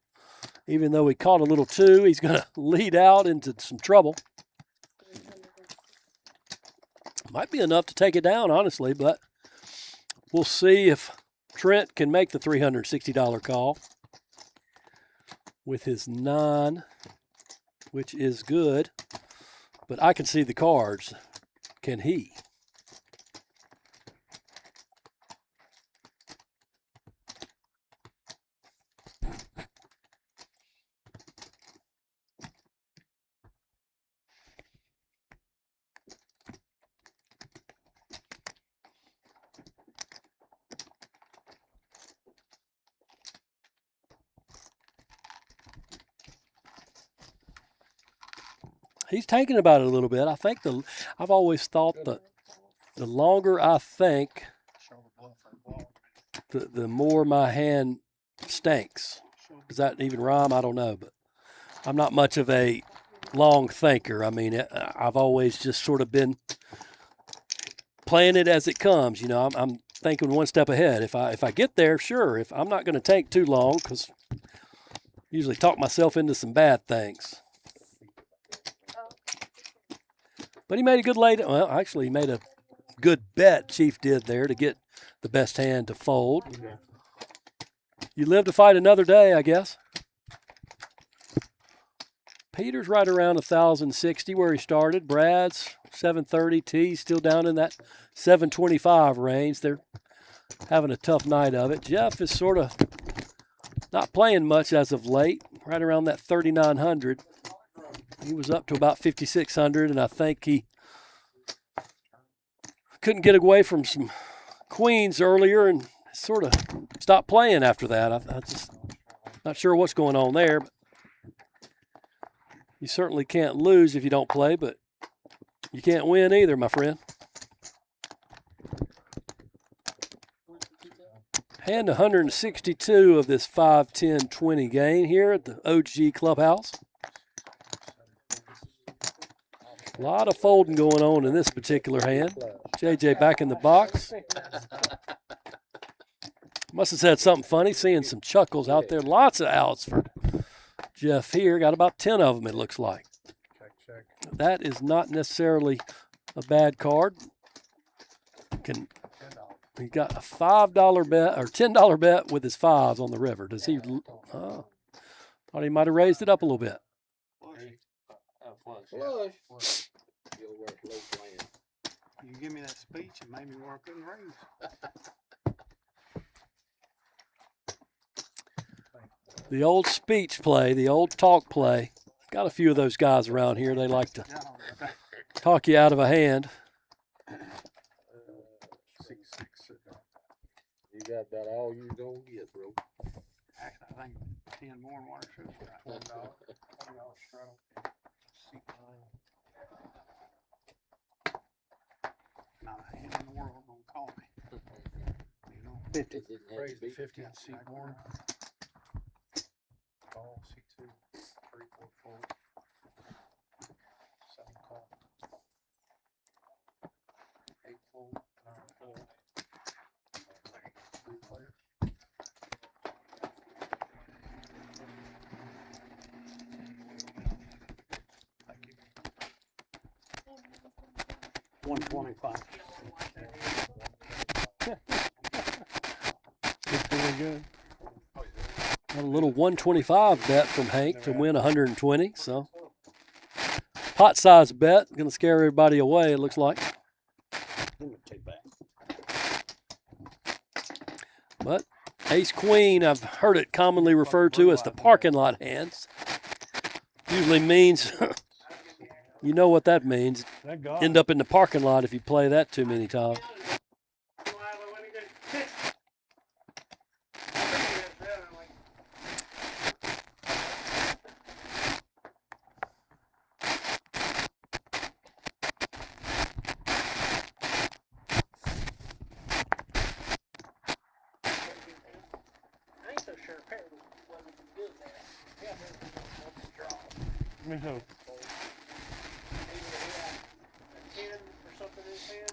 Even though he caught a little 2, he's going to lead out into some trouble. Might be enough to take it down, honestly, but we'll see if Trent can make the $360 call with his 9, which is good. But I can see the cards. Can he? He's thinking about it a little bit. I think I've always thought that the longer I think, the more my hand stinks. Does that even rhyme? I don't know, but I'm not much of a long thinker. I mean, I've always just sort of been playing it as it comes. You know, I'm thinking one step ahead. If I get there, sure. If I'm not going to take too long, because I usually talk myself into some bad things. But he made a good well, actually, he made a good bet, Chief did there, to get the best hand to fold. Yeah. You live to fight another day, I guess. Peter's right around 1,060 where he started. Brad's 730. T's still down in that 725 range. They're having a tough night of it. Jeff is sort of not playing much as of late, right around that 3,900. He was up to about 5,600, and I think he couldn't get away from some queens earlier and sort of stopped playing after that. I just not sure what's going on there. But you certainly can't lose if you don't play, but you can't win either, my friend. Hand 162 of this 5, 10, 20 game here at the OG Clubhouse. A lot of folding going on in this particular hand. JJ back in the box. Must have said something funny, seeing some chuckles out there. Lots of outs for Jeff here. Got about 10 of them, it looks like. That is not necessarily a bad card. He got a $5 bet or $10 bet with his fives on the river. Does he? Oh, thought he might have raised it up a little bit. Flush. You give me that speech and made me where I couldn't raise. The old speech play, the old talk play. Got a few of those guys around here. They like to talk you out of a hand. You got about all you gonna get, bro. Actually, I think 10 more than what I should have. Not a hand in the world gonna call me. You know, 50. raise the 50 and see more. Call, C2, 3, 4, 4. 7 call. 8 fold, 9 fold. 3 player. 125. That's really good. Got a little 125 bet from Hank to win 120. So pot size bet, going to scare everybody away. It looks like. But Ace Queen, I've heard it commonly referred to as the parking lot hands. Usually means, you know what that means. End up in the parking lot if you play that too many times.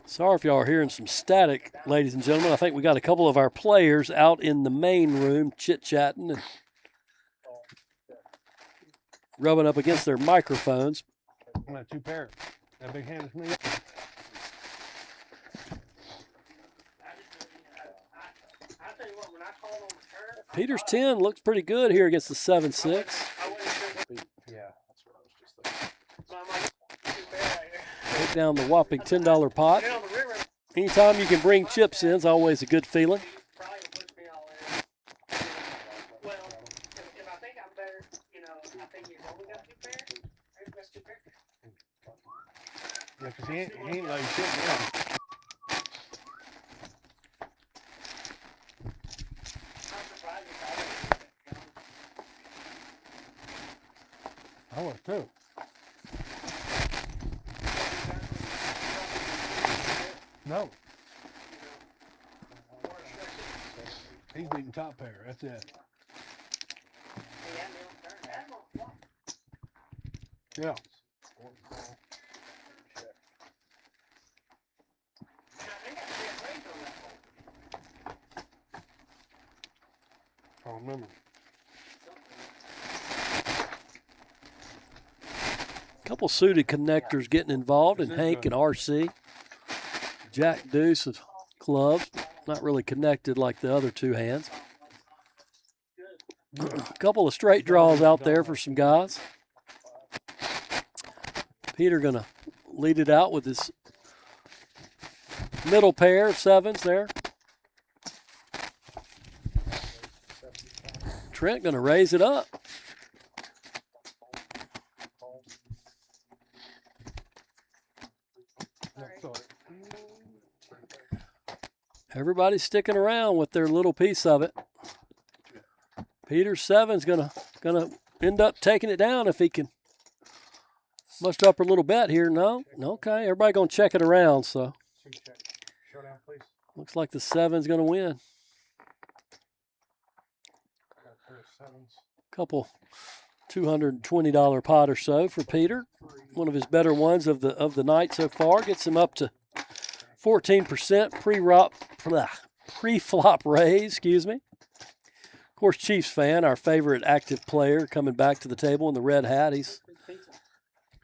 Sorry if y'all are hearing some static, ladies and gentlemen. I think we got a couple of our players out in the main room chit-chatting and rubbing up against their microphones. I'm at 2 pair. That big hand is me. Peter's 10 looks pretty good here against the 7-6. Yeah, that's what I was just thinking. Take down the whopping $10 pot. Anytime you can bring chips in is always a good feeling. Yeah, because he ain't like shit down. I was too. No. He's beating top pair. That's it. Yeah. I remember. Couple suited connectors getting involved in Hank and RC. Jack deuce of clubs, not really connected like the other two hands. A couple of straight draws out there for some guys. Peter gonna lead it out with his middle pair of sevens there. Trent gonna raise it up. Everybody's sticking around with their little piece of it. Peter Seven's gonna end up taking it down if he can muster up a little bet here. No, okay. Everybody gonna check it around. So Showdown, please. looks like the 7's gonna win. Couple $220 pot or so for Peter. One of his better ones of the night so far. Gets him up to 14% pre-flop raise. Excuse me. Of course, Chiefs fan, our favorite active player, coming back to the table in the red hat. He's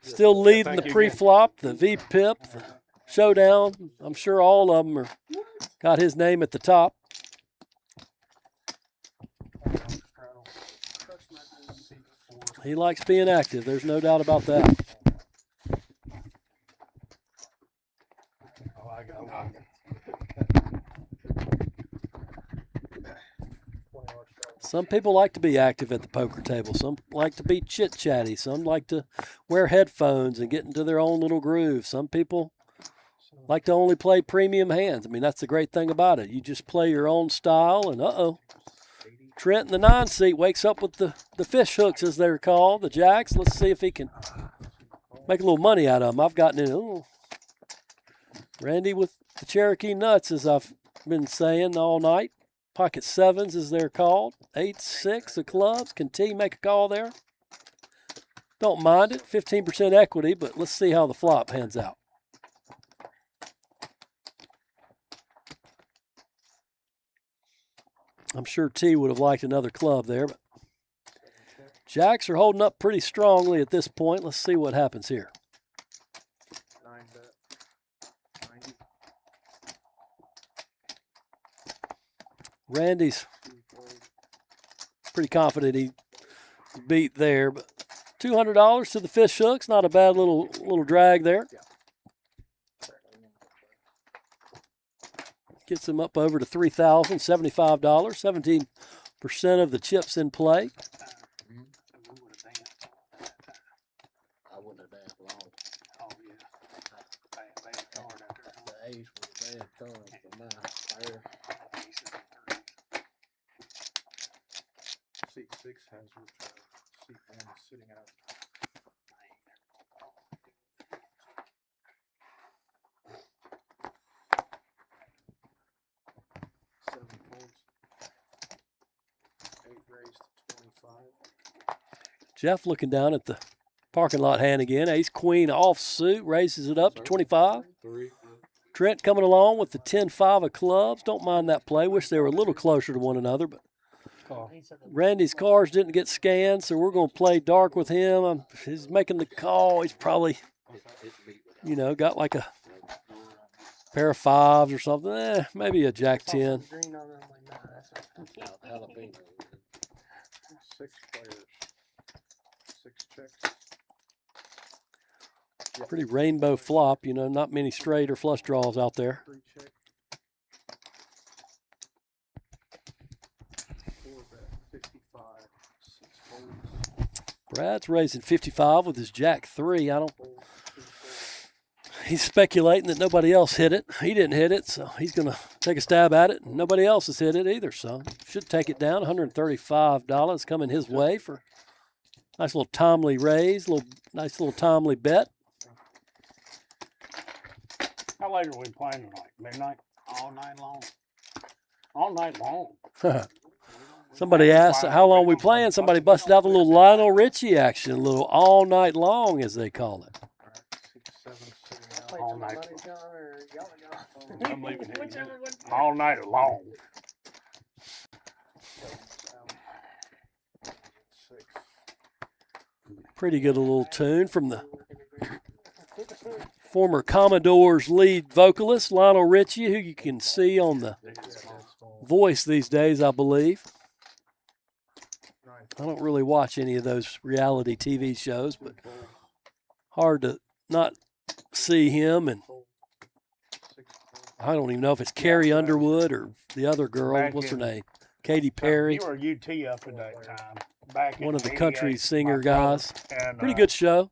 still leading the pre-flop, the V-pip, the showdown. I'm sure all of them got his name at the top. He likes being active. There's no doubt about that. Oh, I got Some people like to be active at the poker table. Some like to be chit-chatty. Some like to wear headphones and get into their own little groove. Some people like to only play premium hands. I mean, that's the great thing about it. You just play your own style, and Trent in the 9 seat wakes up with the fish hooks, as they're called, the jacks. Let's see if he can make a little money out of them. I've gotten in. Ooh. Randy with the Cherokee nuts, as I've been saying all night. Pocket 7s, as they're called. 8, 6 of clubs. Can T make a call there? Don't mind it. 15% equity, but let's see how the flop pans out. I'm sure T would have liked another club there, but jacks are holding up pretty strongly at this point. Let's see what happens here. 9 bet. 90. Randy's pretty confident he beat there, but $200 to the fish hooks. Not a bad little drag there. Gets him up over to $3,075. 17% of the chips in play. I wouldn't have danced long. Oh, yeah. Bad card out there. The ace was a bad card for my player. Seat 6 has seat 1 is sitting out. Jeff looking down at the parking lot hand again. Ace queen offsuit, raises it up to 25. Trent coming along with the 10-5 of clubs. Don't mind that play. Wish they were a little closer to one another, but Randy's cards didn't get scanned, so we're going to play dark with him. He's making the call. He's probably, got like a pair of 5s or something. Maybe a jack 10. 6 players. 6 checks. Pretty rainbow flop, not many straight or flush draws out there. 3 check. 4 bet. 55. 6 folds. Brad's raising 55 with his jack 3. He's speculating that nobody else hit it. He didn't hit it, so he's going to take a stab at it. Nobody else has hit it either, so should take it down. $135 coming his way for a nice little timely raise, nice little timely bet. How late are we playing tonight? Midnight? All night long. All night long. Somebody asked how long we playing. Somebody busted out the little Lionel Richie action, a little all night long, as they call it. All night. I'm leaving here. All night long. Pretty good little tune from the former Commodore's lead vocalist, Lionel Richie, who you can see on the Voice these days, I believe. I don't really watch any of those reality TV shows, but hard to not see him. And I don't even know if it's Carrie Underwood or the other girl. What's her name? Katy Perry. You were UT up at that time. Back one of the in country 88, singer my brother, guys. and, Pretty good show.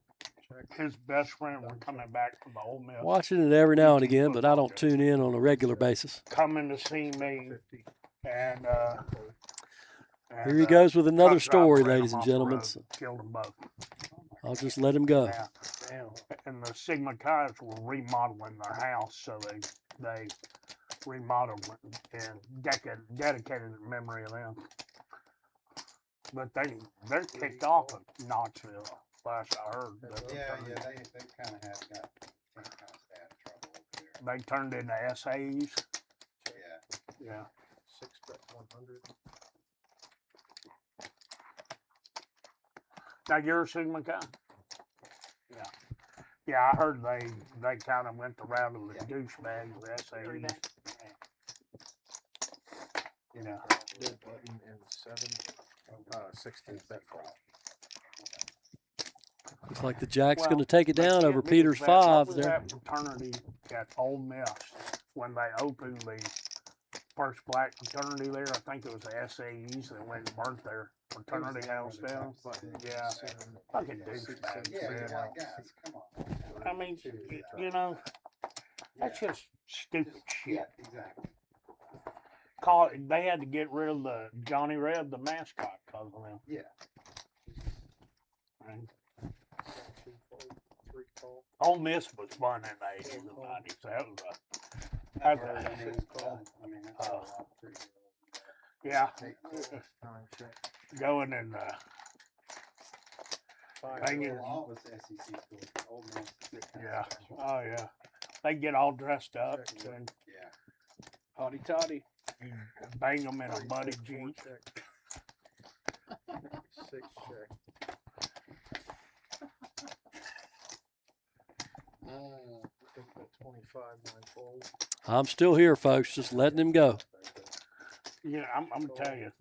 his best friend were coming back from the Ole Miss. Watching it every now and again, but I don't tune in on a regular basis. Coming to see me, and Here he goes with another truck story, driver ran ladies him and off the gentlemen. road, So killed them both. I'll just let him go. Yeah. And the Sigma Chi's were remodeling their house, so they remodeled it and dedicated in memory of them. But they're kicked off of Knoxville, last I heard. They kind of got kind of stay out of trouble over there. They turned into SAs. Yeah. 6-bet 100. Now you're a Sigma Chi? Yeah. Yeah, I heard they kind of went the route of the douchebags, the SAs. You know. Red button and 16-bet call. looks like the Jack's going to take it down over Peter's 5 there. That fraternity at Ole Miss when they opened the first black fraternity there. I think it was the SAEs that went and burnt their fraternity house down. Yeah, fucking douchebags. Yeah, guys, come on. I mean, you know, that's just stupid shit. Yeah, exactly. They had to get rid of the Johnny Reb, the mascot, because of them. Yeah. And 2 fold, 3 call. Ole Miss was fun in the 80s and 90s. That was yeah. Going and banging. Yeah. Oh yeah. They get all dressed up and Hotty toddy. you bang them in a muddy Jeep. 6 check. I think that 25 9 fold. I'm still here, folks, just letting him go. Yeah, I'm telling you.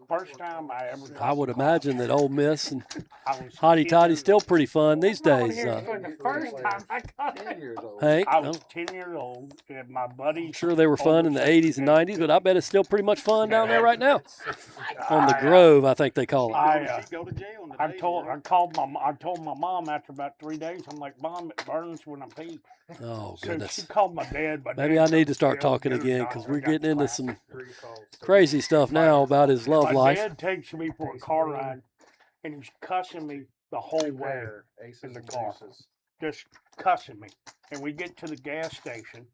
First time I ever. I would imagine that Ole Miss and I was Hotty 10 Toddy's years still old. pretty fun these days. For the first time I got 10 it. years old. Hank, I was 10 years old, and my buddy. I'm sure they were fun in the 80s and 90s, but I bet it's still pretty much fun down there right now. I- On the Grove, I think they call it. I Go to jail in the I days, told right? I told my mom after about 3 days. I'm like, Mom, it burns when I pee. Oh, So goodness. she called my dad. But Maybe I need to start talking again because we're getting into some crazy stuff now about his love My life. dad takes me for a car ride, and he's cussing me the whole way in the car, just cussing me. And we get to the gas station,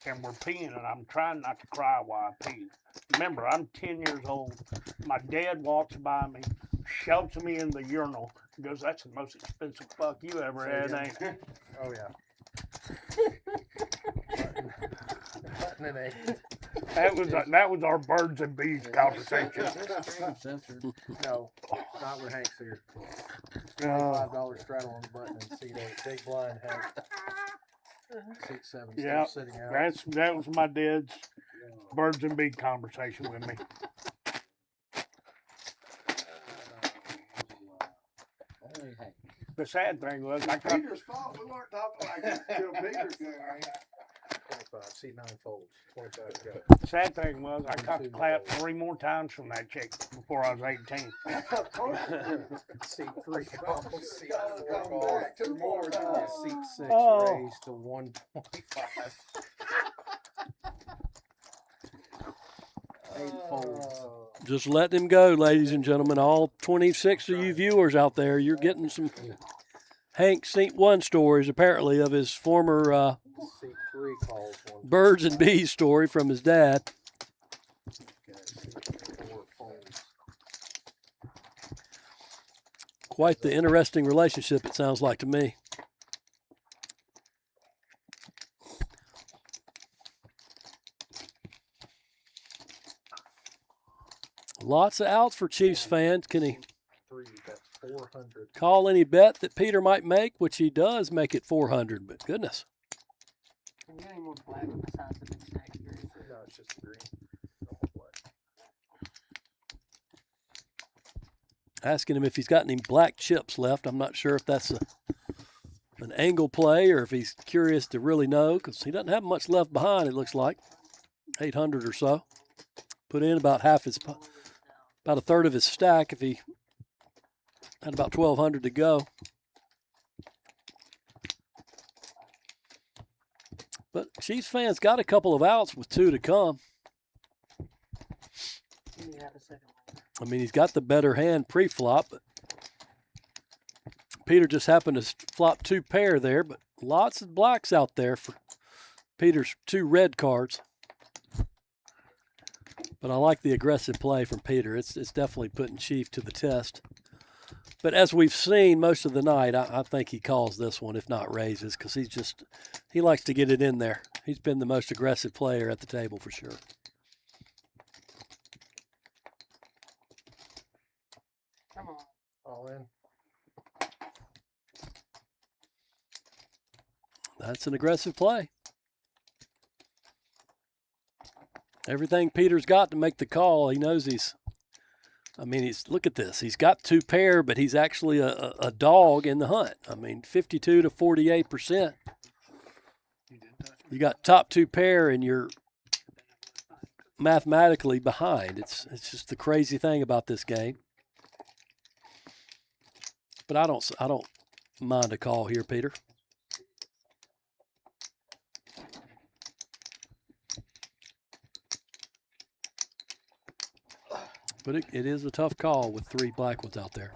and we're peeing, and I'm trying not to cry while I pee. Remember, I'm 10 years old. My dad walks by me, shoves me in the urinal, and goes, "That's the most expensive fuck you ever had, ain't it?" Oh, yeah. Button and 8. That was our birds and bees conversation. No, not with Hank's here. Uh, $5 straddle on the button and seat 8. Big blind Hank. Seat 7 still Yeah, sitting out. that was my dad's birds and bee conversation with me. Only Hank. The sad thing was, I got Peter's fault. We weren't talking like this until Peter's there. 25. Seat 9 folds. 25 to go. the sad thing was I got to clap 3 more times from that chick before I was 18. Seat 3 calls. Seat 4 calls. 2 more times. Seat 6 Oh. raised to 125. 8 folds. Just letting him go, ladies and gentlemen. All 26 of you viewers out there, you're getting some Hank St. One stories, apparently, of his former Seat 3 calls. birds and bees story from his dad. Seat 4 folds. Quite the interesting relationship, it sounds like to me. Lots of outs for Chiefs fans. Can he 3, that's 400. call any bet that Peter might make, which he does make it 400, but goodness. Can you get any more black besides the big stack of green? No, it's just green. Asking him if he's got any black chips left. I'm not sure if that's an angle play or if he's curious to really know because he doesn't have much left behind, it looks like. 800 or so. Put in about about a third of his stack if he had about 1,200 to go. But Chiefs fans got a couple of outs with 2 to come. I mean, he's got the better hand pre-flop, but Peter just happened to flop 2 pair there, but lots of blacks out there for Peter's 2 red cards. But I like the aggressive play from Peter. It's definitely putting Chief to the test. But as we've seen most of the night, I think he calls this one, if not raises, because he likes to get it in there. He's been the most aggressive player at the table for sure. Come on. All in. That's an aggressive play. Everything Peter's got to make the call. He knows look at this. He's got 2 pair, but he's actually a dog in the hunt. I mean, 52 to 48%. You got top 2 pair and you're mathematically behind. It's just the crazy thing about this game. But I don't mind a call here, Peter. But it is a tough call with 3 black ones out there.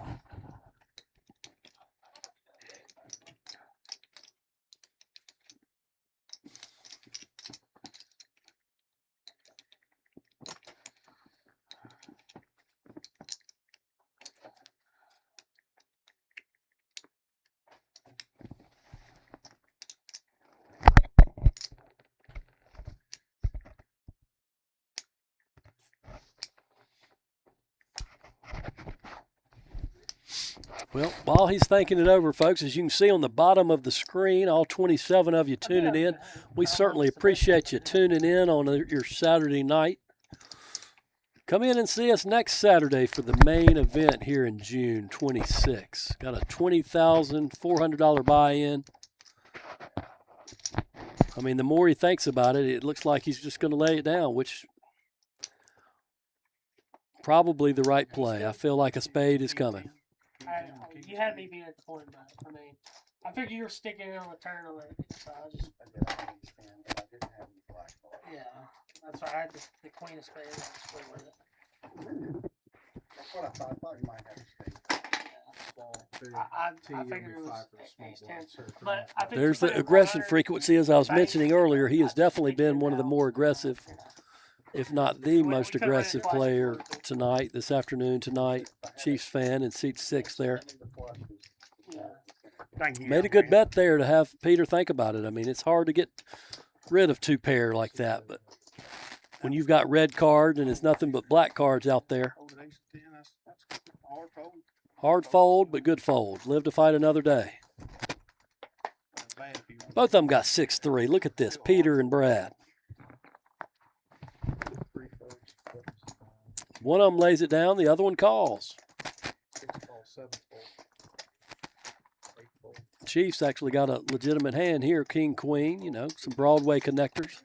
Well, while he's thinking it over, folks, as you can see on the bottom of the screen, all 27 of you tuning in, we certainly appreciate you tuning in on your Saturday night. Come in and see us next Saturday for the main event here in June 26. Got a $20,400 buy-in. I mean, the more he thinks about it, it looks like he's just going to lay it down, which probably the right play. I feel like a spade is coming. You had me being at the point, but I mean, I figured you were sticking in on the turn already, so I just. Yeah, that's why I had the queen of spades. I just went with it. That's what I thought. I thought you might have a spade. I figured it was ace 10. But I think there's the aggression frequency, as I was mentioning earlier. He has definitely been one of the more aggressive, if not the most aggressive player tonight, this afternoon, tonight. Chiefs fan in seat 6 there. Made a good bet there to have Peter think about it. I mean, it's hard to get rid of 2 pair like that, but when you've got red cards and it's nothing but black cards out there. Hard fold, but good fold. Live to fight another day. Both of them got 6-3. Look at this, Peter and Brad. One of them lays it down, the other one calls. Chiefs actually got a legitimate hand here, king, queen, you know, some Broadway connectors.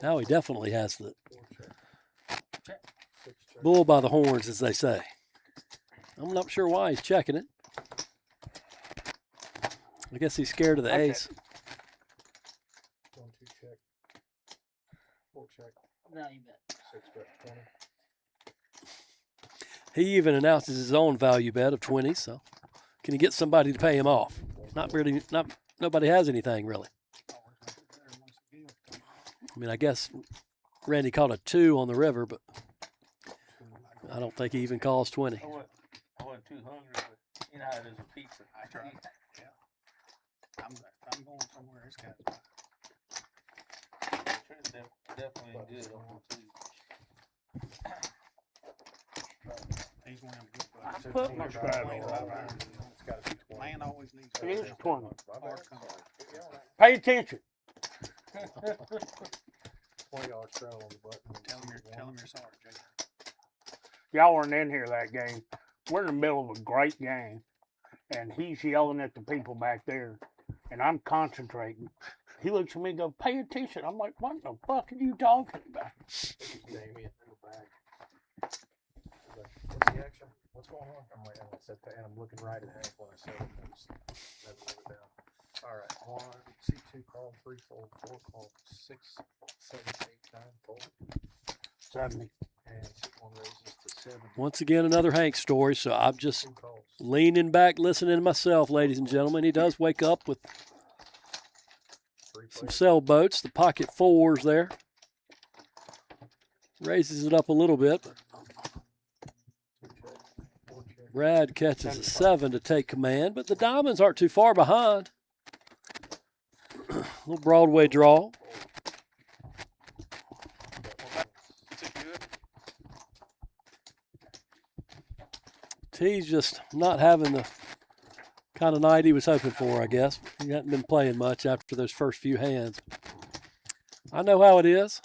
Now he definitely has the bull by the horns, as they say. I'm not sure why he's checking it. I guess he's scared of the ace. 1-2 check. 4 check. No, you bet. 6 bet 20. He even announces his own value bet of 20. So, can he get somebody to pay him off? Not really. Nobody has anything really. I mean, I guess Randy caught a 2 on the river, but I don't think he even calls 20. I wasn't too hungry, but you know how it is with pizza. I tried. Yeah. I'm going somewhere. It's got definitely good on two. He's one of them good I players. put my stride on. It's got to be 20. Man always needs It is 20. hard come. Pay attention. 20-yard straddle on the button. Tell him you're sorry, Jay. Y'all weren't in here that game. We're in the middle of a great game, and he's yelling at the people back there. and I'm concentrating. He looks at me and goes, "Pay attention." I'm like, "What the fuck are you talking about?" Damien in the bag. What's the action? What's going on? I'm like, and I'm looking right at Hank when I said it. Never wrote it down. All right, 1, C2 call, 3 fold, 4 call, 6, 7, 8, 9 fold. 70. And C1 raises to 7. Once again, another Hank story. So I'm just leaning back, listening to myself, ladies and gentlemen. He does wake up with some sailboats, the pocket fours there. Raises it up a little bit. Brad catches a 7 to take command, but the diamonds aren't too far behind. Little Broadway draw. T's just not having the kind of night he was hoping for, I guess. He hadn't been playing much after those first few hands. I know how it is.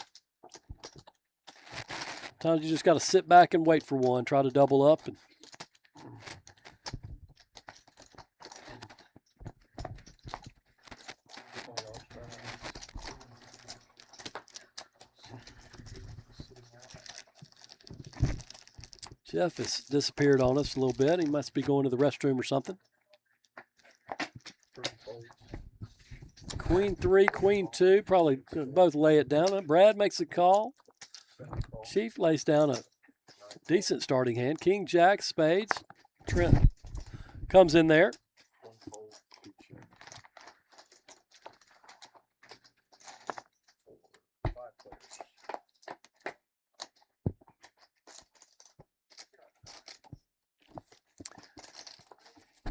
Sometimes you just got to sit back and wait for one, try to double up. And Jeff has disappeared on us a little bit. He must be going to the restroom or something. Queen 3, Queen 2, probably both lay it down. Brad makes a call. Chief lays down a decent starting hand. King, Jack, spades. Trent comes in there.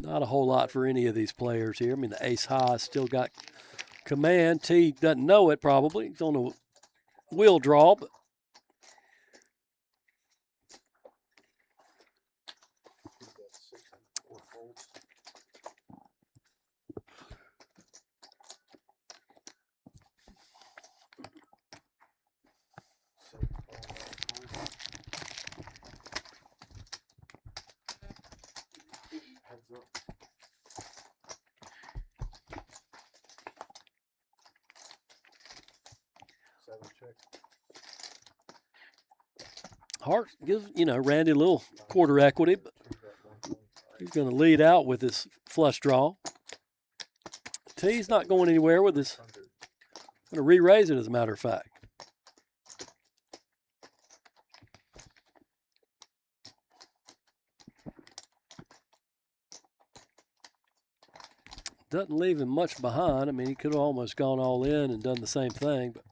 Not a whole lot for any of these players here. I mean, the ace high still got command. T doesn't know it probably. He's on a wheel draw, but Hart gives, Randy a little quarter equity, but he's going to lead out with his flush draw. T's not going anywhere with his, going to re-raise it as a matter of fact. Doesn't leave him much behind. I mean, he could have almost gone all in and done the same thing, but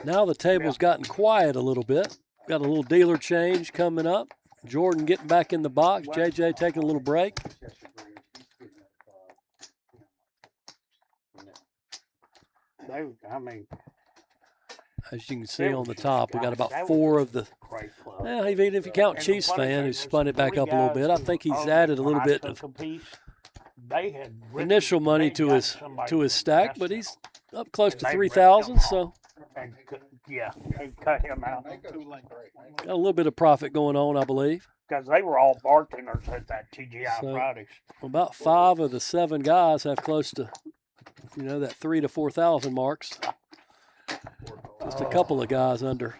now the table's gotten quiet a little bit. Got a little dealer change coming up. Jordan getting back in the box. JJ taking a little break. As you can see on the top, we got about 4 of the, well, even if you count Chiefs fan who spun it back up a little bit, I think he's added a little bit of initial money to his stack, but he's up close to 3,000, so yeah, they cut him out. Got a little bit of profit going on, I believe. Because they were all bartenders at that TGI Fridays. About 5 of the 7 guys have close to, that 3,000 to 4,000 marks. Just a couple of guys under.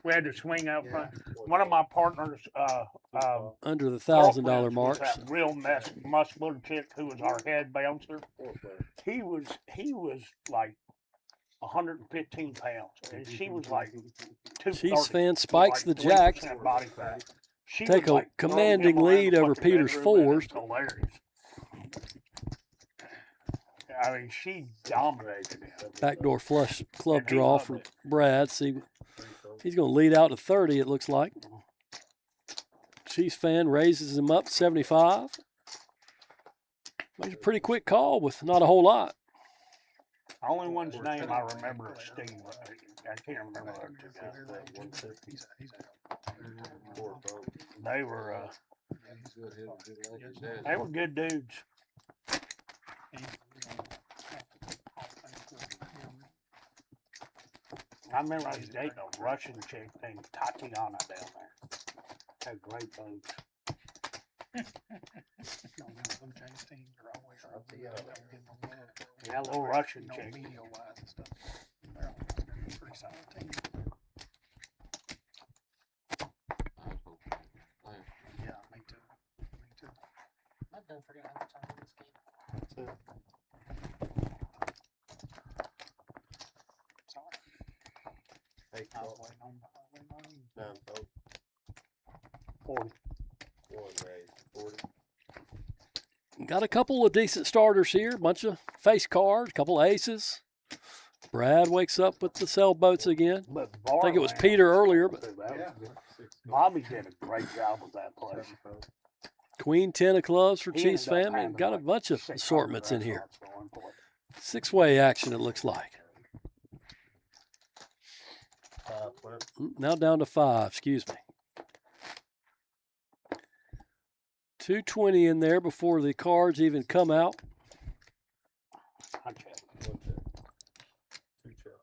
We had to swing out front. One of my partners, under the $1,000 marks. That real muscular chick who was our head bouncer. He was like 115 pounds, and she was like 230. Chiefs fan spikes the jack. Take a commanding lead over Peter's 4s. I mean, she dominated him. Backdoor flush club And he draw loved for it. Brad. See, he's going to lead out to 30, it looks like. Chiefs fan raises him up 75. Makes a pretty quick call with not a whole lot. Only one's name I remember is Steve. I can't remember the other two guys. They were good dudes. I remember I was dating a Russian chick named Tatiana down there. Had great boats. Yeah, a little Russian chick. Yeah, me too. Me too. I've done forget how to talk this game. Hey, I was waiting on you. 40. 40. Got a couple of decent starters here. Bunch of face cards, couple of aces. Brad wakes up with the sailboats again. But I think it was Peter earlier, but Bobby did a great job with that place. Queen 10 of clubs for He Chiefs ended up family. having Got a like bunch of 600 assortments in here. restaurants going for it. Six-way action, it looks like. Now down to 5, excuse me. 220 in there before the cards even come out. I check. 1 check. 2 check.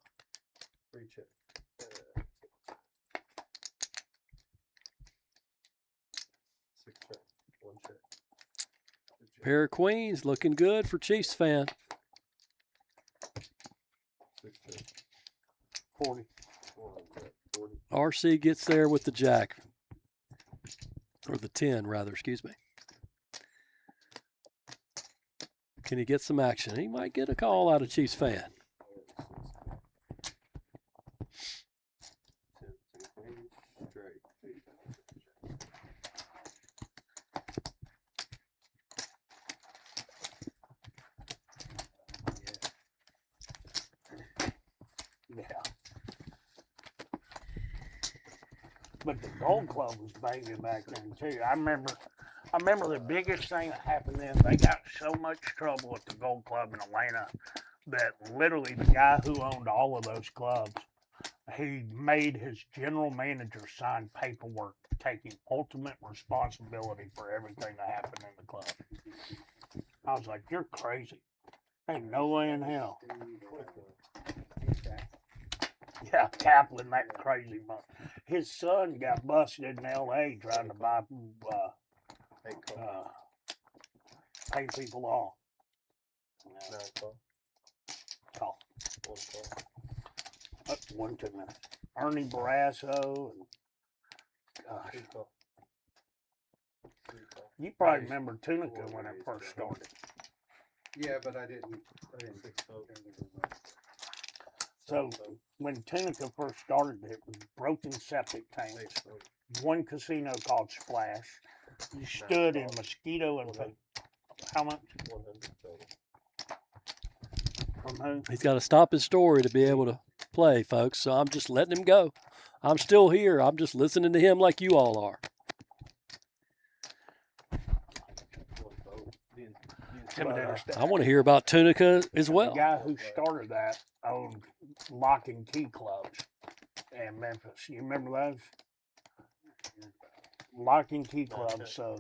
3 check. 6 check. 1 check. Pair of queens looking good for Chiefs fan. 6 check. 40. 40. RC gets there with the jack. Or the 10, rather, excuse me. Can he get some action? He might get a call out of Chiefs fan. Yeah. But the Gold Club was banging back then too. I remember the biggest thing that happened then, they got so much trouble at the Gold Club in Atlanta that literally the guy who owned all of those clubs, he made his general manager sign paperwork taking ultimate responsibility for everything that happened in the club. I was like, you're crazy. Ain't no way in hell. Yeah, Kaplan, that crazy month. His son got busted in L.A. trying to buy, pay people off. Call. Up 1 2 minutes. Ernie Barrasso and gosh. You probably remember Tunica when it first started. Yeah, but I didn't think so. So when Tunica first started, it was broken septic tanks. One casino called Splash. You stood in mosquito and how much? From who? He's got to stop his story to be able to play, folks. So I'm just letting him go. I'm still here. I'm just listening to him like you all are. I want to hear about Tunica as well. The guy who started that owned lock and key clubs in Memphis. You remember those? Lock and key clubs. So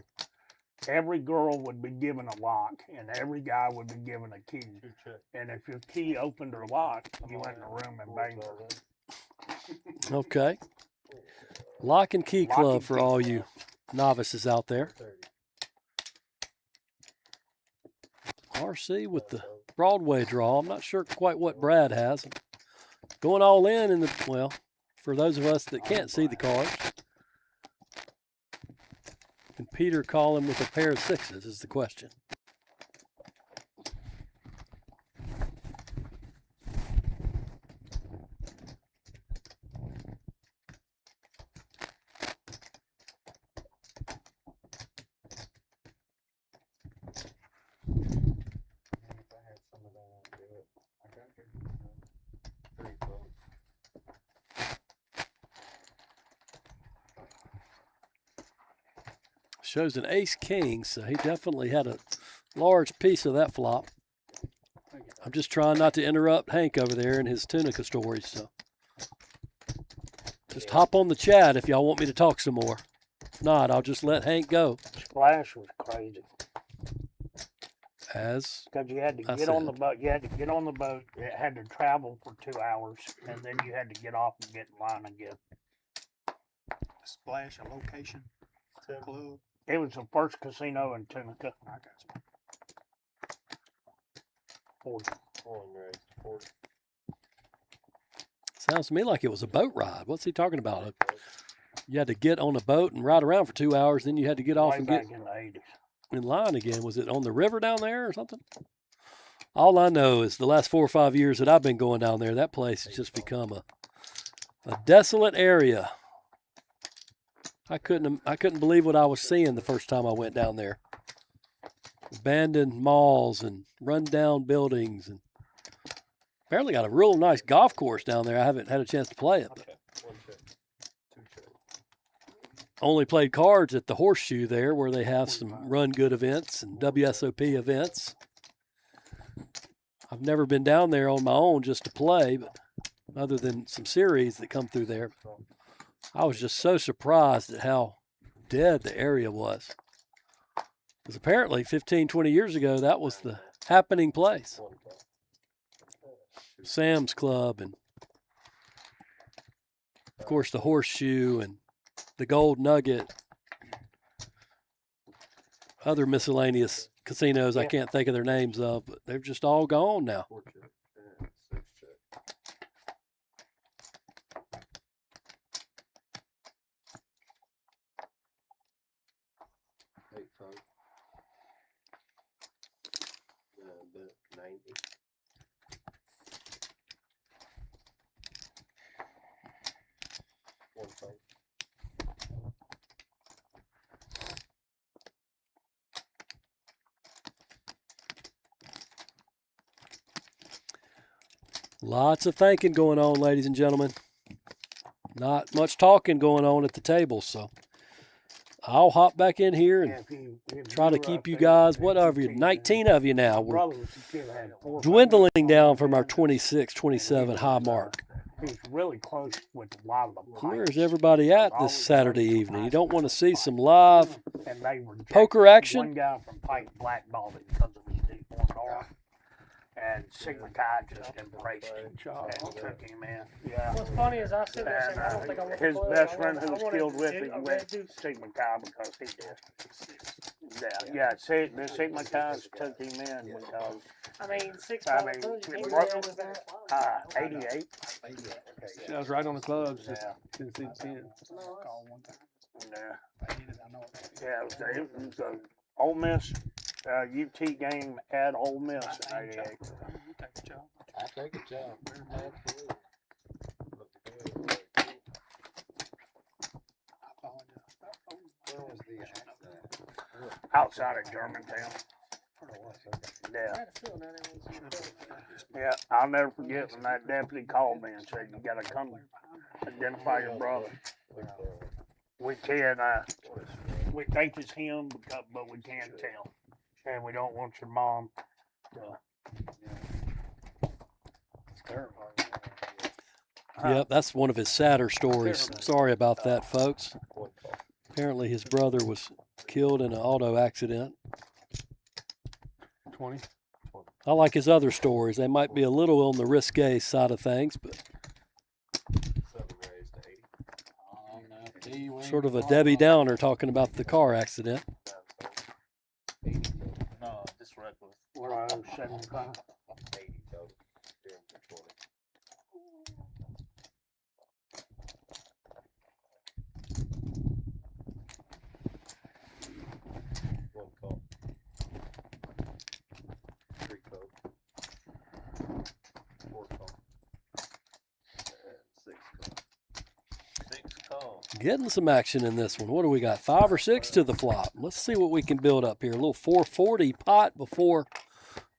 every girl would be given a lock and every guy would be given a key. And if your key opened or locked, you went in the room and banged her. Okay. Lock and key club for all you novices out there. RC with the Broadway draw. I'm not sure quite what Brad has. Going all in the, well, for those of us that can't see the cards. Can Peter call him with a pair of sixes is the question. Shows an ace king, so he definitely had a large piece of that flop. I'm just trying not to interrupt Hank over there in his Tunica stories, so just hop on the chat if y'all want me to talk some more. If not, I'll just let Hank go. Splash was crazy. As Because you had to I get on said. the boat. You had to get on the boat. It had to travel for 2 hours, and then you had to get off and get in line again. Splash, a location, club. It was the first casino in Tunica. I got you. 40. Sounds to me like it was a boat ride. What's he talking about? You had to get on a boat and ride around for 2 hours, then you had to get off Way and back get in the 80s. in line again. Was it on the river down there or something? All I know is the last 4 or 5 years that I've been going down there, that place has just become a desolate area. I couldn't believe what I was seeing the first time I went down there. Abandoned malls and run-down buildings, and apparently got a real nice golf course down there. I haven't had a chance to play it. But only played cards at the Horseshoe there, where they have some run good events and WSOP events. I've never been down there on my own just to play, but other than some series that come through there. I was just so surprised at how dead the area was. Because apparently 15, 20 years ago, that was the happening place. Sam's Club and, of course, the Horseshoe and the Gold Nugget. Other miscellaneous casinos I can't think of their names of, but they're just all gone now. Lots of thinking going on, ladies and gentlemen. Not much talking going on at the table, so I'll hop back in here and try to keep you guys, whatever, 19 of you now. We're dwindling down from our 26, 27 high mark. He's really close with a lot of them. Where's everybody at this Saturday evening? You don't want to see some live And they were poker action? One guy from Pike blackballed him because of his deep one arm. And Sigma Chi just embraced him and took him in. Yeah. What's funny is I sit there saying, I don't think I want to His play. best I friend want- who I was wanna killed with do- him I'm went gonna do- Sigma Chi because he did. Yeah. See, the Sigma Chi's took him in because I mean, 6 I bucks. mean, What it year broke- was that? 88. I was right on the clubs. Yeah. Didn't see the pin. Yeah. Yeah, it was a Ole Miss UT game at Ole Miss in '88. I take a job. Outside of Germantown. Yeah. Yeah, I'll never forget when that deputy called me and said, "You gotta come identify your brother." We can, we think it's him, but we can't tell. And we don't want your mom to. It's terrible. Yep, that's one of his sadder stories. Sorry about that, folks. Apparently his brother was killed in an auto accident. 20. I like his other stories. They might be a little on the risque side of things, but sort of a Debbie Downer talking about the car accident. No, just reckless. What I owe 75. 80 total. 20. One call. 3 call. 4 call. And 6 call. 6 call. Getting some action in this one. What do we got? 5 or 6 to the flop. Let's see what we can build up here. A little 440 pot before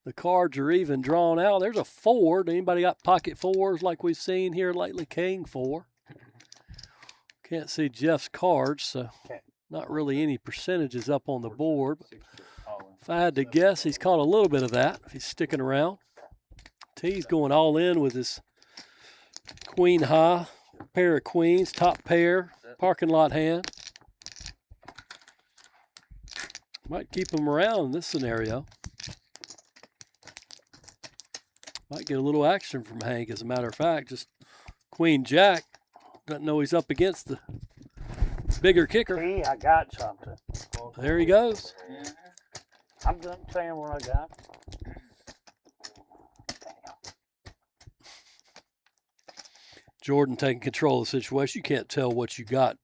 the cards are even drawn out. There's a 4. Anybody got pocket 4s like we've seen here lately? King 4. Can't see Jeff's cards, so Not really any percentages up on the board. But if I had to guess, he's caught a little bit of that if he's sticking around. T's going all in with his queen high, pair of queens, top pair, parking lot hand. Might keep him around in this scenario. Might get a little action from Hank, as a matter of fact. Just queen jack. Doesn't know he's up against the bigger kicker. See, I got something. There he goes. I'm going to tell you what I got. Jordan taking control of the situation. You can't tell what you got.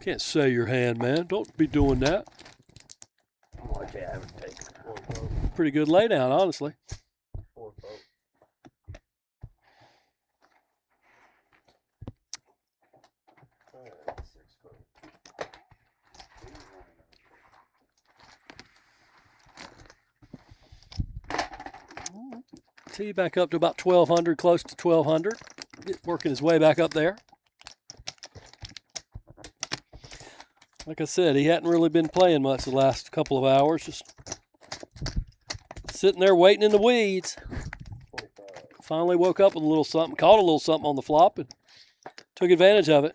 Can't say your hand, man. Don't be doing that. Pretty good laydown, honestly. T back up to about 1,200, close to 1,200. Working his way back up there. Like I said, he hadn't really been playing much the last couple of hours. Just sitting there waiting in the weeds. Finally woke up with a little something, caught a little something on the flop, and took advantage of it.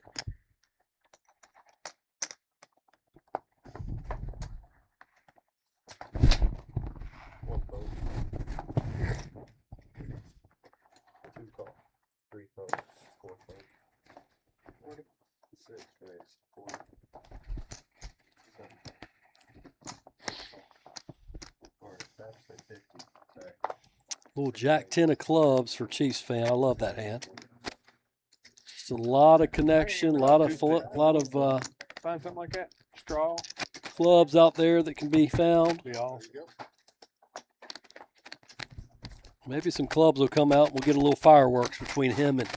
Little Jack 10 of clubs for Chiefs fan. I love that hand. Just a lot of connection, a lot of Find something like that. Straw. Clubs out there that can be found. Maybe some clubs will come out and we'll get a little fireworks between him and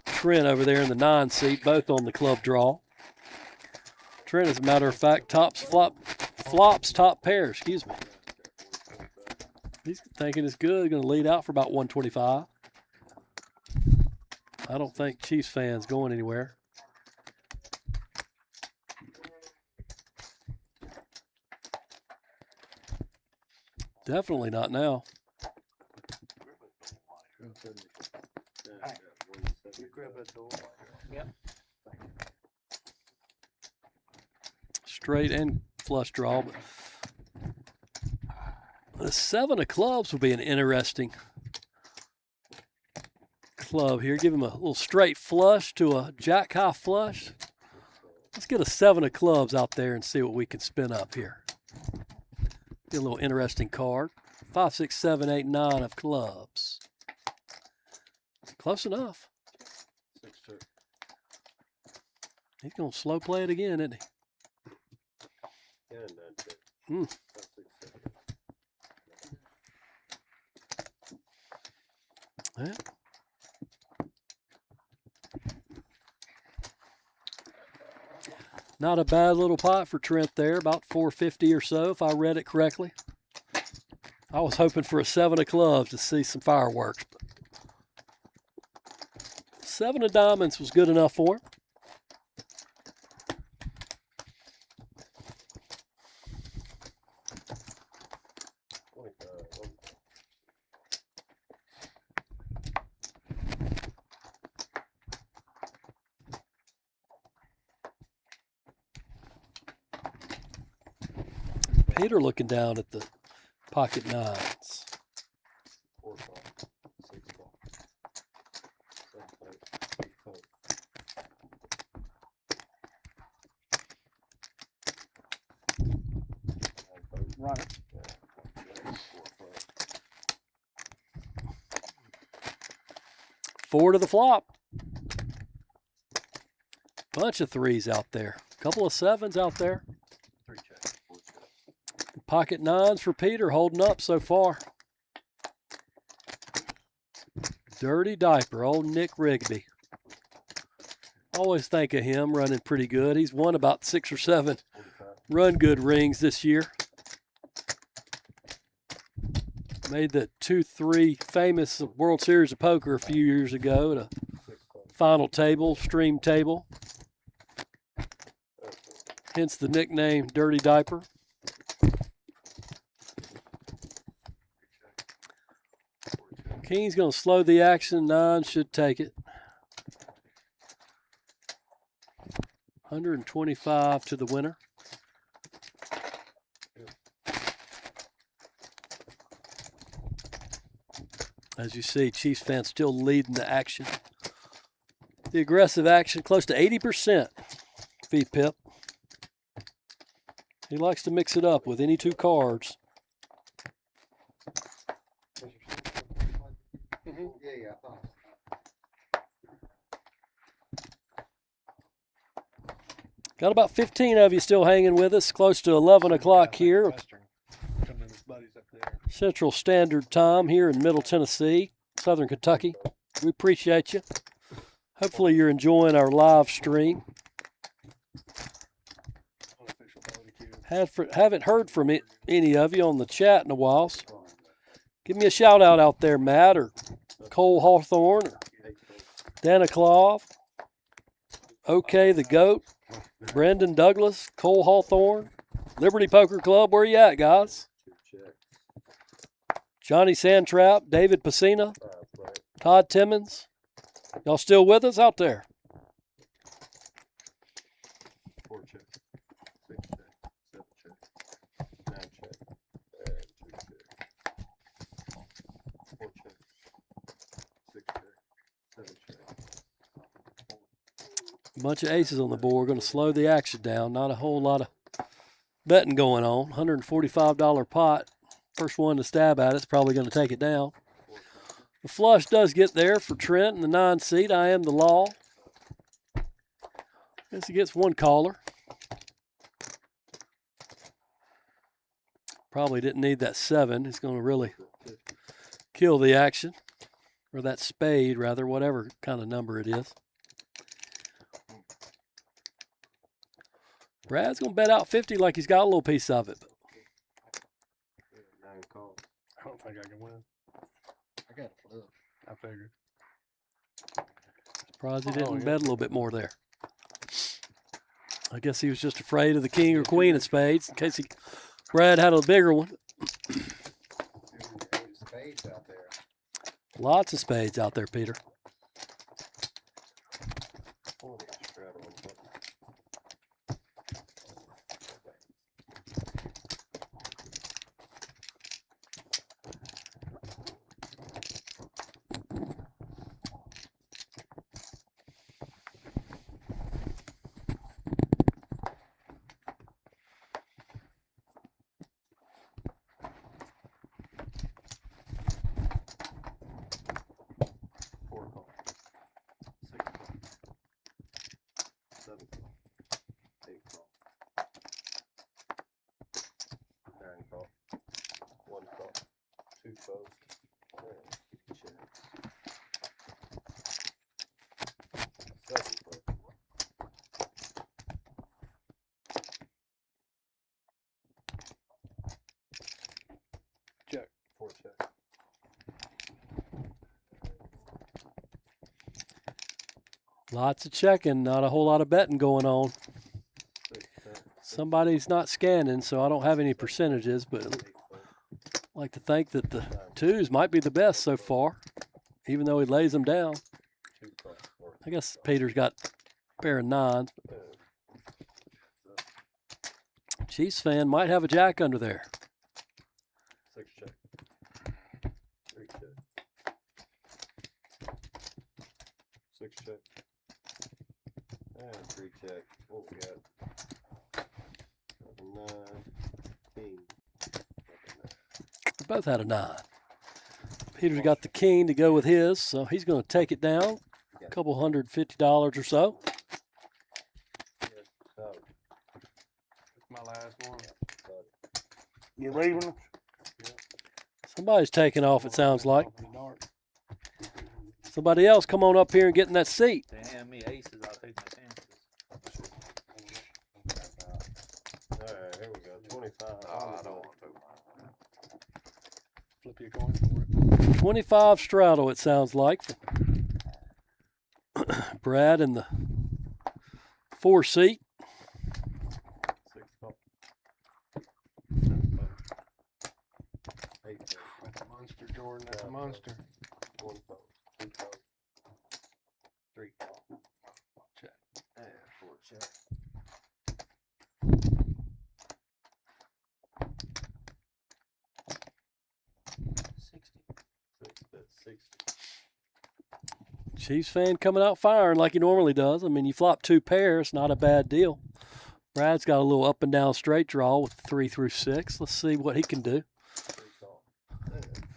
Trent over there in the 9 seat, both on the club draw. Trent, as a matter of fact, flops top pair, excuse me. He's thinking it's good. Going to lead out for about 125. I don't think Chiefs fans going anywhere. Definitely not now. Straight and flush draw, but the 7 of clubs will be an interesting club here. Give him a little straight flush to a jack high flush. Let's get a 7 of clubs out there and see what we can spin up here. Get a little interesting card. 5, 6, 7, 8, 9 of clubs. Close enough. He's going to slow play it again, isn't he? Yeah. Not a bad little pot for Trent there, about 450 or so, if I read it correctly. I was hoping for a 7 of clubs to see some fireworks. But 7 of diamonds was good enough for him. Peter looking down at the pocket 9s. Right. 4 to the flop. Bunch of 3s out there. Couple of 7s out there. Pocket 9s for Peter, holding up so far. Dirty diaper, old Nick Rigby. Always think of him running pretty good. He's won about 6 or 7 run good rings this year. Made the 2-3 famous World Series of Poker a few years ago at a final table, stream table. hence the nickname Dirty Diaper. King's going to slow the action. 9 should take it. 125 to the winner. As you see, Chiefs fans still leading the action. The aggressive action, close to 80%. V-Pip. He likes to mix it up with any 2 cards. Yeah, I thought. Got about 15 of you still hanging with us, close to 11 o'clock here. Central Standard Time here in Middle Tennessee, Southern Kentucky. We appreciate you. Hopefully you're enjoying our live stream. Haven't heard from any of you on the chat in a while. So give me a shout out there, Matt, or Cole Hawthorne, or Dana Clove, OK the Goat, Brendan Douglas, Cole Hawthorne, Liberty Poker Club. Where you at, guys? Johnny Sandtrap, David Pacina, Todd Timmons. Y'all still with us out there? 4 check, 6 check, 7 check, 9 check, 2 check, 4 check, 6 check, 7 check. A bunch of aces on the board. Going to slow the action down. Not a whole lot of betting going on. $145 pot. First one to stab at it's probably going to take it down. The flush does get there for Trent in the 9 seat. I am the law. Guess he gets 1 caller. Probably didn't need that 7. It's going to really kill the action. Or that spade, rather, whatever kind of number it is. Brad's going to bet out 50 like he's got a little piece of it. I don't think I can win. I got a flip. I figured. Surprised he didn't bet a little bit more there. I guess he was just afraid of the king or queen of spades in case Brad had a bigger one. Spades out there. Lots of spades out there, Peter. Lots of checking, not a whole lot of betting going on. Somebody's not scanning, so I don't have any percentages, but I'd like to think that the 2s might be the best so far, even though he lays them down. I guess Peter's got a pair of 9s. Chiefs fan might have a jack under there. 6 check. 3 check. 6 check. And 3 check. What we got? 9, 15. We both had a 9. Peter's got the king to go with his, so he's going to take it down. A couple $150 or so. My last one. You leaving us? Somebody's taking off, it sounds like. Somebody else come on up here and get in that seat. Damn me aces, I'll take my chances. Alright, here we go. 25. Oh, I don't want to. Flip your coin for it. 25 straddle, it sounds like. Brad in the 4 seat. Jordan, that's a monster. 1 phone, 2 phone, 3 call. Check. and 4 check. 60. 6 bet 60. Chiefs fan coming out firing like he normally does. I mean, you flop 2 pairs, not a bad deal. Brad's got a little up and down straight draw with 3 through 6. Let's see what he can do. 3 call.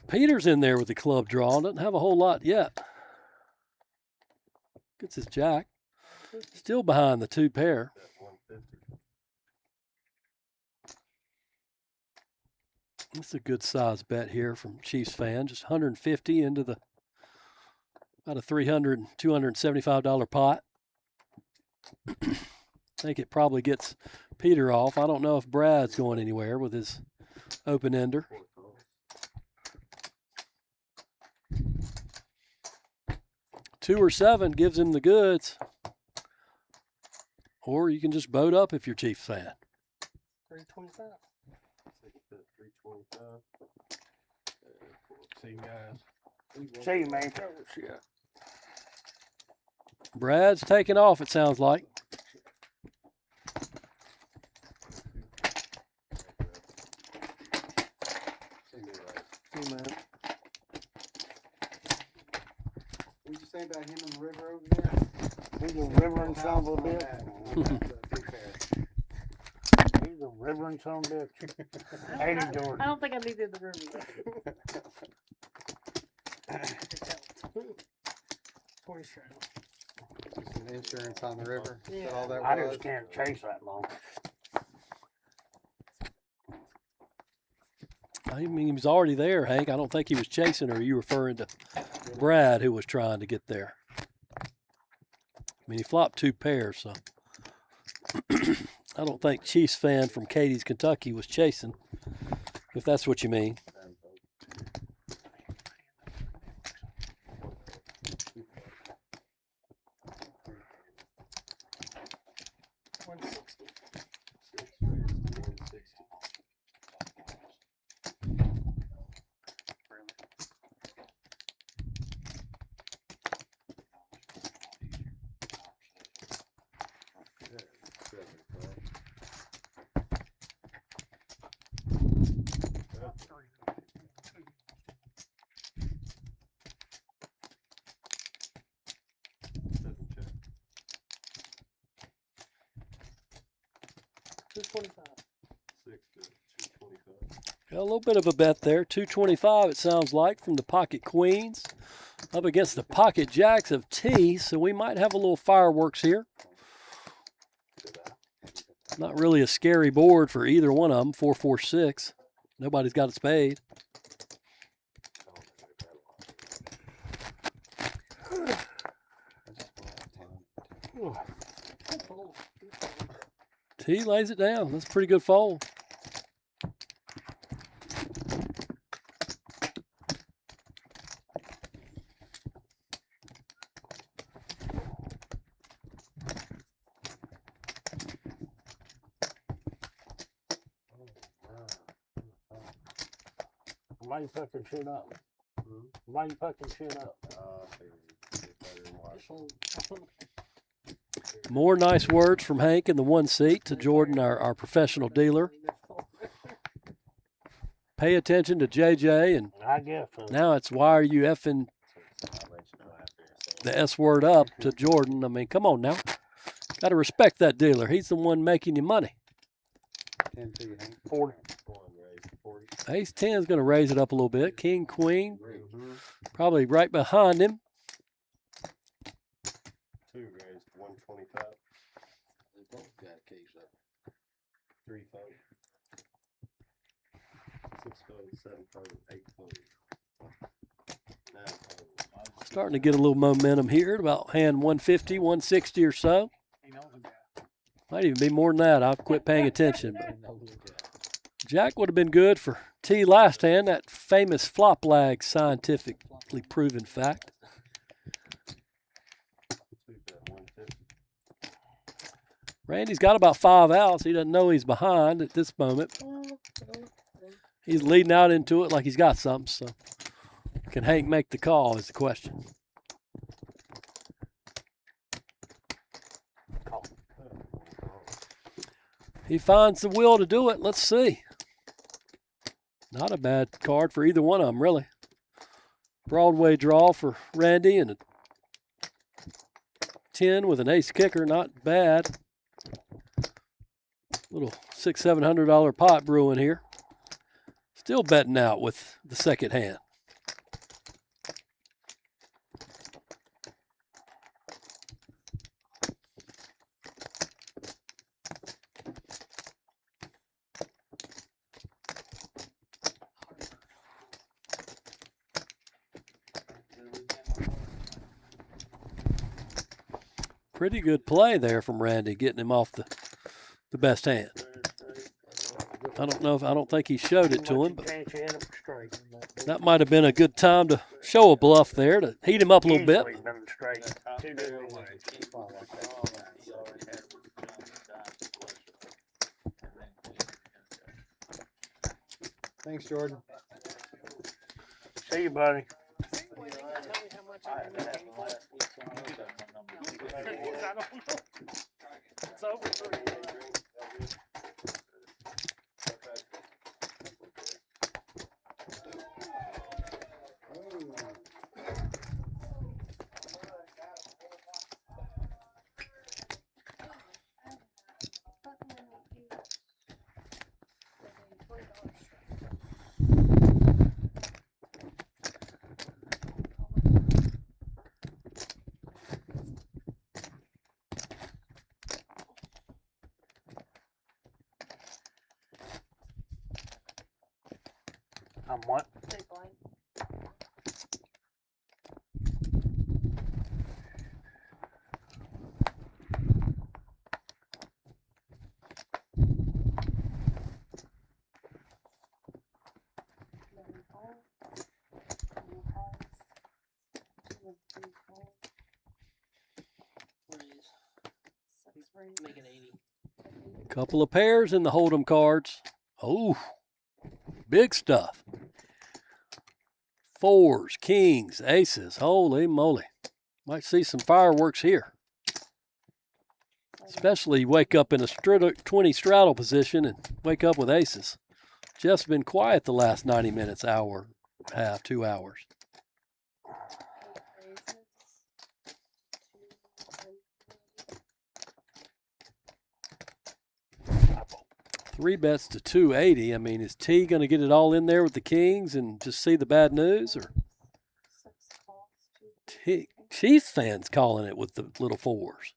Peter's in there with the club draw. Doesn't have a whole lot yet. Gets his jack. Still behind the 2 pair. Bet 150. This is a good size bet here from Chiefs fan. Just 150 into the about a $300, $275 pot. I think it probably gets Peter off. I don't know if Brad's going anywhere with his open ender. 4 calls. 2 or 7 gives him the goods. Or you can just boat up if you're Chiefs fan. 325. 6 bet 325. And 4 See you guys. See you, man. Yeah. Brad's taking off, it sounds like. See me right. Hey, man. What'd you say about him and the river over there? He's a reverend son of a bitch. He's a reverend son of a bitch. Ain't he, Jordan? I don't think I needed the room. 40 straight. Some insurance on the river. Is that all that I was? just can't chase that long. I mean, he was already there, Hank. I don't think he was chasing, or are you referring to Brad, who was trying to get there? I mean, he flopped 2 pairs, so I don't think Chiefs fan from Katie's, Kentucky was chasing, if that's what you mean. Got a little bit of a bet there. 225, it sounds like, from the pocket queens up against the pocket jacks of T. So we might have a little fireworks here. Not really a scary board for either one of them. 4-4-6. Nobody's got a spade. T lays it down. That's a pretty good fold. Why you fucking shit up? Why you fucking shit up? More nice words from Hank in the 1 seat to Jordan, our professional dealer. Pay attention to JJ, and I guess so. now it's why are you effing the S word up to Jordan. I mean, come on now. Got to respect that dealer. He's the one making you money. 10 to you, Hank. 40. Ace 10 is going to raise it up a little bit. King, queen, probably right behind him. 2 raised 125. They both got a case up. 3 fold. 6 fold, 7 fold, 8 fold. 9 fold. Starting to get a little momentum here at about hand 150, 160 or so. Might even be more than that. I've quit paying attention. But Jack would have been good for T last hand, that famous flop lag scientifically proven fact. Randy's got about 5 outs. He doesn't know he's behind at this moment. He's leading out into it like he's got something. So Can Hank make the call is the question. He finds the will to do it. Let's see. Not a bad card for either one of them, really. Broadway draw for Randy and a 10 with an ace kicker. Not bad. Little $600-700 pot brewing here. Still betting out with the second hand. Pretty good play there from Randy, getting him off the best hand. I don't think he showed it to him, but that might have been a good time to show a bluff there to heat him up a little bit. Thanks, Jordan. See you, buddy. It's over for you. I'm what? Make it 80. Couple of pairs in the Hold'em cards. Oh, big stuff. Fours, kings, aces. Holy moly. Might see some fireworks here. Especially you wake up in a 20 straddle position and wake up with aces. Jeff's been quiet the last 90 minutes, hour, half, 2 hours. Three bets to 280. I mean, is T going to get it all in there with the kings and just see the bad news? Or Chiefs fans calling it with the little fours.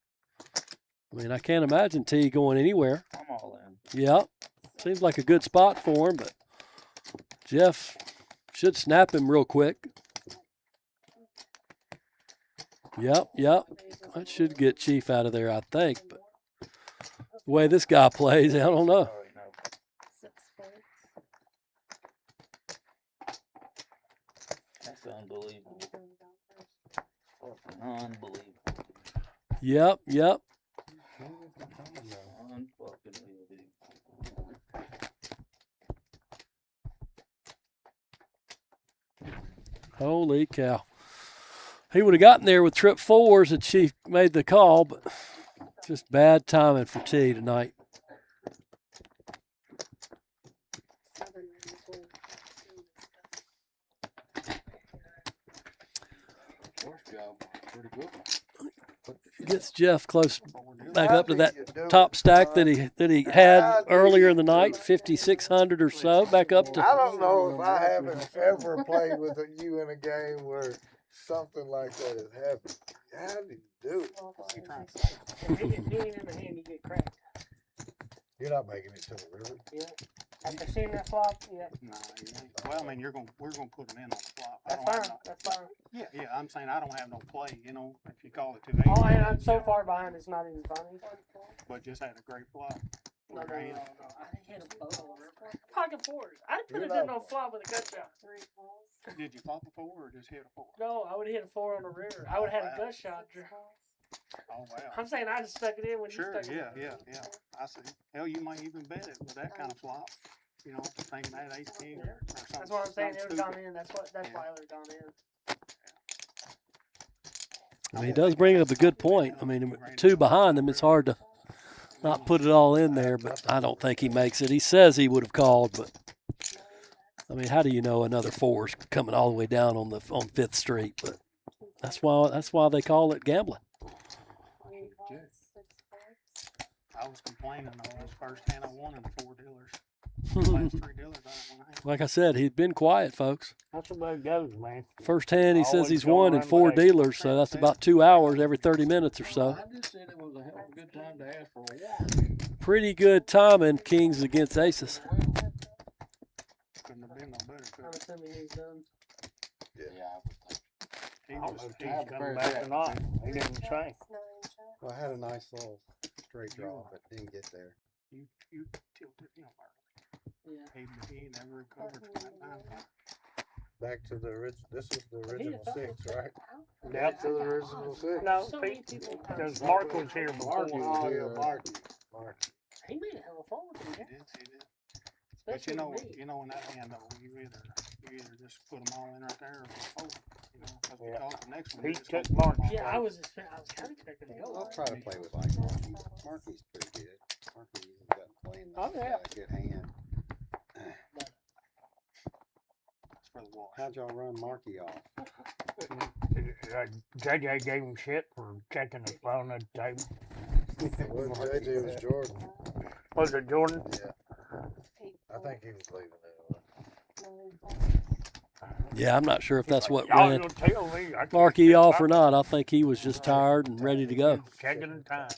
I mean, I can't imagine T going anywhere. I'm all in. Yep. Seems like a good spot for him, but Jeff should snap him real quick. Yep. That should get Chief out of there, I think. But the way this guy plays, I don't know. That's unbelievable. Fucking unbelievable. Yep. Holy cow. He would have gotten there with trip fours and Chief made the call, but just bad timing for T tonight. Gets Jeff close back up to that top stack that he had earlier in the night, 5,600 or so, back up to. I don't know if I haven't ever played with you in a game where something like that has happened. How do you do it? If you get Dean in the hand, you get cracked. You're not making it to the river. Yeah. After seeing that flop, yeah. No, you ain't. Well, I mean, we're gonna put them in on the flop. That's fine. That's fine. Yeah. I'm saying I don't have no play. You know, if you call it 280. Oh, and I'm so far behind, it's not even funny. But just had a great flop. No. I hit a boat over. Pocket fours. I didn't put it in no flop with a gut shot. Did you flop a four or just hit a four? No, I would have hit a four on the river. I would have had a gut shot. Oh, wow. I'm saying I just stuck it in when you stuck it in. Yeah. I see. Hell, you might even bet it with that kind of flop. You know, thinking that ace king or something. That's what I'm saying. It would have stupid. gone in. That's why it would have gone in. I mean, he does bring up a good point. I mean, two behind him, it's hard to not put it all in there, but I don't think he makes it. He says he would have called, but I mean, how do you know another four's coming all the way down on Fifth Street? But that's why they call it gambling. I was complaining though. His first hand I won in 4 dealers. Last 3 dealers I didn't want to have. Like I said, he'd been quiet, folks. That's the way it goes, man. First hand, he says Always he's go won in around 4 with that. dealers, so that's about 2 hours every 30 minutes or so. I just said it was a hell of a good time to ask for a warrant. Pretty good timing, kings against aces. Couldn't have been no better. I'm assuming he's done. Yeah, I don't know if he's coming back or not. He didn't say. Well, I had a nice little straight draw, but didn't get there. You tilted him early. Yeah. He never recovered from that 9. Back to the original. This is the original 6, right? Yep. To the original 6. No, So many people. because Mark was here before. Oh, yeah, Mark. He made a hell of a fold. He Didn't did. he? But Especially with me. you know, in that hand though, you either just put them all in right there or fold. You know, because the next one. He you just took don't- Mark. Yeah, I was kind of expecting to go. I'll try to play with like Marky. Marky's pretty good. Marky's got playing. Oh, yeah. Got a good hand. It's for the wash. How'd y'all run Marky off? JJ gave him shit for checking his phone at the table. Well, JJ was Jordan. Was it Jordan? Yeah. I think he was leaving anyway. Yeah, I'm not sure if that's what Y'all ran gonna tell me. I can't Marky think off or about not. I think he was just tired and ready to go. it. Checking the time.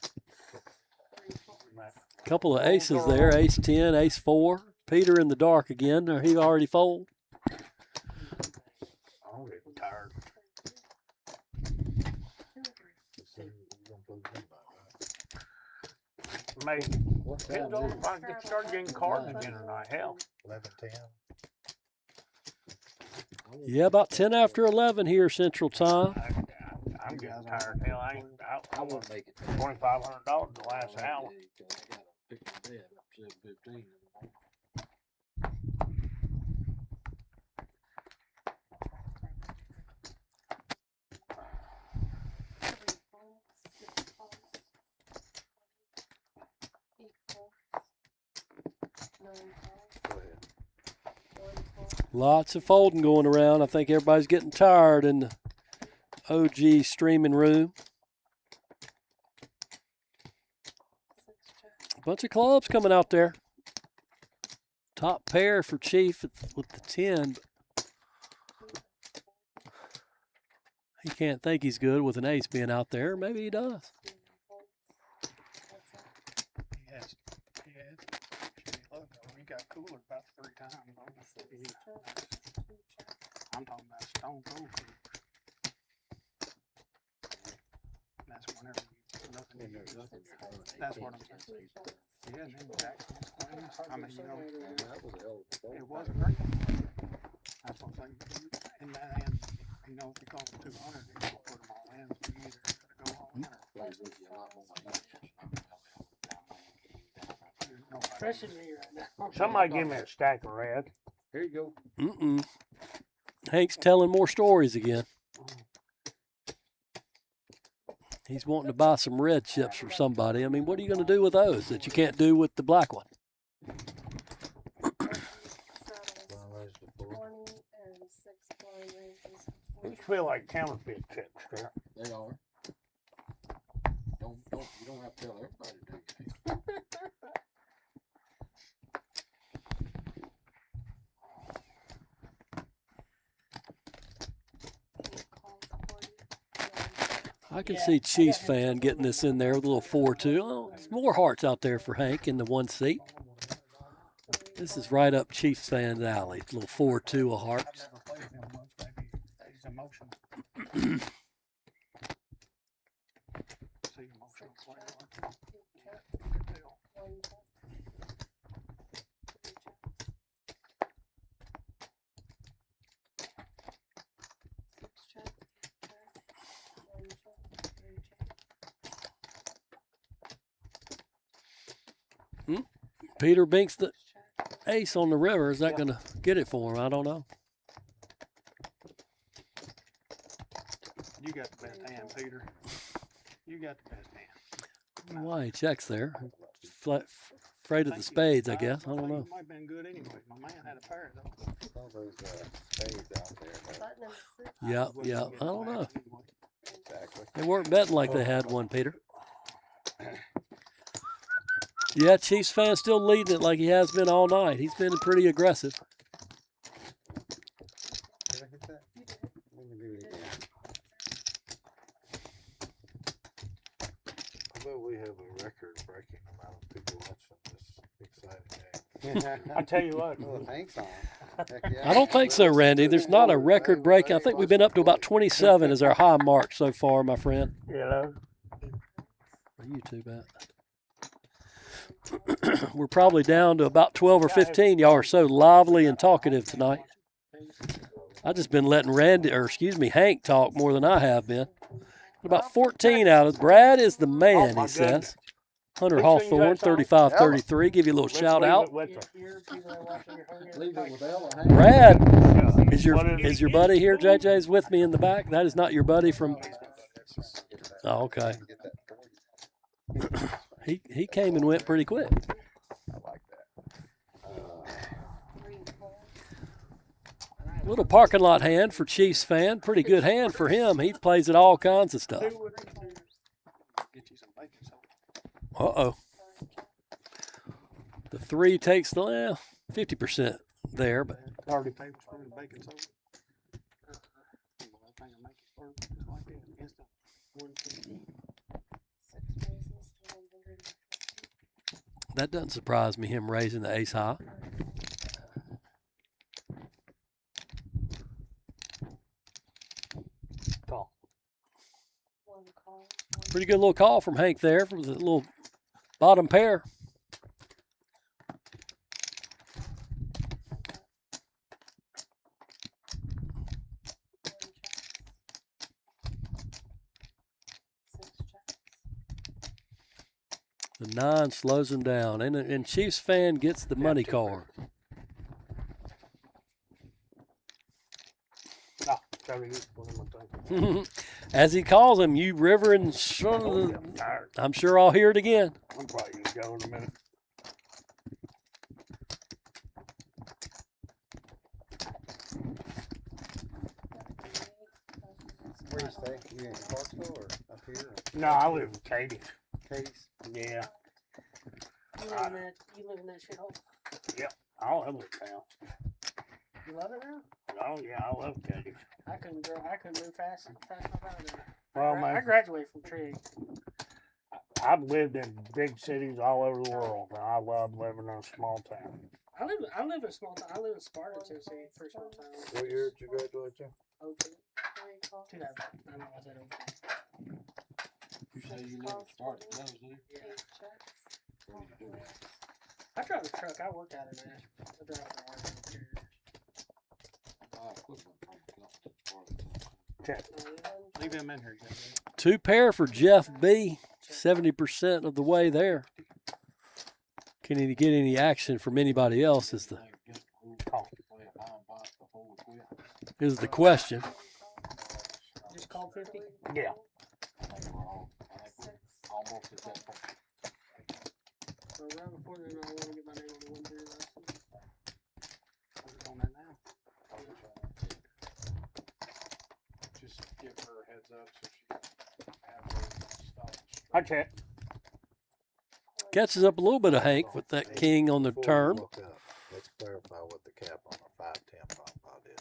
Couple of aces there, ace 10, ace 4. Peter in the dark again, or he already fold. I'm getting tired. Maybe. What's Depends on if I get started getting cards again or not. Hell. 11-10. Yeah, about 10 after 11 here Central Time. I'm getting tired. Hell, I won won't make it. $2,500 the last hour. I got a pick of bed up 7:15. Go ahead. Lots of folding going around. I think everybody's getting tired in the OG streaming room. A bunch of clubs coming out there. Top pair for Chief with the 10. He can't think he's good with an ace being out there. Maybe he does. Yes. Look, we got cooler about 3 times. I'm talking about stone cold coolers. That's whenever that's what I'm saying. Yeah, exactly. I mean, you know, it was great. That's what I'm saying. In that hand, you know, if you call it 200, you can put them all in. So you either gotta go all in or Pressing me right now. Somebody give me a stack of red. Here you go. Mm-mm. Hank's telling more stories again. He's wanting to buy some red chips from somebody. I mean, what are you going to do with those that you can't do with the black one? These feel like counterfeit chips, Trent. They are. You don't have to tell everybody to do it. I can see Chiefs fan getting this in there with a little 4-2. Oh, there's more hearts out there for Hank in the one seat. This is right up Chiefs fan's alley. A little 4-2 of hearts. Peter Binks ace on the river. Is that going to get it for him? I don't know. You got the best hand, Peter. You got the best hand. I don't know why he checks there. Afraid of the spades, I guess. I don't know. Might have been good anyway. My man had a pair though. All those spades out there. Button and six. Yeah, yeah. I don't know. Exactly. They weren't betting like they had one, Peter. Yeah, Chiefs fan still leading it like he has been all night. He's been pretty aggressive. Did I hit that? Let me do it again. I bet we have a record-breaking amount of people watching this exciting game. I tell you what. Well, thanks on. Heck yeah. I don't think so, Randy. There's not a record break. I think we've been up to about 27 as our high mark so far, my friend. You know. You too, Matt. We're probably down to about 12 or 15. Y'all are so lively and talkative tonight. I've just been letting Hank talk more than I have been. About 14 out of Brad is the man, he says. Hunter Hawthorne, 35-33. Give you a little shout out. Brad, is your buddy here? JJ's with me in the back. That is not your buddy from. Oh, okay. He came and went pretty quick. I like that. Little parking lot hand for Chiefs fan. Pretty good hand for him. He plays at all kinds of stuff. Uh-oh. The 3 takes the 50% there, but Already paid for the bacon soda. that doesn't surprise me, him raising the ace high. Call. Pretty good little call from Hank there for the little bottom pair. The 9 slows him down, and Chiefs fan gets the money card. As he calls him, you river and I'm sure I'll hear it again. I'm probably gonna go in a minute. Where you stay? You in Clarksville or up here? No, I live in Katy. Katie's? Yeah. You live in that shithole? Yep. I love it now. You love it now? Oh yeah, I love Katy. I couldn't move fast enough out of there. Well, I man, graduated from Trig. I've lived in big cities all over the world, and I love living in a small town. I live in a small town. I live in Sparta, Tennessee, pretty small town. What year did you graduate, Jim? Okay. 2000. I was at okay. You say you live in Sparta, those, do you? Yeah. What do you do? I drive a truck. I work out in Nashville. I drive an RV Check. Leave him in here. 2 pair for Jeff B. 70% of the way there. Can he get any action from anybody else is the question. Just call 50? Yeah. Almost at that point. So right before then, I want to get my name on the 1-3 license. On that now. Just give her a heads up so she have her stop. I check. Catches up a little bit of Hank with that king on the turn. Let's clarify what the cap on a 5-10 pot is.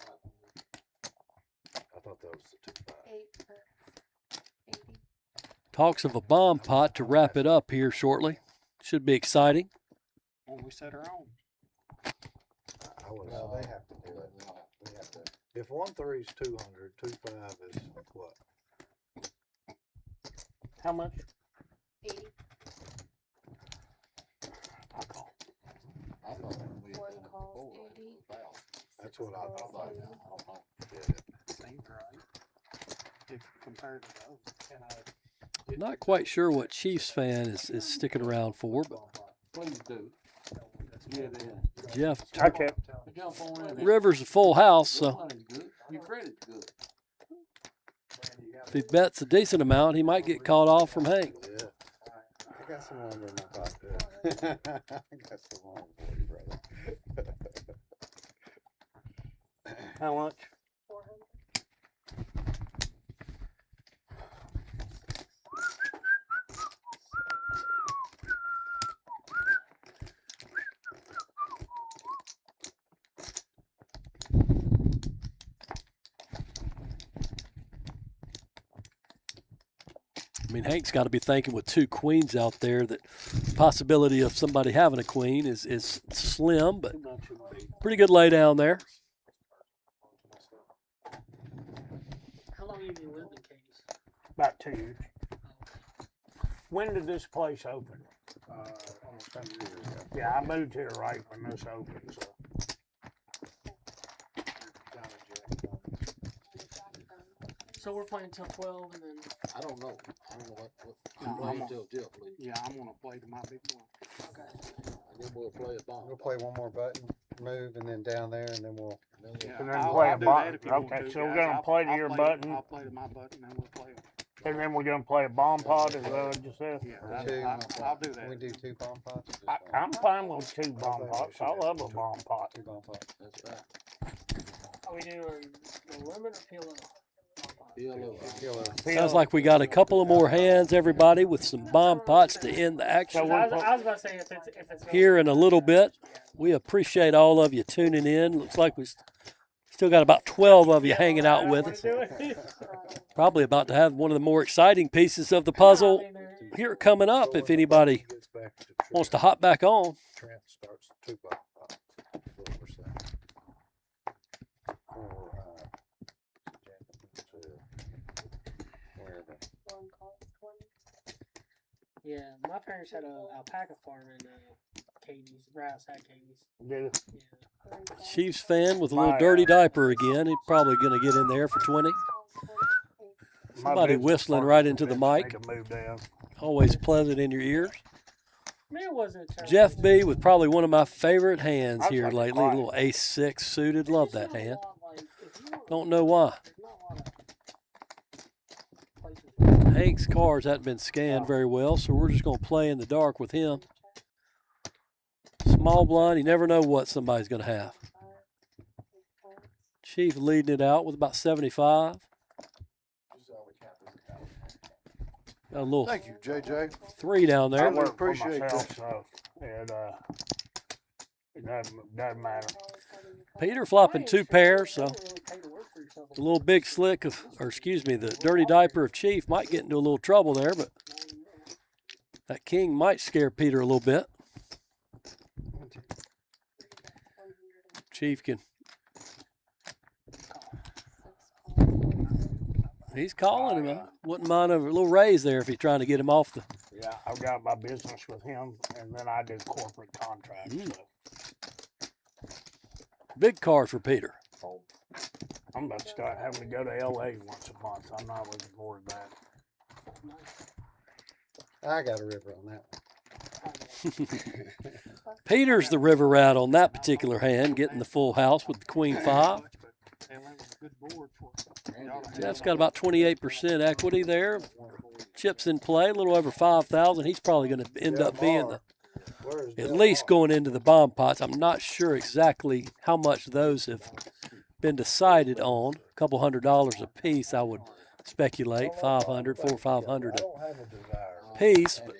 I thought that was the 2-5. Talks of a bomb pot to wrap it up here shortly. Should be exciting. Well, we set her on. No, they have to do it. We have to. If 1-3 is 200, 2-5 is what? How much? 80. I call. I thought we had One done it calls before. 80. That's what I thought. Seems right. If compared to those, can I? Not quite sure what Chiefs fan is sticking around for, but Please do. Yeah, they are. Jeff, I kept Jump on in there. River's a full house, Your so money's good. Your credit's good. if he bets a decent amount, he might get caught off from Hank. Yeah. I got some lumber in my pocket. I got some lumber for you, brother. how much? 400. I mean, Hank's got to be thinking with two queens out there that possibility of somebody having a queen is slim, but pretty good lay down there. How long have you lived in Katie's? About 2 years. When did this place open? Almost 10 years ago. Yeah, I moved here right when this opened. So. So we're playing till 12 and then. I don't know. I don't know what you play until Jeff leaves. Yeah, I'm gonna play to my big one. Okay. And then we'll play a bomb. We'll play one more button, move, and then down there, and then we'll. Yeah, And then I'll play a do that button. if you want Okay, to, so we're guys. gonna I'll- play to I'll your play button. I'll play to my button, and we'll play. And then we're gonna play a bomb pot, is that what you said? Yeah, Two. I'll do that. We do 2 bomb pots. or just I'm one? fine with 2 bomb pots. I love a bomb pot. 2 bomb pots. That's right. Are we doing the limit or PLO? Killer. Sounds like we got a couple of more hands, everybody, with some bomb pots to end the action I was about to say if it's here in a little bit. We appreciate all of you tuning in. Looks like we still got about 12 of you hanging out with us. Probably about to have one of the more exciting pieces of the puzzle here coming up if anybody wants to hop back on. Trent starts 2 bomb pots. 4%. Or, wherever. One cost 20. Yeah, my parents had a alpaca farm in Katie's. Rouse had Katie's. Yeah. Yeah. Chiefs fan with a little dirty diaper again. He's probably going to get in there for 20. Somebody whistling right into the mic. Always pleasant in your ears. It wasn't Jeff B with probably one of my favorite hands here lately. A little ace-6 suited. Love that hand. Don't know why. Hank's cards hadn't been scanned very well, so we're just going to play in the dark with him. Small blind, you never know what somebody's going to have. Chief leading it out with about 75. Got a little Thank you, JJ. 3 down there. I work appreciate for myself, that. so it doesn't matter. Peter flopping 2 pairs, so the little big slick of, or excuse me, the dirty diaper of Chief might get into a little trouble there, but that king might scare Peter a little bit. Chief can. He's calling him. Wouldn't mind a little raise there if he's trying to get him off the. Yeah, I've got my business with him, and then I do corporate contracts. So. Big card for Peter. I'm about to start having to go to LA once a month. I'm not looking forward to that. I got a river on that one. Peter's the river rat on that particular hand, getting the full house with the queen 5. Jeff's got about 28% equity there. Chips in play, a little over 5,000. He's probably going to end up being the, at least going into the bomb pots. I'm not sure exactly how much those have been decided on. A couple $100 a piece, I would speculate. 500, 400, 500 a piece. But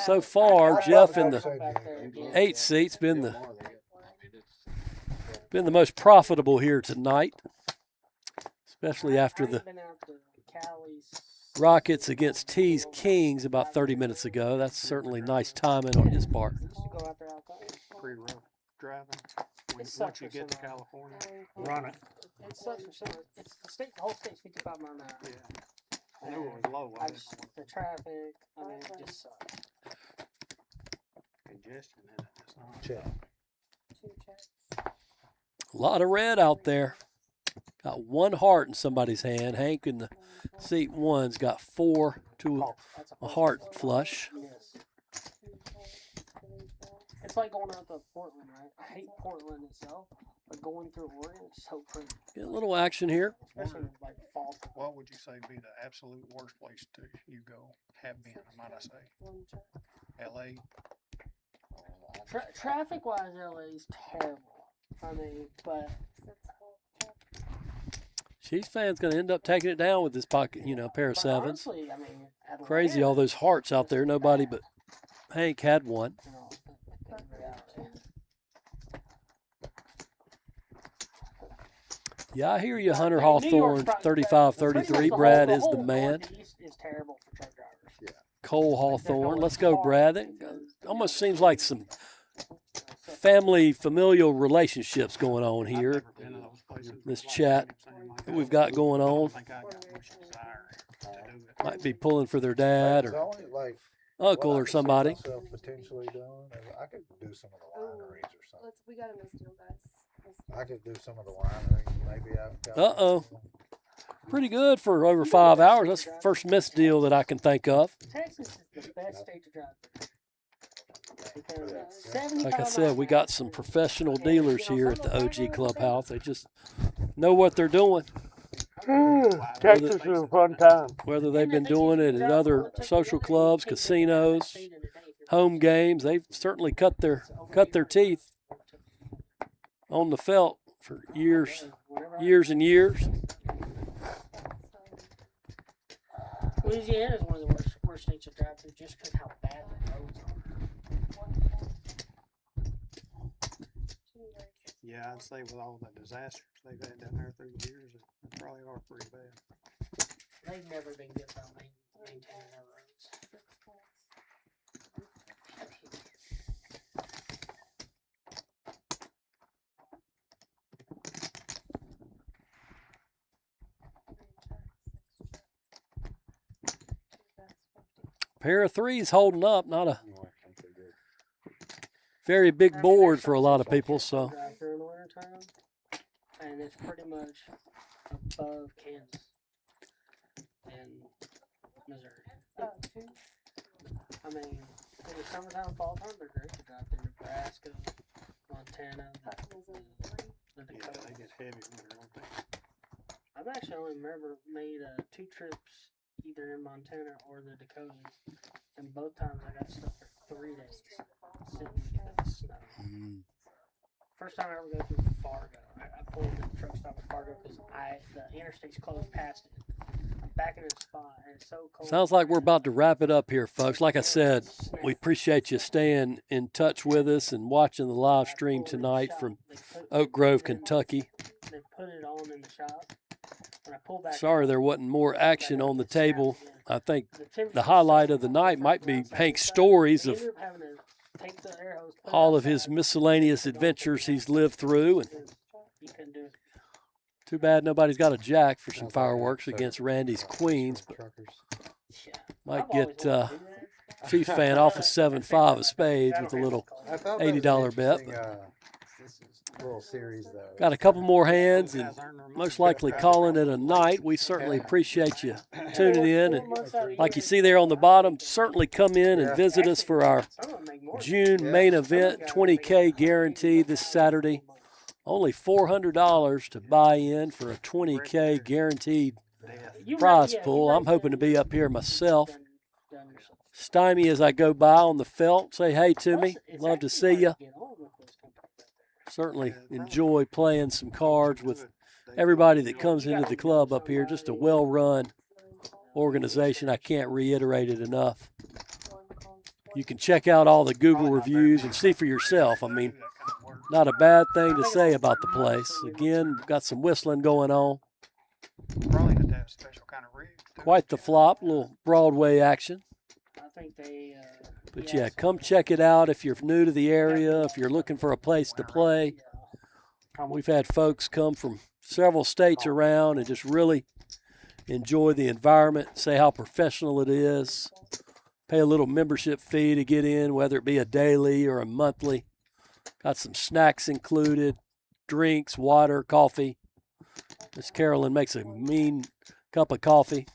so far, Jeff in the 8 seats been the most profitable here tonight, especially after the Rockets against T's Kings about 30 minutes ago. That's certainly nice timing on his part. Free road driving. Once you get to California, run it. It sucks for some. It's the state. The whole state's 55 miles an hour. Yeah. I knew it was low. The traffic. I mean, it just sucks. Congestion in it. That's not. Check. 2 checks. A lot of red out there. Got 1 heart in somebody's hand. Hank in the seat 1's got 4 to a heart flush. It's like going out to Portland, right? I hate Portland itself, but going through Oregon is so pretty. Get a little action here. Especially with like fall. What would you say be the absolute worst place to you go, have been, might I say? LA? Traffic-wise, LA is terrible. I mean, but Chiefs fan's going to end up taking it down with this pocket, pair of but sevens. honestly, I mean, Crazy, all those hearts out there. Nobody but Hank had one. Yeah, I hear you, Hunter Hawthorne, 35-33. Brad is the man. Is terrible for truck drivers. Yeah. Cole Hawthorne. Let's go, Brad. It almost seems like some family, familial relationships going on here. This chat that we've got going on. Might be pulling for their dad or uncle or somebody. Potentially doing. I could do some of the wineries or something. We got a miss deal, guys. I could do some of the wineries. Maybe I've got. Uh-oh. Pretty good for over 5 hours. That's the first missed deal that I can think of. Texas is the best state to drive through. Like I said, we got some professional dealers here at the OG Clubhouse. They just know what they're doing. Texas is a fun time. Whether they've been doing it at other social clubs, casinos, home games, they've certainly cut their teeth on the felt for years and years. Louisiana is one of the worst states to drive through just because how bad the roads are. Yeah, I'd say with all the disasters they've had down there through the years, they probably are pretty bad. They've never been good about maintaining their roads. Pair of threes holding up, not a very big board for a lot of people. So. And it's pretty much above Kansas and Missouri. I mean, in the summertime, fall time, they're great to drive through Nebraska, Montana, the Dakota. Yeah, they get heavy winter, don't they? I've actually only made 2 trips either in Montana or the Dakotas, and both times I got stuck for 3 days sitting in the snow. First time I ever go through Fargo, I pulled into the truck stop at Fargo because the interstate's closed past it. I'm back in a spot and it's so cold. Sounds like we're about to wrap it up here, folks. Like I said, we appreciate you staying in touch with us and watching the live stream tonight from Oak Grove, Kentucky. They put it on in the shop. When I pulled back, Sorry there wasn't more action on the table. I think the highlight of the night might be Hank's stories of all of his miscellaneous adventures he's lived through. And too bad nobody's got a jack for some fireworks against Randy's Queens, but might get Chiefs fan off of 7-5 of spades with a little $80 bet. Little series though. Got a couple more hands and most likely calling it a night. We certainly appreciate you tuning in. And like you see there on the bottom, certainly come in and visit us for our June main event, 20K guarantee this Saturday. Only $400 to buy in for a 20K guaranteed prize pool. I'm hoping to be up here myself. Stymie as I go by on the felt. Say hey to me. Love to see you. Certainly enjoy playing some cards with everybody that comes into the club up here. Just a well-run organization. I can't reiterate it enough. You can check out all the Google reviews and see for yourself. I mean, not a bad thing to say about the place. Again, got some whistling going on. Probably have to have a special kind of rig. Quite the flop, a little Broadway action. I think they. But yeah, come check it out if you're new to the area, if you're looking for a place to play. We've had folks come from several states around and just really enjoy the environment, say how professional it is. Pay a little membership fee to get in, whether it be a daily or a monthly. Got some snacks included, drinks, water, coffee. Miss Carolyn makes a mean cup of coffee.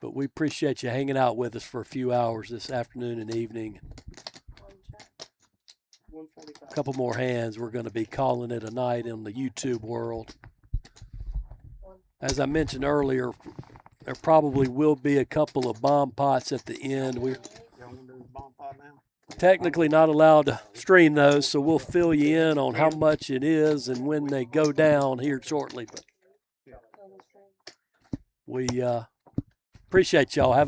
But we appreciate you hanging out with us for a few hours this afternoon and evening. a couple more hands, we're going to be calling it a night in the YouTube world. As I mentioned earlier, there probably will be a couple of bomb pots at the end. We're technically not allowed to stream those, so we'll fill you in on how much it is and when they go down here shortly. But we appreciate y'all. Have a